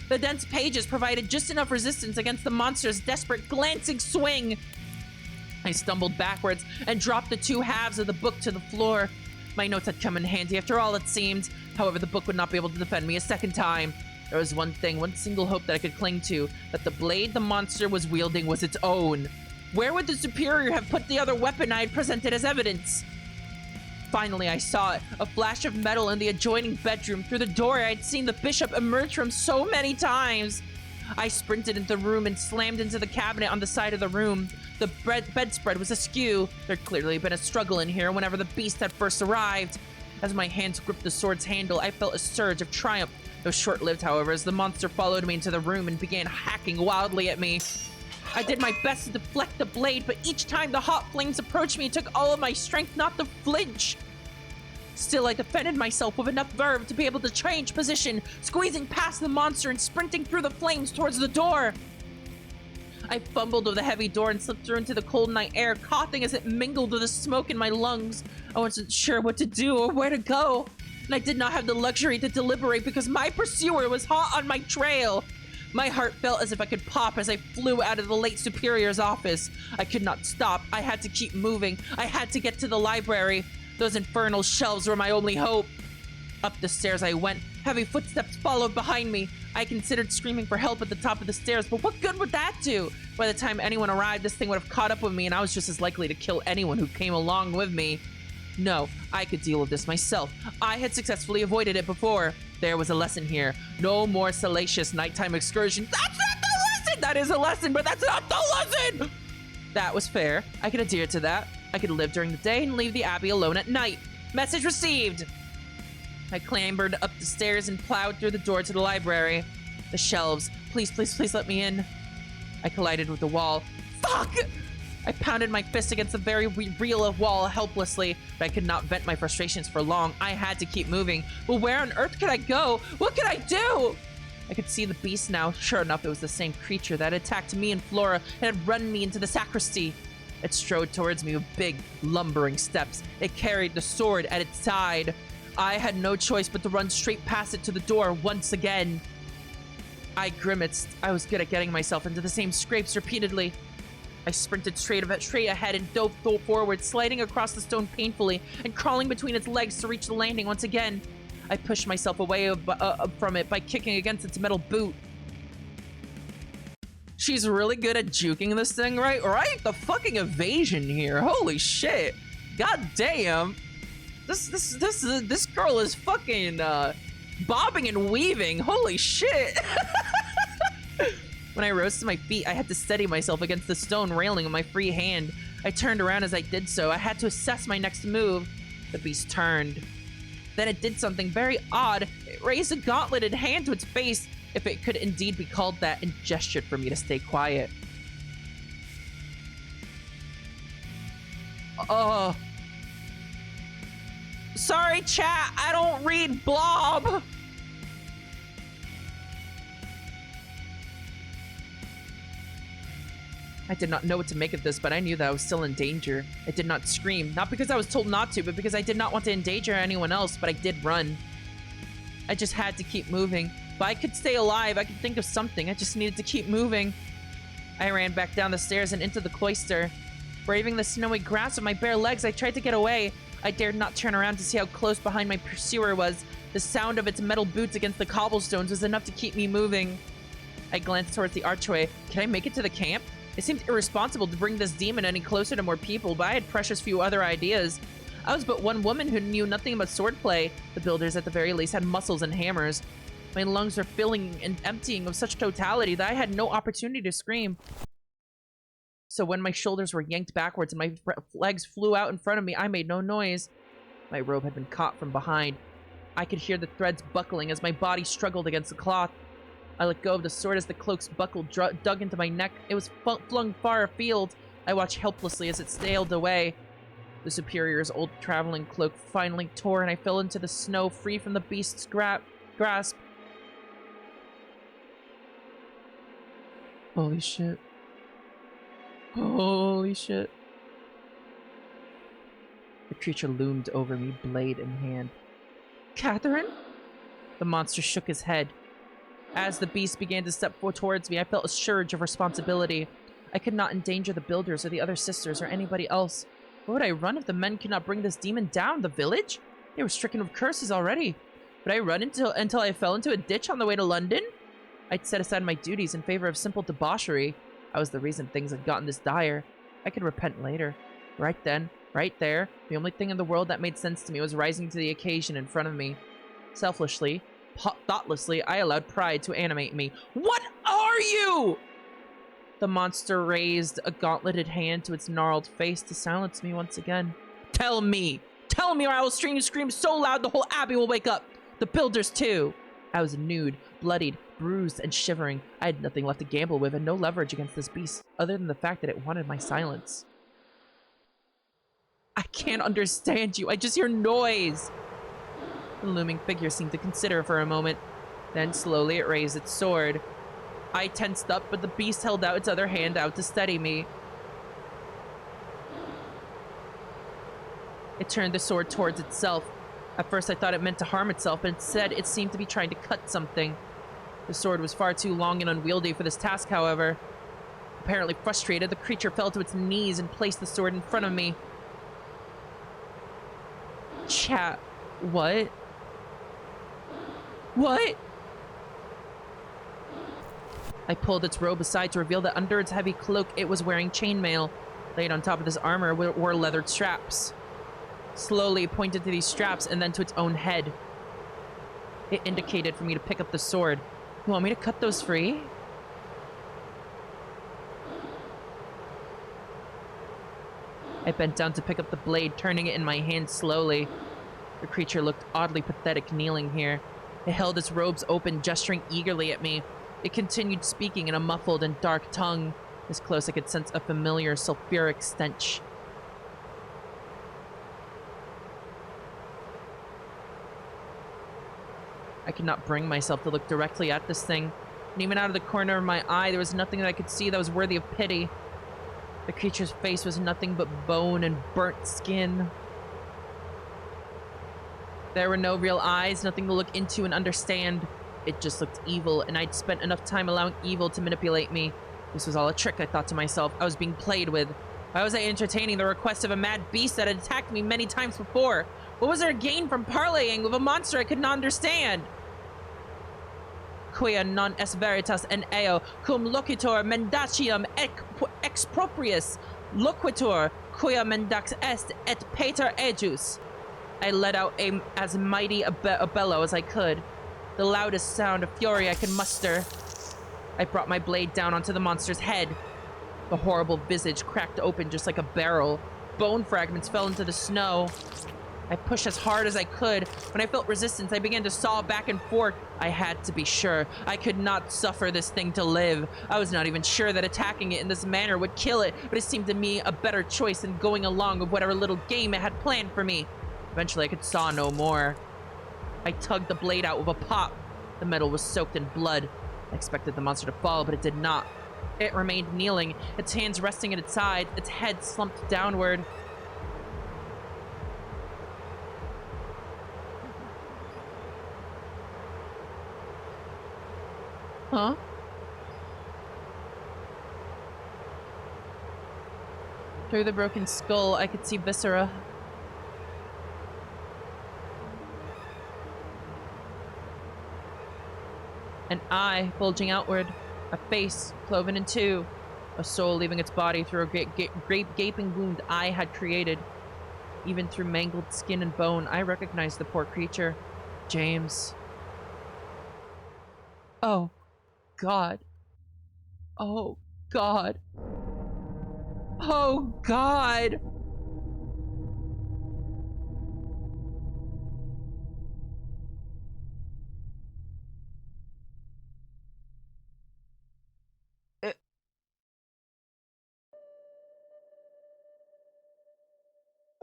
The dense pages provided just enough resistance against the monster's desperate glancing swing. I stumbled backwards and dropped the 2 halves of the book to the floor. My notes had come in handy after all, it seemed. However, the book would not be able to defend me a second time. There was one thing, one single hope that I could cling to, that the blade the monster was wielding was its own. Where would the superior have put the other weapon I had presented as evidence? Finally, I saw it, a flash of metal in the adjoining bedroom. Through the door, I had seen the bishop emerge from so many times. I sprinted into the room and slammed into the cabinet on the side of the room. The bedspread was askew. There'd clearly been a struggle in here whenever the beast had first arrived. As my hands gripped the sword's handle, I felt a surge of triumph. It was short-lived, however, as the monster followed me into the room and began hacking wildly at me. I did my best to deflect the blade, but each time the hot flames approached me, it took all of my strength not to flinch. Still, I defended myself with enough verve to be able to change position, squeezing past the monster and sprinting through the flames towards the door. I fumbled with the heavy door and slipped through into the cold night air, coughing as it mingled with the smoke in my lungs. I wasn't sure what to do or where to go, and I did not have the luxury to deliberate because my pursuer was hot on my trail. My heart felt as if I could pop as I flew out of the late superior's office. I could not stop. I had to keep moving. I had to get to the library. Those infernal shelves were my only hope. Up the stairs I went. Heavy footsteps followed behind me. I considered screaming for help at the top of the stairs, but what good would that do? By the time anyone arrived, this thing would have caught up with me, and I was just as likely to kill anyone who came along with me. No, I could deal with this myself. I had successfully avoided it before. There was a lesson here. No more salacious nighttime excursions. That's not the lesson! That is a lesson, but that's not the lesson! That was fair. I could adhere to that. I could live during the day and leave the Abbey alone at night. Message received! I clambered up the stairs and plowed through the door to the library. The shelves. Please, please, please let me in. I collided with the wall. Fuck! I pounded my fist against the very real wall helplessly, but I could not vent my frustrations for long. I had to keep moving. Well, where on earth could I go? What could I do? I could see the beast now. Sure enough, it was the same creature that attacked me and Flora and had run me into the sacristy. It strode towards me with big, lumbering steps. It carried the sword at its side. I had no choice but to run straight past it to the door once again. I grimaced. I was good at getting myself into the same scrapes repeatedly. I sprinted straight ahead and dove forward, sliding across the stone painfully and crawling between its legs to reach the landing once again. I pushed myself away from it by kicking against its metal boot. She's really good at juking this thing, right? Right? The fucking evasion here. Holy shit. God damn. This girl is fucking bobbing and weaving. Holy shit. When I rose to my feet, I had to steady myself against the stone railing with my free hand. I turned around as I did so. I had to assess my next move. The beast turned. Then it did something very odd. It raised a gauntleted hand to its face, if it could indeed be called that, and gestured for me to stay quiet. Sorry, chat. I don't read blob. I did not know what to make of this, but I knew that I was still in danger. I did not scream, not because I was told not to, but because I did not want to endanger anyone else, but I did run. I just had to keep moving. If I could stay alive, I could think of something. I just needed to keep moving. I ran back down the stairs and into the cloister. Braving the snowy grass with my bare legs, I tried to get away. I dared not turn around to see how close behind my pursuer was. The sound of its metal boots against the cobblestones was enough to keep me moving. I glanced towards the archway. Can I make it to the camp? It seemed irresponsible to bring this demon any closer to more people, but I had precious few other ideas. I was but one woman who knew nothing about swordplay. The builders, at the very least, had muscles and hammers. My lungs were filling and emptying of such totality that I had no opportunity to scream. So when my shoulders were yanked backwards and my legs flew out in front of me, I made no noise. My robe had been caught from behind. I could hear the threads buckling as my body struggled against the cloth. I let go of the sword as the cloak's buckle dug into my neck. It was flung far afield. I watched helplessly as it sailed away. The superior's old traveling cloak finally tore, and I fell into the snow, free from the beast's grasp. Holy shit. Holy shit. The creature loomed over me, blade in hand. Catherine? The monster shook his head. As the beast began to step towards me, I felt a surge of responsibility. I could not endanger the builders or the other sisters or anybody else. Where would I run if the men could not bring this demon down? The village? They were stricken with curses already. Would I run until I fell into a ditch on the way to London? I'd set aside my duties in favor of simple debauchery. I was the reason things had gotten this dire. I could repent later. Right then, right there, the only thing in the world that made sense to me was rising to the occasion in front of me. Selfishly, thoughtlessly, I allowed pride to animate me. What are you? The monster raised a gauntleted hand to its gnarled face to silence me once again. Tell me! Tell me or I will scream so loud the whole abbey will wake up! The builders too! I was nude, bloodied, bruised, and shivering. I had nothing left to gamble with and no leverage against this beast other than the fact that it wanted my silence. I can't understand you. I just hear noise. The looming figure seemed to consider for a moment. Then slowly it raised its sword. I tensed up, but the beast held out its other hand out to steady me. It turned the sword towards itself. At first I thought it meant to harm itself, but instead it seemed to be trying to cut something. The sword was far too long and unwieldy for this task, however. Apparently frustrated, the creature fell to its knees and placed the sword in front of me. Chat, what? What? I pulled its robe aside to reveal that under its heavy cloak it was wearing chainmail. Laid on top of this armor were leathered straps. Slowly it pointed to these straps and then to its own head. It indicated for me to pick up the sword. You want me to cut those free? I bent down to pick up the blade, turning it in my hand slowly. The creature looked oddly pathetic kneeling here. It held its robes open, gesturing eagerly at me. It continued speaking in a muffled and dark tongue. As close I could sense a familiar sulfuric stench. I could not bring myself to look directly at this thing. And even out of the corner of my eye, there was nothing that I could see that was worthy of pity. The creature's face was nothing but bone and burnt skin. There were no real eyes, nothing to look into and understand. It just looked evil, and I'd spent enough time allowing evil to manipulate me. This was all a trick, I thought to myself. I was being played with. Why was I entertaining the request of a mad beast that had attacked me many times before? What was there to gain from parleying with a monster I could not understand? Quia non est veritas en eo, cum loquitur mendacium exproprius, loquitur, quia mendax est, et pater ejus. I let out as mighty a bellow as I could, the loudest sound of fury I could muster. I brought my blade down onto the monster's head. The horrible visage cracked open just like a barrel. Bone fragments fell into the snow. I pushed as hard as I could. When I felt resistance, I began to saw back and forth. I had to be sure. I could not suffer this thing to live. I was not even sure that attacking it in this manner would kill it, but it seemed to me a better choice than going along with whatever little game it had planned for me. Eventually, I could saw no more. I tugged the blade out with a pop. The metal was soaked in blood. I expected the monster to fall, but it did not. It remained kneeling, its hands resting at its sides, its head slumped downward. Huh? Through the broken skull, I could see viscera. An eye bulging outward, a face cloven in two, a soul leaving its body through a great gaping wound I had created. Even through mangled skin and bone, I recognized the poor creature. James. Oh, God. Oh, God. Oh, God!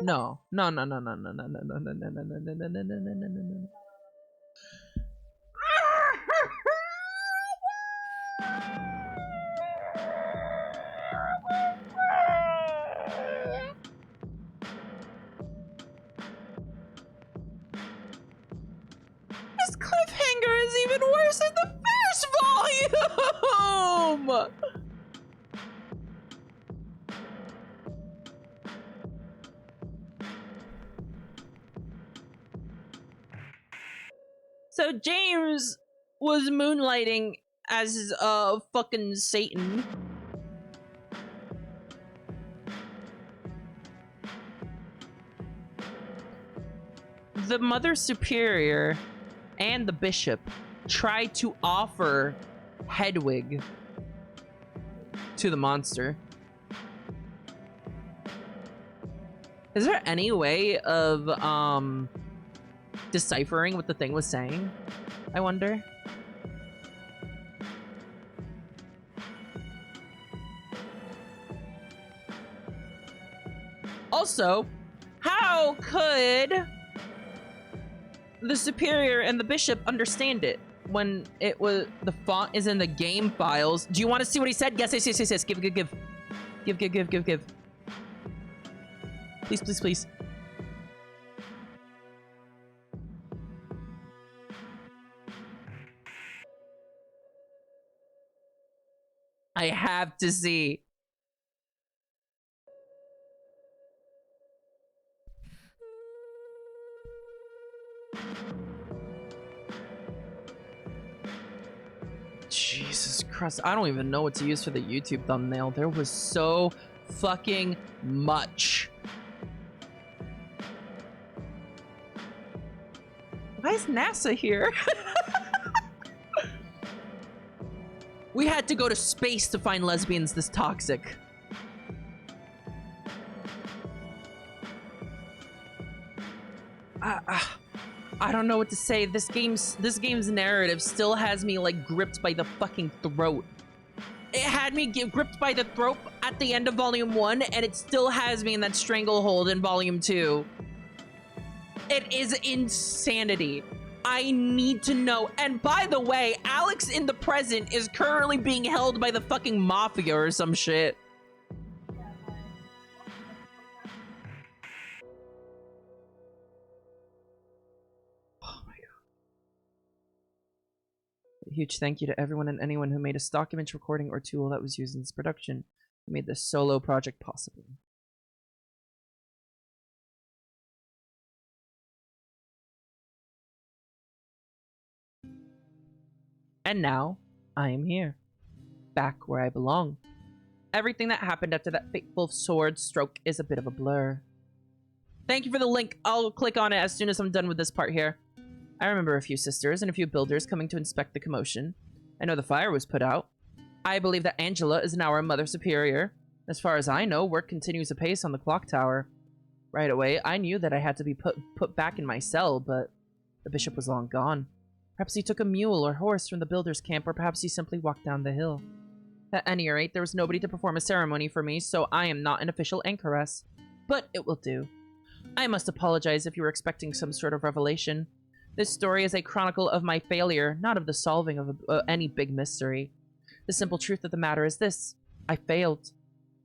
No. No, no, no, no, no, no, no, no, no, no, no, no, no, no, no, no, no, no, no. This cliffhanger is even worse than the first volume! So James was moonlighting as fucking Satan. The Mother Superior and the Bishop tried to offer Hedwig to the monster. Is there any way of deciphering what the thing was saying? I wonder. Also, how could the Superior and the Bishop understand it when it was the font is in the game files? Do you want to see what he said? Yes, yes, yes, yes, yes. Give. Please, please, please. I have to see. Jesus Christ, I don't even know what to use for the YouTube thumbnail. There was so fucking much. Why is NASA here? We had to go to space to find lesbians this toxic. I don't know what to say. This game's narrative still has me like gripped by the fucking throat. It had me gripped by the throat at the end of Volume 1, and it still has me in that stranglehold in Volume 2. It is insanity. I need to know. And by the way, Alex in the present is currently being held by the fucking mafia or some shit. Oh my god. A huge thank you to everyone and anyone who made a stock image recording or tool that was used in this production. Who made this solo project possible. And now, I am here. Back where I belong. Everything that happened after that fateful sword stroke is a bit of a blur. Thank you for the link. I'll click on it as soon as I'm done with this part here. I remember a few sisters and a few builders coming to inspect the commotion. I know the fire was put out. I believe that Angela is now our Mother Superior. As far as I know, work continues apace on the clock tower. Right away, I knew that I had to be put back in my cell, but the bishop was long gone. Perhaps he took a mule or horse from the builder's camp, or perhaps he simply walked down the hill. At any rate, there was nobody to perform a ceremony for me, so I am not an official anchoress. But it will do. I must apologize if you were expecting some sort of revelation. This story is a chronicle of my failure, not of the solving of any big mystery. The simple truth of the matter is this. I failed.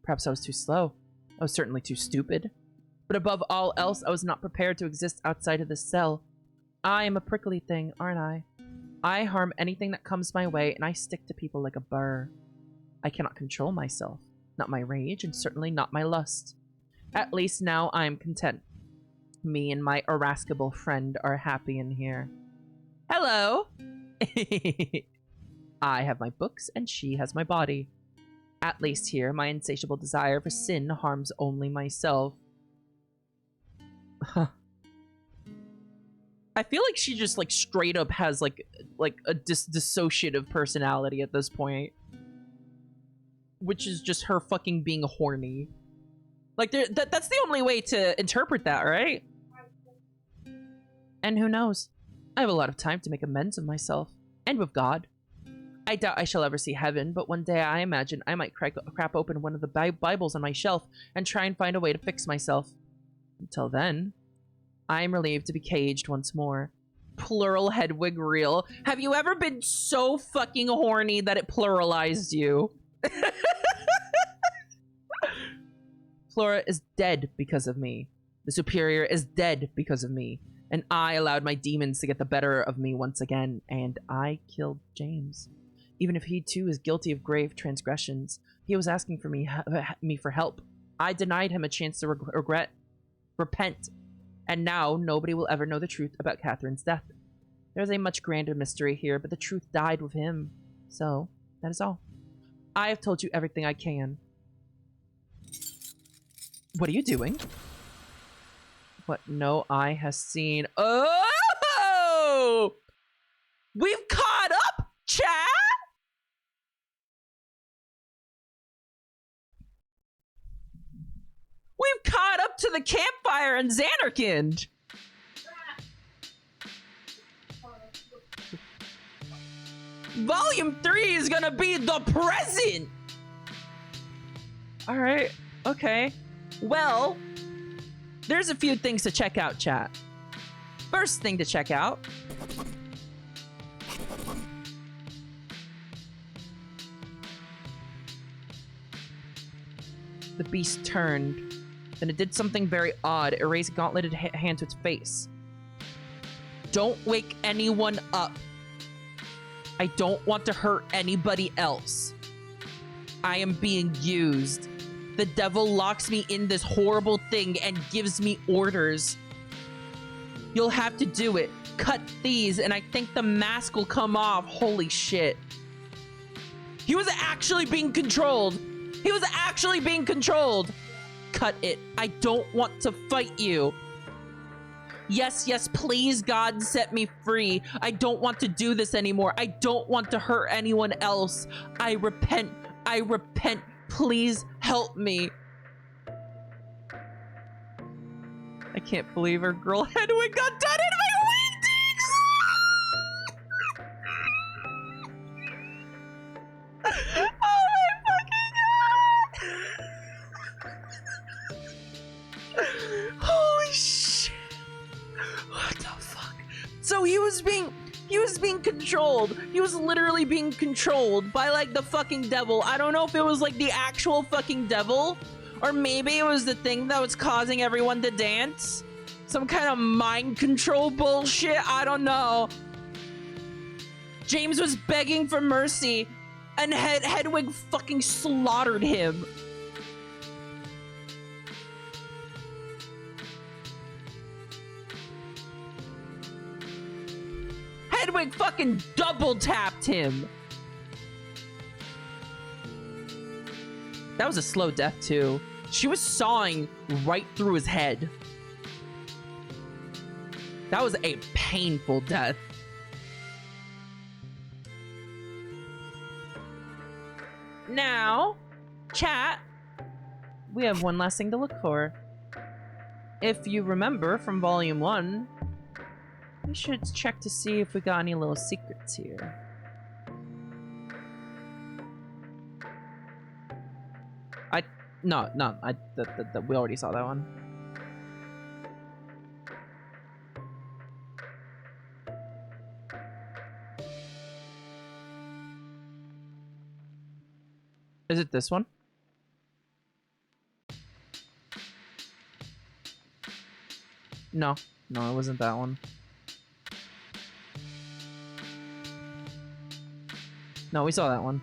Perhaps I was too slow. I was certainly too stupid. But above all else, I was not prepared to exist outside of this cell. I am a prickly thing, aren't I? I harm anything that comes my way, and I stick to people like a burr. I cannot control myself. Not my rage, and certainly not my lust. At least now I am content. Me and my irascible friend are happy in here. Hello! I have my books, and she has my body. At least here, my insatiable desire for sin harms only myself. Huh. I feel like she just, like, straight up has, like a dissociative personality at this point. Which is just her fucking being horny. Like, that's the only way to interpret that, right? And who knows? I have a lot of time to make amends with myself. And with God. I doubt I shall ever see heaven, but one day I imagine I might crap open one of the Bibles on my shelf and try and find a way to fix myself. Until then, I am relieved to be caged once more. Plural Hedwig real. Have you ever been so fucking horny that it pluralized you? Flora is dead because of me. The Superior is dead because of me. And I allowed my demons to get the better of me once again, and I killed James. Even if he too is guilty of grave transgressions, he was asking for me for help. I denied him a chance to repent. And now nobody will ever know the truth about Catherine's death. There's a much grander mystery here, but the truth died with him. So, that is all. I have told you everything I can. What are you doing? What no eye has seen. Oh! We've caught up, chat! We've caught up to the campfire and Xanarkand! Volume 3 is gonna be the present! Alright, okay. Well, there's a few things to check out, chat. First thing to check out. The beast turned. Then it did something very odd. It raised a gauntleted hand to its face. Don't wake anyone up. I don't want to hurt anybody else. I am being used. The devil locks me in this horrible thing and gives me orders. You'll have to do it. Cut these and I think the mask will come off. Holy shit. He was actually being controlled. He was actually being controlled. Cut it. I don't want to fight you. Yes, yes, please, God, set me free. I don't want to do this anymore. I don't want to hurt anyone else. I repent. I repent. Please help me. I can't believe her girl Hedwig got done in my wingdings! Oh my fucking god! Holy shit! What the fuck? So he was being controlled. He was literally being controlled by like the fucking devil. I don't know if it was like the actual fucking devil, or maybe it was the thing that was causing everyone to dance. Some kind of mind control bullshit. I don't know. James was begging for mercy, and Hedwig fucking slaughtered him. Hedwig fucking double tapped him. That was a slow death too. She was sawing right through his head. That was a painful death. Now, chat, we have one last thing to look for. If you remember from Volume 1, we should check to see if we got any little secrets here. No, we already saw that one. Is it this one? No, it wasn't that one. No, we saw that one.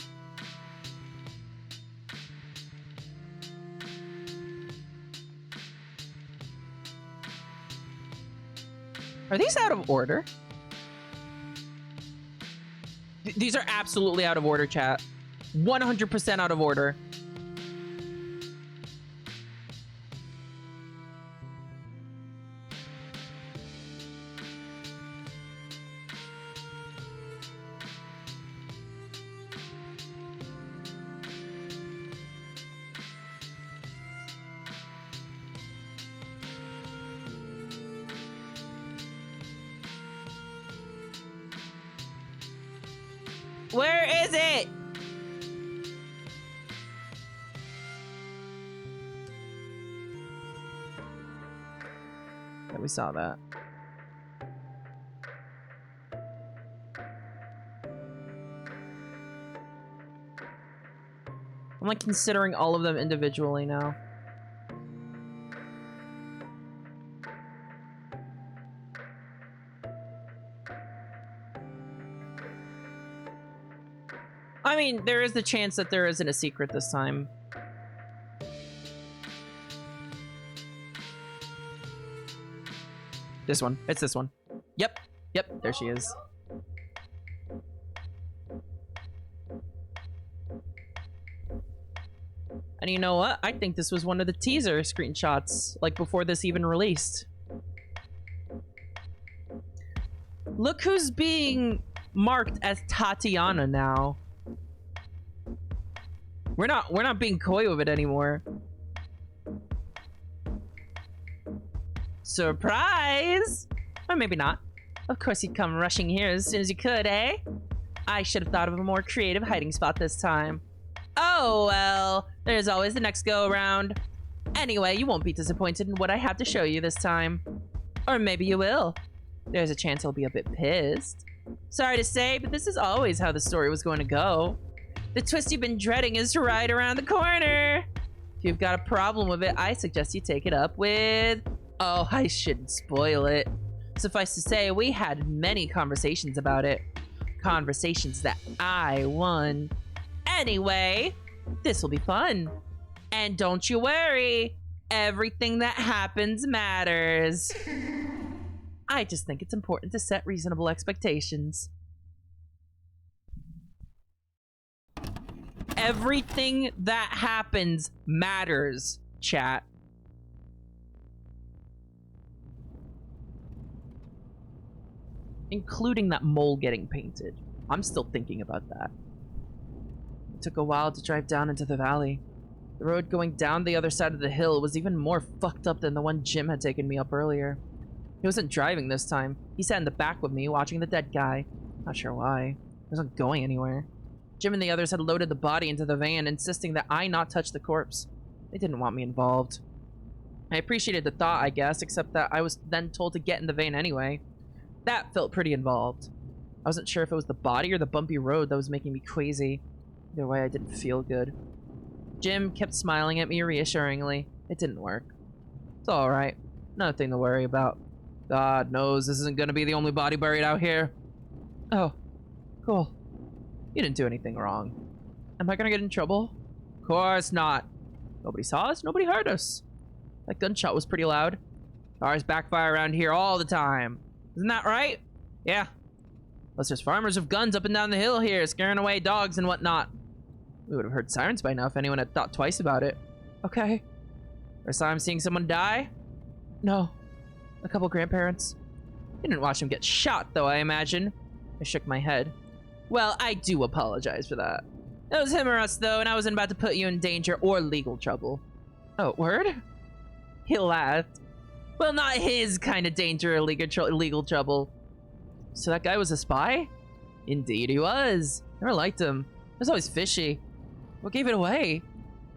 Are these out of order? These are absolutely out of order, chat. 100% out of order. Where is it? Yeah, we saw that. I'm like considering all of them individually now. I mean, there is the chance that there isn't a secret this time. This one. It's this one. Yep. Yep, there she is. And you know what? I think this was one of the teaser screenshots, like before this even released. Look who's being marked as Tatiana now. We're not being coy with it anymore. Surprise! Or maybe not. Of course you'd come rushing here as soon as you could, eh? I should have thought of a more creative hiding spot this time. Oh, well, there's always the next go-around. Anyway, you won't be disappointed in what I have to show you this time. Or maybe you will. There's a chance I'll be a bit pissed. Sorry to say, but this is always how the story was going to go. The twist you've been dreading is right around the corner. If you've got a problem with it, I suggest you take it up with... Oh, I shouldn't spoil it. Suffice to say, we had many conversations about it. Conversations that I won. Anyway, this will be fun. And don't you worry, everything that happens matters. I just think it's important to set reasonable expectations. Everything that happens matters, chat. Including that mole getting painted. I'm still thinking about that. It took a while to drive down into the valley. The road going down the other side of the hill was even more fucked up than the one Jim had taken me up earlier. He wasn't driving this time. He sat in the back with me, watching the dead guy. Not sure why. He wasn't going anywhere. Jim and the others had loaded the body into the van, insisting that I not touch the corpse. They didn't want me involved. I appreciated the thought, I guess, except that I was then told to get in the van anyway. That felt pretty involved. I wasn't sure if it was the body or the bumpy road that was making me queasy. Either way, I didn't feel good. Jim kept smiling at me reassuringly. It didn't work. It's alright. Nothing to worry about. God knows this isn't gonna be the only body buried out here. Oh, cool. You didn't do anything wrong. Am I gonna get in trouble? Of course not. Nobody saw us, nobody heard us. That gunshot was pretty loud. Cars backfire around here all the time. Isn't that right? Yeah. Plus there's farmers with guns up and down the hill here, scaring away dogs and whatnot. We would have heard sirens by now if anyone had thought twice about it. Okay. First time seeing someone die? No. A couple grandparents. You didn't watch them get shot, though, I imagine. I shook my head. Well, I do apologize for that. It was him or us, though, and I wasn't about to put you in danger or legal trouble. Oh, word? He laughed. Well, not his kind of danger or legal trouble. So that guy was a spy? Indeed he was. Never liked him. He was always fishy. What gave it away?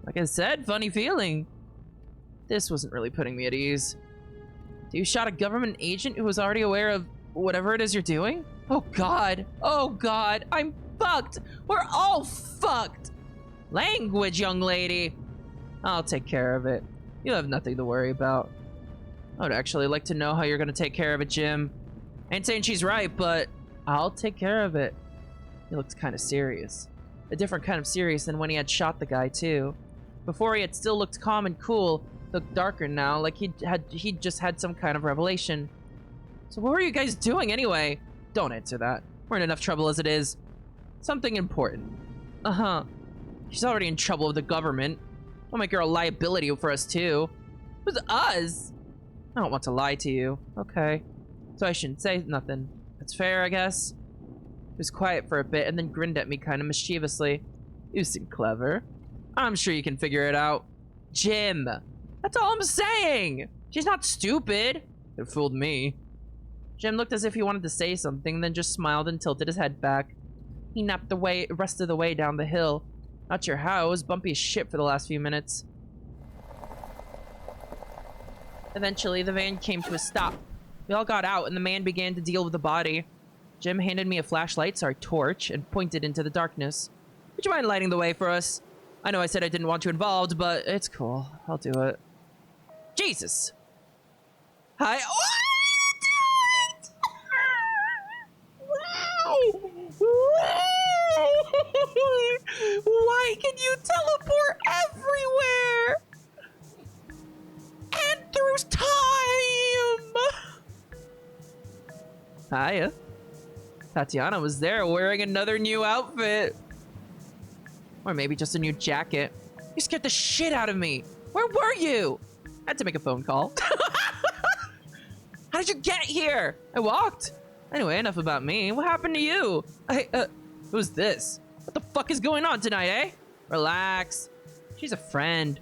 Like I said, funny feeling. This wasn't really putting me at ease. So you shot a government agent who was already aware of whatever it is you're doing? Oh god. Oh god. I'm fucked. We're all fucked. Language, young lady. I'll take care of it. You have nothing to worry about. I would actually like to know how you're gonna take care of it, Jim. Ain't saying she's right, but I'll take care of it. He looked kind of serious. A different kind of serious than when he had shot the guy, too. Before he had still looked calm and cool, looked darker now, like he'd just had some kind of revelation. So what were you guys doing anyway? Don't answer that. We're in enough trouble as it is. Something important. Uh-huh. She's already in trouble with the government. We'll make her a liability for us, too. Who's us? I don't want to lie to you. Okay. So I shouldn't say nothing. That's fair, I guess. He was quiet for a bit and then grinned at me kind of mischievously. You seem clever. I'm sure you can figure it out. Jim! That's all I'm saying! She's not stupid! It fooled me. Jim looked as if he wanted to say something, then just smiled and tilted his head back. He napped the rest of the way down the hill. Not sure how, it was bumpy as shit for the last few minutes. Eventually, the van came to a stop. We all got out, and the man began to deal with the body. Jim handed me a flashlight, sorry, torch, and pointed into the darkness. Would you mind lighting the way for us? I know I said I didn't want you involved, but it's cool. I'll do it. Jesus! Hi. What are you doing? Why can you teleport everywhere? And through time! Hiya. Tatiana was there wearing another new outfit. Or maybe just a new jacket. You scared the shit out of me. Where were you? I had to make a phone call. How did you get here? I walked. Anyway, enough about me. What happened to you? Who's this? What the fuck is going on tonight, eh? Relax. She's a friend.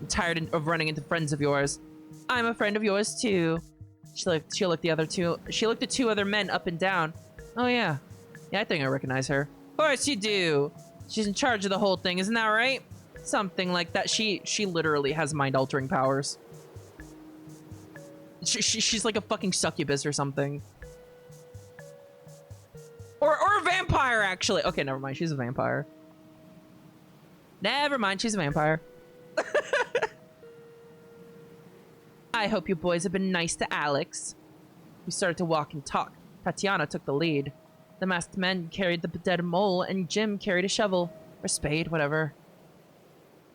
I'm tired of running into friends of yours. I'm a friend of yours too. She looked the two other men up and down. Oh yeah. Yeah, I think I recognize her. Of course you do. She's in charge of the whole thing, isn't that right? Something like that. She literally has mind-altering powers. She's like a fucking succubus or something. Or a vampire, actually. Okay, never mind. She's a vampire. Never mind. She's a vampire. I hope you boys have been nice to Alex. We started to walk and talk. Tatiana took the lead. The masked men carried the dead mole, and Jim carried a shovel. Or spade, whatever.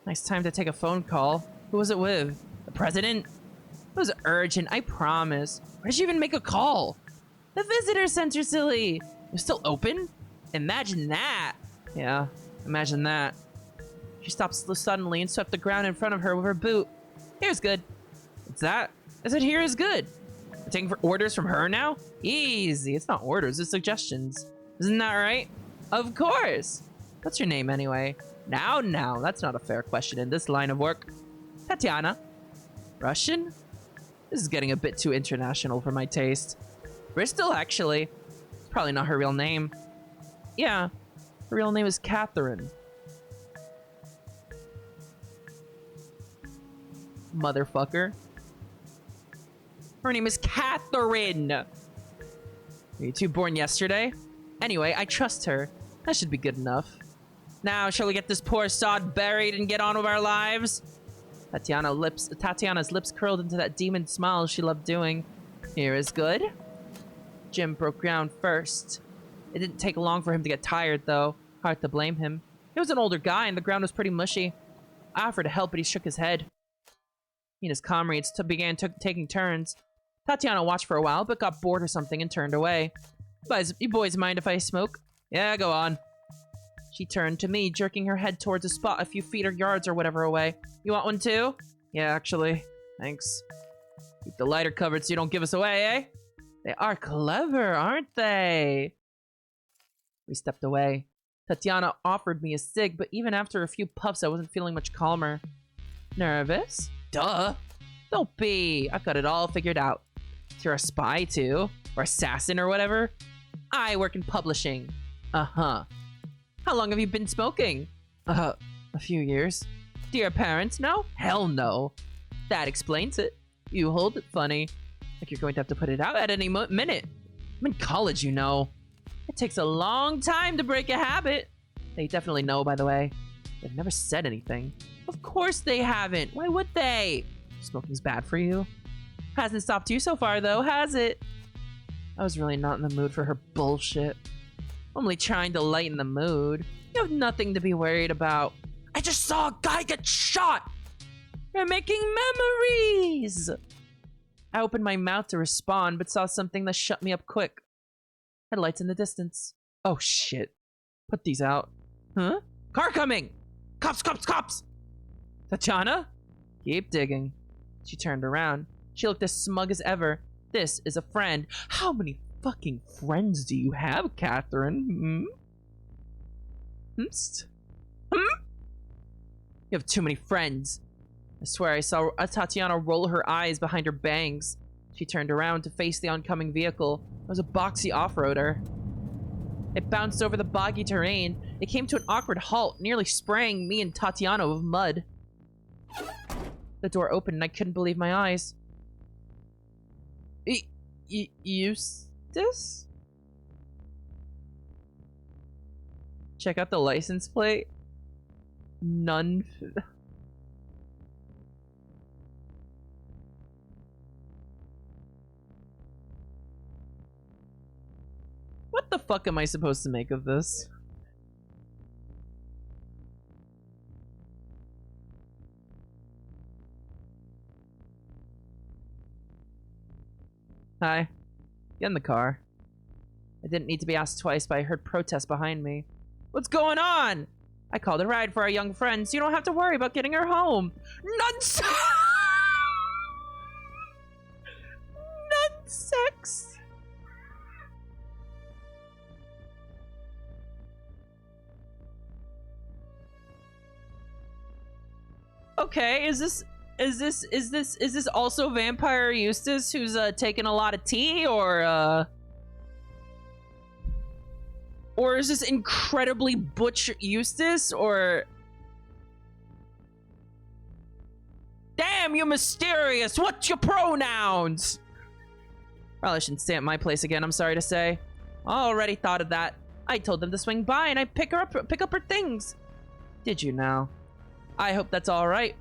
Nice time to take a phone call. Who was it with? The president? It was urgent, I promise. Why did you even make a call? The visitor center, silly. It was still open? Imagine that. Yeah, imagine that. She stopped suddenly and swept the ground in front of her with her boot. Here's good. What's that? I said here is good. We're taking for orders from her now? Easy. It's not orders, it's suggestions. Isn't that right? Of course. What's your name anyway? Now, that's not a fair question in this line of work. Tatiana. Russian? This is getting a bit too international for my taste. Bristol, actually. It's probably not her real name. Yeah, her real name is Catherine. Motherfucker. Her name is Catherine. Are you two born yesterday? Anyway, I trust her. That should be good enough. Now, shall we get this poor sod buried and get on with our lives? Tatiana's lips curled into that demon smile she loved doing. Here is good. Jim broke ground first. It didn't take long for him to get tired, though. Hard to blame him. He was an older guy, and the ground was pretty mushy. I offered to help, but he shook his head. He and his comrades began taking turns. Tatiana watched for a while, but got bored or something and turned away. You boys mind if I smoke? Yeah, go on. She turned to me, jerking her head towards a spot a few feet or yards or whatever away. You want one too? Yeah, actually. Thanks. Keep the lighter covered so you don't give us away, eh? They are clever, aren't they? We stepped away. Tatiana offered me a cig, but even after a few puffs, I wasn't feeling much calmer. Nervous? Duh. Don't be. I've got it all figured out. If you're a spy too, or assassin or whatever, I work in publishing. Uh-huh. How long have you been smoking? A few years. Do your parents know? Hell no. That explains it. You hold it funny. Like you're going to have to put it out at any minute. I'm in college, you know. It takes a long time to break a habit. They definitely know, by the way. They've never said anything. Of course they haven't. Why would they? Smoking's bad for you. Hasn't stopped you so far, though, has it? I was really not in the mood for her bullshit. Only trying to lighten the mood. You have nothing to be worried about. I just saw a guy get shot! You're making memories! I opened my mouth to respond, but saw something that shut me up quick. Headlights in the distance. Oh shit. Put these out. Huh? Car coming! Cops, cops, cops! Tatiana? Keep digging. She turned around. She looked as smug as ever. This is a friend. How many fucking friends do you have, Catherine? You have too many friends. I swear I saw Tatiana roll her eyes behind her bangs. She turned around to face the oncoming vehicle. It was a boxy off-roader. It bounced over the boggy terrain. It came to an awkward halt, nearly spraying me and Tatiana with mud. The door opened and I couldn't believe my eyes. Eustace? Check out the license plate. None. What the fuck am I supposed to make of this? Hi. Get in the car. I didn't need to be asked twice, but I heard protests behind me. What's going on? I called a ride for our young friend, so you don't have to worry about getting her home. Nonsense! Nonsense! Okay, is this also Vampire Eustace who's taking a lot of tea, or is this incredibly butch Eustace, or damn, you mysterious, what's your pronouns? Probably shouldn't stay at my place again, I'm sorry to say. I already thought of that. I told them to swing by and I'd pick up her things. Did you now? I hope that's all right.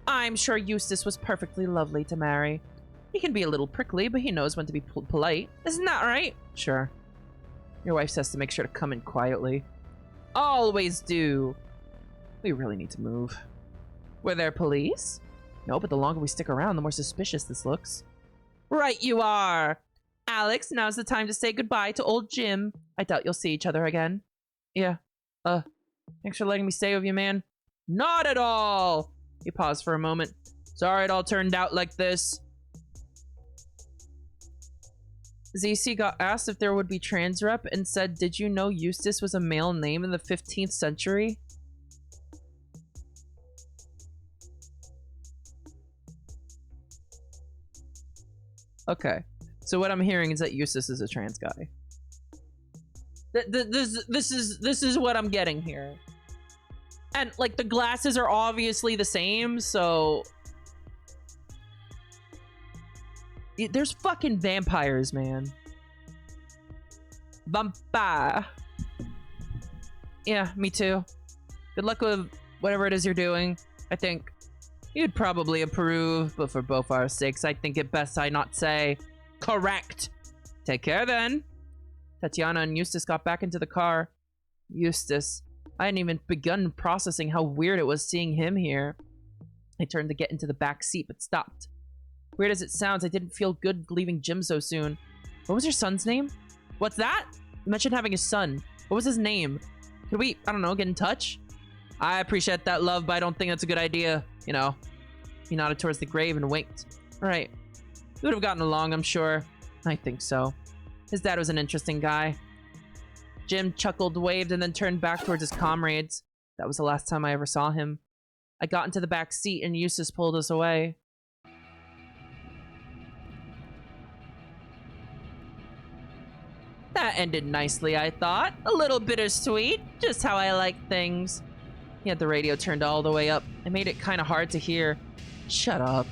I'm sure Eustace was perfectly lovely to marry. He can be a little prickly, but he knows when to be polite. Isn't that right? Sure. Your wife says to make sure to come in quietly. Always do. We really need to move. Were there police? No, but the longer we stick around, the more suspicious this looks. Right you are. Alex, now's the time to say goodbye to old Jim. I doubt you'll see each other again. Yeah. Thanks for letting me stay with you, man. Not at all! He paused for a moment. Sorry it all turned out like this. ZC got asked if there would be trans rep and said, did you know Eustace was a male name in the 15th century? Okay. So what I'm hearing is that Eustace is a trans guy. This is what I'm getting here. And, like, the glasses are obviously the same, so... There's fucking vampires, man. Vampire. Yeah, me too. Good luck with whatever it is you're doing. I think you'd probably approve, but for both our sakes, I think it best I not say. Correct. Take care, then. Tatiana and Eustace got back into the car. Eustace. I hadn't even begun processing how weird it was seeing him here. I turned to get into the back seat, but stopped. Weird as it sounds, I didn't feel good leaving Jim so soon. What was your son's name? What's that? You mentioned having a son. What was his name? Could we, I don't know, get in touch? I appreciate that, love, but I don't think that's a good idea. You know. He nodded towards the grave and winked. Alright. We would have gotten along, I'm sure. I think so. His dad was an interesting guy. Jim chuckled, waved, and then turned back towards his comrades. That was the last time I ever saw him. I got into the back seat and Eustace pulled us away. That ended nicely, I thought. A little bittersweet, just how I like things. He had the radio turned all the way up. It made it kind of hard to hear. Shut up.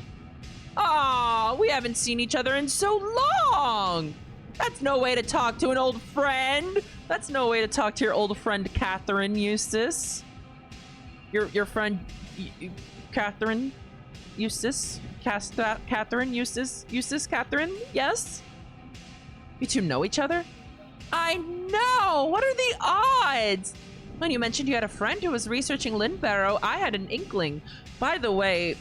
Aw, we haven't seen each other in so long! That's no way to talk to an old friend! That's no way to talk to your old friend Catherine Eustace. Your friend Catherine Eustace? Catherine Eustace? Eustace Catherine? Yes? You two know each other? I know! What are the odds? When you mentioned you had a friend who was researching Lindbarrow, I had an inkling. By the way,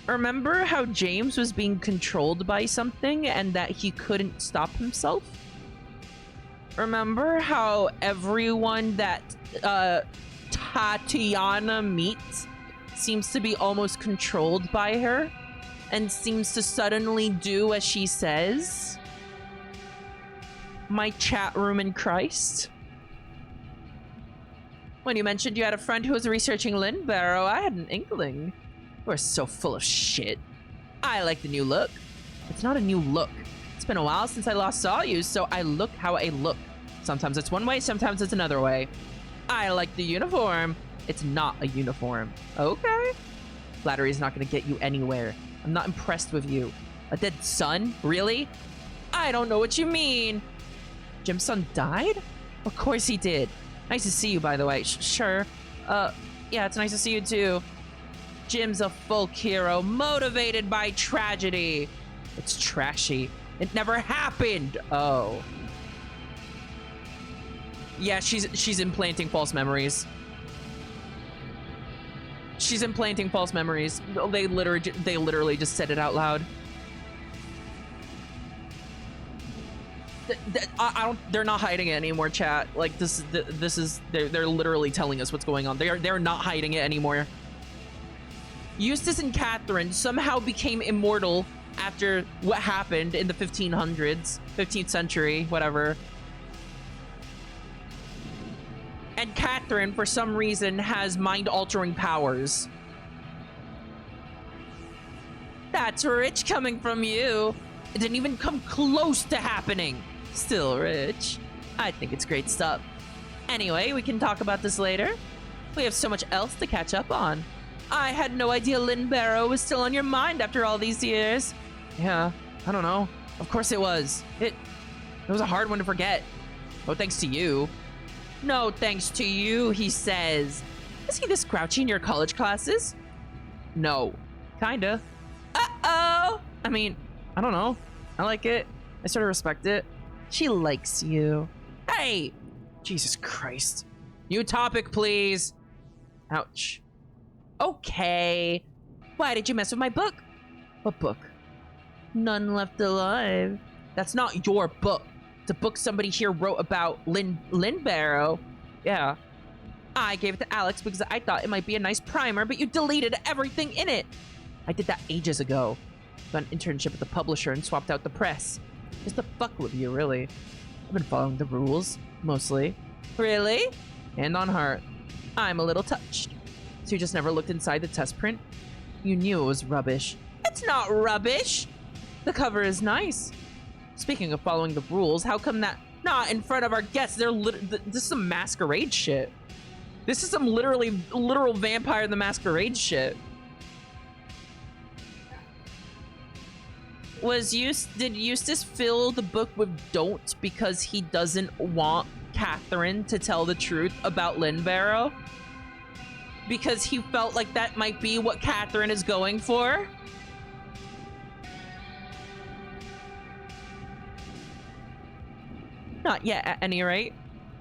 remember how James was being controlled by something and that he couldn't stop himself? Remember how everyone that Tatiana meets seems to be almost controlled by her and seems to suddenly do as she says? My chat room in Christ. When you mentioned you had a friend who was researching Lindbarrow, I had an inkling. We're so full of shit. I like the new look. It's not a new look. It's been a while since I last saw you, so I look how I look. Sometimes it's one way, sometimes it's another way. I like the uniform. It's not a uniform. Okay. Flattery's not gonna get you anywhere. I'm not impressed with you. A dead son? Really? I don't know what you mean. Jim's son died? Of course he did. Nice to see you, by the way. Sure. Yeah, it's nice to see you too. Jim's a folk hero, motivated by tragedy. It's trashy. It never happened. Oh. Yeah, she's implanting false memories. She's implanting false memories. They literally just said it out loud. I don't. They're not hiding it anymore, chat. Like this is. They're literally telling us what's going on. They're not hiding it anymore. Eustace and Catherine somehow became immortal after what happened in the 1500s, 15th century, whatever. And Catherine, for some reason, has mind-altering powers. That's rich coming from you. It didn't even come close to happening. Still rich. I think it's great stuff. Anyway, we can talk about this later. We have so much else to catch up on. I had no idea Lynn Barrow was still on your mind after all these years. Yeah, I don't know. Of course it was. It was a hard one to forget. Oh, thanks to you. No thanks to you, he says. Is he this grouchy in your college classes? No. Kinda. Uh-oh! I mean, I don't know. I like it. I sort of respect it. She likes you. Hey! Jesus Christ. New topic, please. Ouch. Okay. Why did you mess with my book? What book? None Left Alive. That's not your book. It's a book somebody here wrote about Lynn Barrow. Yeah. I gave it to Alex because I thought it might be a nice primer, but you deleted everything in it. I did that ages ago. Got an internship with the publisher and swapped out the press. Just to fuck with you, really. I've been following the rules, mostly. Really? Hand on heart. I'm a little touched. So you just never looked inside the test print? You knew it was rubbish. It's not rubbish! The cover is nice. Speaking of following the rules, how come that not in front of our guests? This is some masquerade shit. This is some literal Vampire the Masquerade shit. Did Eustace fill the book with don't because he doesn't want Catherine to tell the truth about Lynn Barrow? Because he felt like that might be what Catherine is going for? Not yet, at any rate.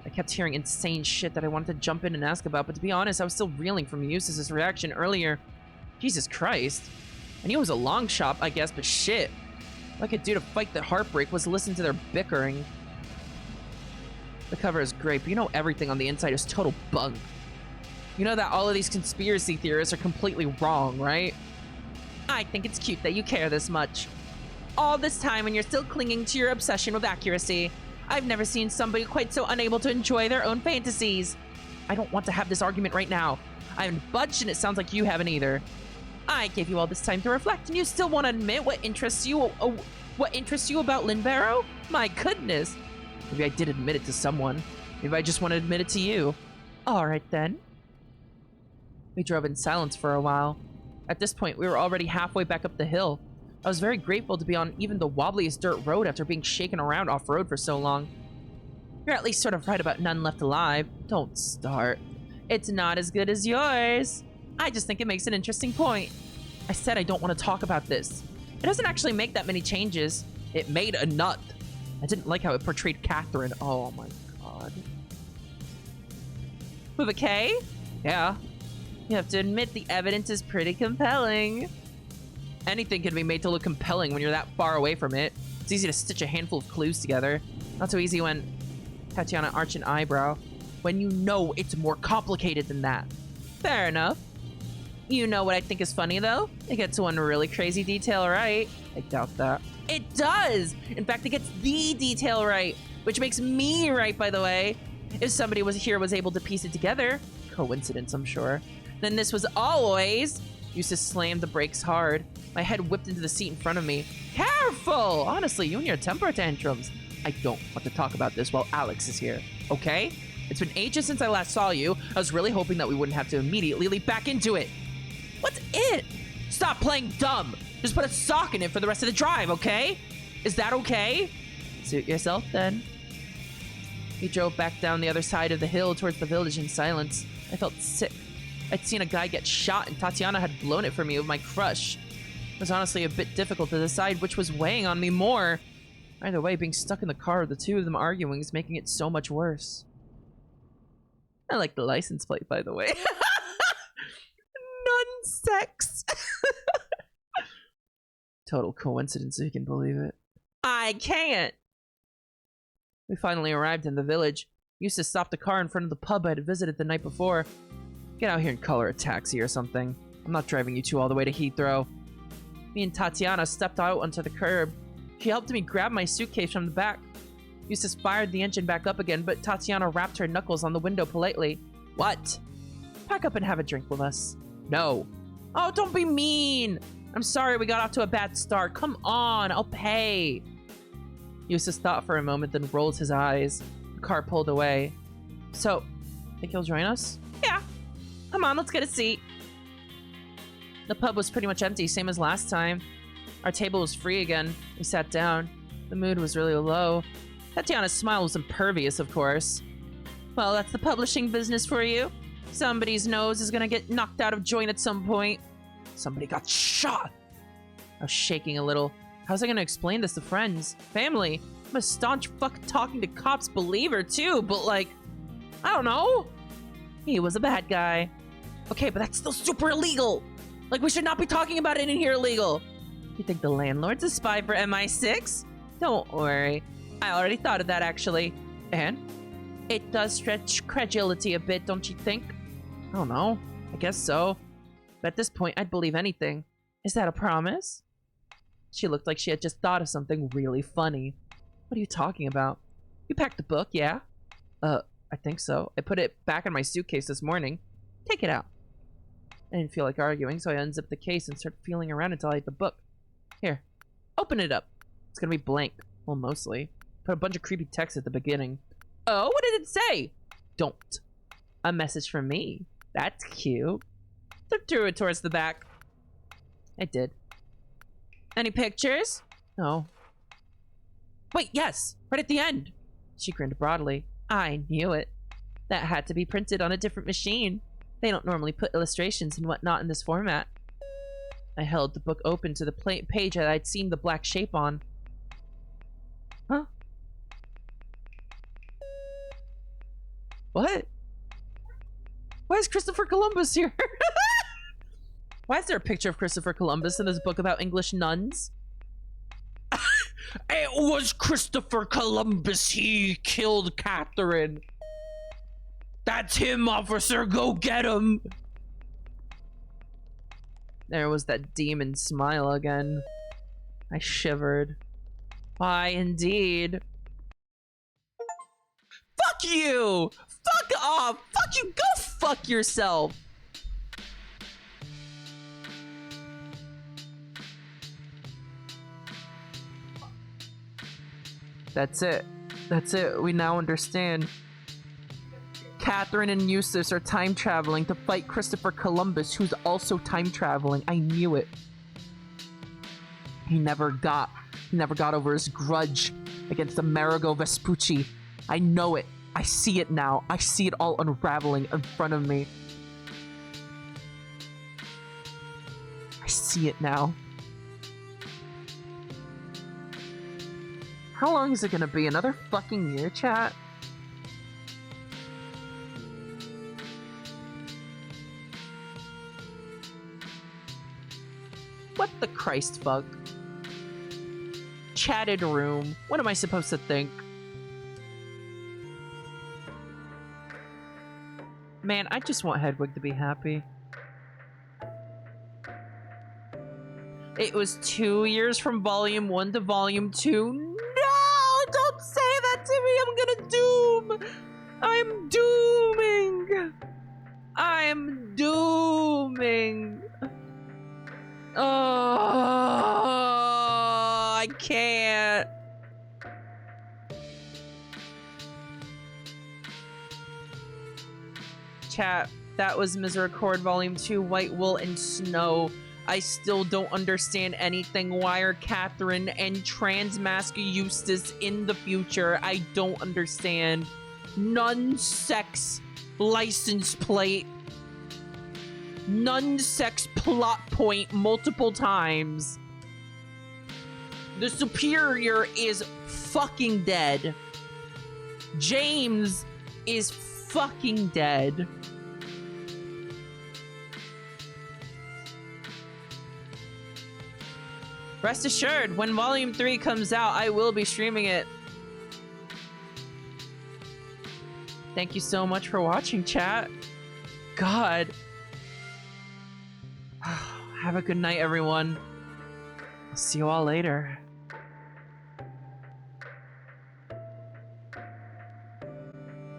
I kept hearing insane shit that I wanted to jump in and ask about, but to be honest, I was still reeling from Eustace's reaction earlier. Jesus Christ. I knew it was a long shot, I guess, but shit. All I could do to fight the heartbreak was listen to their bickering. The cover is great, but you know everything on the inside is total bunk. You know that all of these conspiracy theorists are completely wrong, right? I think it's cute that you care this much. All this time and you're still clinging to your obsession with accuracy. I've never seen somebody quite so unable to enjoy their own fantasies. I don't want to have this argument right now. I haven't budged and it sounds like you haven't either. I gave you all this time to reflect and you still want to admit what interests you about Lynn Barrow? My goodness. Maybe I did admit it to someone. Maybe I just want to admit it to you. All right then. We drove in silence for a while. At this point, we were already halfway back up the hill. I was very grateful to be on even the wobbliest dirt road after being shaken around off-road for so long. You're at least sort of right about None Left Alive. Don't start. It's not as good as yours. I just think it makes an interesting point. I said I don't want to talk about this. It doesn't actually make that many changes. It made a nut. I didn't like how it portrayed Catherine. Oh my god. With a K? Yeah. You have to admit the evidence is pretty compelling. Anything can be made to look compelling when you're that far away from it. It's easy to stitch a handful of clues together. Not so easy when... Tatiana arched an eyebrow. When you know it's more complicated than that. Fair enough. You know what I think is funny, though? It gets one really crazy detail right. I doubt that. It does! In fact, it gets the detail right. Which makes me right, by the way. If somebody was able to piece it together. Coincidence, I'm sure. Then this was always... Eustace slammed the brakes hard. My head whipped into the seat in front of me. Careful! Honestly, you and your temper tantrums. I don't want to talk about this while Alex is here, okay? It's been ages since I last saw you. I was really hoping that we wouldn't have to immediately leap back into it. What's it? Stop playing dumb. Just put a sock in it for the rest of the drive, okay? Is that okay? Suit yourself, then. We drove back down the other side of the hill towards the village in silence. I felt sick. I'd seen a guy get shot and Tatiana had blown it for me with my crush. It was honestly a bit difficult to decide which was weighing on me more. Either way, being stuck in the car with the two of them arguing is making it so much worse. I like the license plate, by the way. Non-sex. Total coincidence if you can believe it. I can't. We finally arrived in the village. Eustace stopped the car in front of the pub I had visited the night before. Get out here and color a taxi or something. I'm not driving you two all the way to Heathrow. Me and Tatiana stepped out onto the curb. She helped me grab my suitcase from the back. Eustace fired the engine back up again, but Tatiana rapped her knuckles on the window politely. What? Pack up and have a drink with us. No. Oh, don't be mean. I'm sorry we got off to a bad start. Come on, I'll pay. Eustace thought for a moment, then rolled his eyes. The car pulled away. So, think he'll join us? Yeah. Come on, let's get a seat. The pub was pretty much empty, same as last time. Our table was free again. We sat down. The mood was really low. Tatiana's smile was impervious, of course. Well, that's the publishing business for you. Somebody's nose is gonna get knocked out of joint at some point. Somebody got shot. I was shaking a little. How's I gonna explain this to friends? Family? I'm a staunch fuck talking to cops believer too, but like, I don't know. He was a bad guy. Okay, but that's still super illegal. Like, we should not be talking about it in here illegal. You think the landlord's a spy for MI6? Don't worry. I already thought of that, actually. And? It does stretch credulity a bit, don't you think? I don't know. I guess so. But at this point, I'd believe anything. Is that a promise? She looked like she had just thought of something really funny. What are you talking about? You packed the book, yeah? I think so. I put it back in my suitcase this morning. Take it out. I didn't feel like arguing, so I unzipped the case and started feeling around until I had the book. Here. Open it up. It's gonna be blank. Well, mostly. Put a bunch of creepy text at the beginning. Oh, what did it say? Don't. A message from me. That's cute. Threw it towards the back. I did. Any pictures? No. Wait, yes! Right at the end! She grinned broadly. I knew it. That had to be printed on a different machine. They don't normally put illustrations and whatnot in this format. I held the book open to the page that I'd seen the black shape on. Huh? What? Why is Christopher Columbus here? Why is there a picture of Christopher Columbus in this book about English nuns? It was Christopher Columbus. He killed Catherine. That's him, officer. Go get him. There was that demon smile again. I shivered. Why, indeed. Fuck you! Fuck off! Fuck you! Go fuck yourself! That's it. That's it. We now understand. Catherine and Eustace are time traveling to fight Christopher Columbus, who's also time traveling. I knew it. He never got over his grudge against Amerigo Vespucci. I know it. I see it now. I see it all unraveling in front of me. I see it now. How long is it gonna be? Another fucking year, chat? What the Christ fuck? Chatted room. What am I supposed to think? Man, I just want Hedwig to be happy. It was 2 years from Volume 1 to Volume 2. No! Don't say that to me! I'm gonna doom! I'm dooming! I'm dooming! Oh, I can't. Chat, that was Misericorde Volume 2, White Wool and Snow. I still don't understand anything. Why are Catherine and Transmask Eustace in the future? I don't understand. Nun sex license plate. Nun sex plot point multiple times. The Superior is fucking dead. James is fucking dead. Rest assured, when Volume 3 comes out, I will be streaming it. Thank you so much for watching, chat. God. Have a good night, everyone. I'll see you all later.